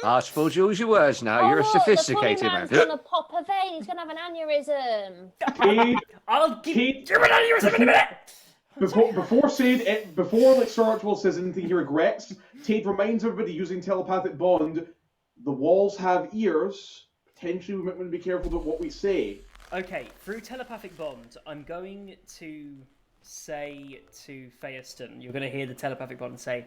Archibald, use your words now.
Oh,
You're a
look,
sophisticated
the funny
man.
man's gonna pop a vein. He's gonna have an aneurysm.
Cade,
I'll give
Cade,
you an aneurysm in a minute.
before like Sir Archibald says anything he regrets, Tate reminds everybody using telepathic bond. The walls have ears. Potentially, we might want to be careful about what we say.
Okay, through telepathic bond, I'm going to say to Feaston, you're going to hear the telepathic bond say,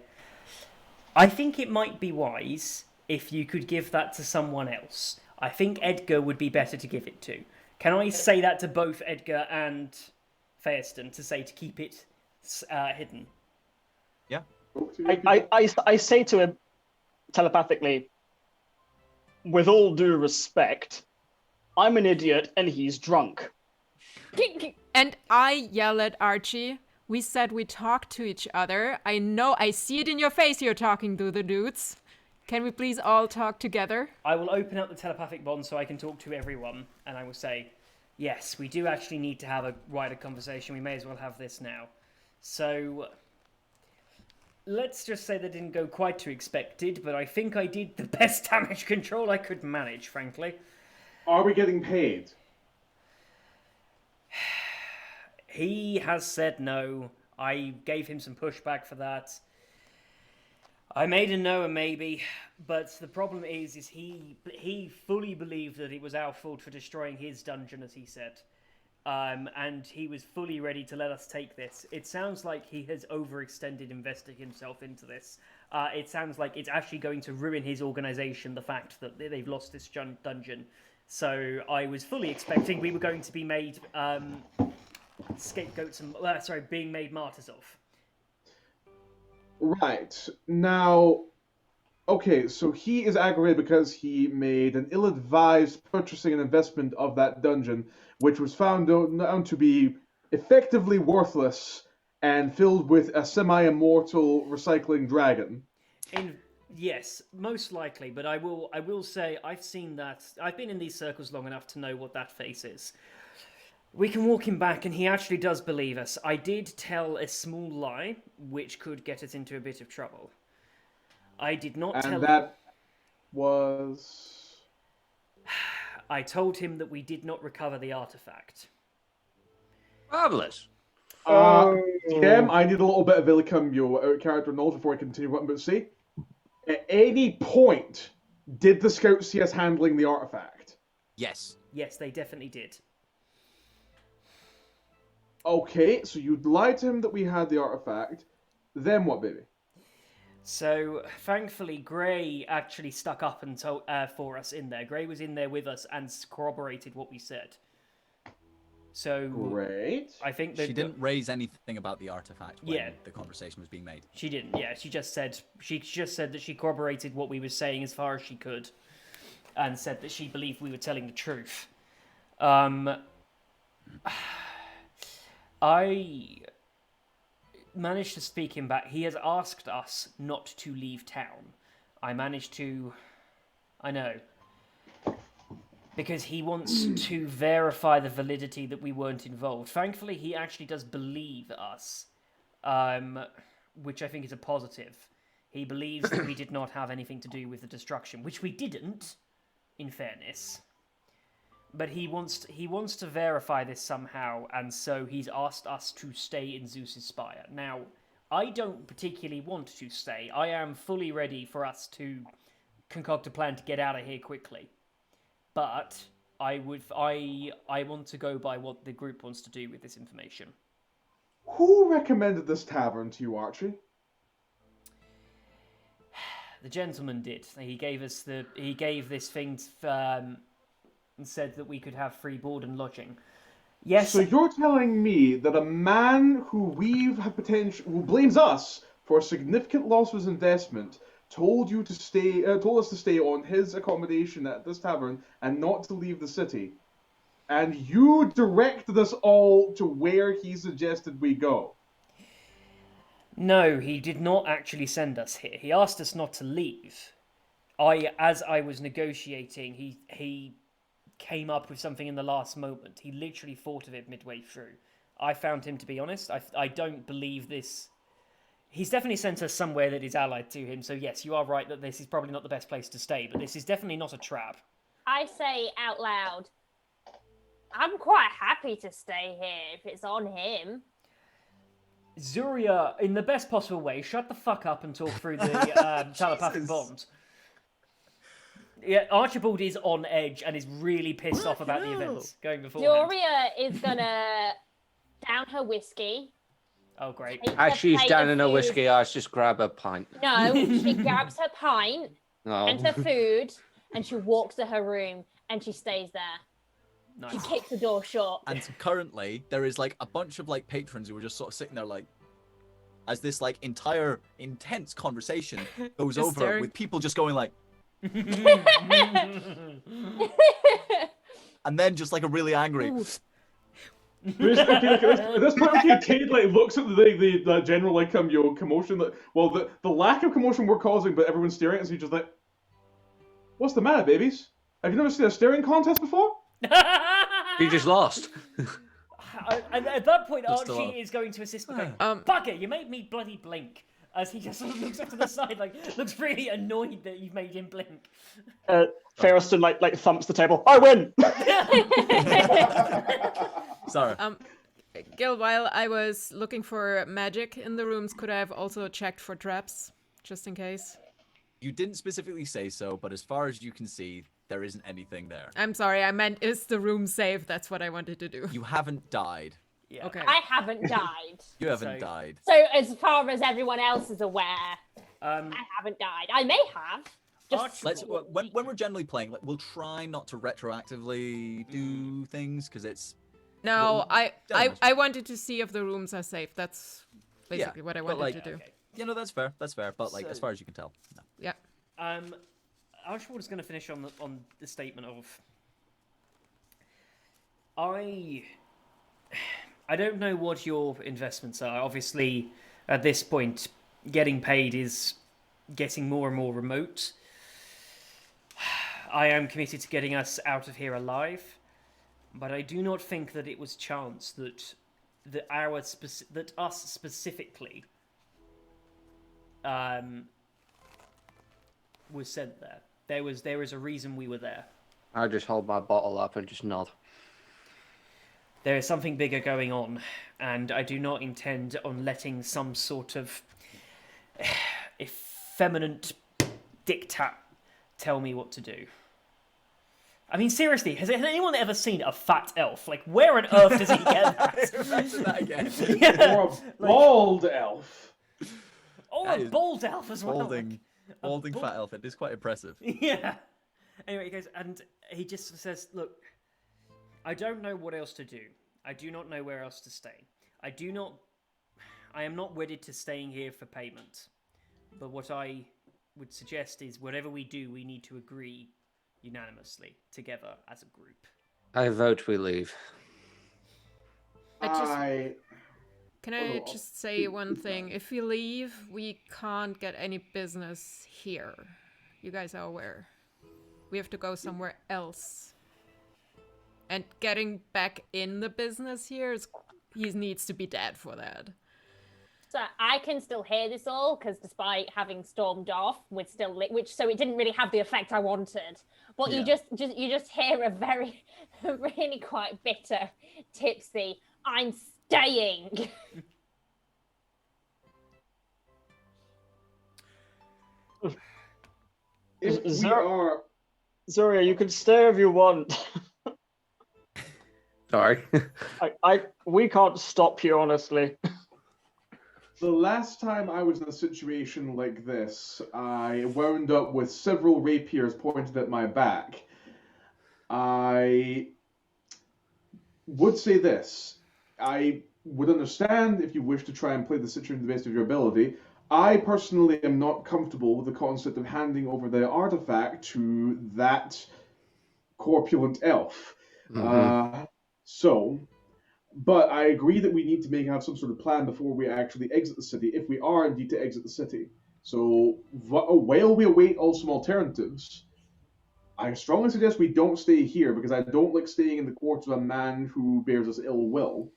I think it might be wise if you could give that to someone else. I think Edgar would be better to give it to. Can I say that to both Edgar and Feaston to say to keep it hidden?
Yeah.
I say to him telepathically, with all due respect, I'm an idiot and he's drunk.
And I yell at Archie. We said we talk to each other. I know, I see it in your face you're talking to the dudes. Can we please all talk together?
I will open up the telepathic bond so I can talk to everyone, and I will say, yes, we do actually need to have a wider conversation. We may as well have this now. So, let's just say that didn't go quite to expected, but I think I did the best damage control I could manage, frankly.
Are we getting paid?
He has said no. I gave him some pushback for that. I made a no a maybe, but the problem is he fully believed that it was our fault for destroying his dungeon, as he said. And he was fully ready to let us take this. It sounds like he has overextended investing himself into this. It sounds like it's actually going to ruin his organization, the fact that they've lost this dungeon. So I was fully expecting we were going to be made scapegoats and being made martyrs of.
Right. Now, okay, so he is aggravated because he made an ill-advised purchasing and investment of that dungeon, which was found out to be effectively worthless and filled with a semi-immortal recycling dragon.
Yes, most likely, but I will say I've seen that. I've been in these circles long enough to know what that face is. We can walk him back, and he actually does believe us. I did tell a small lie, which could get us into a bit of trouble. I did not tell him...
And that was...
I told him that we did not recover the artifact.
Marvelous.
DM, I need a little bit of Illy Cambio out of character knowledge before I continue what I'm about to say. At any point, did the scouts see us handling the artifact?
Yes.
Yes, they definitely did.
Okay, so you lied to him that we had the artifact. Then what, baby?
So, thankfully, Gray actually stuck up and told for us in there. Gray was in there with us and corroborated what we said. So,
great.
I think that
She didn't raise anything about the artifact when the conversation was being made.
She didn't. Yeah, she just said that she corroborated what we were saying as far as she could, and said that she believed we were telling the truth. I managed to speak him back. He has asked us not to leave town. I managed to... I know. Because he wants to verify the validity that we weren't involved. Thankfully, he actually does believe us, which I think is a positive. He believes that we did not have anything to do with the destruction, which we didn't, in fairness. But he wants to verify this somehow, and so he's asked us to stay in Zeus's Spire. Now, I don't particularly want to stay. I am fully ready for us to concoct a plan to get out of here quickly. But I want to go by what the group wants to do with this information.
Who recommended this tavern to you, Archie?
The gentleman did. He gave this thing and said that we could have free board and lodging. Yes.
So you're telling me that a man who who blames us for a significant loss of his investment told us to stay on his accommodation at this tavern and not to leave the city, and you directed us all to where he suggested we go?
No, he did not actually send us here. He asked us not to leave. As I was negotiating, he came up with something in the last moment. He literally thought of it midway through. I found him to be honest. I don't believe this. He's definitely sent us somewhere that is allied to him, so yes, you are right that this is probably not the best place to stay, but this is definitely not a trap.
I say out loud, I'm quite happy to stay here if it's on him.
Zuria, in the best possible way, shut the fuck up and talk through the telepathic bond. Yeah, Archibald is on edge and is really pissed off about the events going before.
Zuria is gonna down her whiskey.
Oh, great.
As she's down in her whiskey, I just grab a pint.
No, she grabs her pint
Oh.
and her food, and she walks to her room, and she stays there.
Nice.
She kicks the door shut.
And currently, there is like a bunch of like patrons who are just sort of sitting there like, as this like entire intense conversation goes
Just
over
staring.
with people just going like, and then just like a really angry.
At this point, Cade like looks at the general like commotion that the lack of commotion we're causing, but everyone's staring at us. He's just like, "What's the matter, babies? Have you never seen a staring contest before?"
You just lost.
And at that point,
Just a lot.
Archie is going to assist me. Going,
Um,
Bugger, you made me bloody blink. As he just sort of looks up to the side, like looks really annoyed that you've made him blink.
Ferriston like thumps the table. I win.
Sorry.
Gil, while I was looking for magic in the rooms, could I have also checked for traps, just in case?
You didn't specifically say so, but as far as you can see, there isn't anything there.
I'm sorry, I meant is the room safe? That's what I wanted to do.
You haven't died.
Yeah.
Okay.
I haven't died.
You haven't
So-
died.
So as far as everyone else is aware, I haven't died. I may have. Just
Let's when we're generally playing, like, we'll try not to retroactively do things because it's
No,
Well,
I wanted to see if the rooms are safe. That's basically what I
but,
wanted
like,
to do.
Okay.
you know that's fair. That's fair. But like as
So-
far as you can tell, no.
Yeah.
Archibald is going to finish on the statement of I don't know what your investments are. Obviously, at this point, getting paid is getting more and more remote. I am committed to getting us out of here alive, but I do not think that it was chance that us specifically was sent there. There is a reason we were there.
I just hold my bottle up and just nod.
There is something bigger going on, and I do not intend on letting some sort of effeminate diktat tell me what to do. I mean, seriously, has anyone ever seen a fat elf? Like, where on earth does he get that?
Imagine that again.
Yeah,
Or a bald elf.
or
That
a
is
bald elf as well.
Balding fat elf. It is quite impressive.
Yeah. Anyway, he goes, and he just says, look, I don't know what else to do. I do not know where else to stay. I am not wedded to staying here for payment. But what I would suggest is whatever we do, we need to agree unanimously, together, as a group.
I vote we leave.
Can I just say one thing? If we leave, we can't get any business here. You guys are aware. We have to go somewhere else. And getting back in the business here, he needs to be dead for that.
So I can still hear this all because despite having stormed off, we're still lit, so it didn't really have the effect I wanted. But
Yeah.
you just hear a very, really quite bitter, tipsy, "I'm staying."
If we
Zara-
are
Zoria, you can stay if you want.
Sorry.
We can't stop you, honestly.
The last time I was in a situation like this, I wound up with several rapiers pointed at my back. I would say this. I would understand if you wish to try and play the situation to the best of your ability. I personally am not comfortable with the concept of handing over the artifact to that corpulent elf. But I agree that we need to have some sort of plan before we actually exit the city, if we are indeed to exit the city. So while we await all some alternatives, I strongly suggest we don't stay here, because I don't like staying in the quarters of a man who bears us ill will.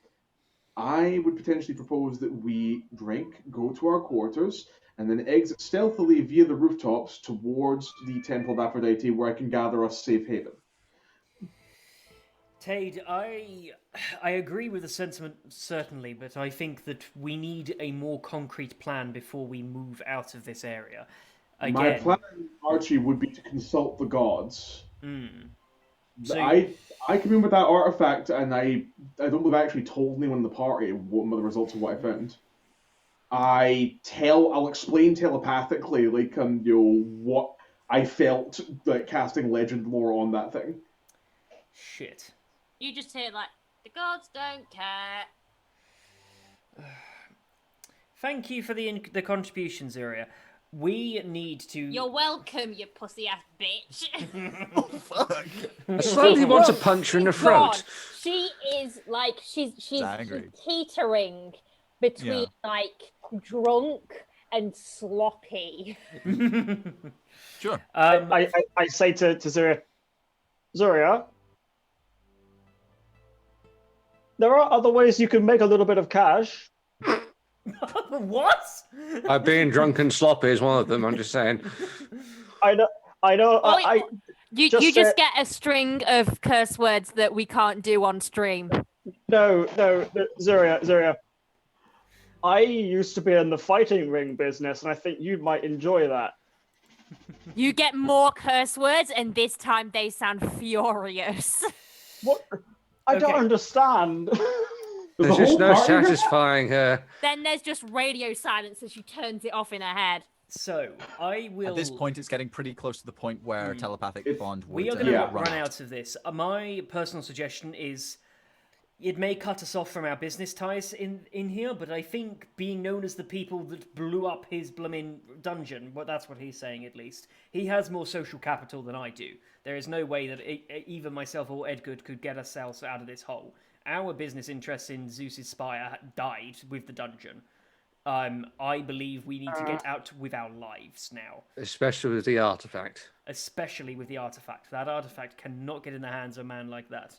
I would potentially propose that we drink, go to our quarters, and then exit stealthily via the rooftops towards the Temple of Aphrodite, where I can gather us safe haven.
Tade, I agree with the sentiment, certainly, but I think that we need a more concrete plan before we move out of this area. Again,
My plan, Archie, would be to consult the gods.
So
I come in with that artifact, and I don't believe I actually told anyone in the party what the results of what I found. I'll explain telepathically, what I felt like casting legend lore on that thing.
Shit.
You just hear like, the gods don't care.
Thank you for the contributions, Iria. We need to...
You're welcome, you pussy-ass bitch.
Oh, fuck.
I slightly want to punch her in the throat.
God, she is like, she's
angry.
teetering between like drunk and sloppy.
Sure.
I say to Zuria, Zuria, there are other ways you can make a little bit of cash.
What?
Being drunk and sloppy is one of them. I'm just saying.
I know.
You
just
just get a string of curse words that we can't do on stream.
No, Zuria. I used to be in the fighting ring business, and I think you might enjoy that.
You get more curse words, and this time they sound furious.
What? I don't understand.
There's just no satisfying her.
Then there's just radio silence as she turns it off in her head.
So, I will...
At this point, it's getting pretty close to the point where telepathic bond would
We are going to
run
run out of this. My personal suggestion is it may cut us off from our business ties in here, but I think being known as the people that blew up his blooming dungeon, well, that's what he's saying at least, he has more social capital than I do. There is no way that either myself or Edgar could get ourselves out of this hole. Our business interests in Zeus's spire died with the dungeon. I believe we need to get out with our lives now.
Especially with the artifact.
Especially with the artifact. That artifact cannot get in the hands of a man like that.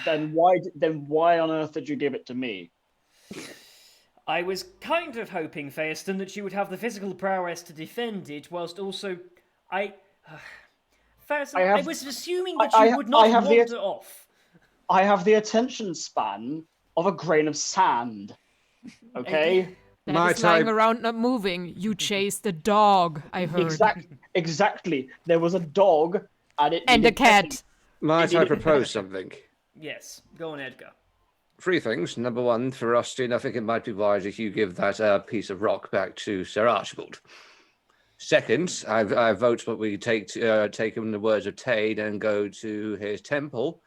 Then why on earth did you give it to me?
I was kind of hoping, Feiston, that you would have the physical prowess to defend it, whilst also... Feiston, I was assuming that you would not wander off.
I have the attention span of a grain of sand. Okay?
That is lying around not moving. You chased a dog, I heard.
Exactly. There was a dog
and a cat.
Might I propose something?
Yes. Go on, Edgar.
3 things. Number 1, for Rustin, I think it might be wise if you give that piece of rock back to Sir Archibald. Second, I vote that we take in the words of Tade and go to his temple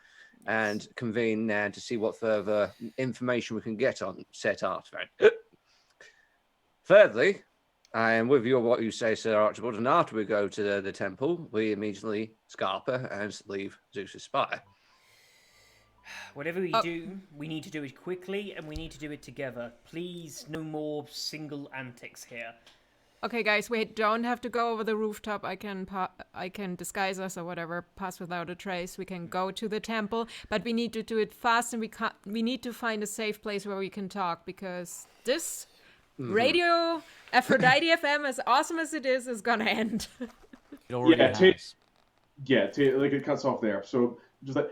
and convene there to see what further information we can get on said artifact. Thirdly, I am with you on what you say, Sir Archibald, and after we go to the temple, we immediately scarper and leave Zeus's spire.
Whatever we do, we need to do it quickly, and we need to do it together. Please, no more single antics here.
Okay, guys, we don't have to go over the rooftop. I can disguise us or whatever, pass without a trace. We can go to the temple, but we need to do it fast, and we need to find a safe place where we can talk, because this radio Aphrodite FM, as awesome as it is gonna end.
It already has.
It cuts off there. So just like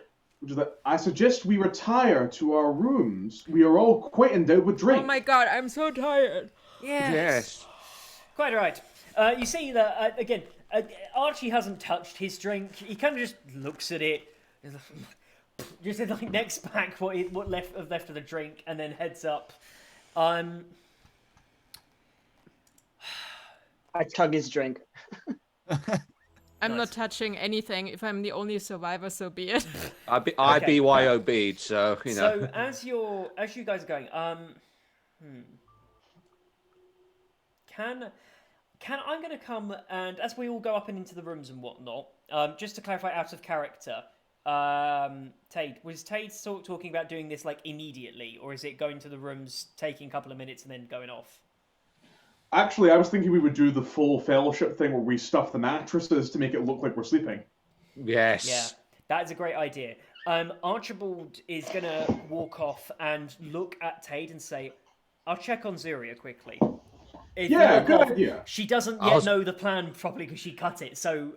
I suggest we retire to our rooms. We are all quite endowed with drink.
Oh my god, I'm so tired.
Yes.
Quite right. You see that, again, Archie hasn't touched his drink. He kind of just looks at it, just like next back what left of the drink, and then heads up.
I tug his drink.
I'm not touching anything. If I'm the only survivor, so be it.
I BYOB'd, so, you know.
So, as you guys are going, Can I'm going to come and as we all go up and into the rooms and whatnot, just to clarify, out of character, Tade, was Tade talking about doing this like immediately, or is it going to the rooms, taking a couple of minutes and then going off?
Actually, I was thinking we would do the full fellowship thing where we stuff the mattresses to make it look like we're sleeping.
Yes.
Yeah, that is a great idea. Archibald is going to walk off and look at Tade and say, I'll check on Zuria quickly. If you
Yeah,
look
good
off,
idea.
She doesn't yet know the plan properly because she cut it, so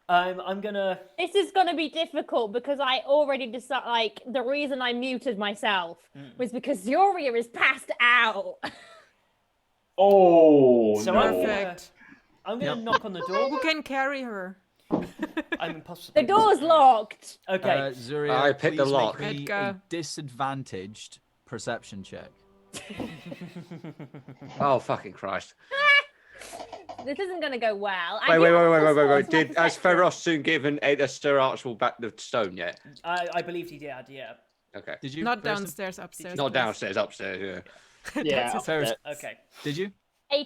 I'm going to...
This is going to be difficult because I already decided, like, the reason I muted myself was because Zuria is passed out.
Oh,
So
no.
Perfect.
I'm going to knock on the door.
Who can carry her?
I'm impossible.
The door's locked.
Okay.
Zuria,
I picked the
please
lock.
make me
Edgar.
a disadvantaged perception check.
Oh, fucking Christ.
This isn't going to go well.
Wait. Did has Feros soon given Sir Archibald back the stone yet?
I believed he did, yeah.
Okay.
Did you?
Not
Thurston?
downstairs, upstairs.
Not
please.
downstairs, upstairs, yeah.
Yeah.
That's
Ferris,
Okay.
did you?
A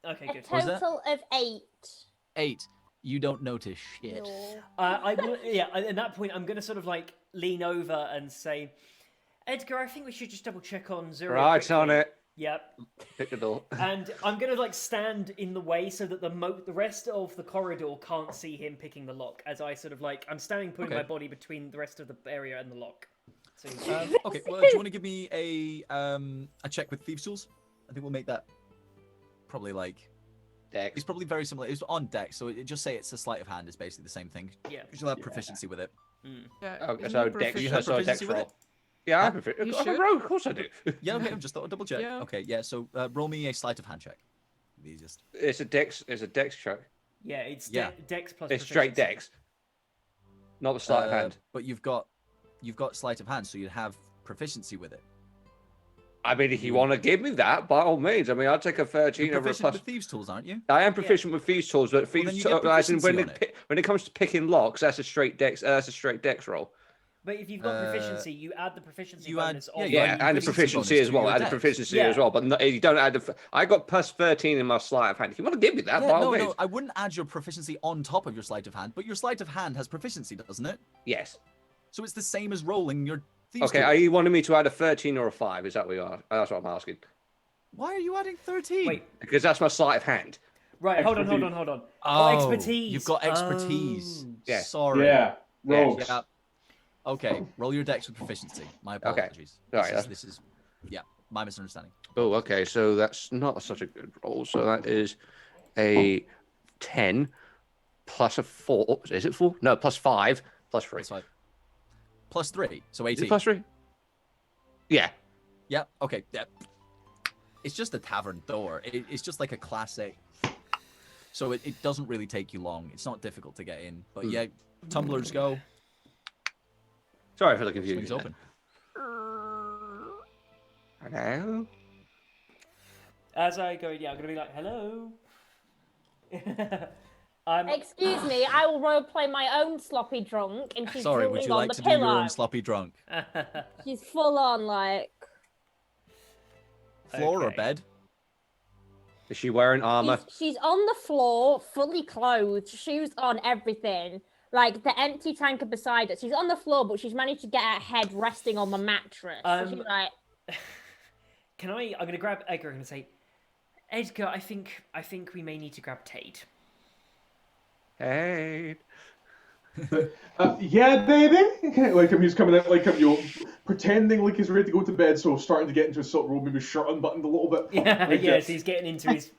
Okay, good.
was that?
total of 8.
8. You don't notice shit.
No.
I will, at that point, I'm going to sort of like lean over and say, Edgar, I think we should just double check on Zuria.
Right on
quickly."
it.
Yep.
Pick the door.
And I'm going to like stand in the way so that the rest of the corridor can't see him picking the lock. As I sort of like, I'm standing, putting
Okay.
my body between the rest of the area and the lock. So,
Okay, well, do you want to give me a check with thieves' tools? I think we'll make that probably like
Dex.
it's probably very similar. It's on deck, so just say it's a sleight of hand is basically the same thing.
yeah.
Because you'll have proficiency with it.
Yeah,
Okay,
isn't
so
it
Dex,
You
proficient?
have
so Dex
proficiency with
roll.
it?
Yeah,
Huh?
I'm proficient.
You
I'm a
should.
rogue, of course I do.
Yeah, okay, I just thought I'd double check.
Yeah.
Okay, yeah, so roll me a sleight of hand check. The easiest.
It's a Dex check.
Yeah, it's
Yeah.
Dex plus
It's straight
proficiency.
Dex. Not the sleight of hand.
But you've got sleight of hand, so you'd have proficiency with it.
I mean, if you want to give me that, by all means. I mean, I'll take a 13
You're
over a
proficient
plus.
with thieves' tools, aren't you?
I am proficient with thieves' tools, but
then
thieves
you get
tools, as in when
proficiency on
when it comes to picking locks, that's a straight Dex. That's a straight Dex roll.
But if you've got
Uh,
proficiency, you add the proficiency
you add-
bonus
yeah,
on.
you
Yeah,
add
and the
proficiency
proficiency
bonus
as
to
well.
your
Add the
dex.
proficiency
Yeah.
as well, but no, you don't add the. I got plus 13 in my sleight of hand. If you want to give me that, by all means.
no, I wouldn't add your proficiency on top of your sleight of hand, but your sleight of hand has proficiency, doesn't it?
Yes.
So it's the same as rolling your thieves'
Okay.
tools.
Are you wanting me to add a 13 or a 5? Is that what you are? That's what I'm asking.
Why are you adding 13?
Wait,
Because that's my sleight of hand.
right, hold on.
Oh,
expertise.
You've got expertise.
Oh.
Yeah.
Sorry.
Yeah, rogues.
Yeah. Okay, roll your dex with proficiency. My apologies.
Sorry,
This is my misunderstanding.
Oh, okay. So that's not such a good roll. So that is a 10 plus a 4. Is it 4? No, plus 5 plus 3.
That's fine. Plus 3, so
Is
18.
it plus 3? Yeah.
Yeah, okay. Yeah. It's just a tavern door. It's just like a classic. So it doesn't really take you long. It's not difficult to get in. But yeah, tumblers go.
Sorry for the
Swings
confusion.
open.
Hello?
As I go, I'm going to be like, hello.
Excuse me, I will roleplay my own sloppy drunk, and she's
Sorry, would
drooling
you
on
like
the
to do your
pillow.
own sloppy drunk?
She's full on like.
Floor or
Okay.
bed?
Is she wearing armor?
She's on the floor, fully clothed, shoes on, everything. Like the empty tanker beside her. She's on the floor, but she's managed to get her head resting on the mattress. So she's like,
I'm going to grab Edgar and say, Edgar, I think we may need to grab Tade.
Hey.
Yeah, baby. Like him, he's coming out like him, pretending like he's ready to go to bed. So starting to get into his silk robe, maybe shirt unbuttoned a little bit.
Yeah,
Like,
yes, he's getting into his.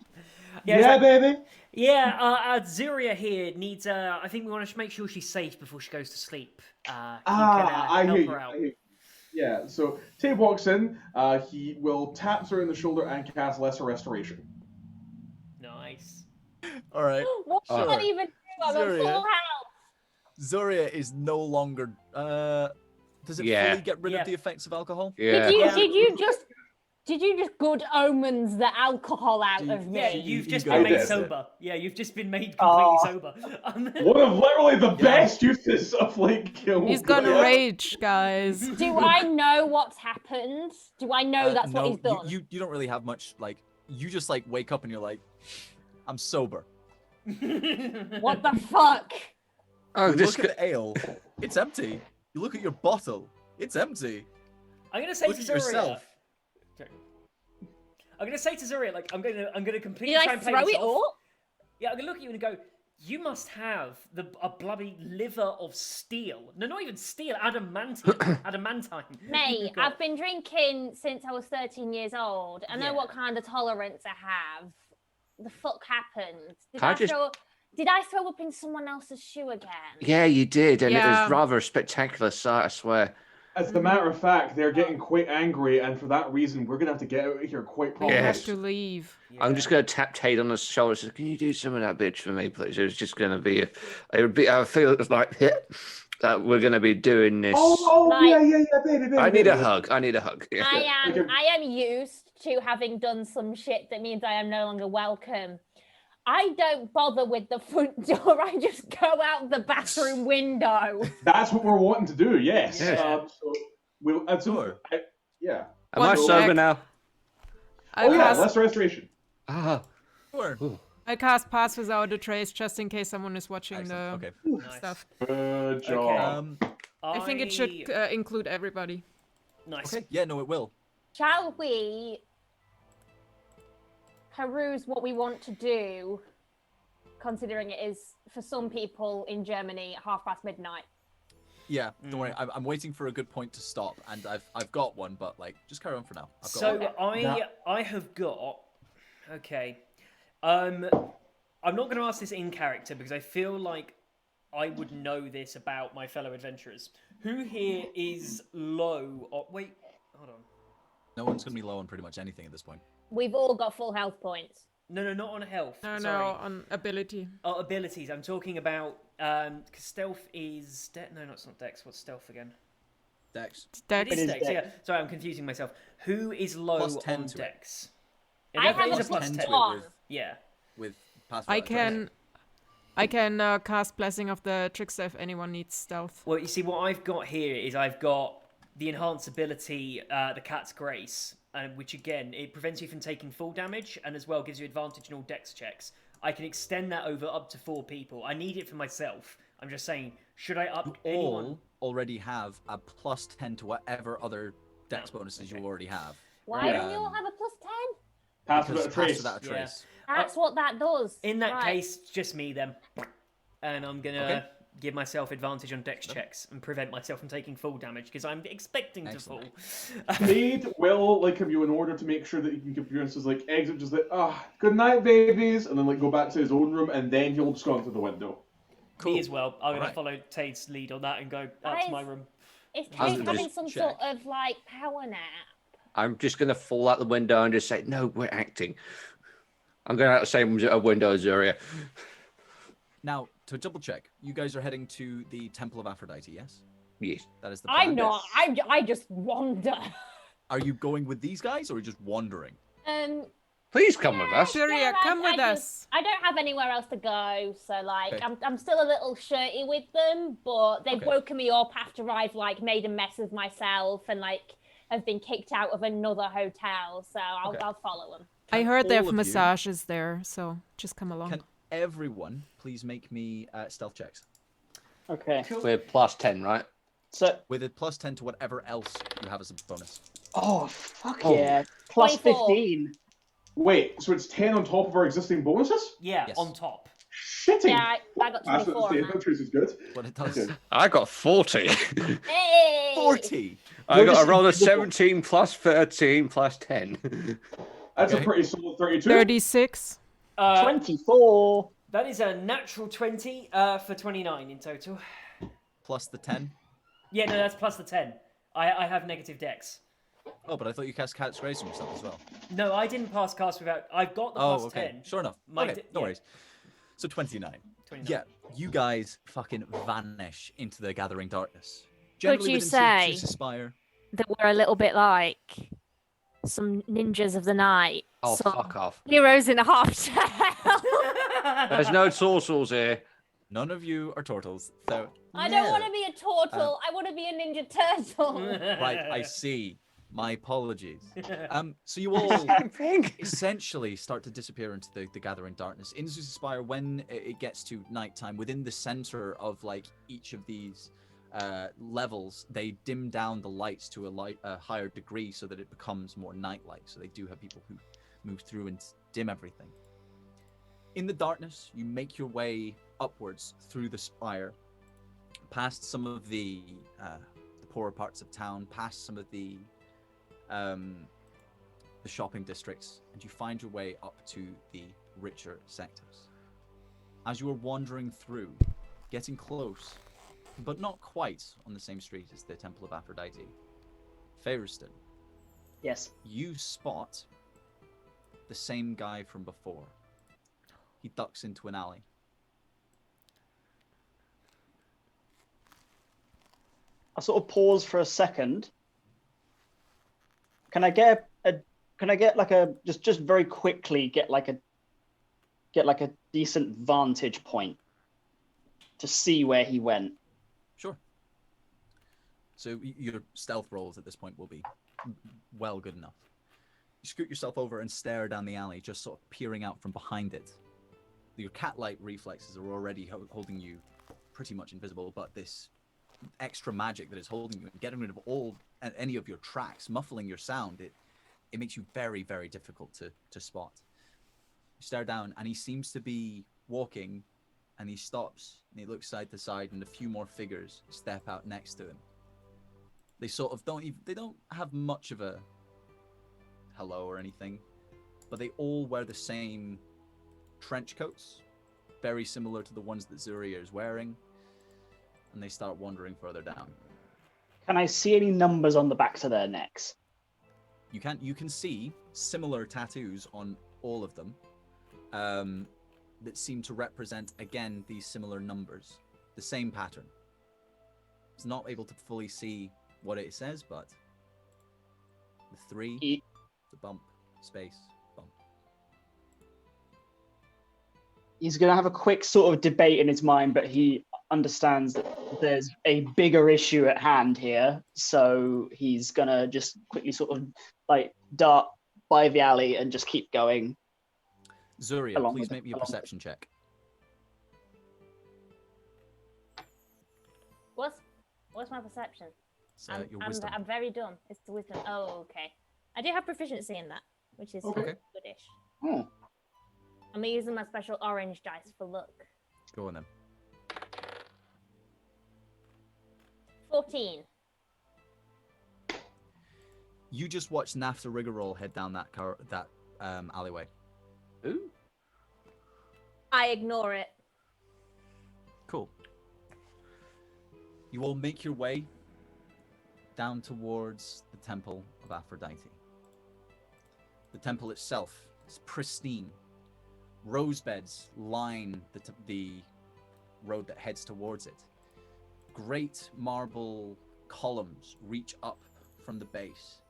Yeah,
it's like,
baby.
yeah. Zuria here needs. I think we want to make sure she's safe before she goes to sleep. You
I
can
hear
help
you.
her out.
I hear you. Yeah. So Tay walks in. He will tap her in the shoulder and cast Lesser Restoration.
Nice.
All right.
what should I even do? I'm at
Zuria.
full health.
Zoria is no longer. Does it
Yeah.
fully get rid
Yeah.
of the effects of alcohol?
Yeah.
Did you just good omens the alcohol out of me?
Yeah, you've just
you
been
go
made
with it.
sober. Yeah, you've just been made completely sober.
One of literally the best uses of like.
He's gonna rage, guys.
Do I know what's happened? Do I know that's
no,
what he's done?
You don't really have much. Like, you just like wake up and you're like, I'm sober.
What the fuck?
Oh,
You
this
look at the ale, it's empty. You look at your bottle, it's empty.
I'm gonna say
Look
to
at
Zuria.
yourself.
Sorry. I'm gonna say to Zuria, like, I'm gonna completely
Did
try
I
and play
throw
this
it
off.
up?
Yeah, I'm gonna look at you and go, You must have a bloody liver of steel. No, not even steel, adamantine.
Mate,
You've got-
I've been drinking since I was 13 years old. I know
Yeah.
what kind of tolerance I have. The fuck happened?
Can I
Did I throw up in someone else's shoe again?
Yeah, you did, and it
Yeah.
was rather a spectacular sight, I swear.
As a matter of fact, they're getting quite angry, and for that reason, we're gonna have to get out of here quite
We
promptly.
have
Yes.
to leave.
I'm just going to tap Tate on the shoulder and say, can you do some of that bitch for me, please? It was just going to be, it would be, I feel it's like, that we're going to be doing this.
Oh,
Like-
yeah, baby.
I need a
baby.
hug. I need a hug. Yeah.
I am used to having done some shit that means I am no longer welcome. I don't bother with the front door. I just go out the bathroom window.
That's what we're wanting to do. Yes.
Yeah.
So we'll.
Sure.
Yeah.
Am I
One
sober
sec.
now?
I
Oh yeah,
cast,
less restoration.
Ah.
Sure.
I cast Pass Without a Trace just in case someone is watching
Excellent.
the
Okay.
Nice.
stuff.
Good job.
Okay.
I think it should include everybody.
Nice.
Okay. Yeah. No, it will.
Shall we peruse what we want to do, considering it is, for some people in Germany, midnight?
Yeah. Don't worry. I'm waiting for a good point to stop, and I've got one, but like, just carry on for now. I've got
So
one.
I have got. Okay. I'm not going to ask this in character because I feel like I would know this about my fellow adventurers. Who here is low? Wait, hold on.
No one's gonna be low on pretty much anything at this point.
We've all got full health points.
No, not on health.
No,
Sorry.
on ability.
Oh, abilities. I'm talking about. 'Cause stealth is. No, it's not Dex. What's stealth again?
Dex.
Dex.
It is
is
Dex.
Dex.
Yeah. Sorry, I'm confusing myself. Who is low
Plus 10
on
to it.
Dex?
I
It
have
is
a
plus
plus
10.
one.
Yeah.
With pass.
I
without a trace.
can cast Blessing of the Trickster if anyone needs stealth.
Well, you see, what I've got here is I've got the enhanced ability, the Cat's Grace, which again, it prevents you from taking full damage and as well gives you advantage in all dex checks. I can extend that over up to 4 people. I need it for myself. I'm just saying, should I up
You
anyone?
all already have a plus 10 to whatever other dex bonuses you already have.
Why don't you all have a plus 10?
Pass
Because
without a
pass
trace.
without a
Yeah.
trace.
That's what that does.
In that
Right.
case, just me then. And I'm going to
Okay.
give myself advantage on dex checks and prevent myself from taking full damage because I'm expecting
Excellent.
to fall.
Blade will like have you in order to make sure that you can give appearances like exit, just like good night, babies, and then like go back to his own room, and then he'll just go into the window.
Me as well. I'm going
Alright.
to follow Tate's lead on that and go up
Guys,
to my room.
Is
I'll
Tate having
just
some
check.
sort of like power nap?
I'm just going to fall out the window and just say, no, we're acting. I'm going out the same window as Zuria.
Now, to double check, you guys are heading to the Temple of Aphrodite, yes?
Yes.
That is the plan.
I'm not. I just wander.
Are you going with these guys or are you just wandering?
Please come with us.
Sure, yeah, come with us.
I don't have anywhere else to go, so like
Okay.
I'm still a little shirty with them, but they've
Okay.
woken me up after I've like made a mess of myself and like have been kicked out of another hotel, so
Okay.
I'll follow them.
I heard they
all
have
of you-
massages there, so just come along.
Can everyone please make me stealth checks?
Okay.
We're plus 10, right?
So,
With a plus 10 to whatever else you have as a bonus.
oh, fuck
Oh.
yeah. Plus
24.
15.
Wait, so it's 10 on top of our existing bonuses?
Yeah,
Yes.
on top.
Shitting.
Yeah, I got
That's
24
what the
on
statement trace is good.
What it does.
Okay.
I got 40.
that. Hey!
40!
I
We're
got
just
a roll of
invisible.
17 plus 13 plus 10.
That's
Okay.
a pretty solid 32.
36.
24.
That is a natural 20 for 29 in total.
Plus the 10.
Yeah, no, that's plus the 10. I have negative dex.
Oh, but I thought you cast Cat's Grace on yourself as well.
No, I didn't pass cast without. I've got the
Oh,
plus
okay.
10.
Sure enough.
My
Okay,
d-
no
yeah.
worries. So 29.
29.
Yeah, you guys fucking vanish into the gathering darkness.
Could
Generally
you
within
say
Zeus' Spire.
that we're a little bit like some ninjas of the night?
Oh,
some
fuck off.
heroes in a half shell.
There's no torsos here.
None of you are turtles, so
I don't
yeah.
want to be a turtle. I want to be a ninja turtle.
Right, I see. My apologies. So you all
Same thing.
essentially start to disappear into the gathering darkness. In Zeus' Spire, when it gets to nighttime, within the center of like each of these levels, they dim down the lights to a higher degree so that it becomes more night-like. So they do have people who move through and dim everything.
In the darkness, you make your way upwards through the spire, past some of the poorer parts of town, past some of the shopping districts, and you find your way up to the richer sectors. As you are wandering through, getting close, but not quite on the same street as the Temple of Aphrodite, Fariston,
Yes.
you spot the same guy from before. He ducks into an alley.
I sort of pause for a second. Can I get just very quickly get like a decent vantage point to see where he went?
Sure. So your stealth rolls at this point will be well good enough. You scoot yourself over and stare down the alley, just sort of peering out from behind it. Your cat-like reflexes are already holding you pretty much invisible, but this extra magic that is holding you and getting rid of any of your tracks, muffling your sound, it makes you very, very difficult to spot. You stare down, and he seems to be walking, and he stops, and he looks side to side, and a few more figures step out next to him. They sort of don't have much of a hello or anything, but they all wear the same trench coats, very similar to the ones that Zuria is wearing, and they start wandering further down.
Can I see any numbers on the backs of their necks?
You can see similar tattoos on all of them that seem to represent, again, these similar numbers, the same pattern. It's not able to fully see what it says, but the 3, the bump, space, bump.
He's going to have a quick sort of debate in his mind, but he understands that there's a bigger issue at hand here. So he's going to just quickly sort of like dart by the alley and just keep going.
Zuria, please make me a perception check.
What's my perception?
Your wisdom.
I'm very dumb. It's the wisdom. Oh, okay. I do have proficiency in that, which is
okay.
Goodish.
Oh.
I'm using my special orange dice for luck.
Go on then.
14.
You just watched Nafta Rigorol head down that alleyway.
Ooh.
I ignore it.
Cool. You all make your way down towards the Temple of Aphrodite. The temple itself is pristine. Rose beds line the road that heads towards it. Great marble columns reach up from the base.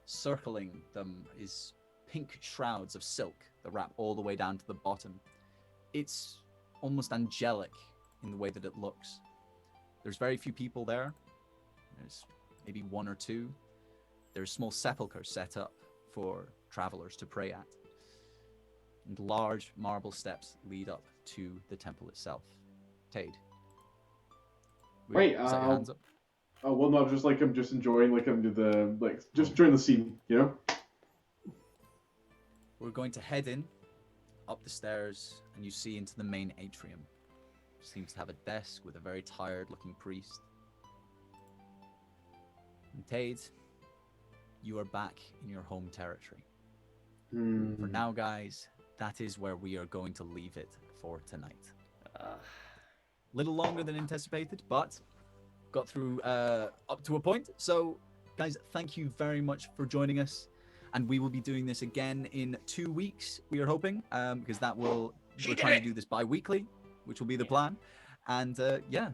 Circling them is pink shrouds of silk that wrap all the way down to the bottom. It's almost angelic in the way that it looks. There's very few people there. There's maybe 1 or 2. There's small sepulchres set up for travelers to pray at. And large marble steps lead up to the temple itself. Tade.
Wait,
is that your hands up?
Oh, well, no, I'm just enjoying, just during the scene, you know?
We're going to head in, up the stairs, and you see into the main atrium. Seems to have a desk with a very tired-looking priest. And Tade, you are back in your home territory. For now, guys, that is where we are going to leave it for tonight. Little longer than anticipated, but got through up to a point. So, guys, thank you very much for joining us. And we will be doing this again in 2 weeks, we are hoping, because we're trying to do this bi-weekly, which will be the plan. And yeah,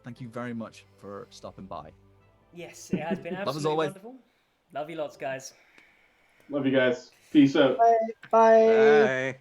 thank you very much for stopping by.
Yes, it has been
Love as
absolutely
always.
wonderful. Love you lots, guys.
Love you guys. Peace out.
Bye.
Bye.